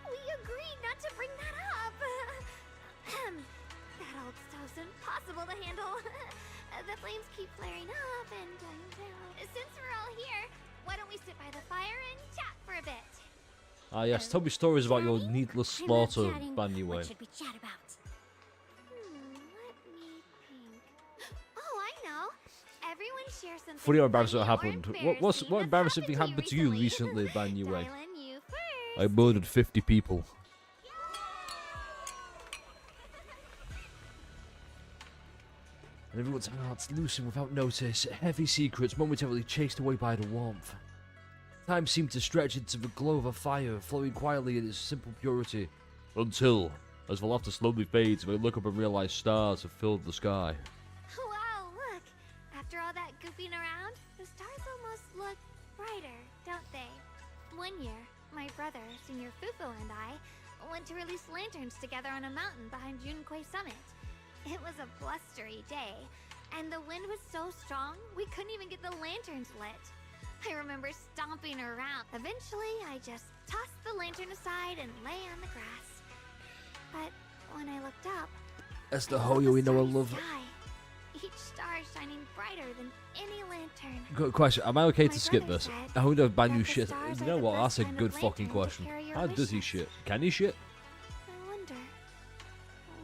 we agreed not to bring that up. That old stove's impossible to handle. The flames keep flaring up, and since we're all here, why don't we sit by the fire and chat for a bit? Ah yes, tell me stories about your needless I'm not slaughter, chatting. Banyue. What should we chat about? Let me think. Oh, I know. Everyone shares something Funny how embarrassing funny what or happened. embarrassing What that's embarrassing thing happened happened to you recently, Banyue? Dylan, you first. I murdered 50 people. And everyone's hearts loosened without notice. Heavy secrets momentarily chased away by the warmth. Time seemed to stretch into the glow of a fire, flowing quietly in its simple purity. Until, as the laughter slowly fades, they look up and realize stars have filled the sky. Wow, look. After all that goofing around, the stars almost look brighter, don't they? One year, my brother, Senior Fufu, and I went to release lanterns together on a mountain behind Yunquei Summit. It was a blustery day, and the wind was so strong we couldn't even get the lanterns lit. I remember stomping around. Eventually, I just tossed the lantern aside and lay on the grass. But when I looked up, That's the Hoyo we know and love. sky. Each star any lantern. Good question. Am I okay to skip brother this? said I would have banned that you the shit. stars You are know the what? That's best a kind of good fucking lantern to question. carry your How does he wishes. shit? Can he shit? I wonder,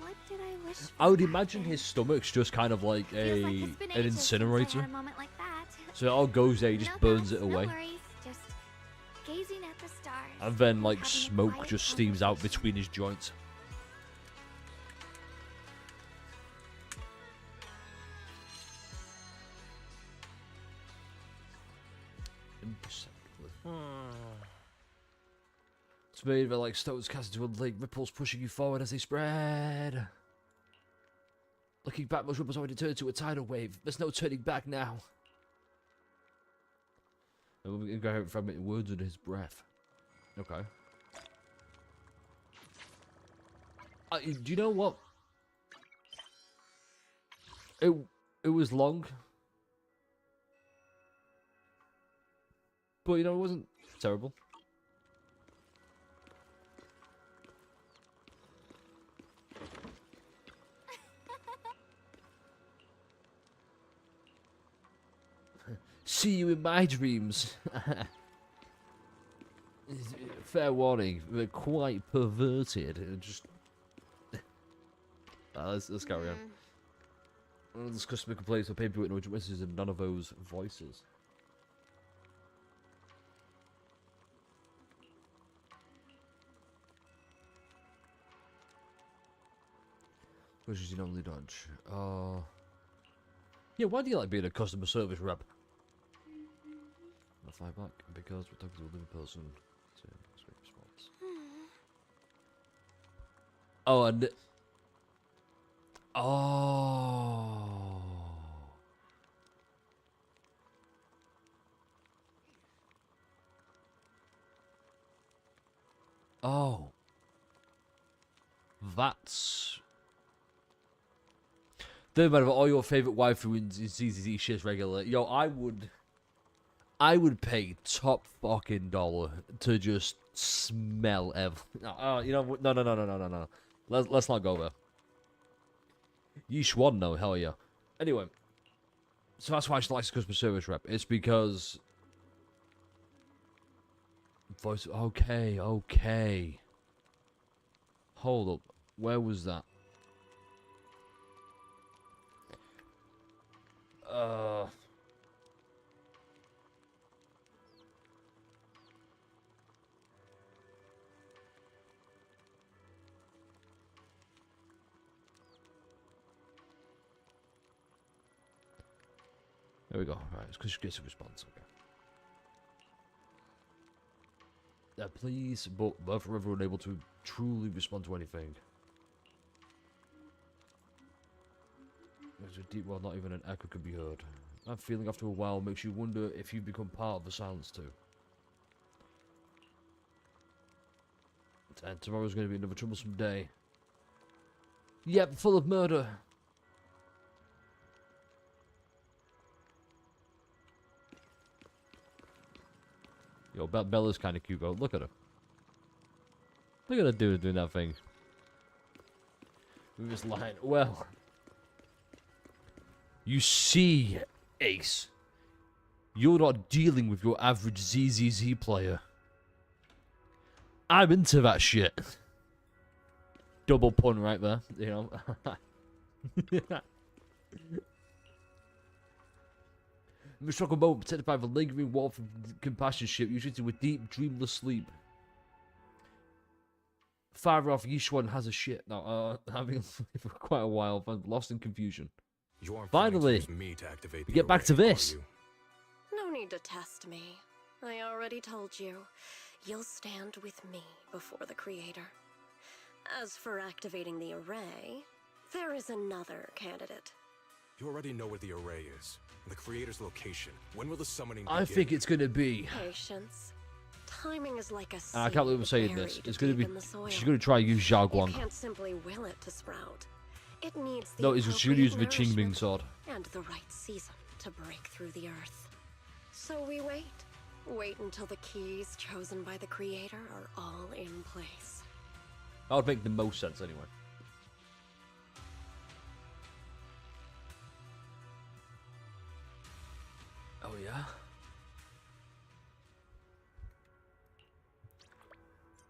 what did I wish for I would back imagine then? his stomach's just kind of like Feels like an it's been ages since I incinerator. had a moment like that. So it all goes there, he just No burns thoughts, it away. No worries, just gazing at the stars. And then like having a smoke quiet just steams out between his joints. Imperceptibly. It's made by like stones cast into a lake, ripples pushing you forward as they spread. Looking back, most ripples already turned into a tidal wave. There's no turning back now. And we're going to fragment words under his breath. Okay. Do you know what? It was long. But you know, it wasn't terrible. See you in my dreams. Fair warning, they're quite perverted. Just let's carry on. We'll discuss customer complaints or paperwork no witnesses in none of those voices. Which is you normally dodge. Yeah, why do you like being a customer service rep? I'll fly back because we're talking to a living person. So, sweet response. Oh, and oh. Oh. That's... Don't matter about all your favourite waifu in ZZZ shits regular. Yo, I would pay top fucking dollar to just smell everything. You know, no. Let's not go there. Yishuan, no, hell yeah. Anyway, so that's why she likes customer service rep. It's because voice. Okay. Hold up, where was that? There we go. Right, it's because she gets a response. Okay. Please, but forever unable to truly respond to anything. There's a deep well, not even an echo could be heard. That feeling after a while makes you wonder if you've become part of the silence too. And tomorrow's going to be another troublesome day. Yep, full of murder. Yo, Bella's kind of cute, though. Look at her. Look at her doing that thing. With this line. Well, you see, Ace, you're not dealing with your average ZZZ player. I'm into that shit. Double pun right there, you know. I'm struck a moment protected by the lingering warmth of compassion ship, usually to a deep, dreamless sleep. Far off, Yishuan has a shit. Now, having for quite a while, but lost in confusion. Finally, we get back to this. No need to test me. I already told you. You'll stand with me before the Creator. As for activating the array, there is another candidate. You already know where the array is. The Creator's location. When will the summoning I begin? think it's gonna be... Patience. Timing is like a seed I can't believe I'm saying this. buried It's gonna be... deep in the soil. She's gonna try to use Zhao You Guang. can't simply will it to sprout. It needs the No, she's gonna use the appropriate Qingming sword. and the right season to break through the earth. So we wait. Wait until the keys chosen by the Creator are all in place. That would make the most sense anyway. yeah.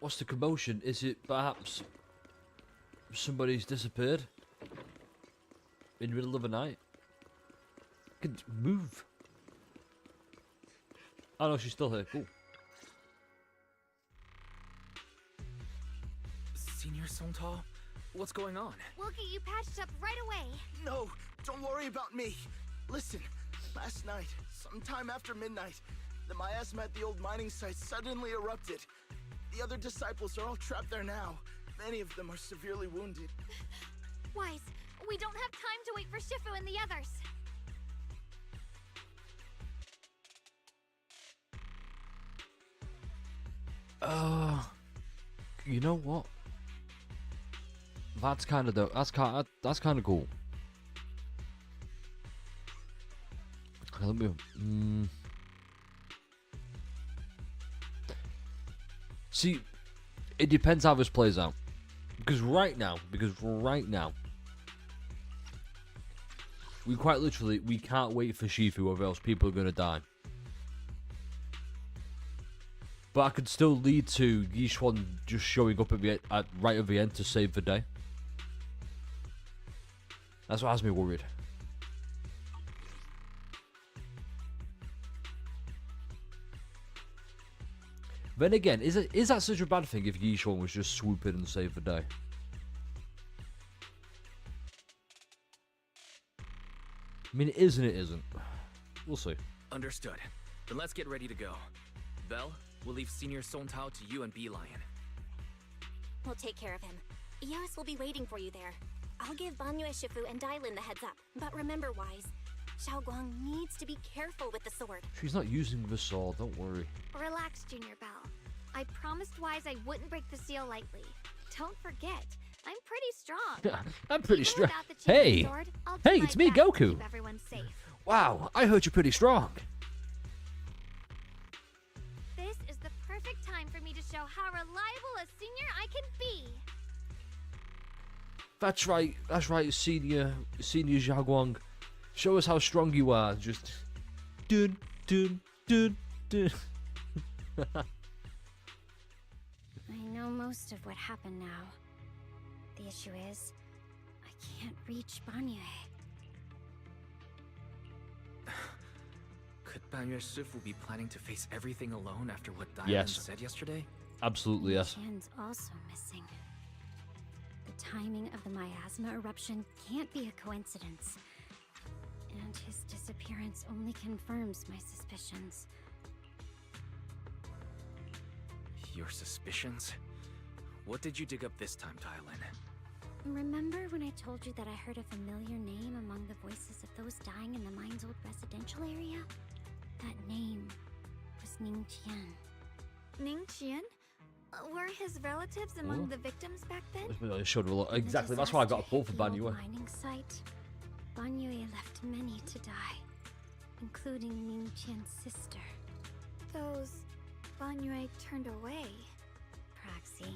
What's the commotion? Is it perhaps somebody's disappeared in the middle of the night? Can move. Oh no, she's still here. Cool. Senior Songtao, what's going on? We'll get you patched up right away. No, don't worry about me. Listen, last night, sometime after midnight, the miasma at the old mining site suddenly erupted. The other disciples are all trapped there now. Many of them are severely wounded. Wise, we don't have time to wait for Shifu and the others. You know what? That's kind of that's kind of cool. Let me. See, it depends how this plays out. Because right now, we quite literally we can't wait for Shifu, or else people are gonna die. But I could still lead to Yishuan just showing up at right at the end to save the day. That's what has me worried. Then again, is that such a bad thing if Yishuan was just swoop in and save the day? I mean, it is and it isn't. We'll see. Understood. Then let's get ready to go. Belle, we'll leave Senior Songtao to you and Bee Lion. We'll take care of him. Eos will be waiting for you there. I'll give Banyue Shifu and Dailin the heads up. But remember, Wise, Xiaoguang needs to be careful with the sword. She's not using the sword, don't worry. Relax, Junior Belle. I promised Wise I wouldn't break the seal lightly. Don't forget, I'm pretty strong. I'm pretty strong. Hey! Hey, it's me, Goku! Keep everyone safe. Wow, I heard you're pretty strong. This is the perfect time for me to show how reliable a senior I can be. That's right, senior Xiaoguang. Show us how strong you are. Just dun dun dun dun. I know most of what happened now. The issue is, I can't reach Banyue. Could Banyue Shifu be planning to face everything alone after what Dailin said yesterday? Absolutely, yes. Tian's also missing. The timing of the miasma eruption can't be a coincidence. And his disappearance only confirms my suspicions. Your suspicions? What did you dig up this time, Dailin? Remember when I told you that I heard a familiar name among the voices of those dying in the mine's old residential area? That name was Ning Qian. Ning Qian? Were his relatives among the victims back then? I showed a lot. Exactly, that's why I got a pull for Banyue. Mining site, Banyue left many to die, including Ning Qian's sister. Those Banyue turned away. Praxi,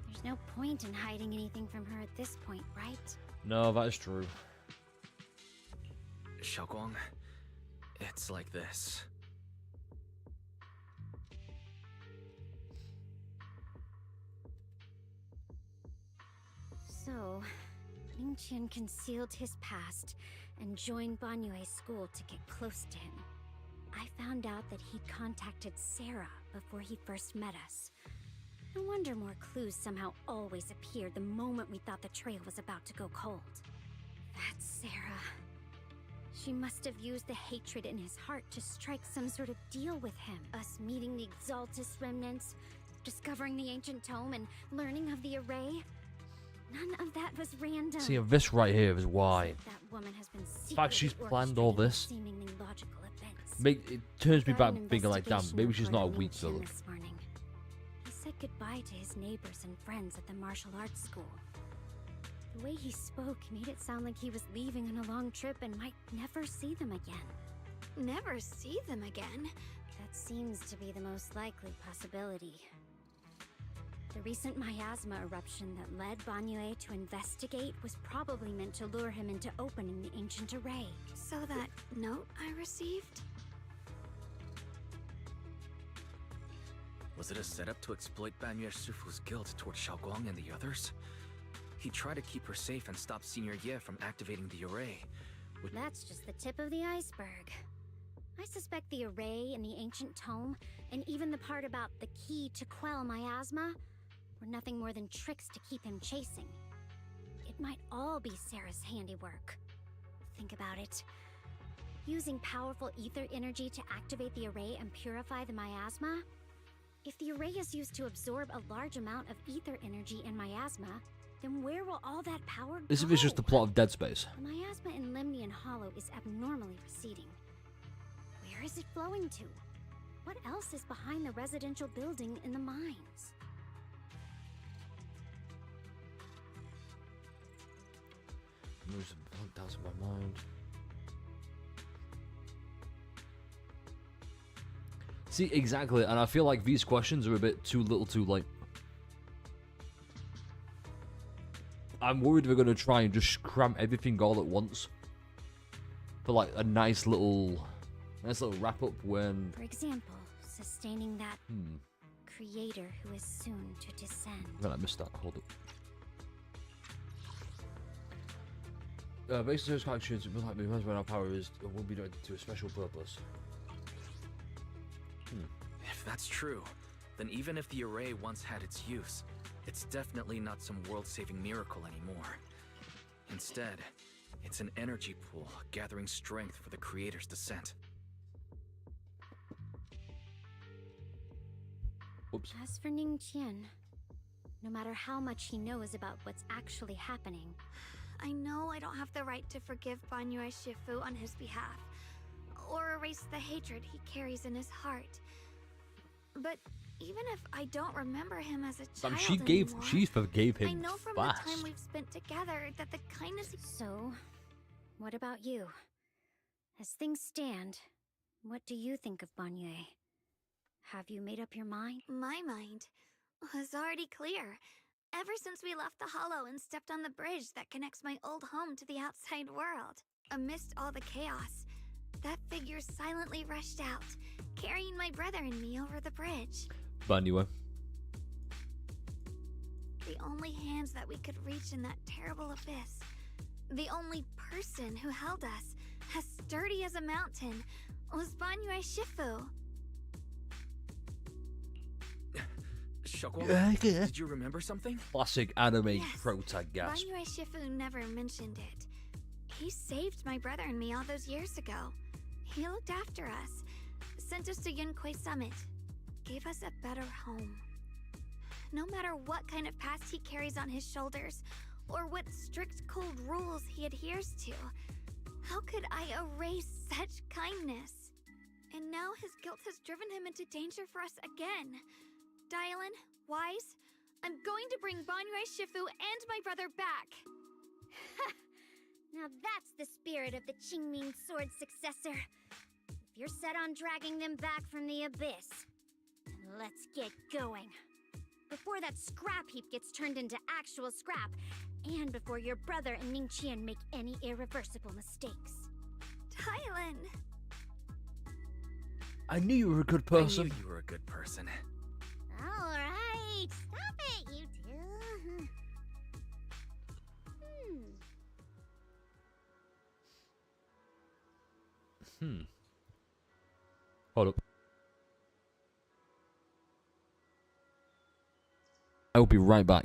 there's no point in hiding anything from her at this point, right? No, that is true. Xiaoguang, it's like this. So, Ning Qian concealed his past and joined Banyue's school to get close to him. I found out that he'd contacted Sarah before he first met us. No wonder more clues somehow always appeared the moment we thought the trail was about to go cold. That's Sarah. She must have used the hatred in his heart to strike some sort of deal with him. Us meeting the Exaltus remnants, discovering the ancient tome, and learning of the array. None of that was random. See, this right here is why. That woman has been In fact, she's planned all this. Seemingly logical events. It turns me back being like, damn, maybe she's not a weak villain. This morning. He said goodbye to his neighbors and friends at the martial arts school. The way he spoke made it sound like he was leaving on a long trip and might never see them again. Never see them again? That seems to be the most likely possibility. The recent miasma eruption that led Banyue to investigate was probably meant to lure him into opening the ancient array. So that note I received? Was it a setup to exploit Banyue Shifu's guilt toward Xiaoguang and the others? He tried to keep her safe and stop Senior Ye from activating the array. That's just the tip of the iceberg. I suspect the array in the ancient tome, and even the part about the key to quell miasma, were nothing more than tricks to keep him chasing. It might all be Sarah's handiwork. Think about it. Using powerful ether energy to activate the array and purify the miasma? If the array is used to absorb a large amount of ether energy in miasma, then where will all that power go? This is just the plot of Dead Space. The miasma in Lemnian Hollow is abnormally receding. Where is it flowing to? What else is behind the residential building in the mines? Moves some doubts in my mind. See, exactly, and I feel like these questions are a bit too little too late. I'm worried we're going to try and just cram everything all at once. For like a nice little wrap up when... For example, sustaining that creator who is soon to descend. Then I missed that, hold up. Based on those actions, it will like me when our power is will be directed to a special purpose. If that's true, then even if the array once had its use, it's definitely not some world-saving miracle anymore. Instead, it's an energy pool gathering strength for the creator's descent. Oops. As for Ning Qian, no matter how much he knows about what's actually happening, I know I don't have the right to forgive Banyue Shifu on his behalf, or erase the hatred he carries in his heart. But even if I don't remember him as a child she forgave him I know from fast. the time we've spent together that the kindness... So, what about you? As things stand, what do you think of Banyue? Have you made up your mind? My mind was already clear. Ever since we left the Hollow and stepped on the bridge that connects my old home to the outside world. Amidst all the chaos, that figure silently rushed out, carrying my brother and me over the bridge. Banyue. The only hands that we could reach in that terrible abyss. The only person who held us, as sturdy as a mountain, was Banyue Shifu. Xiaoguang, did you remember something? Classic anime protagonist. Banyue Shifu never mentioned it. He saved my brother and me all those years ago. He looked after us, sent us to Yunquei Summit, gave us a better home. No matter what kind of past he carries on his shoulders, or what strict cold rules he adheres to, how could I erase such kindness? And now his guilt has driven him into danger for us again. Dialin, Wise, I'm going to bring Banyue Shifu and my brother back. Now that's the spirit of the Qingming Sword successor. If you're set on dragging them back from the abyss, then let's get going. Before that scrap heap gets turned into actual scrap, and before your brother and Ning Qian make any irreversible mistakes. Dialin! I knew you were a good person. I knew you were a good person. Alright, stop it, you two. Hold up. I will be right back.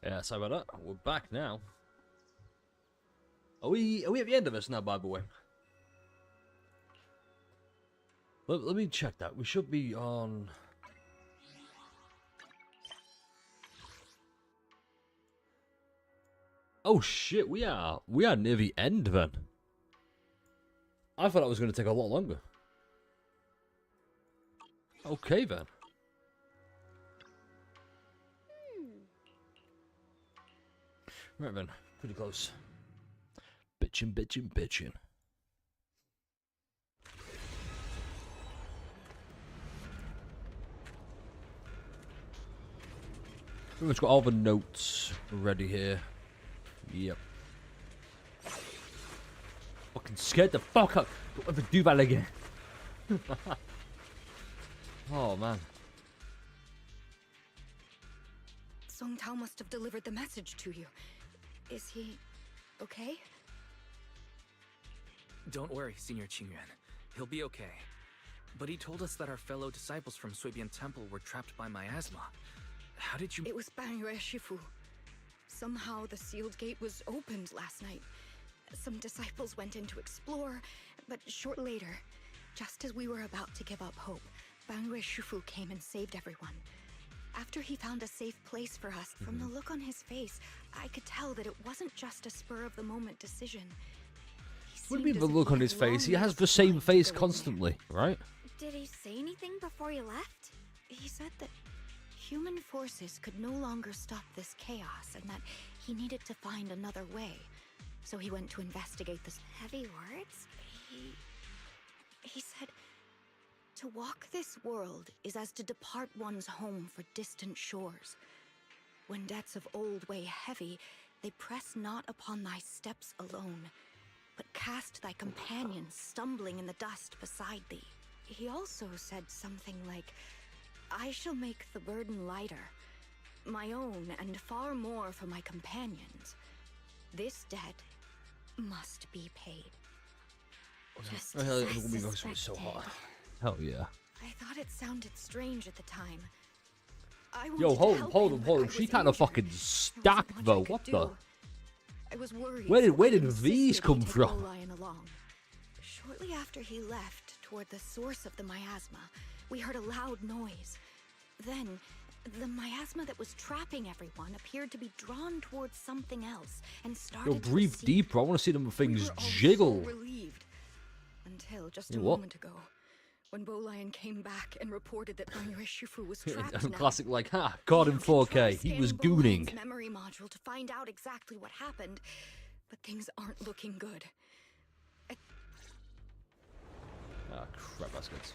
Yeah, sorry about that. We're back now. Are we at the end of this now, by the way? Let me check that. We should be on... Oh shit, we are near the end then. I thought it was going to take a lot longer. Okay then. Right then, pretty close. Bitchin'. Pretty much got all the notes ready here. Yep. Fucking scared the fuck up. Don't ever do that again. Oh man. Song Tao must have delivered the message to you. Is he okay? Don't worry, Senior Qingyuan. He'll be okay. But he told us that our fellow disciples from Suibian Temple were trapped by miasma. How did you... It was Bangyue Shifu. Somehow the sealed gate was opened last night. Some disciples went in to explore, but short later, just as we were about to give up hope, Bangyue Shifu came and saved everyone. After he found a safe place for us, from the look on his face, I could tell that it wasn't just a spur-of-the-moment decision. What do you mean the look on his face? He has the same face constantly, right? Did he say anything before you left? He said that human forces could no longer stop this chaos and that he needed to find another way. So he went to investigate this. Heavy words? He said, to walk this world is as to depart one's home for distant shores. When debts of old weigh heavy, they press not upon thy steps alone, but cast thy companions stumbling in the dust beside thee. He also said something like, I shall make the burden lighter, my own and far more for my companions. This debt must be paid. Just as I suspected. So hot. Hell yeah. I thought it sounded strange at the time. Yo, hold on. She kind of fucking stacked though. What the? I was worried. Where did these come from? Shortly after he left toward the source of the miasma, we heard a loud noise. Then, the miasma that was trapping everyone appeared to be drawn towards something else and started. Yo, breathe deeper. I want to see them things jiggle. So relieved. Until just a moment ago, when Bolian came back and reported that Bangyue Shifu was trapped now. Classic, like, ha, God in 4K. He was gooning. Memory module to find out exactly what happened, but things aren't looking good. Ah, crap baskets.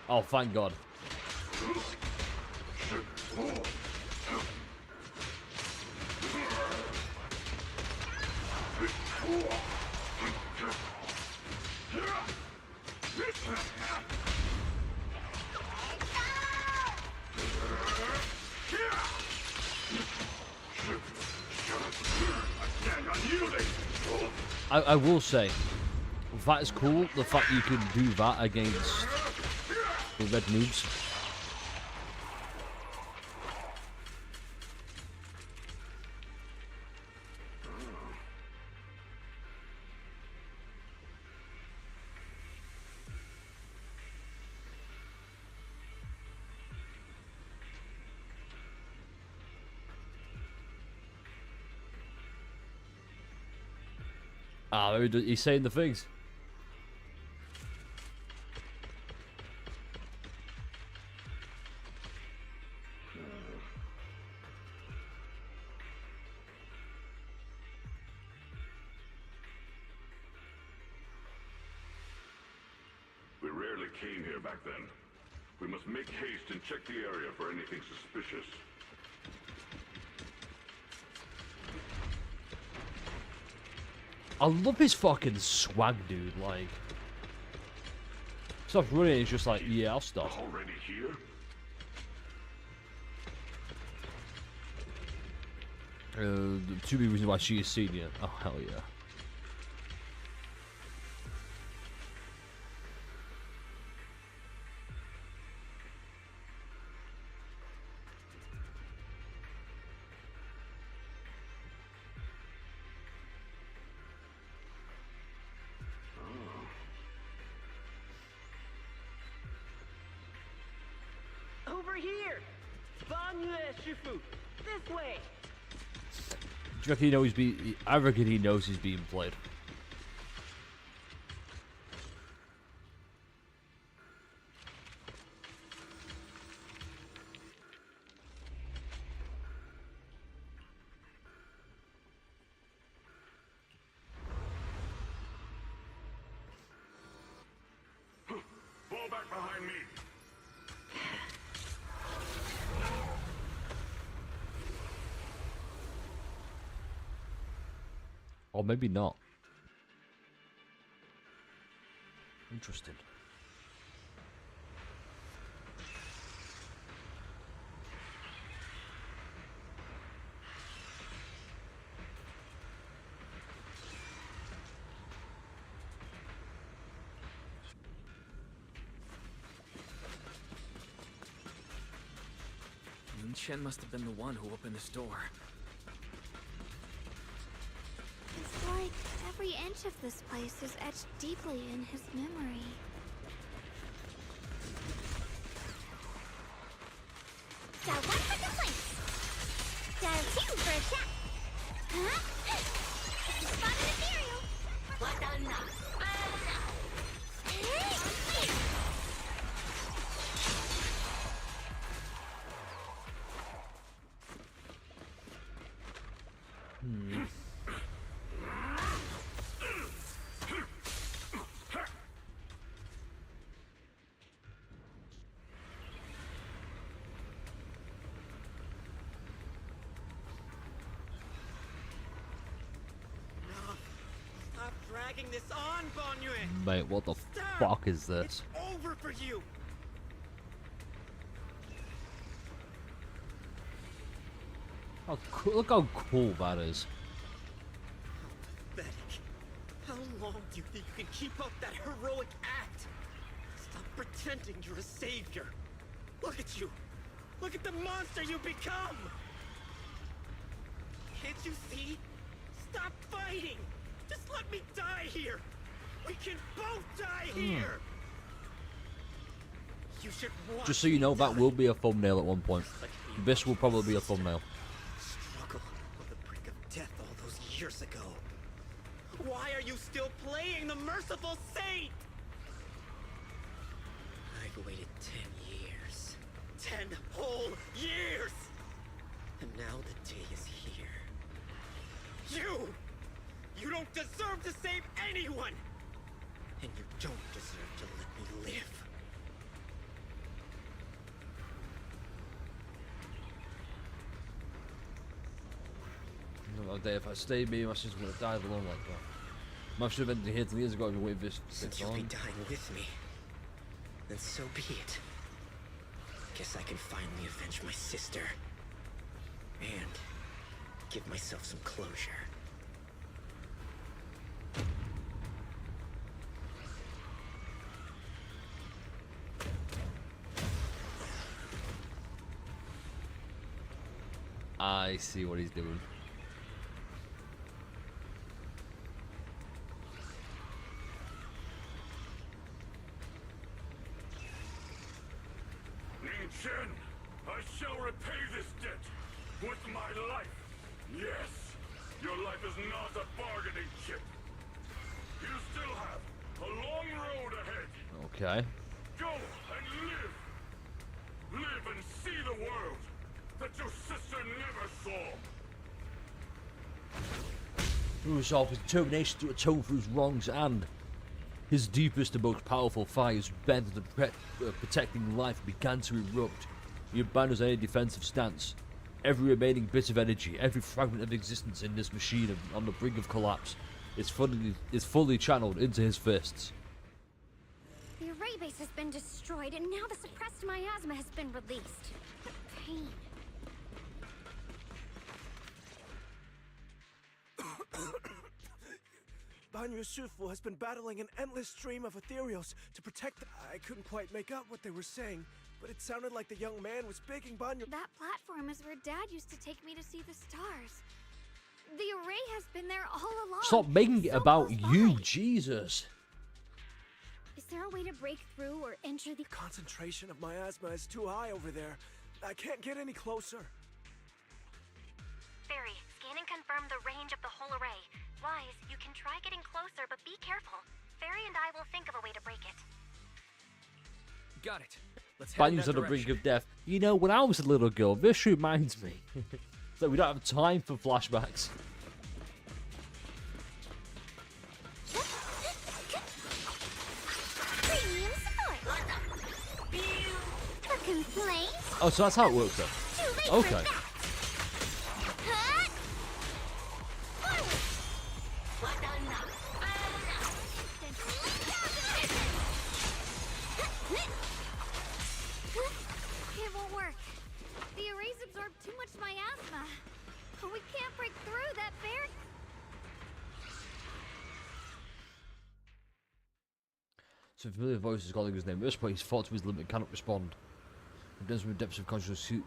Oh, thank God. I will say, that is cool, the fact you can do that against the red noobs. Ah, maybe he's saying the things. We rarely came here back then. We must make haste and check the area for anything suspicious. I love his fucking swag, dude. Like, stops running. He's just like, yeah, I'll stop. Already here? The two big reasons why she is senior. Oh hell yeah. Shifu, this way. Do you reckon he knows I reckon he knows he's being played. Fall back behind me. Or maybe not. Interesting. Yun Chen must have been the one who opened this door. It's like every inch of this place is etched deeply in his memory. Dial 1 for complaints. Dial 2 for a chat. Huh? You spotted an ethereal. What the knock? Stop dragging this on, Banyue. Mate, what the fuck is this? It's over for you. Oh, look how cool that is. Pathetic. How long do you think you can keep up that heroic act? Stop pretending you're a savior. Look at you. Look at the monster you become. Can't you see? Stop fighting. Just let me die here. We can both die here. You should watch. Just so you know, that will be a thumbnail at one point. This will probably be a thumbnail. Struggle on the brink of death all those years ago. Why are you still playing the merciful saint? I've waited 10 years. 10 whole years! And now the day is here. You don't deserve to save anyone! And you don't deserve to let me live. Another day, if I stayed, me and my sister would have died alone like that. I should have been here 10 years ago and waited this. Since you'll be dying with me, then so be it. Guess I can finally avenge my sister. And give myself some closure. I see what he's doing. Ning Chen, I shall repay this debt with my life. Yes, your life is not a bargaining chip. You still have a long road ahead. Okay. Go and live. Live and see the world that your sister never saw. Through resolve, his determination to atone for his wrongs and his deepest and most powerful fire's bent to protecting life began to erupt. He abandons any defensive stance. Every remaining bit of energy, every fragment of existence in this machine on the brink of collapse is fully channeled into his fists. The array base has been destroyed, and now the suppressed miasma has been released. The pain. Banyu Shifu has been battling an endless stream of ethereals to protect them. I couldn't quite make out what they were saying, but it sounded like the young man was begging Banyu. That platform is where Dad used to take me to see the stars. The array has been there all along. Stop making it about you, Jesus. Is there a way to break through or enter the concentration of miasma is too high over there? I can't get any closer. Fairy, scanning confirmed the range of the whole array. Wise, you can try getting closer, but be careful. Fairy and I will think of a way to break it. Got it. Let's head Banyu's on the brink of death. You know, when I was a little girl, this reminds me that we don't have time for flashbacks. Oh, so that's how it works then. Okay. It won't work. The arrays absorb too much miasma. We can't break through that barrier. So familiar voice is calling his name. This place, fought to his limit, cannot respond. Condensed from the depths of consciousness,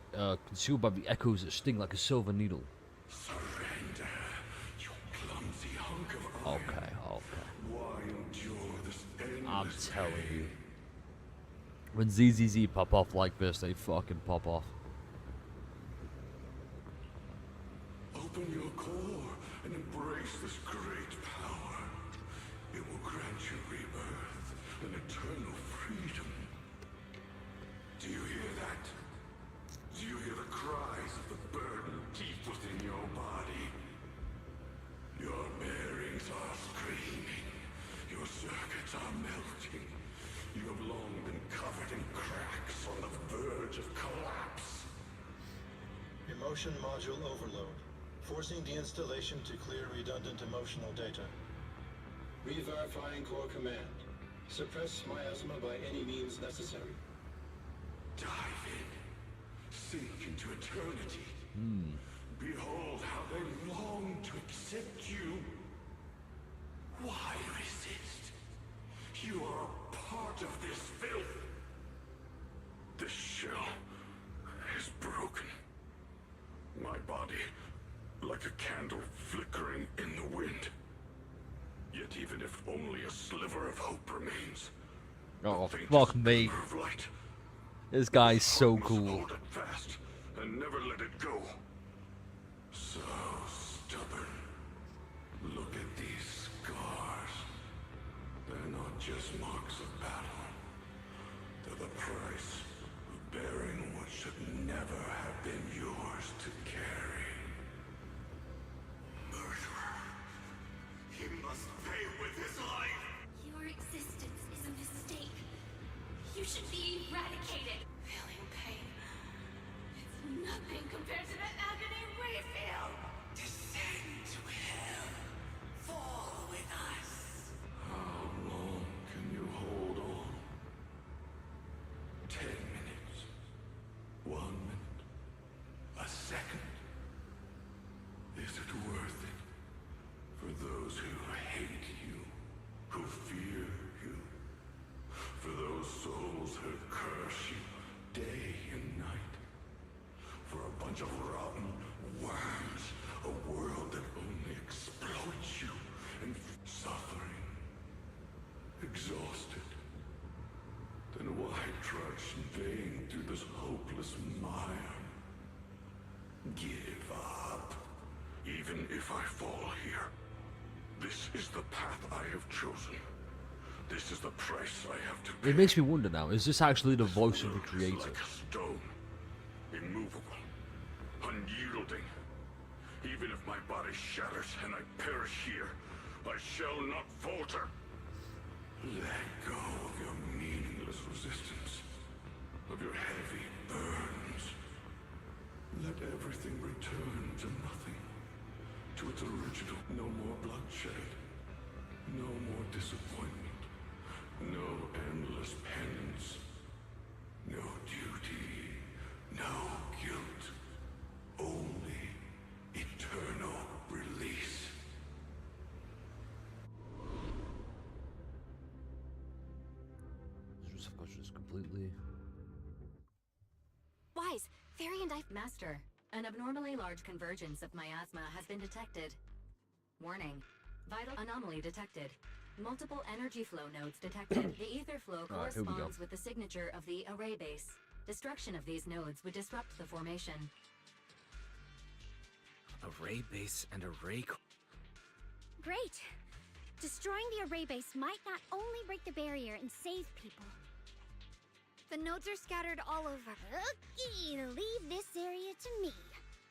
concealed by the echoes that sting like a silver needle. Surrender, you clumsy hunk of iron. Okay. Why endure this endless I'm telling pain? you. When ZZZ pop off like this, they fucking pop off. Open your core and embrace this great power. It will grant you rebirth and eternal freedom. Do you hear that? Do you hear the cries of the burden deep within your body? Your bearings are screaming. Your circuits are melting. You have long been covered in cracks on the verge of collapse. Emotion module overload. Forcing deinstallation to clear redundant emotional data. Re-verifying core command. Suppress miasma by any means necessary. Dive in. Sink into eternity. Behold how they long to accept you. Why resist? You are a part of this filth. This shell is broken. My body, like a candle flickering in the wind. Yet even if only a sliver of hope remains, Oh, fuck me. This guy's so cool. hold it fast and never let it go. So stubborn. Look at these scars. They're not just marks of battle. They're the price of bearing what should never have been yours to carry. Murderer. He must pay with his life. Your existence is a mistake. You should be eradicated. Feeling pain. It's nothing compared to the agony we feel. Descend to hell. Fall with us. How long can you hold on? 10 minutes. 1 minute. A second. Is it worth it? For those who hate you, who fear you, for those souls who curse you day and night, for a bunch of rotten worms, a world that only exploits you and suffering, exhausted. Then why trudge in vain through this hopeless mire? Give up. Even if I fall here, this is the path I have chosen. This is the price I have to pay. It makes me wonder now, is this actually the voice of the creator? Like a stone, immovable, unyielding. Even if my body shatters and I perish here, I shall not falter. Let go of your meaningless resistance, of your heavy burdens. Let everything return to nothing, to its original. No more bloodshed, no more disappointment, no endless penance, no duty, no guilt, only eternal release. Just completely. Wise, Fairy and I... Master, an abnormally large convergence of miasma has been detected. Warning, vital anomaly detected. Multiple energy flow nodes detected. The ether flow Alright, here we go. corresponds with the signature of the array base. Destruction of these nodes would disrupt the formation. Array base and array core. Great! Destroying the array base might not only break the barrier and save people. The nodes are scattered all over. Okay, leave this area to me.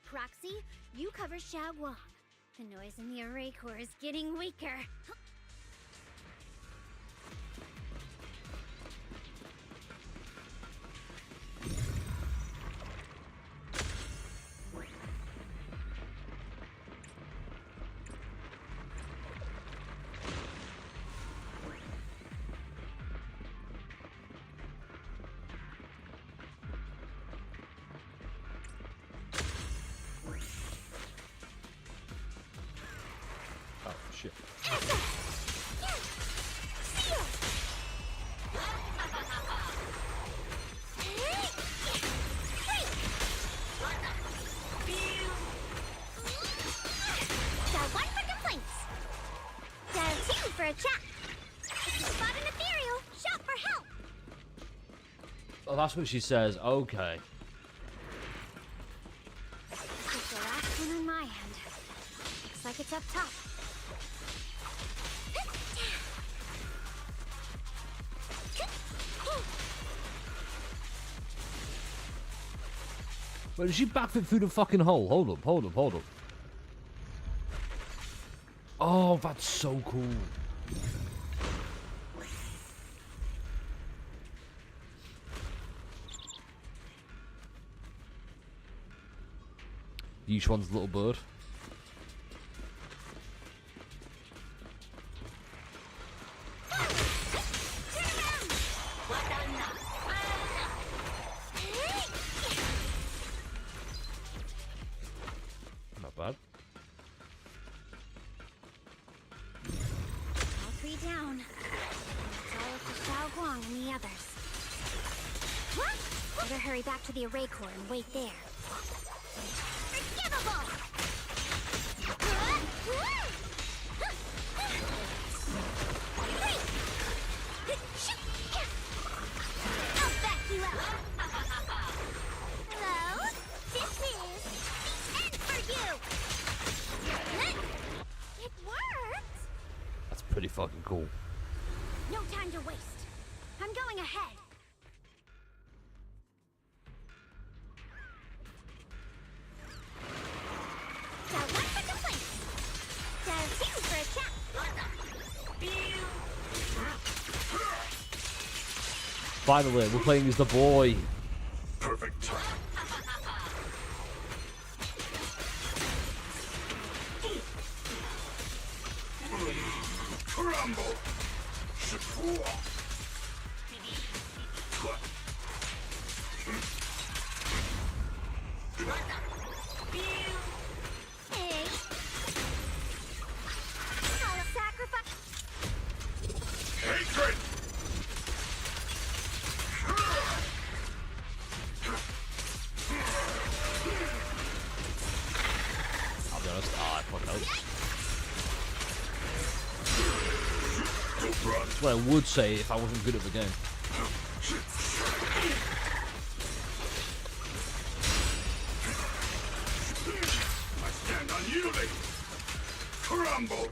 Proxy, you cover Xiaoguang. The noise in the array core is getting weaker. Shit. Got one for complaints. Got two for a chat. If you spot an ethereal, shout for help. Oh, that's what she says. Okay. It's the last one on my end. Looks like it's up top. Wait, did she backflip through the fucking hole? Hold up, hold up, hold up. Oh, that's so cool. Yushuan's little bird. Not bad. All three down. It's all up to Xiaoguang and the others. Better hurry back to the array core and wait there. Forgivable! I'll back you up! Hello? This is the end for you! It worked! That's pretty fucking cool. No time to waste. I'm going ahead. Got one for complaints. Got two for a chat. Finally, we're playing as the boy. Perfect time. Crumble. Hey. I'll sacrifice. Hatred. I'll be honest. Ah, I fucking hope. That's what I would say if I wasn't good at the game. I stand unyielding. Crumble.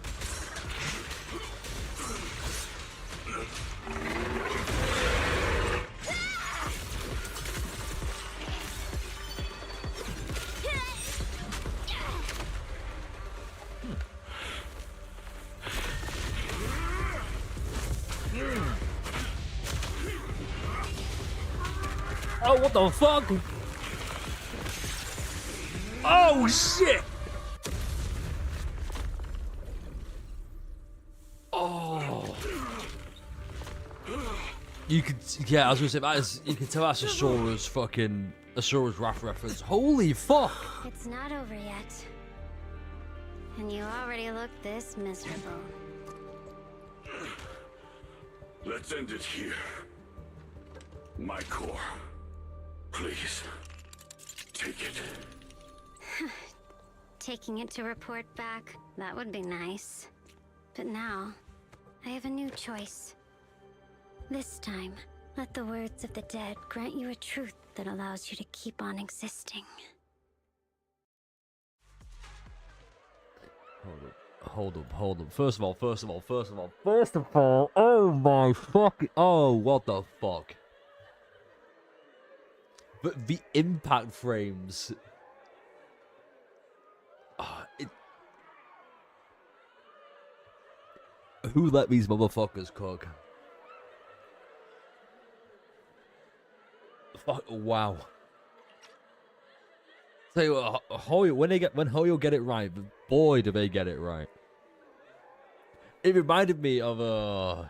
Oh, what the fuck? Oh, shit! Oh. You could, yeah, I was gonna say, that is, you can tell that's Asura's fucking, Asura's Wrath reference. Holy fuck! It's not over yet. And you already look this miserable. Let's end it here. My core. Please. Take it. Taking it to report back, that would be nice. But now, I have a new choice. This time, Let the words of the dead grant you a truth that allows you to keep on existing. Hold up. First of all, oh my fucking, oh, what the fuck? But the impact frames. Who let these motherfuckers cook? Fuck, wow. Tell you what, Hoyo, when Hoyo get it right, boy, do they get it right. It reminded me of for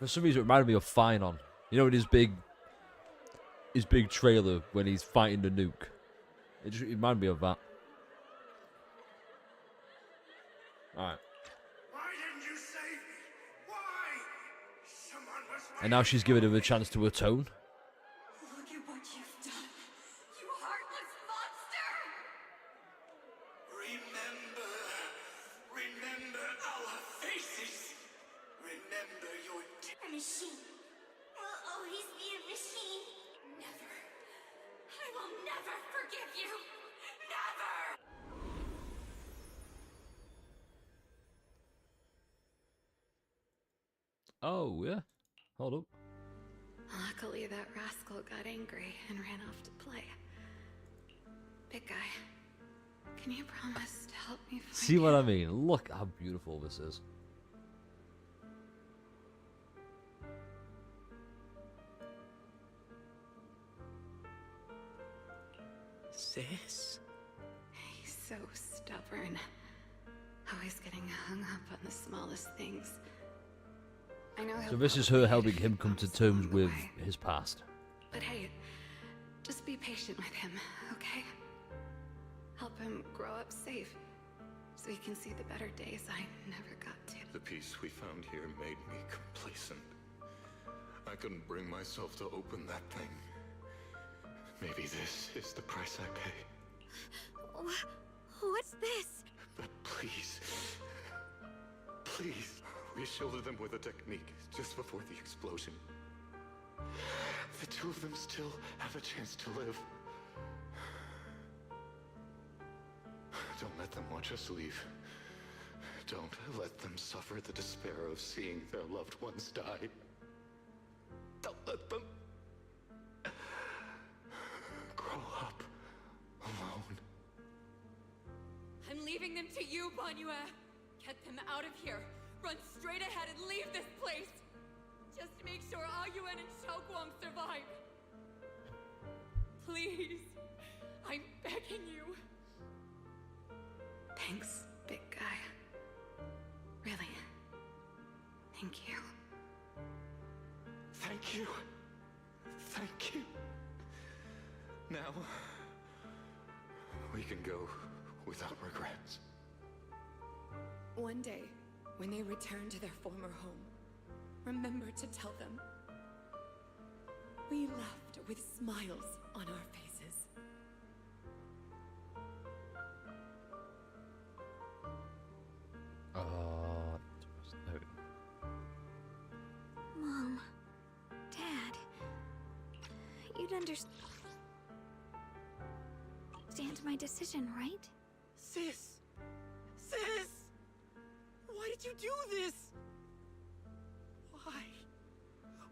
some reason, it reminded me of Finon. You know, in his big trailer when he's fighting the nuke. It just reminded me of that. All right. Why didn't you save me? Why? Someone was And now she's giving him a chance to atone. Look at what you've done, you heartless monster! Remember our faces. Remember your A machine will always be a machine. Never. I will never forgive you. Never! Oh, yeah. Hold up. Luckily, that rascal got angry and ran off to play. Big guy, can you promise to help me find See what I mean? Look how beautiful this is. Sis? He's so stubborn. Always getting hung up on the smallest things. I know. So this is her helping him come to terms with his past. But hey, just be patient with him, okay? Help him grow up safe, so he can see the better days I never got to. The peace we found here made me complacent. I couldn't bring myself to open that thing. Maybe this is the price I pay. What's this? But please, we shielded them with a technique just before the explosion. The two of them still have a chance to live. Don't let them watch us leave. Don't let them suffer the despair of seeing their loved ones die. Don't let them grow up alone. I'm leaving them to you, Banyue. Get them out of here. Run straight ahead and leave this place. Just make sure Ayuan and Xiaoguang survive. Please. I'm begging you. Thanks, big guy. Really. Thank you. Thank you. Thank you. Now, we can go without regrets. One day, when they return to their former home, remember to tell them we left with smiles on our faces. Mom, Dad, you'd understand my decision, right? Sis! Sis! Why did you do this? Why?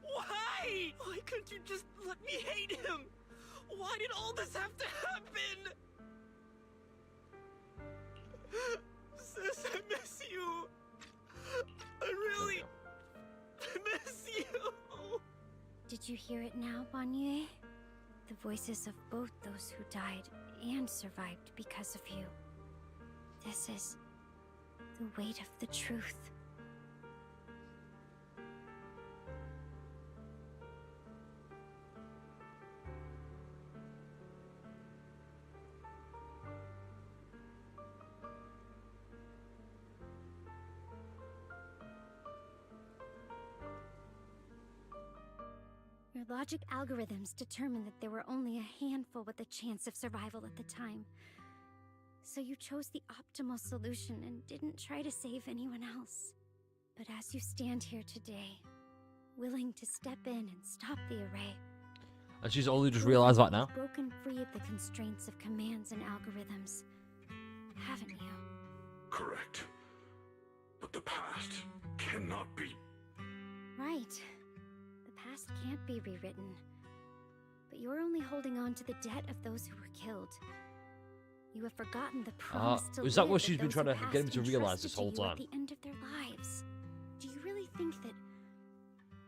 Why? Why couldn't you just let me hate him? Why did all this have to happen? Sis, I miss you. I really miss you. Did you hear it now, Banyue? The voices of both those who died and survived because of you. This is the weight of the truth. Your logic algorithms determined that there were only a handful with a chance of survival at the time. So you chose the optimal solution and didn't try to save anyone else. But as you stand here today, willing to step in and stop the array. And she's only just realized that now? You've broken free of the constraints of commands and algorithms, haven't you? Correct. But the past cannot be... Right. The past can't be rewritten. But you're only holding on to the debt of those who were killed. You have forgotten the promise to is that live what she's been trying to get him to realize entrusted this whole to you time? At the end of their lives. Do you really think that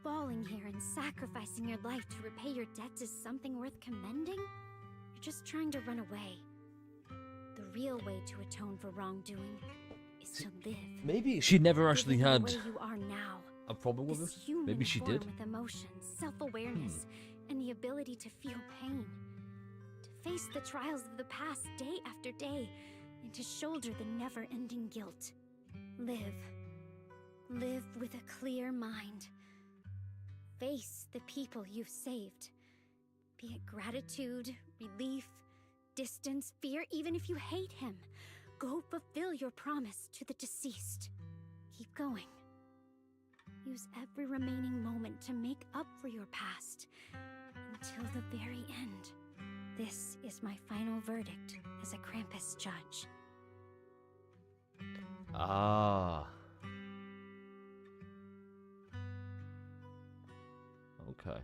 falling here and sacrificing your life to repay your debts is something worth commending? You're just trying to run away. The real way to atone for wrongdoing is to live. Maybe she never actually Living had the way you are now. a problem with This it. human Maybe she form did. With emotions, self-awareness, and the ability to feel pain. To face the trials of the past day after day, and to shoulder the never-ending guilt. Live. Live with a clear mind. Face the people you've saved. Be it gratitude, relief, distance, fear, even if you hate him. Go fulfill your promise to the deceased. Keep going. Use every remaining moment to make up for your past. Until the very end. This is my final verdict as a Krampus judge. Ah. Okay.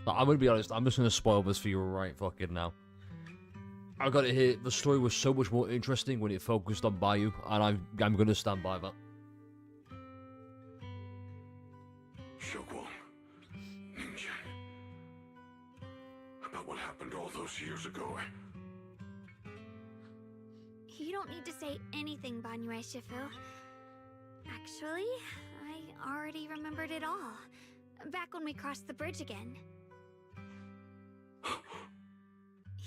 I'm gonna be honest, I'm just gonna spoil this for you right fucking now. I got it here. The story was so much more interesting when it focused on Bayou, and I'm gonna stand by that. Xiaoguang, Ningqian. About what happened all those years ago, You don't need to say anything, Banyue Shifu. Actually, I already remembered it all. Back when we crossed the bridge again.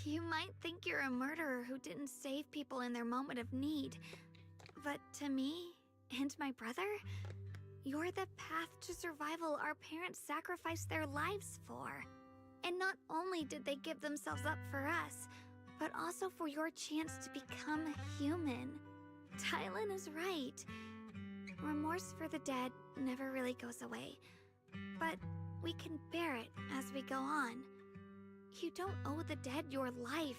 You might think you're a murderer who didn't save people in their moment of need. But to me, and my brother, you're the path to survival our parents sacrificed their lives for. And not only did they give themselves up for us, but also for your chance to become human. Tylan is right. Remorse for the dead never really goes away. But we can bear it as we go on. You don't owe the dead your life.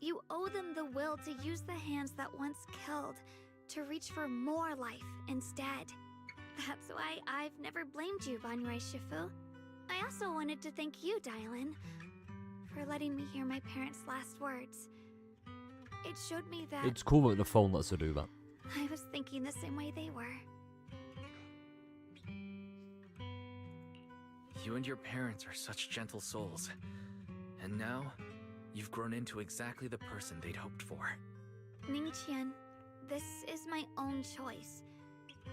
You owe them the will to use the hands that once killed to reach for more life instead. That's why I've never blamed you, Banyue Shifu. I also wanted to thank you, Dylan, for letting me hear my parents' last words. It showed me that It's cool that the phone lets her do that. I was thinking the same way they were. You and your parents are such gentle souls. And now, you've grown into exactly the person they'd hoped for. Ningqian, this is my own choice.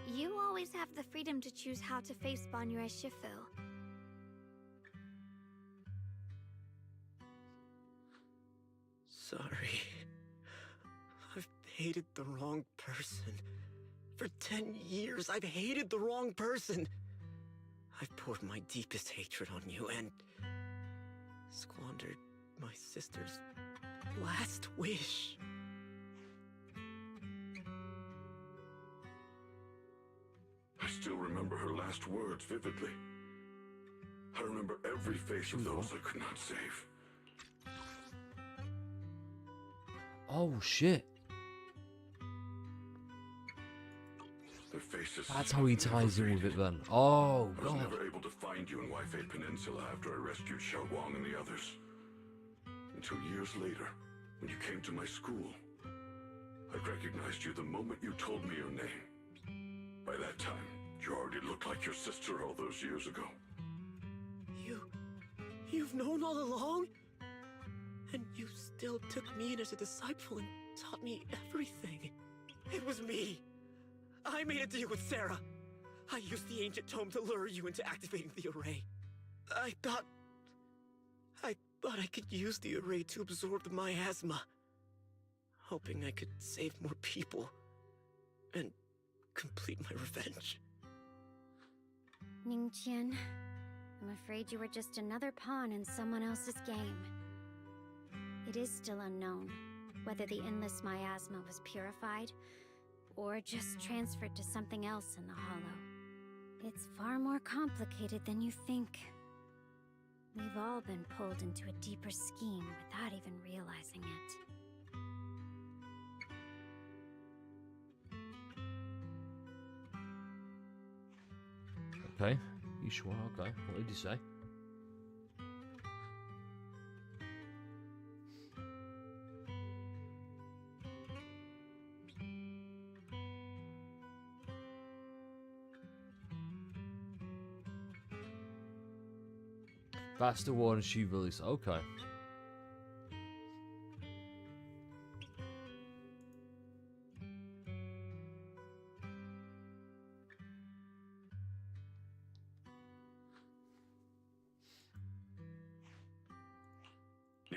You always have the freedom to choose how to face Banyue Shifu. Sorry. I've hated the wrong person. For 10 years, I've hated the wrong person. I've poured my deepest hatred on you and squandered my sister's last wish. I still remember her last words vividly. I remember every face of those I could not save. Oh shit. Their faces. That's how he ties in with it then. Oh I was god. never able to find you in Waifei Peninsula after I rescued Xiaoguang and the others. Until years later, when you came to my school. I recognized you the moment you told me your name. By that time, you already looked like your sister all those years ago. You've known all along? And you still took me in as a disciple and taught me everything. It was me. I made a deal with Sarah. I used the ancient tome to lure you into activating the array. I thought I could use the array to absorb the miasma. Hoping I could save more people. And complete my revenge. Ningqian, I'm afraid you were just another pawn in someone else's game. It is still unknown whether the endless miasma was purified or just transferred to something else in the hollow. It's far more complicated than you think. We've all been pulled into a deeper scheme without even realizing it. Okay, you sure? Okay, what did you say? That's the one she released. Okay.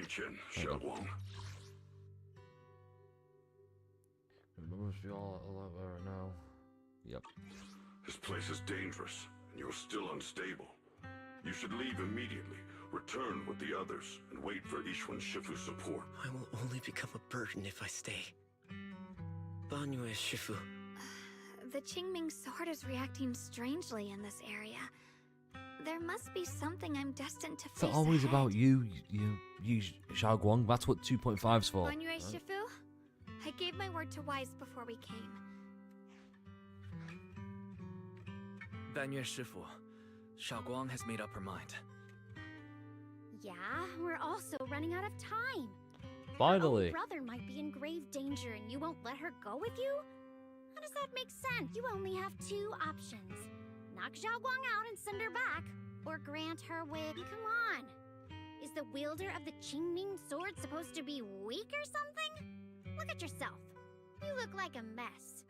Chen, Xiaoguang. Remember us all right now. Yep. This place is dangerous, and you're still unstable. You should leave immediately, return with the others, and wait for Yixuan Shifu's support. I will only become a burden if I stay. Banyue Shifu. The Qingming sword is reacting strangely in this area. There must be something I'm destined to face. It's always about you Xiaoguang. That's what 2.5's for. Banyue Shifu, I gave my word to Wise before we came. Banyue Shifu, Xiaoguang has made up her mind. Yeah, we're also running out of time. Finally. Your own brother might be in grave danger and you won't let her go with you? How does that make sense? You only have two options. Knock Xiaoguang out and send her back, or grant her with... Come on! Is the wielder of the Qingming sword supposed to be weak or something? Look at yourself. You look like a mess.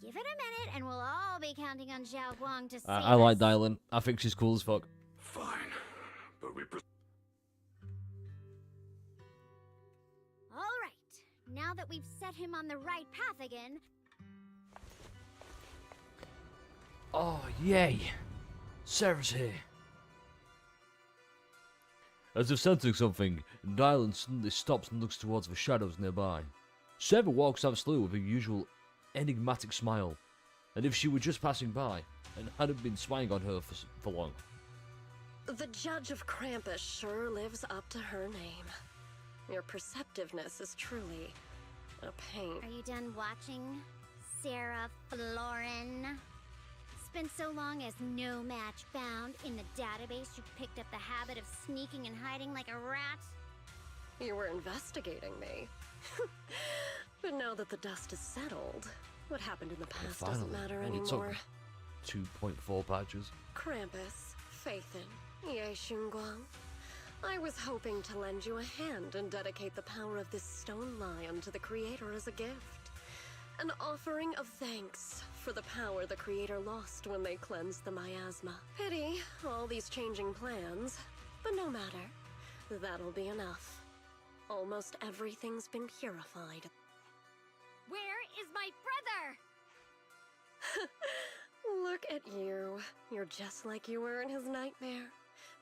Give it a minute and we'll all be counting on Xiaoguang to save I like us. Dylan. I think she's cool as fuck. Fine, but we... Alright, now that we've set him on the right path again... Oh, yay! Sarah's here. As if sensing something, Dylan suddenly stops and looks towards the shadows nearby. Sarah walks out slowly with her usual enigmatic smile, and if she were just passing by and hadn't been spying on her for long. The Judge of Krampus sure lives up to her name. Your perceptiveness is truly a pain. Are you done watching, Sarah Florin? It's been so long as no match found in the database you picked up the habit of sneaking and hiding like a rat? You were investigating me. But now that the dust is settled, what happened in the past doesn't matter anymore. 2.4 patches. Krampus, Faithin, Ye Xunguang. I was hoping to lend you a hand and dedicate the power of this stone lion to the Creator as a gift. An offering of thanks for the power the Creator lost when they cleansed the miasma. Pity, all these changing plans, but no matter. That'll be enough. Almost everything's been purified. Where is my brother? Look at you. You're just like you were in his nightmare.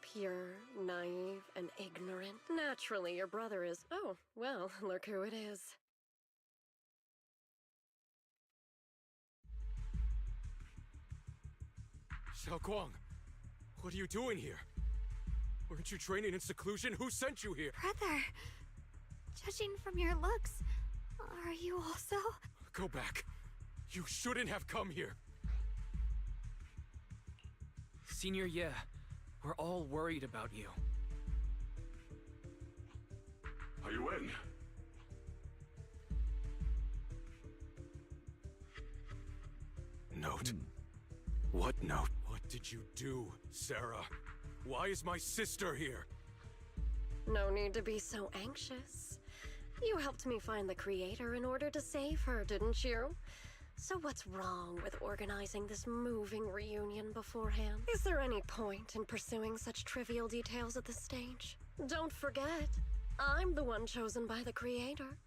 Pure, naive, and ignorant. Naturally, your brother is... Oh, well, look who it is. Xiaoguang, what are you doing here? Weren't you training in seclusion? Who sent you here? Brother, judging from your looks, are you also? Go back. You shouldn't have come here. Senior Ye, we're all worried about you. Are you in? Note. What note? What did you do, Sarah? Why is my sister here? No need to be so anxious. You helped me find the Creator in order to save her, didn't you? So what's wrong with organizing this moving reunion beforehand? Is there any point in pursuing such trivial details at this stage? Don't forget, I'm the one chosen by the Creator.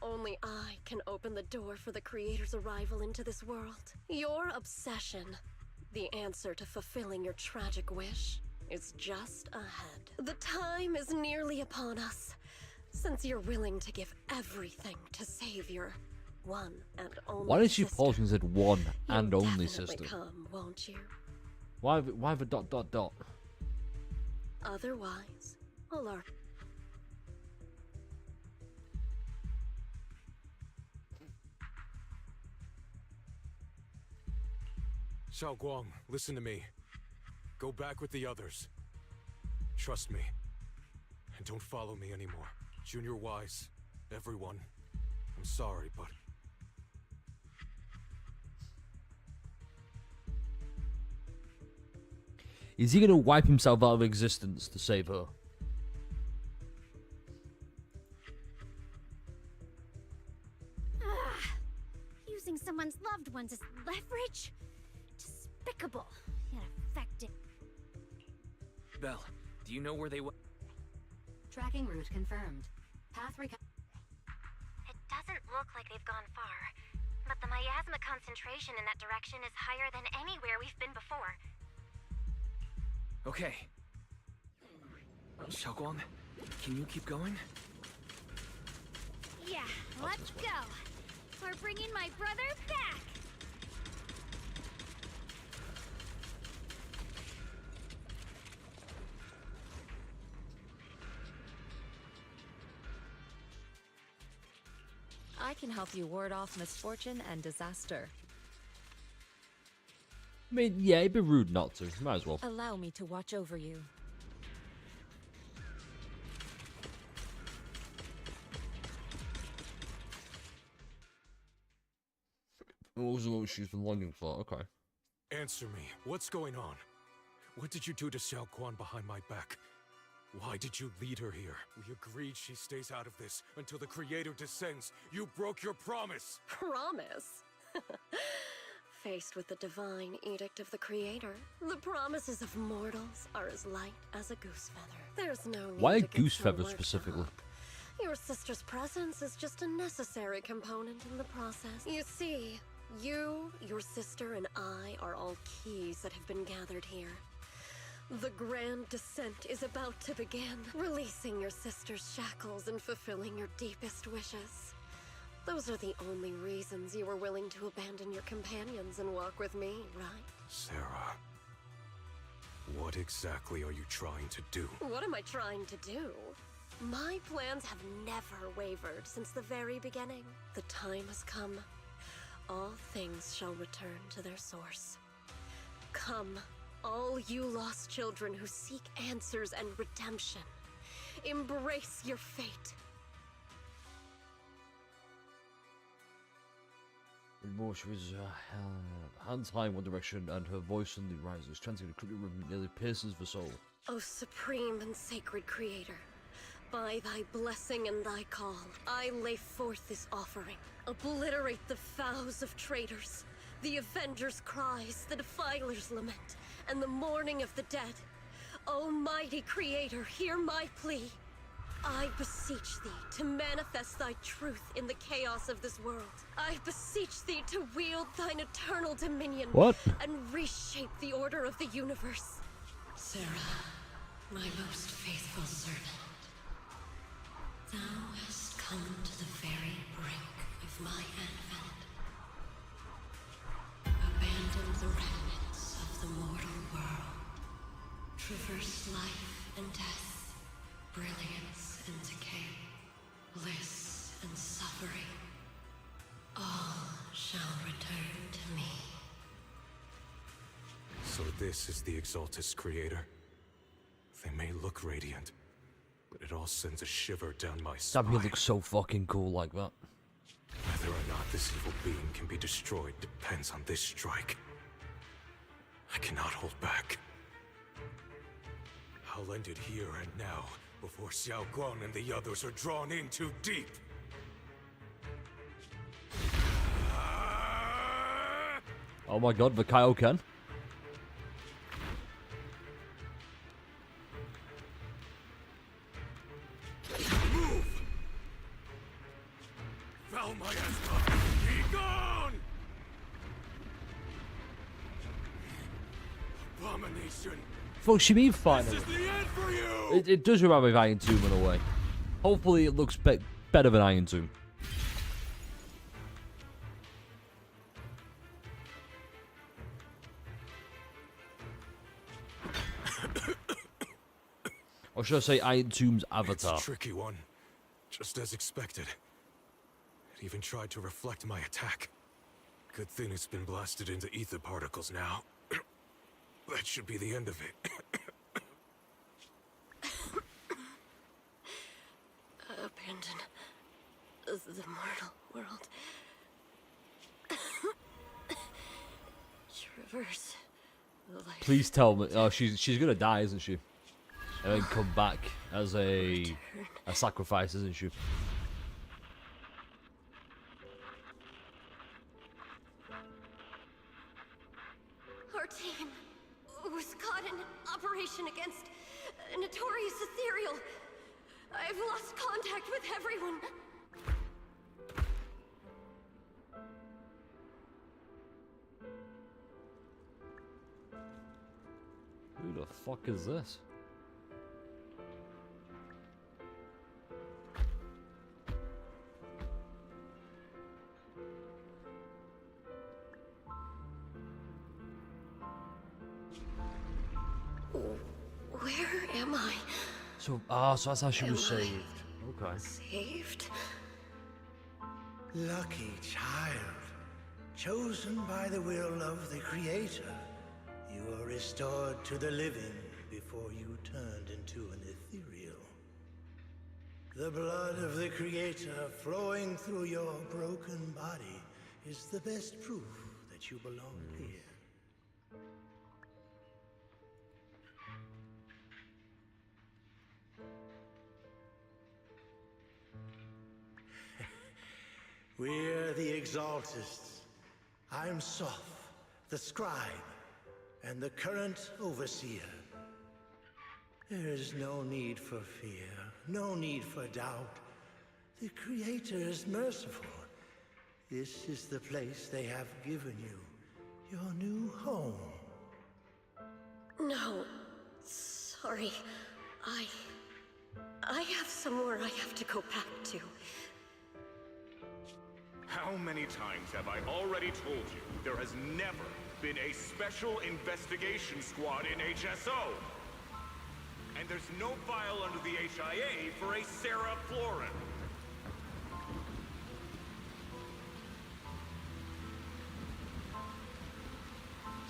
Only I can open the door for the Creator's arrival into this world. Your obsession, the answer to fulfilling your tragic wish, is just ahead. The time is nearly upon us. Since you're willing to give everything to save your one and only Why did she sister, pause and said one and you'll only definitely sister? come, won't you? Why the dot dot dot? Otherwise, alert. Xiaoguang, listen to me. Go back with the others. Trust me. And don't follow me anymore. Junior Wise, everyone. I'm sorry, but... Is he gonna wipe himself out of existence to save her? Using someone's loved ones as leverage? Despicable, yet effective. Belle, do you know where they went? Tracking route confirmed. Path It doesn't look like they've gone far, but the miasma concentration in that direction is higher than anywhere we've been before. Okay. Xiaoguang, can you keep going? Yeah, let's go. We're bringing my brother back. I can help you ward off misfortune and disaster. I mean, yeah, it'd be rude not to. Might as well. Allow me to watch over you. What was the one she's been longing for? Okay. Answer me. What's going on? What did you do to Xiaoguang behind my back? Why did you lead her here? We agreed she stays out of this until the Creator descends. You broke your promise! Promise? Faced with the divine edict of the Creator, the promises of mortals are as light as a goose feather. There's no need Why a to get goose so feather worked specifically? up. Your sister's presence is just a necessary component in the process. You see, you, your sister, and I are all keys that have been gathered here. The grand descent is about to begin, releasing your sister's shackles and fulfilling your deepest wishes. Those are the only reasons you were willing to abandon your companions and walk with me, right? Sarah, what exactly are you trying to do? What am I trying to do? My plans have never wavered since the very beginning. The time has come. All things shall return to their source. Come, all you lost children who seek answers and redemption. Embrace your fate. She was hands high in one direction, and her voice suddenly rises, chanting a creepy rhythm that nearly pierces the soul. O supreme and sacred Creator, by thy blessing and thy call, I lay forth this offering. Obliterate the vows of traitors, the avengers' cries, the defilers' lament, and the mourning of the dead. Almighty Creator, hear my plea. I beseech thee to manifest thy truth in the chaos of this world. I beseech thee to wield thine eternal dominion and reshape the order of the universe. Sarah, my most faithful servant, thou hast come to the very brink of my advent. Abandon the remnants of the mortal world. Traverse life and death, brilliance and decay, bliss and suffering. All shall return to me. So this is the Exaltus Creator. They may look radiant, but it all sends a shiver down my spine. Damn, he looks so fucking cool like that. Whether or not this evil being can be destroyed depends on this strike. I cannot hold back. I'll end it here and now, before Xiaoguang and the others are drawn in too deep. Oh my god, the Kaioken. Move! Foul miasma! Be gone! Abomination! Fuck, she mean finally. This is the end for you! It does remind me of Iron Tomb in a way. Hopefully it looks better than Iron Tomb. Or should I say Iron Tomb's avatar? It's a tricky one. Just as expected. It even tried to reflect my attack. Good thing it's been blasted into ether particles now. That should be the end of it. Abandon the mortal world. Traverse life. Please tell me. Oh, she's gonna die, isn't she? And then come back as a sacrifice, isn't she? Our team was caught in an operation against a notorious ethereal. I've lost contact with everyone. Who the fuck is this? Where am I? So that's how she was saved. Okay. Saved? Lucky child. Chosen by the will of the Creator, you were restored to the living before you turned into an ethereal. The blood of the Creator flowing through your broken body is the best proof that you belong here. We're the Exaltists. I'm Soph, the Scribe, and the current Overseer. There is no need for fear, no need for doubt. The Creator is merciful. This is the place they have given you, your new home. No. Sorry. I have somewhere I have to go back to. How many times have I already told you there has never been a special investigation squad in HSO? And there's no file under the HIA for a Sarah Florin.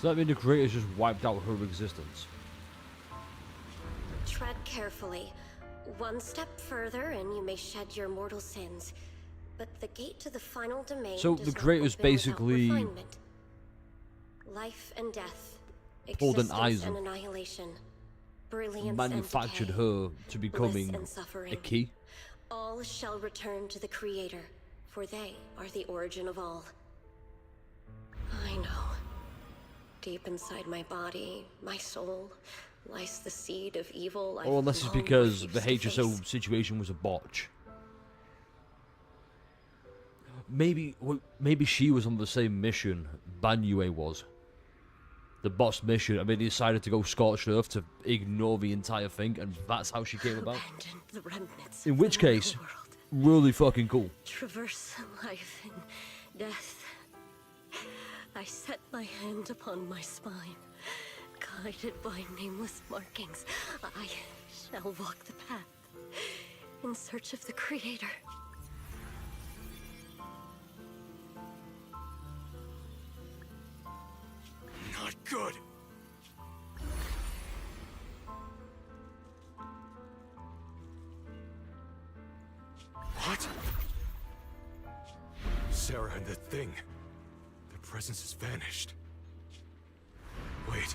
So that means the creators just wiped out her existence. Tread carefully. One step further and you may shed your mortal sins. But the gate to the final domain. So the creators basically life and death, pulled an existence Eisen, and annihilation, brilliance manufactured and her to becoming bliss and suffering. a key. All shall return to the Creator, for they are the origin of all. I know. Deep inside my body, my soul, lies the seed of evil. Or unless it's because the HSO situation was a botch. Maybe she was on the same mission Banyue was. The boss mission. I mean, he decided to go scorched earth to ignore the entire thing, and that's how she came about. The remnants In which case, really fucking cool. Traverse life and death. I set my hand upon my spine, guided by nameless markings. I shall walk the path in search of the Creator. Not good. What? Sarah and the thing. Their presence has vanished. Wait.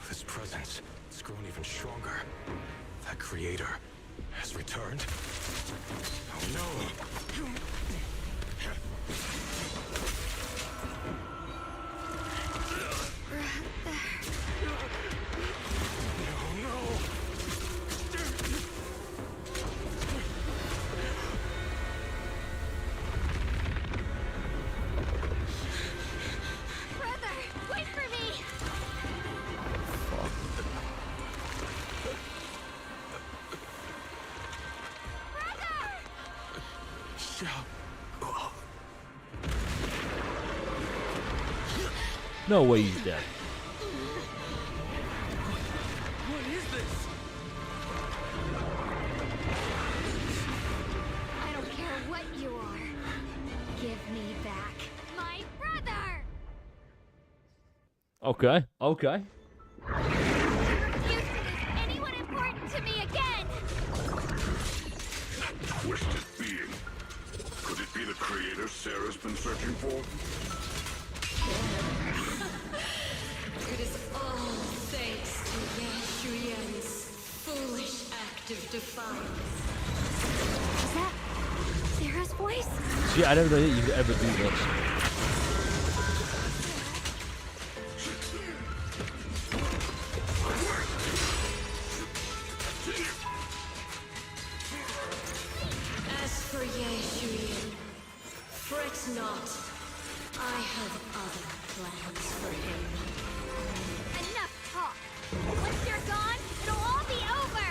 This presence, it's grown even stronger. That Creator has returned. Oh no! No, no! No way he's dead. What is this? I don't care what you are. Give me back my brother! Okay, okay. Refuse to make anyone important to me again! That twisted being. Could it be the creator Sarah's been searching for? It is all thanks to Ye Shuyan's foolish act of defiance. Is that Sarah's voice? See, I don't know that you could ever do this. As for Ye Shuyan, fret not. I have other plans for him. Enough talk! Once you're gone, it'll all be over!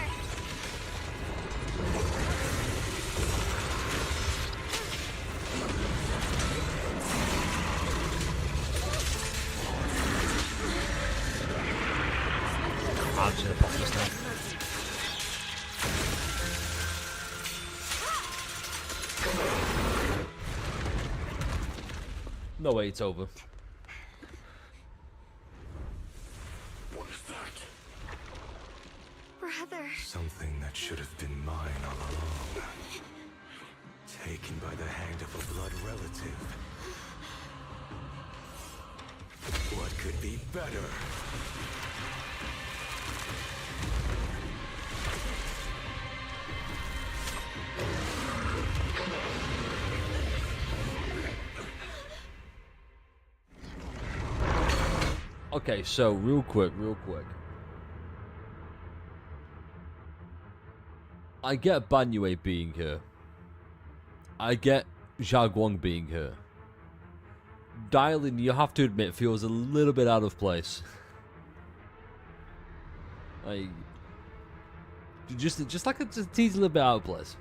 I'm just gonna pop this thing. No way, it's over. What is that? Brother. Something that should have been mine all along. Taken by the hand of a blood relative. What could be better? Okay, so real quick. I get Banyue being here. I get Xiaoguang being here. Dialing, you have to admit, feels a little bit out of place. Like, just like it's a teeny little bit out of place.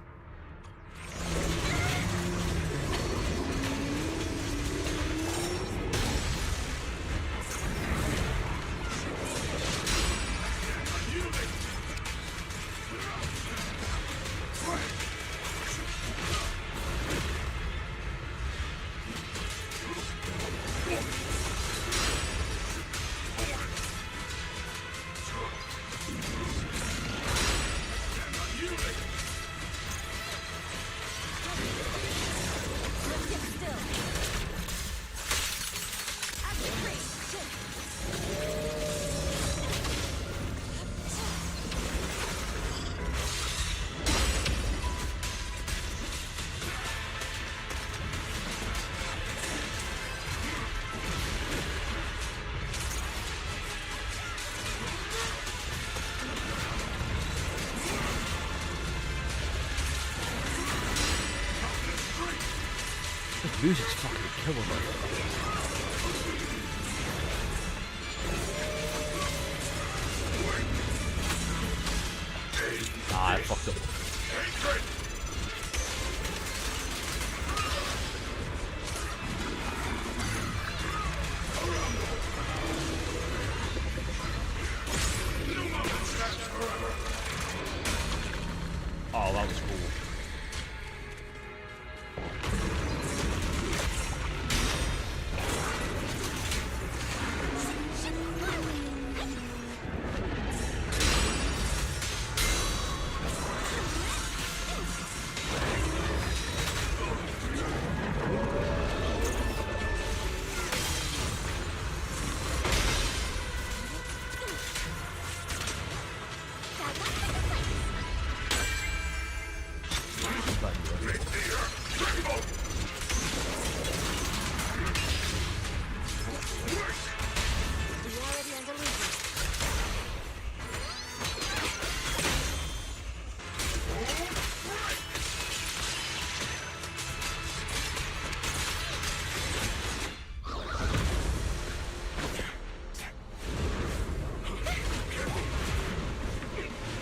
The music's fucking killing me. Ah, I fucked up. Oh, that was cool.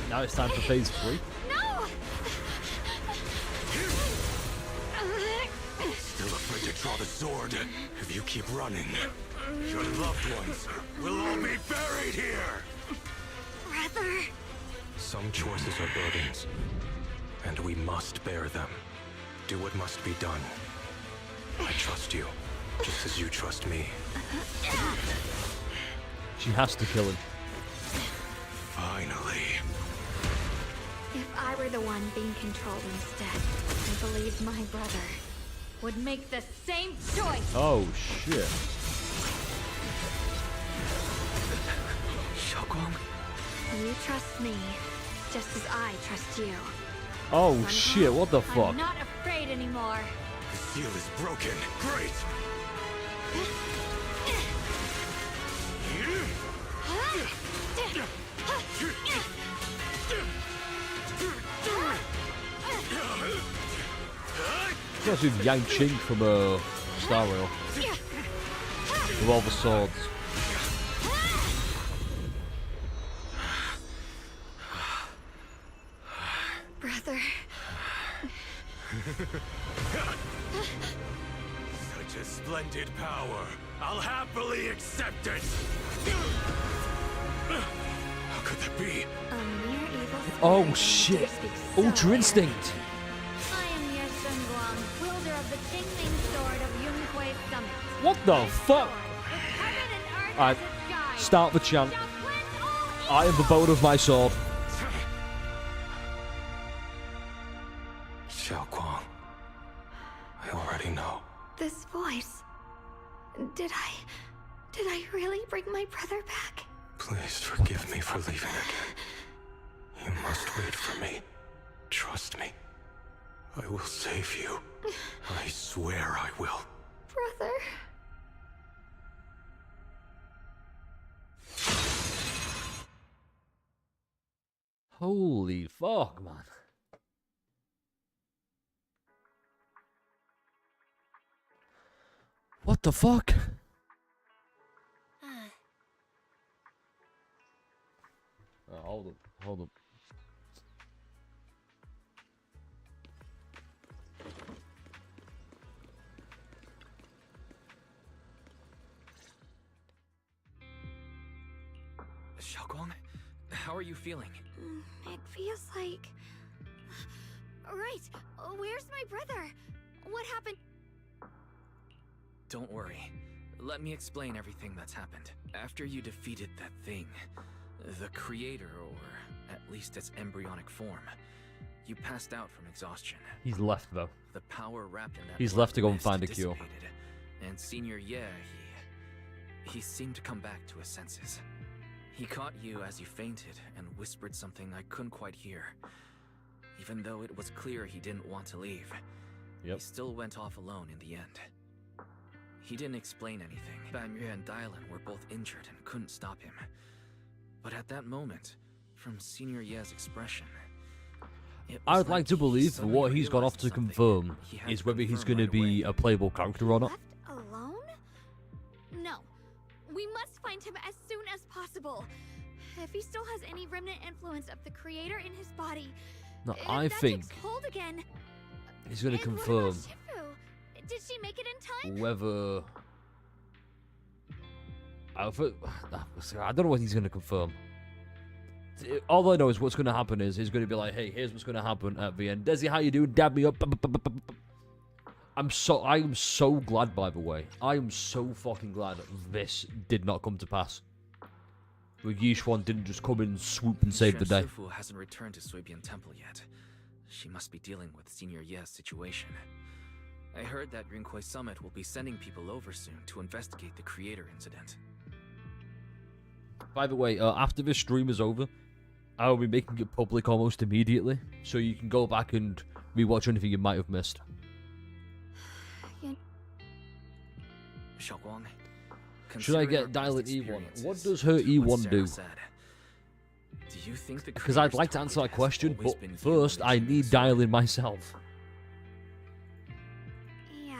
Now it's time for phase 3. No! Still afraid to draw the sword if you keep running. Your loved ones will all be buried here! Brother! Some choices are burdens, and we must bear them. Do what must be done. I trust you, just as you trust me. She has to kill him. Finally. If I were the one being controlled instead, I believe my brother would make the same choice. Oh shit. Xiaoguang. You trust me, just as I trust you. Oh Somehow, shit, what the fuck? I'm not afraid anymore. The seal is broken. Great! That's with Yang Ching from Star Rail. With all the swords. Brother. Such a splendid power. I'll happily accept it. How could that be? A mere evil spirit Oh shit. speaks so Ultra Instinct. I am Ye Guang, wielder of the Qingming sword of Yunhui Summit. What the fuck? Alright, start the chant. I am the bone of my sword. Xiaoguang. I already know. This voice. Did I really bring my brother back? Please forgive me for leaving again. You must wait for me. Trust me. I will save you. I swear I will. Brother. Holy fuck, man. What the fuck? Oh, hold up, hold up. Xiaoguang, how are you feeling? It feels like... Right, where's my brother? What happened? Don't worry. Let me explain everything that's happened. After you defeated that thing, the creator, or at least its embryonic form, you passed out from exhaustion. He's left though. The power wrapped in that He's blood left to go and mist find a cure. dissipated, and Senior Ye, he seemed to come back to his senses. He caught you as you fainted and whispered something I couldn't quite hear. Even though it was clear he didn't want to leave, he still went off alone in the end. He didn't explain anything. Bamyue and Dylan were both injured and couldn't stop him. But at that moment, from Senior Ye's expression, I would like to believe that what he's gone off to confirm is whether he's going to be a playable character or not. Alone? No. We must find him as soon as possible. If he still has any remnant influence of the creator in his body, No, if I that think takes hold again, he's going to and what confirm about Shifu? Did she make it in time? whether... I don't know what he's going to confirm. All I know is what's going to happen is he's going to be like, hey, here's what's going to happen at the end. Desi, how you doing? Dab me up. I am so glad, by the way. I am so fucking glad this did not come to pass. Where Yixuan didn't just come in, swoop and save the day. Shifu hasn't returned to Suibian Temple yet. She must be dealing with Senior Ye's situation. I heard that Rinkwei Summit will be sending people over soon to investigate the creator incident. By the way, after this stream is over, I will be making it public almost immediately, so you can go back and rewatch anything you might have missed. Xiaoguang, Should I get Dylan E1? What does her E1 do? Do you think the Because I'd like to answer that question, but first I need Dylan myself. Yeah.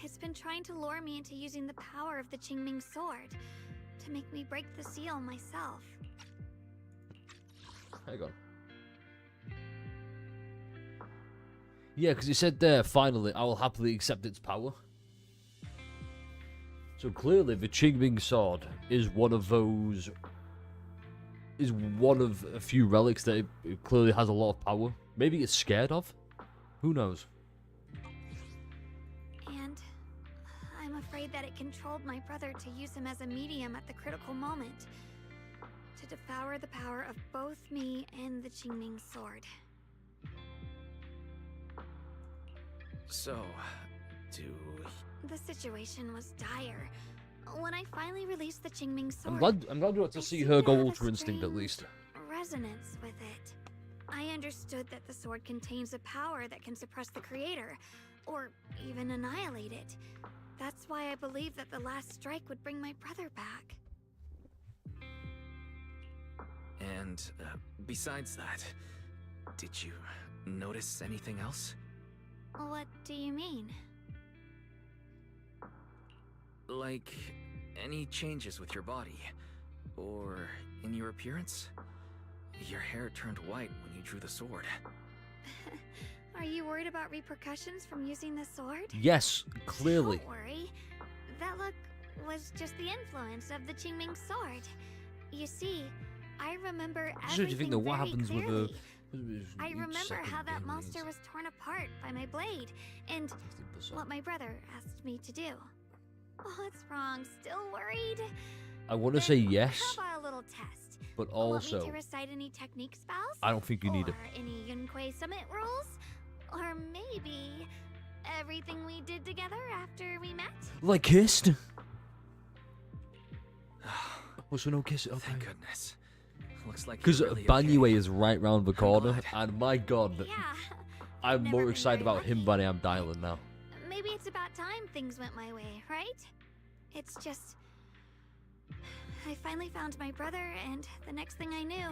It's been trying to lure me into using the power of the Qingming sword to make me break the seal myself. Hang on. Yeah, because you said there, finally, I will happily accept its power. So clearly the Qingming sword is one of those... is one of a few relics that it clearly has a lot of power. Maybe it's scared of? Who knows? And I'm afraid that it controlled my brother to use him as a medium at the critical moment. To devour the power of both me and the Qingming sword. So, The situation was dire. When I finally released the Qingming sword, I'm glad we got to see her go Ultra Instinct at least. resonance with it. I understood that the sword contains a power that can suppress the creator, or even annihilate it. That's why I believed that the last strike would bring my brother back. and besides that, did you notice anything else? What do you mean? Like, any changes with your body? Or in your appearance? Your hair turned white when you drew the sword. Are you worried about repercussions from using the sword? Yes, clearly. Don't worry. That look was just the influence of the Qingming sword. You see, I remember everything Do you think that what very happens clearly. with the... I remember how that monster was torn apart by my blade, and what my brother asked me to do. What's wrong? Still worried? I want to say yes, How about a little test? but Want me also to recite any technique spells? I don't think you need it. Or any Yunquei Summit rules? Or maybe everything we did together after we met? Like kissed? Was there no kiss? Okay. Thank goodness. Looks like Because you're really Banyue okay. is right round the corner, and my god, Yeah, I'm more excited about him than I am Dylan now. maybe it's about time things went my way, right? It's just... I finally found my brother, and the next thing I knew,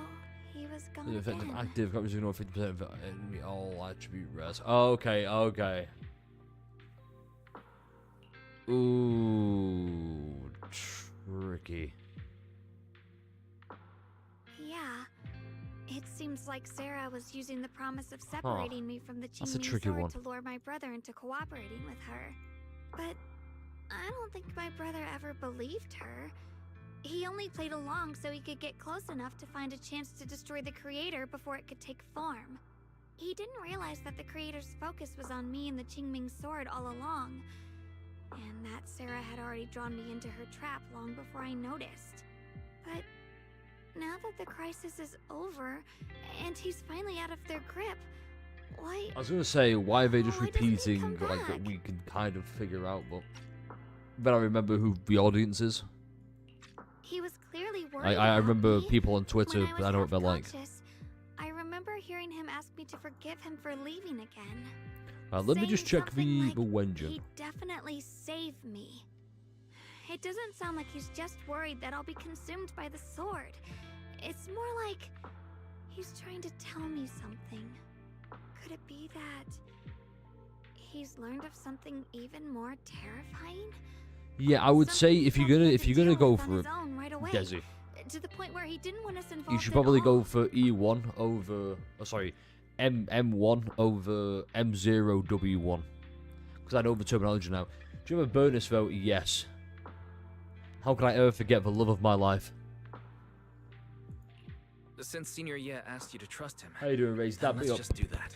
he was gone The effective again. active got ignore 50% of enemy all attribute res. Okay, okay. Ooh, tricky. Yeah. It seems like Sarah was using the promise of separating me from the That's a Qingming tricky sword one. to lure my brother into cooperating with her. But I don't think my brother ever believed her. He only played along so he could get close enough to find a chance to destroy the creator before it could take form. He didn't realize that the creator's focus was on me and the Qingming sword all along, and that Sarah had already drawn me into her trap long before I noticed. But now that the crisis is over, and he's finally out of their grip, why... I was gonna say, why are they just repeating like that we can kind of figure out, but then I remember who the audience is. He was clearly worried I about remember me. people on Twitter, When I was I know what they're like. half-conscious, I remember hearing him ask me to forgive him for leaving again. Let me just check Saying the Wenja. He definitely saved me. It doesn't sound like he's just worried that I'll be consumed by the sword. It's more like he's trying to tell me something. Could it be that he's learned of something even more terrifying? Yeah, I would say if you're gonna go for it, Right away, Desi, to the point where he didn't want us involved you should at probably all. go for E1 over, M1 over M0W1. Because I know the terminology now. Do you have a bonus vote? Yes. How can I ever forget the love of my life? Since Senior Ye asked you to trust him, How you doing, Raze? then Dab me let's up. just do that.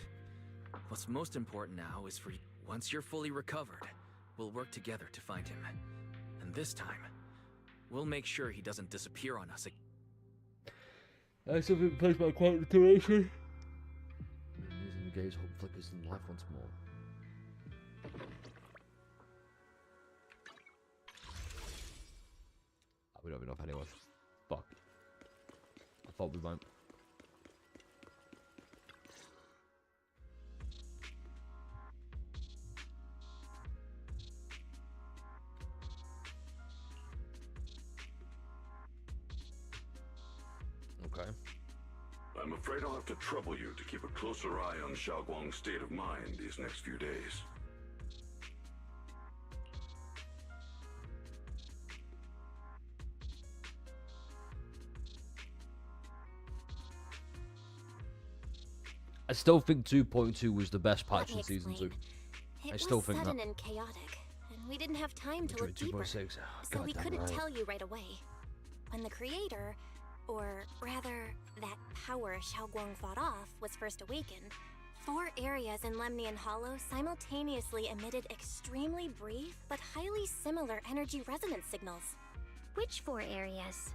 What's most important now is for you. Once you're fully recovered, we'll work together to find him. And this time, we'll make sure he doesn't disappear on us again. Something plays my quiet iteration. Using the gaze, hope flickers in life once more. We don't have enough anyway. Fuck. I thought we might. Okay. I'm afraid I'll have to trouble you to keep a closer eye on Xiaoguang's state of mind these next few days. I still think 2.2 was the best patch in Season 2. It I still was think sudden that. and chaotic, and we didn't have time to look deeper, so we couldn't tell you right away. When the creator, or rather, that power Xiaoguang fought off, was first awakened, 4 areas in Lemnian Hollow simultaneously emitted extremely brief but highly similar energy resonance signals. Which 4 areas?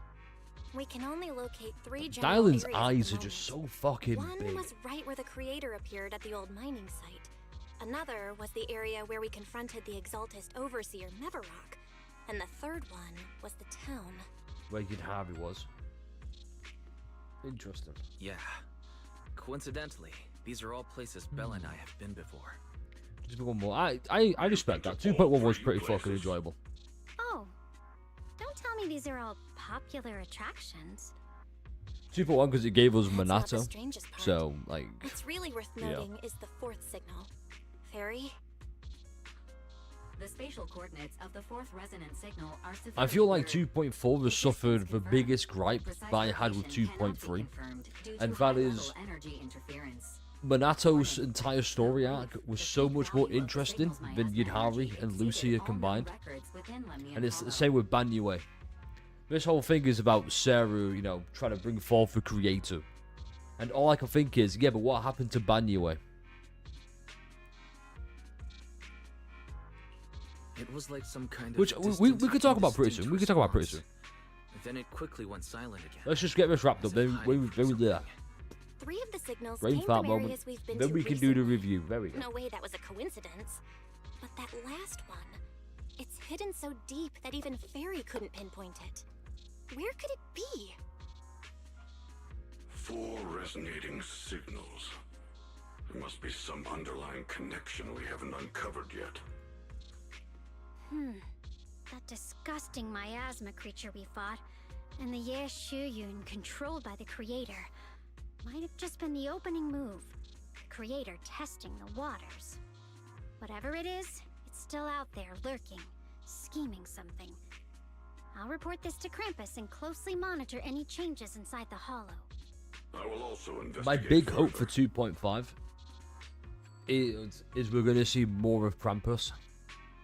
We can only locate 3 general Dylan's areas eyes are just so fucking One big. was right where the creator appeared at the old mining site. Another was the area where we confronted the Exaltist Overseer Neverrock. And the third one was the town. Where Yidhari was. Interesting. Yeah. Coincidentally, these are all places Bella and I have been before. Just one more. I respect that. 2.1 was pretty fucking enjoyable. Oh, don't tell me these are all popular attractions. 2.1 because it gave us That's not the Minato. strangest part. So, like... What's really worth noting is the 4th signal. Fairy? The spatial coordinates of the 4th resonant signal are I feel like 2.4 has suffered the biggest gripe that I had with 2.3. And that is... Minato's entire story arc was so much more interesting than Yidhari and Lucia combined. And it's the same with Banyue. This whole thing is about Seru, you know, trying to bring forth the creator. And all I can think is, yeah, but what happened to Banyue? It was like some kind of Which we could talk about pretty soon. We could talk about pretty soon. Then it quickly went silent again. Let's just get this wrapped up. Then we do that. 3 of the signals Brain came fart from moment. areas we've been Then to we can do the recently. review. There we go. No way that was a coincidence. But that last one, it's hidden so deep that even Fairy couldn't pinpoint it. Where could it be? 4 resonating signals. There must be some underlying connection we haven't uncovered yet. That disgusting miasma creature we fought, and the Ye Shuyun controlled by the creator, might have just been the opening move. The creator testing the waters. Whatever it is, it's still out there lurking, scheming something. I'll report this to Krampus and closely monitor any changes inside the hollow. I will also investigate My big further. hope for 2.5 is we're going to see more of Krampus.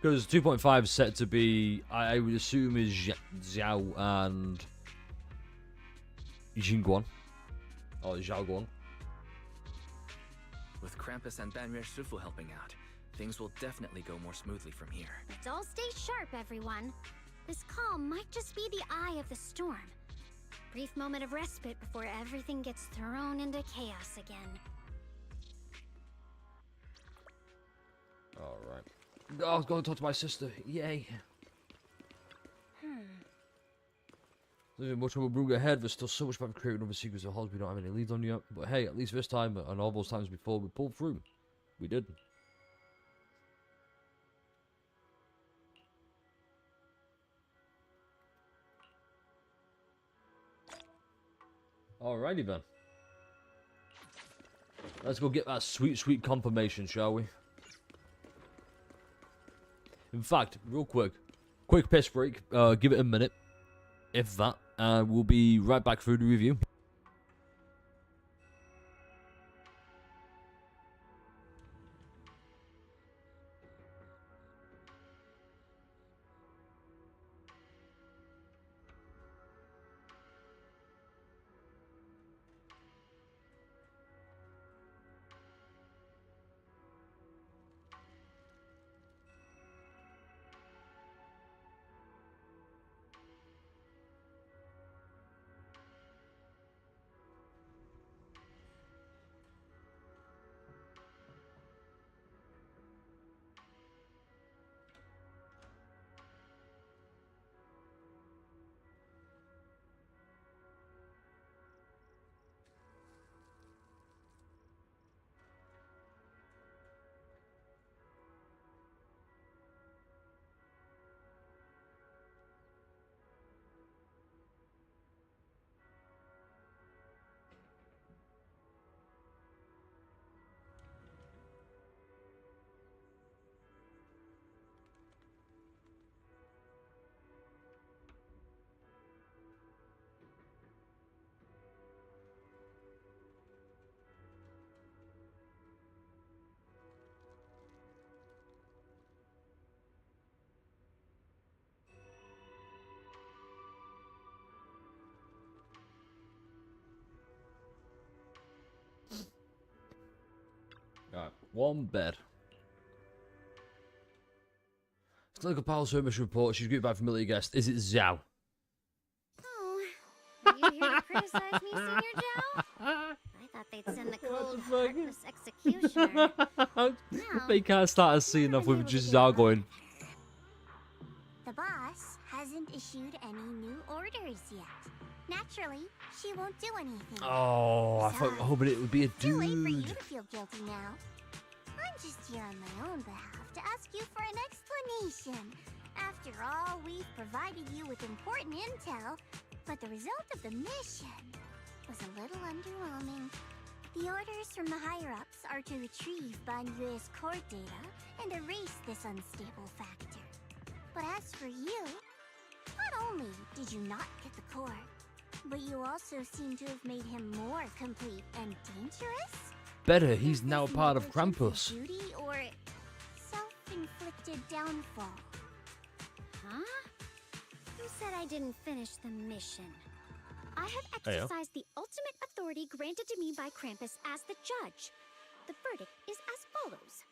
Because 2.5 is set to be, I would assume, is Xiao and Jingguan. Or Xiaoguang. With Krampus and Banrier Sufu helping out, things will definitely go more smoothly from here. Let's all stay sharp, everyone. This calm might just be the eye of the storm. Brief moment of respite before everything gets thrown into chaos again. Alright. Oh, I was going to talk to my sister. Yay. There's much of a room ahead. There's still so much about creating other secrets of Halls we don't have any leads on yet. But hey, at least this time, and all those times before, we pulled through. We did. Alrighty then. Let's go get that sweet, sweet confirmation, shall we? In fact, real quick piss break, give it a minute, if that, and we'll be right back through the review. One bed. Still compiles her mission report. She's greeted by a familiar guest. Is it Zhao? Oh, are you here to criticize me, Senior Zhao? I thought they'd send the cold, heartless executioner. They can't start a scene off with just Zhao going. The boss hasn't issued any new orders yet. Naturally, she won't do anything. Oh, I thought hoping it would be a Too late for you dude. to feel guilty now. I'm just here on my own behalf to ask you for an explanation. After all, we've provided you with important intel, but the result of the mission was a little underwhelming. The orders from the higher-ups are to retrieve Banyue's core data and erase this unstable factor. But as for you, not only did you not get the core, but you also seem to have made him more complete and dangerous? Better, he's now part of Krampus. Duty or self-inflicted downfall? Huh? Who said I didn't finish the mission? I have Heyo. exercised the ultimate authority granted to me by Krampus as the judge. The verdict is as follows.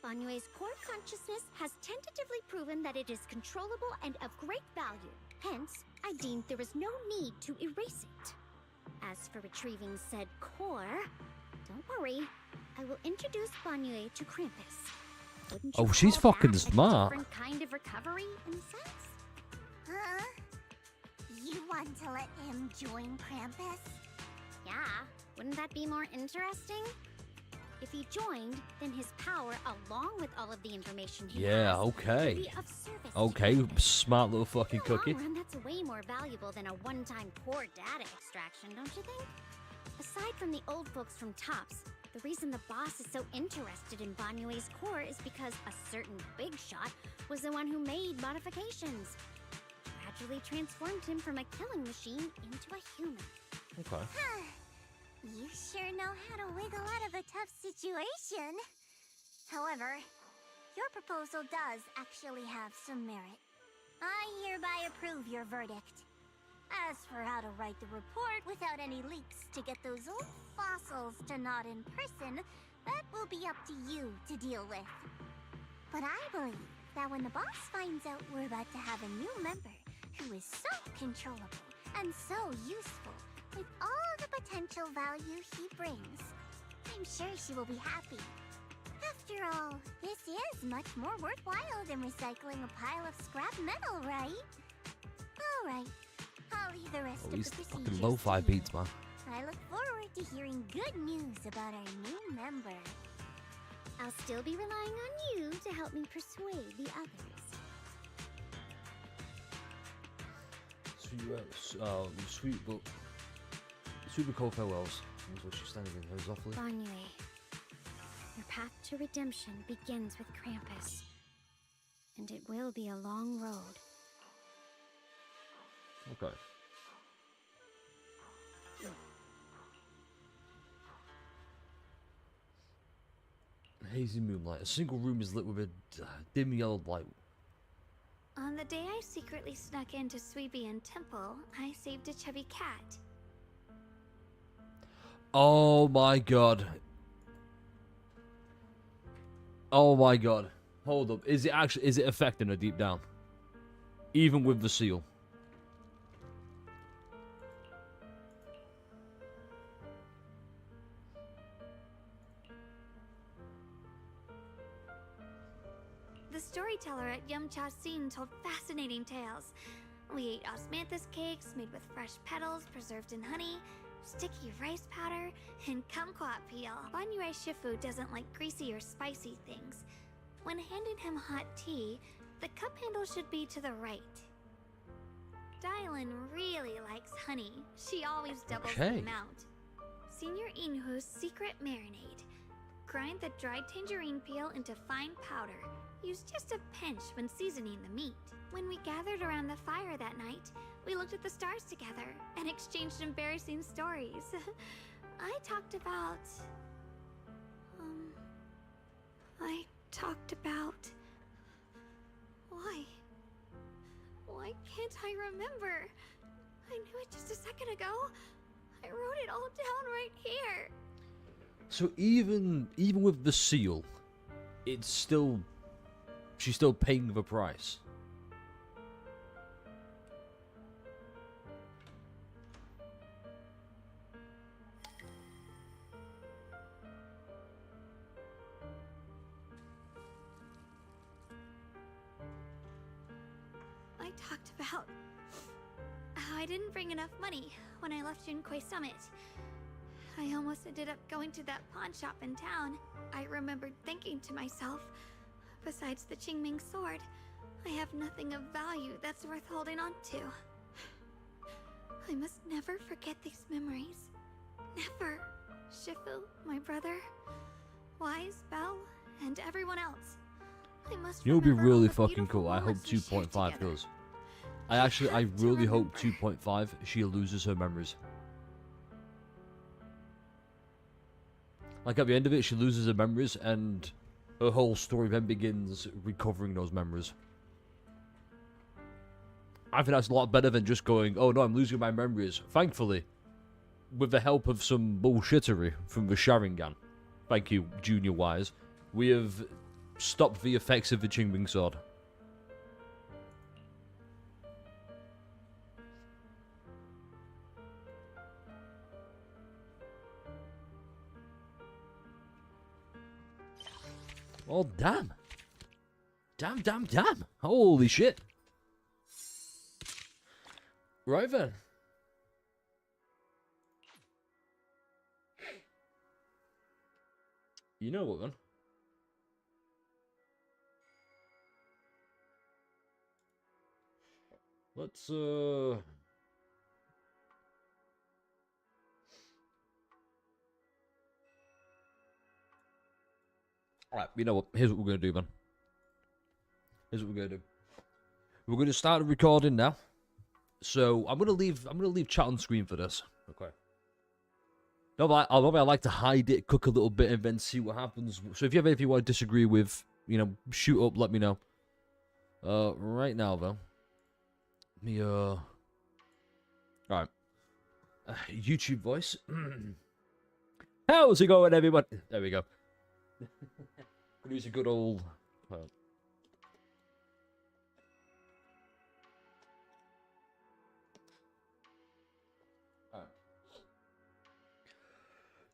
Banyue's core consciousness has tentatively proven that it is controllable and of great value. Hence, I deemed there is no need to erase it. As for retrieving said core, don't worry. I will introduce Banyue to Krampus. Wouldn't you Oh, she's call fucking that smart. A different kind of recovery, in a sense? Huh? You want to let him join Krampus? Yeah. Wouldn't that be more interesting? If he joined, then his power, along with all of the information he Yeah, has, okay. would be of service to Okay, you. smart little fucking In the cookie. long run, that's way more valuable than a one-time core data extraction, don't you think? Aside from the old folks from TOPS, the reason the boss is so interested in Banyue's core is because a certain big shot was the one who made modifications. Gradually transformed him from a killing machine into a human. Okay. You sure know how to wiggle out of a tough situation. However, your proposal does actually have some merit. I hereby approve your verdict. As for how to write the report without any leaks to get those old fossils to nod in person, that will be up to you to deal with. But I believe that when the boss finds out we're about to have a new member who is so controllable and so useful with all the potential value he brings, I'm sure she will be happy. After all, this is much more worthwhile than recycling a pile of scrap metal, right? Alright, I'll leave the rest Oh, of these the fucking procedures lo-fi to you. beats, man. I look forward to hearing good news about our new member. I'll still be relying on you to help me persuade the others. Sweet but cold farewells. That's what she's standing in horizontally. Banyue, your path to redemption begins with Krampus. And it will be a long road. Okay. Hazy moonlight. A single room is lit with a dim yellow light. On the day I secretly snuck into Sweebian Temple, I saved a chubby cat. Oh my god. Oh my god. Hold up. Is it affecting her deep down? Even with the seal. The storyteller at Yumcha Scene told fascinating tales. We ate osmanthus cakes made with fresh petals preserved in honey, sticky rice powder, and kumquat peel. Banyue Shifu doesn't like greasy or spicy things. When handing him hot tea, the cup handle should be to the right. Dylan really likes honey. She always doubles the amount. Senior Inhu's secret marinade. Grind the dried tangerine peel into fine powder. Use just a pinch when seasoning the meat. When we gathered around the fire that night, we looked at the stars together and exchanged embarrassing stories. I talked about... Why can't I remember? I knew it just a second ago. I wrote it all down right here. So even with the seal, it's still... She's still paying the price. I talked about how I didn't bring enough money when I left Junkoi Summit. I almost ended up going to that pawn shop in town. I remembered thinking to myself, besides the Qingming sword, I have nothing of value that's worth holding on to. I must never forget these memories. Never. Shifu, my brother, Wise, Belle, and everyone else. I must You know, it'd be remember all really the fucking beautiful cool. I hope moments we shared 2.5 together. does. I really hope 2.5 she loses her memories. Like at the end of it, she loses her memories, and her whole story then begins recovering those memories. I think that's a lot better than just going, oh no, I'm losing my memories. Thankfully, with the help of some bullshittery from the Sharingan, thank you, Junior Wise, we have stopped the effects of the Qingming sword. Oh, damn. Damn. Holy shit. Right then. You know what then? Let's, Alright, you know what? Here's what we're going to do, man. Here's what we're going to do. We're going to start recording now. So, I'm going to leave chat on screen for this. Okay. No, but I like to hide it, cook a little bit, and then see what happens. So, if you have anything you want to disagree with, you know, shoot up, let me know. Right now, though. Alright. YouTube voice. How's it going, everyone? There we go. Could use a good old...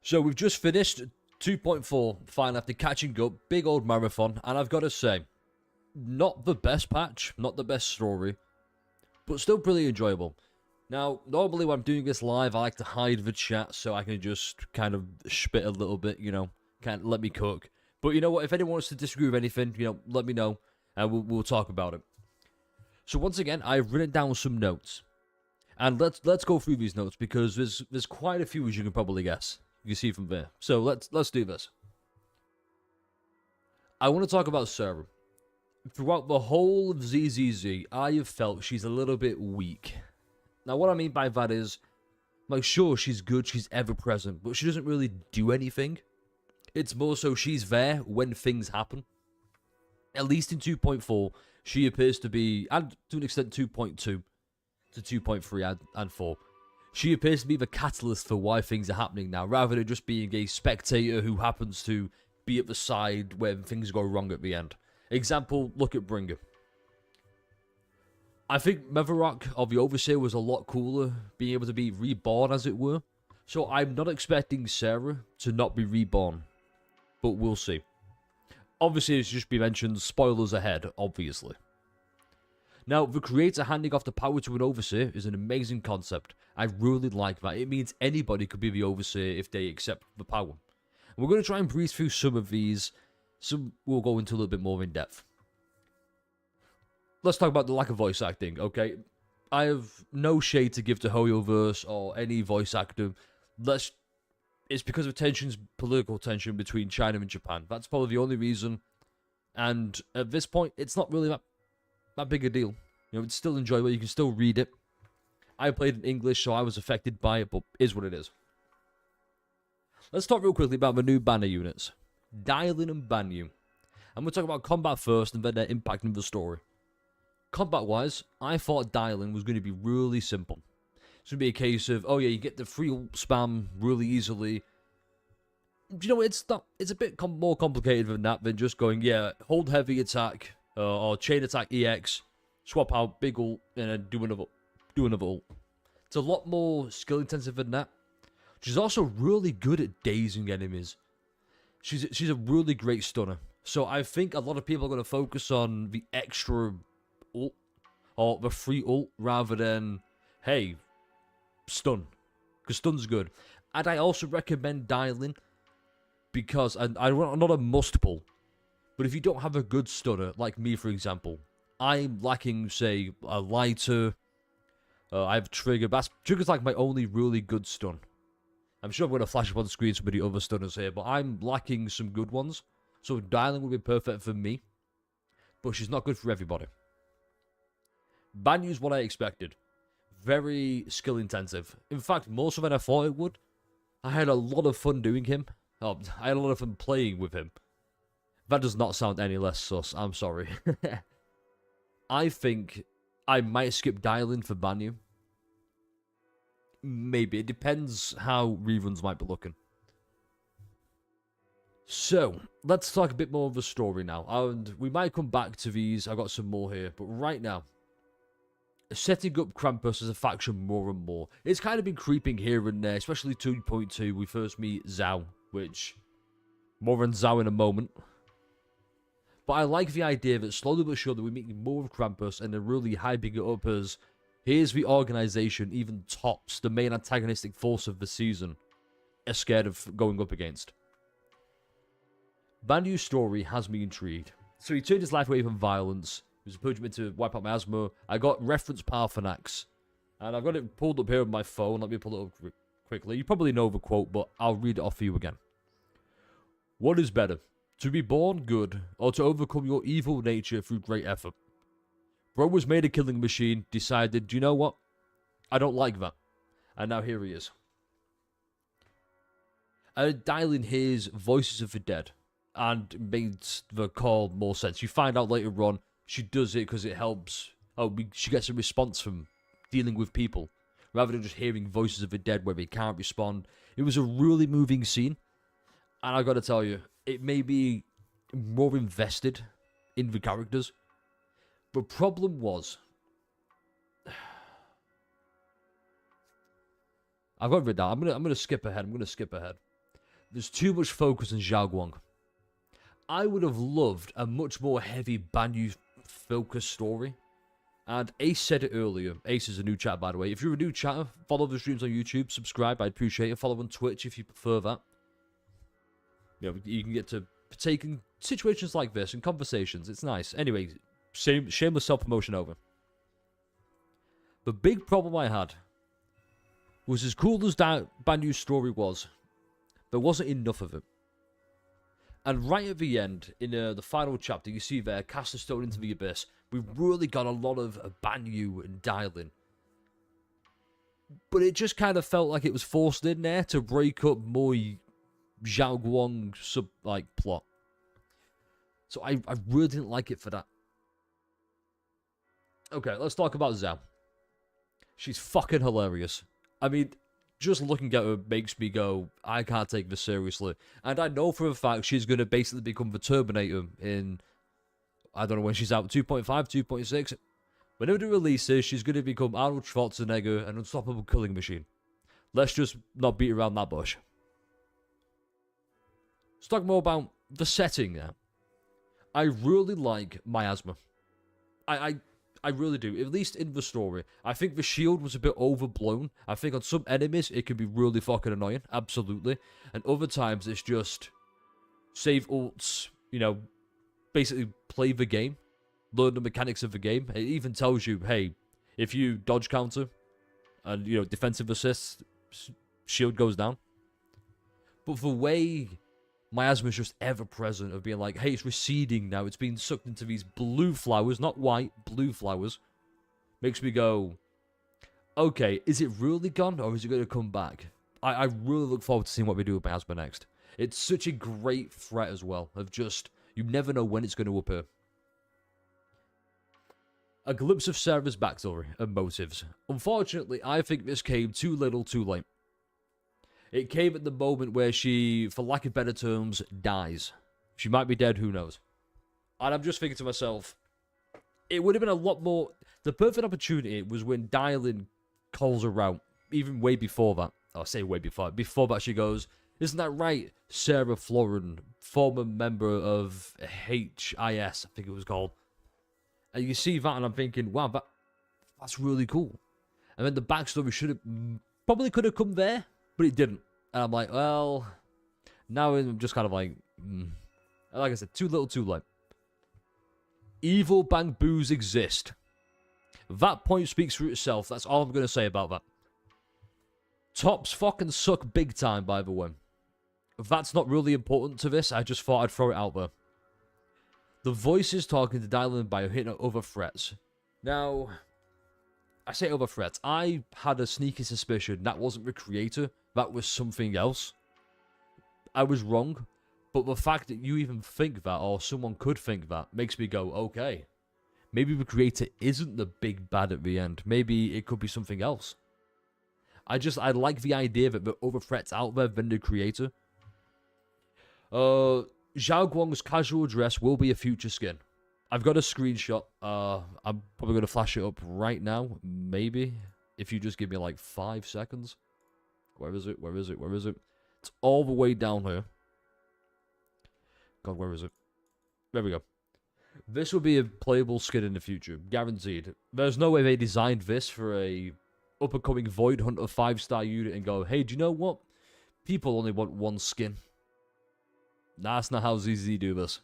So we've just finished 2.4, finally after catching up, big old marathon, and I've got to say, not the best patch, not the best story, but still pretty enjoyable. Now, normally when I'm doing this live, I like to hide the chat so I can just kind of spit a little bit, you know, kind of let me cook. But you know what, if anyone wants to disagree with anything, you know, let me know, and we'll talk about it. So once again, I've written down some notes, and let's go through these notes, because there's quite a few, as you can probably guess. You can see from there. So let's do this. I want to talk about Sarah. Throughout the whole of ZZZ, I have felt she's a little bit weak. Now, what I mean by that is, like, sure, she's good, she's ever present, but she doesn't really do anything. It's more so she's there when things happen. At least in 2.4, she appears to be, and to an extent 2.2 to 2.3 and 4. She appears to be the catalyst for why things are happening now, rather than just being a spectator who happens to be at the side when things go wrong at the end. Example, look at Bringer. I think Mevarok of the Overseer was a lot cooler, being able to be reborn, as it were. So I'm not expecting Sarah to not be reborn, but we'll see. Obviously, it's just been mentioned, spoilers ahead, obviously. Now, the creator handing off the power to an Overseer is an amazing concept. I really like that. It means anybody could be the Overseer if they accept the power. And we're going to try and breeze through some of these. Some we'll go into a little bit more in depth. Let's talk about the lack of voice acting, okay? I have no shade to give to Hoyoverse or any voice actor. It's because of political tension between China and Japan. That's probably the only reason. And at this point, it's not really that big a deal. You know, it's still enjoyable. You can still read it. I played in English, so I was affected by it, but it is what it is. Let's talk real quickly about the new banner units. Dailin and Banyu. And we'll talk about combat first and then their impact on the story. Combat-wise, I thought Dailin was going to be really simple. It's going to be a case of, oh yeah, you get the free spam really easily. you know, it's not. It's a bit more complicated than that, than just going, yeah, hold heavy attack or chain attack EX, swap out big ult, and then do another ult. It's a lot more skill intensive than that. She's also really good at dazing enemies. She's a really great stunner. So I think a lot of people are going to focus on the extra ult or the free ult rather than, hey, stun, because stun's good. And I also recommend dialing because, and I'm not a must pull, but if you don't have a good stunner, like me for example, I'm lacking, say, a lighter, I have trigger, but trigger's like my only really good stun. I'm sure I'm going to flash up on the screen some of the other stunners here, but I'm lacking some good ones, so dialing would be perfect for me, but she's not good for everybody. Banyu's what I expected. Very skill intensive. In fact, more so than I thought it would. I had a lot of fun doing him. Oh, I had a lot of fun playing with him. That does not sound any less sus. I'm sorry. I think I might skip dialing for Banyu. Maybe. It depends how reruns might be looking. So, let's talk a bit more of the story now. And we might come back to these. I've got some more here. But right now, setting up Krampus as a faction more and more. It's kind of been creeping here and there, especially 2.2. We first meet Zhao, which, more on Zhao in a moment. But I like the idea that slowly but surely we're meeting more of Krampus and they're really hyping it up as, here's the organization, even tops the main antagonistic force of the season, are scared of going up against. Banyu's story has me intrigued. So he turned his life away from violence. He was encouraging me to wipe out my asthma. I got reference Parthenax. And I've got it pulled up here on my phone. Let me pull it up quickly. You probably know the quote, but I'll read it off for you again. What is better, to be born good, or to overcome your evil nature through great effort? Bro was made a killing machine, decided, do you know what? I don't like that. And now here he is. Dialing his Voices of the Dead. And made the call more sense. You find out later on, she does it because it helps. She gets a response from dealing with people, rather than just hearing Voices of the Dead where they can't respond. It was a really moving scene, and I gotta tell you, it made me more invested in the characters. The problem was, I've got rid of that. I'm gonna skip ahead. There's too much focus on Zhao Guang. I would have loved a much more heavy Banyu focused story. And Ace said it earlier. Ace is a new chatter, by the way. If you're a new chatter, follow the streams on YouTube, subscribe, I'd appreciate it. Follow on Twitch if you prefer that. You know, you can get to partake in situations like this and conversations. It's nice. Anyway, shameless self-promotion over. The big problem I had was, as cool as that Banyu's story was, there wasn't enough of it. And right at the end, in the final chapter, you see there, cast a stone into the abyss. We've really got a lot of Banyu and dialing. But it just kind of felt like it was forced in there to break up more Zhao Guang plot. So I really didn't like it for that. Okay, let's talk about Zhao. She's fucking hilarious. I mean, just looking at her makes me go, I can't take this seriously. And I know for a fact she's going to basically become the Terminator in, I don't know when she's out, 2.5, 2.6. Whenever it releases, she's going to become Arnold Schwarzenegger, an unstoppable killing machine. Let's just not beat around that bush. Let's talk more about the setting now. I really like Miasma. I really do, at least in the story. I think the shield was a bit overblown. I think on some enemies, it can be really fucking annoying, absolutely. And other times, it's just save ults, you know, basically play the game, learn the mechanics of the game. It even tells you, hey, if you dodge counter and, you know, defensive assist, shield goes down. But the way Miasma is just ever present of being like, hey, it's receding now. It's being sucked into these blue flowers, not white, blue flowers. Makes me go, okay, is it really gone or is it going to come back? I really look forward to seeing what we do with Miasma next. It's such a great threat as well of just, you never know when it's going to appear. A glimpse of Sarah's backstory and motives. Unfortunately, I think this came too little too late. It came at the moment where she, for lack of better terms, dies. She might be dead, who knows. And I'm just thinking to myself, it would have been a lot more... The perfect opportunity was when Dylan calls her out, even way before that. I'll say way before. Before that, she goes, isn't that right, Sarah Florin, former member of HIS, I think it was called. And you see that, and I'm thinking, wow, that's really cool. And then the backstory probably could have come there, but it didn't. And I'm like, well, now I'm just kind of like, like I said, too little, too late. Evil Bamboos exist. That point speaks for itself. That's all I'm going to say about that. Tops fucking suck big time, by the way. That's not really important to this. I just thought I'd throw it out there. The voices talking to Dylan Bio hitting other threats. Now, I say other threats. I had a sneaky suspicion that wasn't the creator. That was something else. I was wrong. But the fact that you even think that, or someone could think that, makes me go, okay. Maybe the creator isn't the big bad at the end. Maybe it could be something else. I like the idea that there are other threats out there than the creator. Zhao Guang's casual dress will be a future skin. I've got a screenshot. I'm probably going to flash it up right now. Maybe. If you just give me like 5 seconds. Where is it? Where is it? Where is it? It's all the way down here. God, where is it? There we go. This will be a playable skin in the future. Guaranteed. There's no way they designed this for a up-and-coming Void Hunter 5-star unit and go, hey, do you know what? People only want one skin. That's not how ZZZ do this.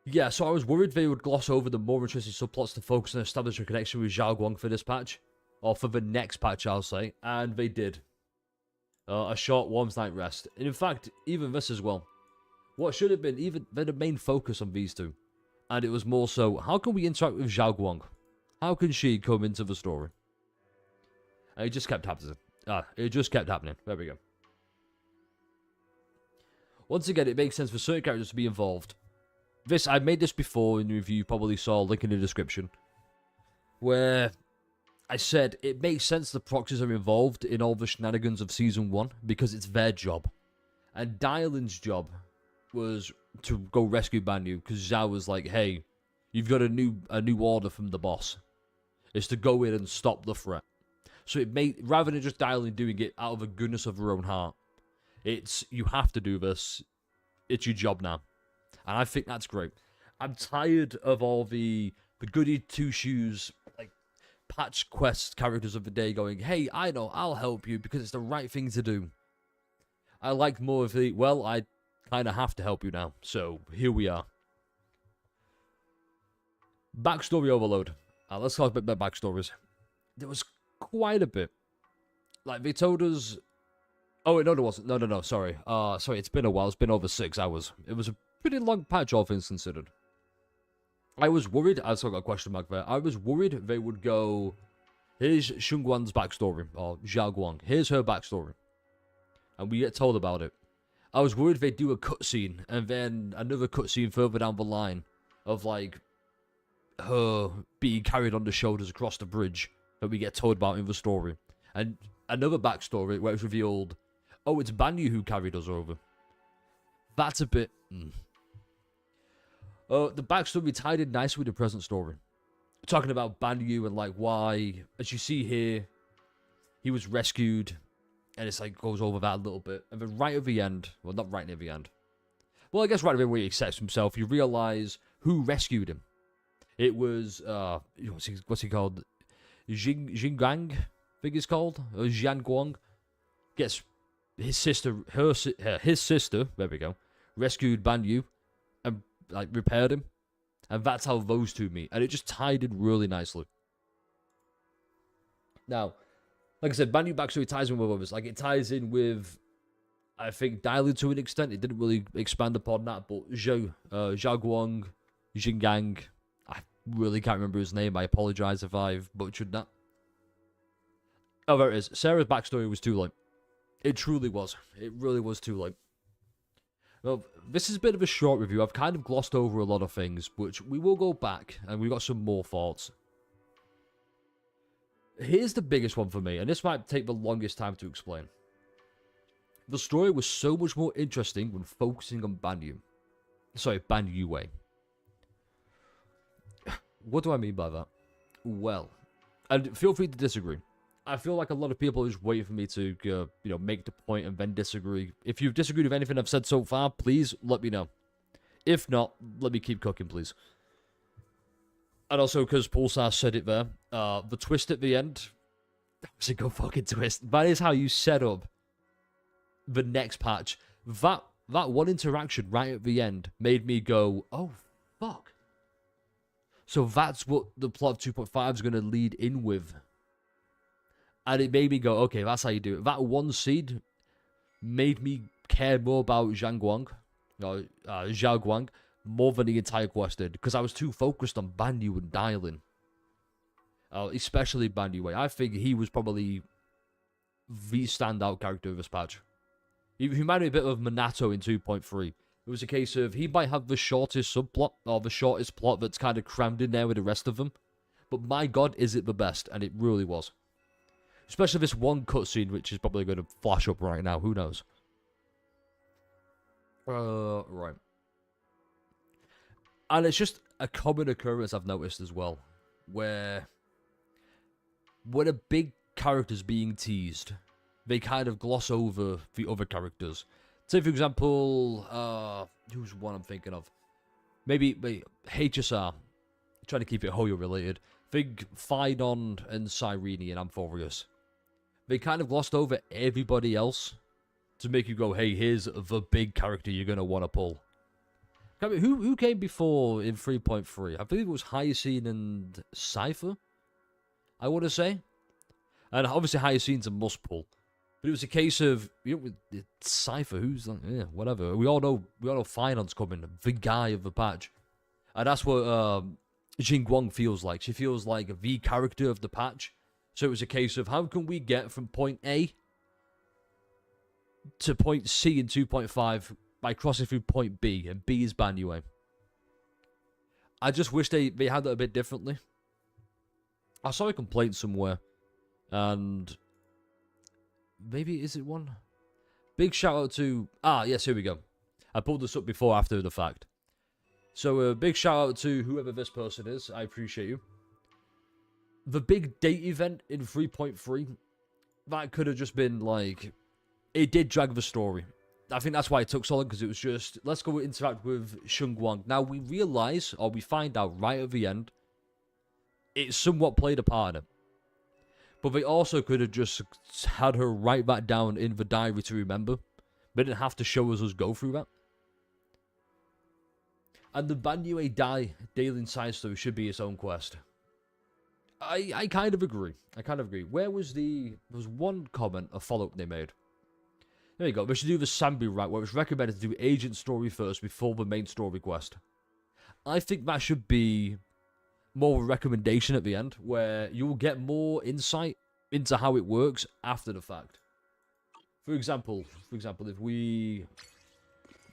Yeah, so I was worried they would gloss over the more interesting subplots to focus and establish a connection with Zhao Guang for this patch. Or for the next patch, I'll say. And they did. A short Worm's Night Rest. And in fact, even this as well. What should have been even the main focus on these two. And it was more so, how can we interact with Zhao Guang? How can she come into the story? And it just kept happening. It just kept happening. There we go. Once again, it makes sense for certain characters to be involved. I made this before in the review, you probably saw, link in the description. Where I said, it makes sense the proxies are involved in all the shenanigans of Season 1, because it's their job. And Dylan's job was to go rescue Banyu, because Zhao was like, hey, you've got a new order from the boss. It's to go in and stop the threat. So it made, rather than just Dylan doing it out of the goodness of her own heart, it's, you have to do this. It's your job now. And I think that's great. I'm tired of all the goody two-shoes, like, patch quest characters of the day going, hey, I know, I'll help you because it's the right thing to do. I like more of the, well, I kind of have to help you now. So, here we are. Backstory overload. Let's talk about backstories. There was quite a bit. Like, they told us... Oh, no, there wasn't. No, sorry. Sorry, it's been a while. It's been over 6 hours. It was a pretty long patch, all things considered. I was worried... I still got a question mark there. I was worried they would go... Here's Shunguan's backstory. Or Zhao Guang. Here's her backstory. And we get told about it. I was worried they'd do a cutscene. And then another cutscene further down the line. Of, like... her being carried on the shoulders across the bridge. That we get told about in the story. And another backstory where it's revealed... Oh, it's Banyu who carried us over. That's a bit... the backstory tied in nicely with the present story. Talking about Banyu and like why, as you see here, he was rescued. And it's like goes over that a little bit. And then right at the end, well not right near the end. Well, I guess right away where he accepts himself, you realise who rescued him. It was, what's he called? Jingang, I think it's called. Or Jian Guang. Gets... his sister, there we go, rescued Banyu and like repaired him, and that's how those two meet, and it just tied in really nicely. Now, like I said, Banyu backstory ties in with others. Like it ties in with, I think, Dylan to an extent. It didn't really expand upon that, but Zhao Guang, Jingang, I really can't remember his name. I apologize if I've butchered that. Oh, there it is. Sarah's backstory was too late. It truly was. It really was too late. Well, this is a bit of a short review. I've kind of glossed over a lot of things, which we will go back, and we've got some more thoughts. Here's the biggest one for me, and this might take the longest time to explain. The story was so much more interesting when focusing on Banyu. Sorry, Banyue. What do I mean by that? Well, and feel free to disagree. I feel like a lot of people are just waiting for me to, make the point and then disagree. If you've disagreed with anything I've said so far, please let me know. If not, let me keep cooking, please. And also, because Pulsar said it there, the twist at the end, that was a good fucking twist. That is how you set up the next patch. That one interaction right at the end made me go, oh, fuck. So that's what the plot of 2.5 is going to lead in with. And it made me go, okay, that's how you do it. That one seed made me care more about Zhao Guang, more than the entire quest did. Because I was too focused on Banyu and Dialing. Especially Banyu. I think he was probably the standout character of this patch. He reminded me a bit of Minato in 2.3. It was a case of, he might have the shortest subplot, or the shortest plot that's kind of crammed in there with the rest of them. But my god, is it the best, and it really was. Especially this one cutscene, which is probably going to flash up right now, who knows. Right. And it's just a common occurrence I've noticed as well, where when a big character's being teased, they kind of gloss over the other characters. Say, for example, who's one I'm thinking of? Maybe HSR. Trying to keep it Hoyo related. Think Phynon and Cyrene and Amphorius. They kind of glossed over everybody else to make you go, hey, here's the big character you're going to want to pull. I mean, who came before in 3.3? I believe it was Hyacine and Cypher, I want to say. And obviously Hyacine's a must pull. But it was a case of, Cypher, who's like, yeah, whatever. We all know Phynon's coming, the guy of the patch. And that's what Jingguang feels like. She feels like the character of the patch. So it was a case of, how can we get from point A to point C in 2.5 by crossing through point B, and B is Banyue. I just wish they had that a bit differently. I saw a complaint somewhere, and maybe, is it one? Big shout out to... yes, here we go. I pulled this up before, after the fact. So a big shout out to whoever this person is. I appreciate you. The big date event in 3.3, that could have just been like... It did drag the story. I think that's why it took so long, because it was just, let's go interact with Shunguang. Now, we realise, or we find out right at the end, it somewhat played a part in it. But they also could have just had her write that down in the diary to remember. They didn't have to show us go through that. And the Banyue Daily Side Story should be its own quest. I kind of agree. Where was there was one comment, a follow-up they made. There you go. We should do the Sambi route, where it's recommended to do agent story first before the main story quest. I think that should be more of a recommendation at the end, where you'll get more insight into how it works after the fact. For example, if we...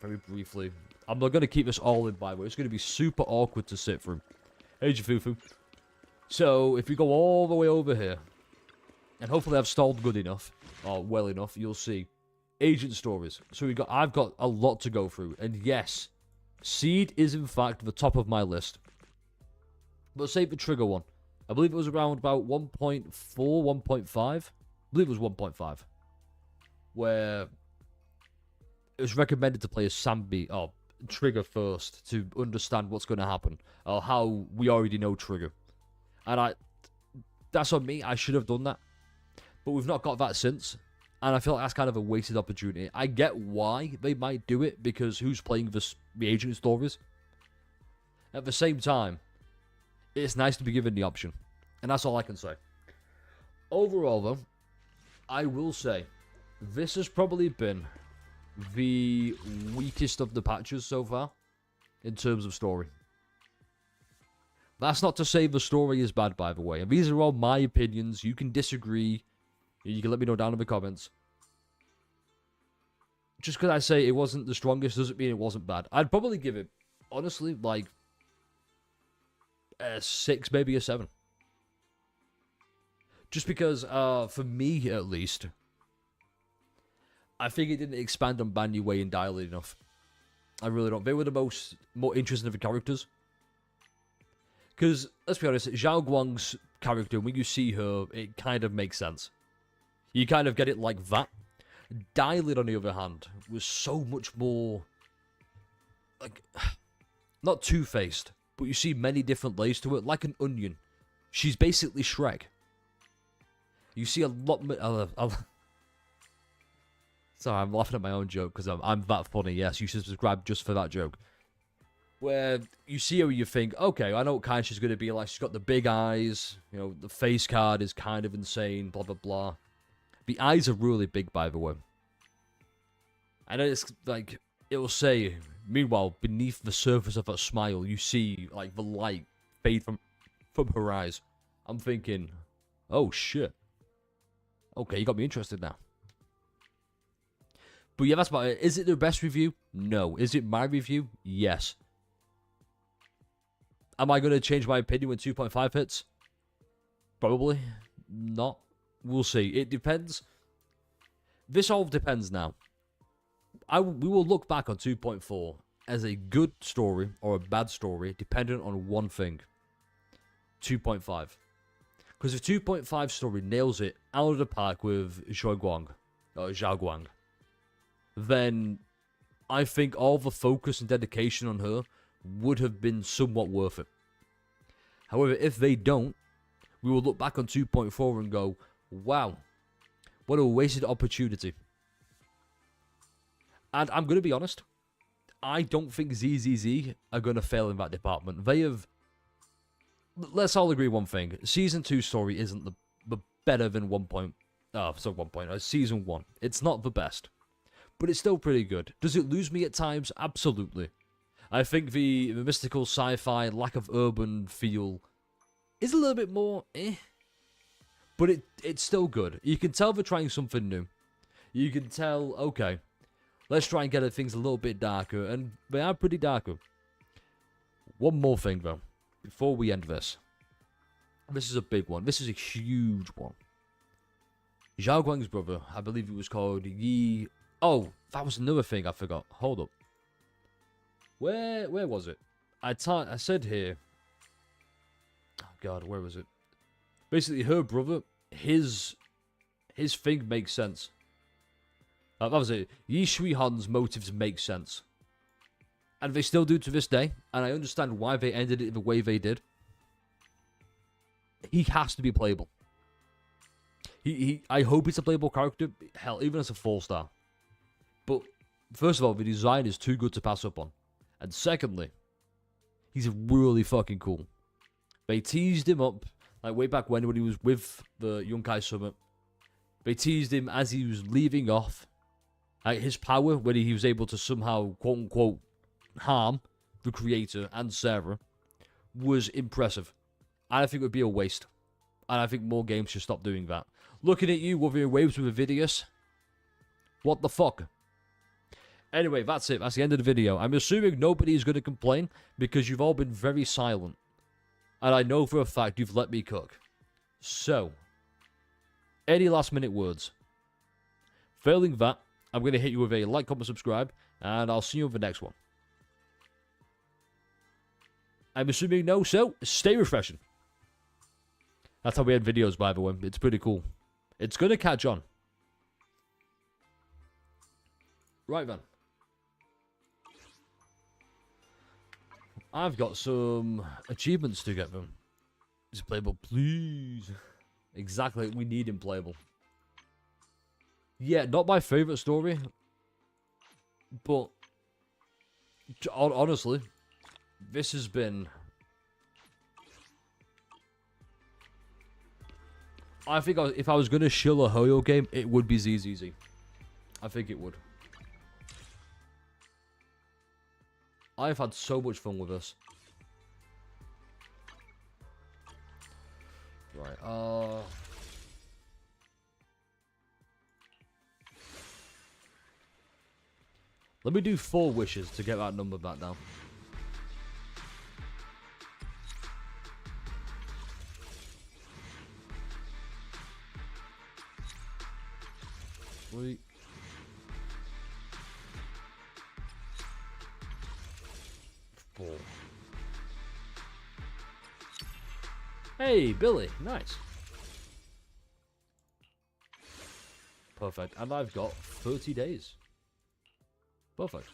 Very briefly... I'm not going to keep this all in, by the way. It's going to be super awkward to sit through. Hey, Jafufu. So, if we go all the way over here, and hopefully I've stalled good enough, or well enough, you'll see. Agent stories. So I've got a lot to go through. And yes, Seed is in fact the top of my list. But save the Trigger one. I believe it was around about 1.4, 1.5. I believe it was 1.5. Where it was recommended to play a Sambi, or Trigger first, to understand what's going to happen. Or how we already know Trigger. And that's on me, I should have done that. But we've not got that since. And I feel like that's kind of a wasted opportunity. I get why they might do it, because who's playing the agent stories? At the same time, it's nice to be given the option. And that's all I can say. Overall, though, I will say, this has probably been the weakest of the patches so far, in terms of story. That's not to say the story is bad, by the way. And these are all my opinions. You can disagree. You can let me know down in the comments. Just because I say it wasn't the strongest doesn't mean it wasn't bad. I'd probably give it, honestly, like a 6, maybe a 7. Just because, for me at least, I think it didn't expand on Ban Yu Wei and Dai enough. I really don't. They were the more interesting of the characters. Because, let's be honest, Zhao Guang's character, when you see her, it kind of makes sense. You kind of get it like that. Dai-Lin, on the other hand, was so much more, like, not two-faced, but you see many different layers to it, like an onion. She's basically Shrek. You see a lot... Sorry, I'm laughing at my own joke because I'm that funny. Yes, you should subscribe just for that joke. Where you see her, you think, okay, I know what kind she's going to be like. She's got the big eyes. You know, the face card is kind of insane, blah, blah, blah. The eyes are really big, by the way. And it's like, it will say, meanwhile, beneath the surface of her smile, you see, like, the light fade from her eyes. I'm thinking, oh, shit. Okay, you got me interested now. But yeah, that's about it. Is it the best review? No. Is it my review? Yes. Am I going to change my opinion when 2.5 hits? Probably not. We'll see. It depends. This all depends now. We will look back on 2.4 as a good story or a bad story, dependent on one thing. 2.5. Because if 2.5 story nails it out of the park with Zhao Guang, then I think all the focus and dedication on her would have been somewhat worth it. However, if they don't, we will look back on 2.4 and go, wow, what a wasted opportunity. And I'm going to be honest, I don't think ZZZ are going to fail in that department. They have... Let's all agree one thing. Season 2 story isn't the better than Season 1. It's not the best. But it's still pretty good. Does it lose me at times? Absolutely. I think the mystical sci-fi, lack of urban feel is a little bit more but it's still good. You can tell they're trying something new. You can tell, okay, let's try and get things a little bit darker, and they are pretty darker. One more thing, though, before we end this. This is a big one. This is a huge one. Zhao Guang's brother, I believe it was called Yi... Oh, that was another thing I forgot. Hold up. Where was it? I said here... Oh, God, where was it? Basically, her brother, his thing makes sense. That was it. Yi Shui Han's motives make sense. And they still do to this day. And I understand why they ended it the way they did. He has to be playable. I hope he's a playable character. Hell, even as a 4-star. But, first of all, the design is too good to pass up on. And secondly, he's really fucking cool. They teased him up, like way back when he was with the Yunkai Summit. They teased him as he was leaving off. Like his power, when he was able to somehow, quote-unquote, harm the creator and Sarah, was impressive. And I think it would be a waste. And I think more games should stop doing that. Looking at you, Wuthering Waves with Avidius. What the fuck? Anyway, that's it. That's the end of the video. I'm assuming nobody is going to complain because you've all been very silent. And I know for a fact you've let me cook. So, any last minute words? Failing that, I'm going to hit you with a like, comment, subscribe, and I'll see you on the next one. I'm assuming no, so stay refreshing. That's how we end videos, by the way. It's pretty cool. It's going to catch on. Right then. I've got some achievements to get them. Is it playable? Please. Exactly. We need him playable. Yeah, not my favorite story. But honestly, this has been... I think if I was going to shill a Hoyo game, it would be ZZZ. I think it would. I've had so much fun with this. Right, let me do 4 wishes to get that number back down. 3. Four. Hey, Billy. Nice. Perfect. And I've got 30 days. Perfect.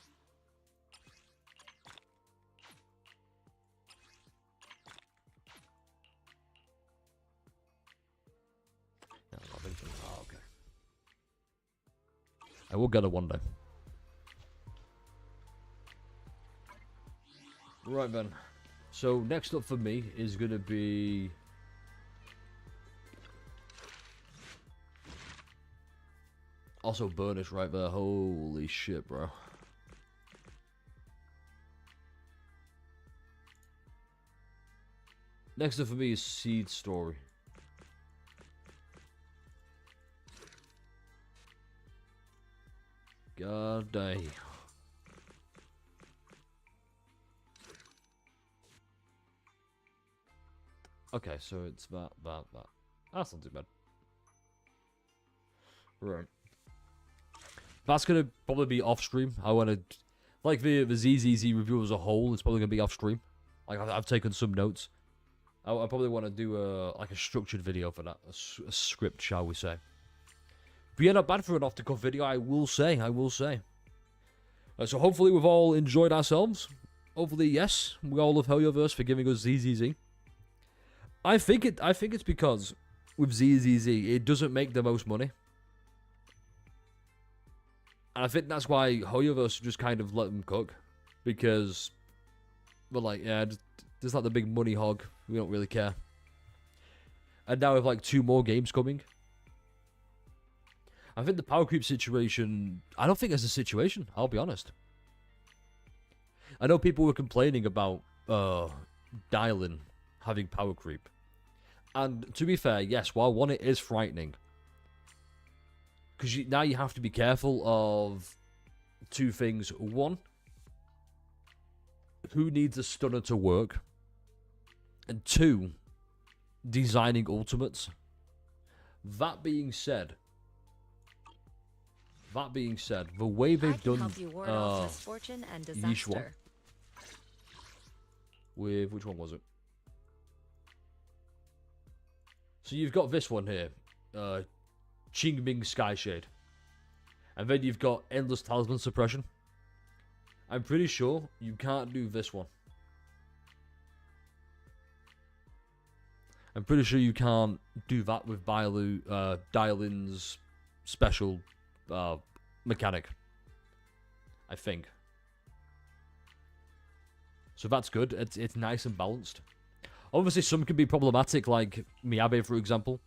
No, nothing. Oh, okay. I will get it one day. Right then. So next up for me is going to be... Also burnish right there. Holy shit, bro. Next up for me is Seed Story. God dang. Okay, so it's that. That's not too bad. Right. That's gonna probably be off stream. I wanna, like the ZZZ review as a whole. It's probably gonna be off stream. Like I've taken some notes. I probably want to do like a structured video for that, a script, shall we say? But yeah, not bad for an off-the-cuff video. I will say. So hopefully we've all enjoyed ourselves. Hopefully, yes, we all love Helioverse for giving us ZZZ. I think it's because with ZZZ it doesn't make the most money. And I think that's why Helioverse just kind of let them cook. Because, we're like, yeah, just like the big money hog. We don't really care. And now with like 2 more games coming. I think the power creep situation... I don't think it's a situation, I'll be honest. I know people were complaining about dialing having power creep. And to be fair, yes, while one, it is frightening. Because now you have to be careful of 2 things. 1, who needs a stunner to work? And 2, designing ultimates. That being said, the way they've done misfortune and disaster. With which one was it? So you've got this one here, Qingming Skyshade, and then you've got Endless Talisman Suppression. I'm pretty sure you can't do this one. I'm pretty sure you can't do that with Dielin's special mechanic. I think. So that's good. It's nice and balanced. Obviously, some can be problematic, like Miyabe, for example.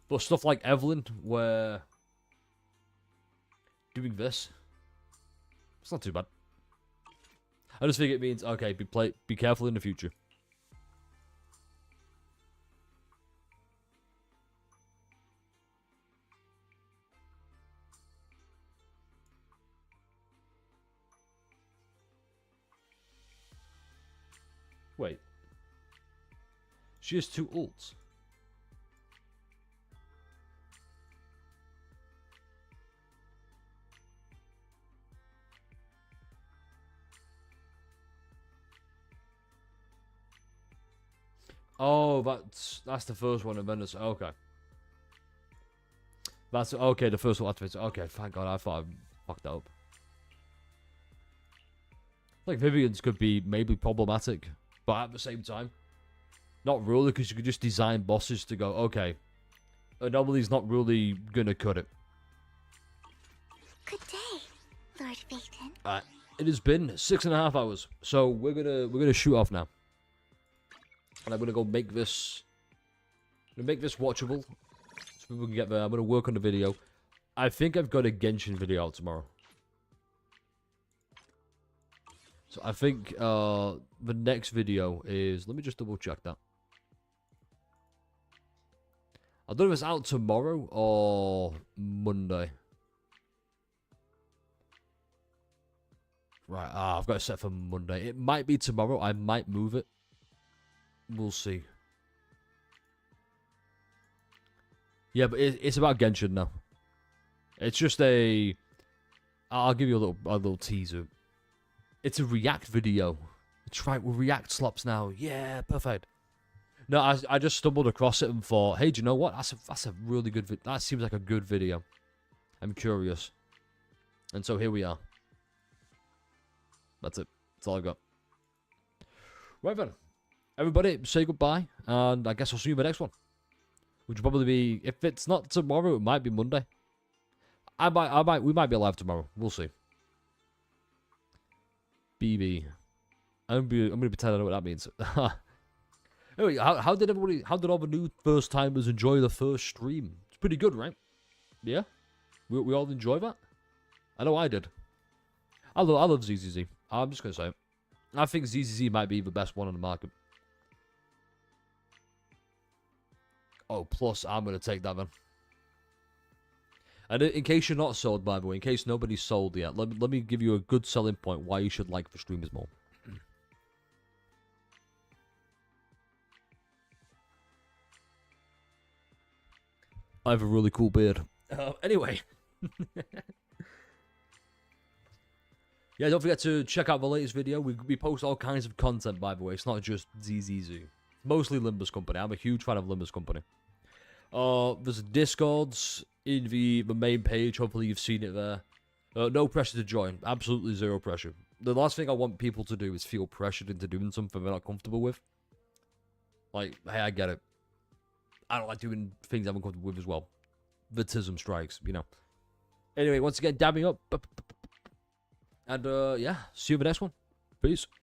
But stuff like Evelyn, where doing this, it's not too bad. I just think it means, okay, be careful in the future. Wait. She has 2 ults. Oh, that's the first one in Venice. Okay. That's okay, the first one activates. Okay, thank God, I thought I fucked that up. Like Vivian's could be maybe problematic, but at the same time, not really, because you could just design bosses to go, okay, Anomaly's not really gonna cut it. Good day, Lord Phaeton. It has been 6.5 hours, so we're gonna shoot off now, and I'm gonna go make this watchable, so people can get there. I'm gonna work on the video. I think I've got a Genshin video out tomorrow. So I think the next video is... Let me just double check that. I don't know if it's out tomorrow or Monday. Right, I've got it set for Monday. It might be tomorrow. I might move it. We'll see. Yeah, but it's about Genshin now. It's just a... I'll give you a little teaser. It's a React video. That's right, we're React slops now. Yeah, perfect. No, I just stumbled across it and thought, hey, do you know what? That's a really good video. That seems like a good video. I'm curious. And so here we are. That's it. That's all I got. Right then. Everybody, say goodbye. And I guess I'll see you in the next one. Which will probably be, if it's not tomorrow, it might be Monday. We might be alive tomorrow. We'll see. BB. I'm gonna pretend I know what that means. Anyway, how did all the new first timers enjoy the first stream? It's pretty good, right? Yeah? We all enjoy that? I know I did. I love ZZZ. I'm just gonna say it. I think ZZZ might be the best one on the market. Oh, plus I'm gonna take that then. And in case you're not sold, by the way, in case nobody's sold yet, let me give you a good selling point why you should like the streamers more. I have a really cool beard. Anyway. Yeah, don't forget to check out the latest video. We post all kinds of content, by the way. It's not just ZZZ. Mostly Limbus Company. I'm a huge fan of Limbus Company. There's Discords in the main page. Hopefully you've seen it there. No pressure to join. Absolutely zero pressure. The last thing I want people to do is feel pressured into doing something they're not comfortable with. Like, hey, I get it. I don't like doing things I'm uncomfortable with as well. Vitism strikes, you know. Anyway, once again, dabbing up. And, yeah, see you in the next one. Peace.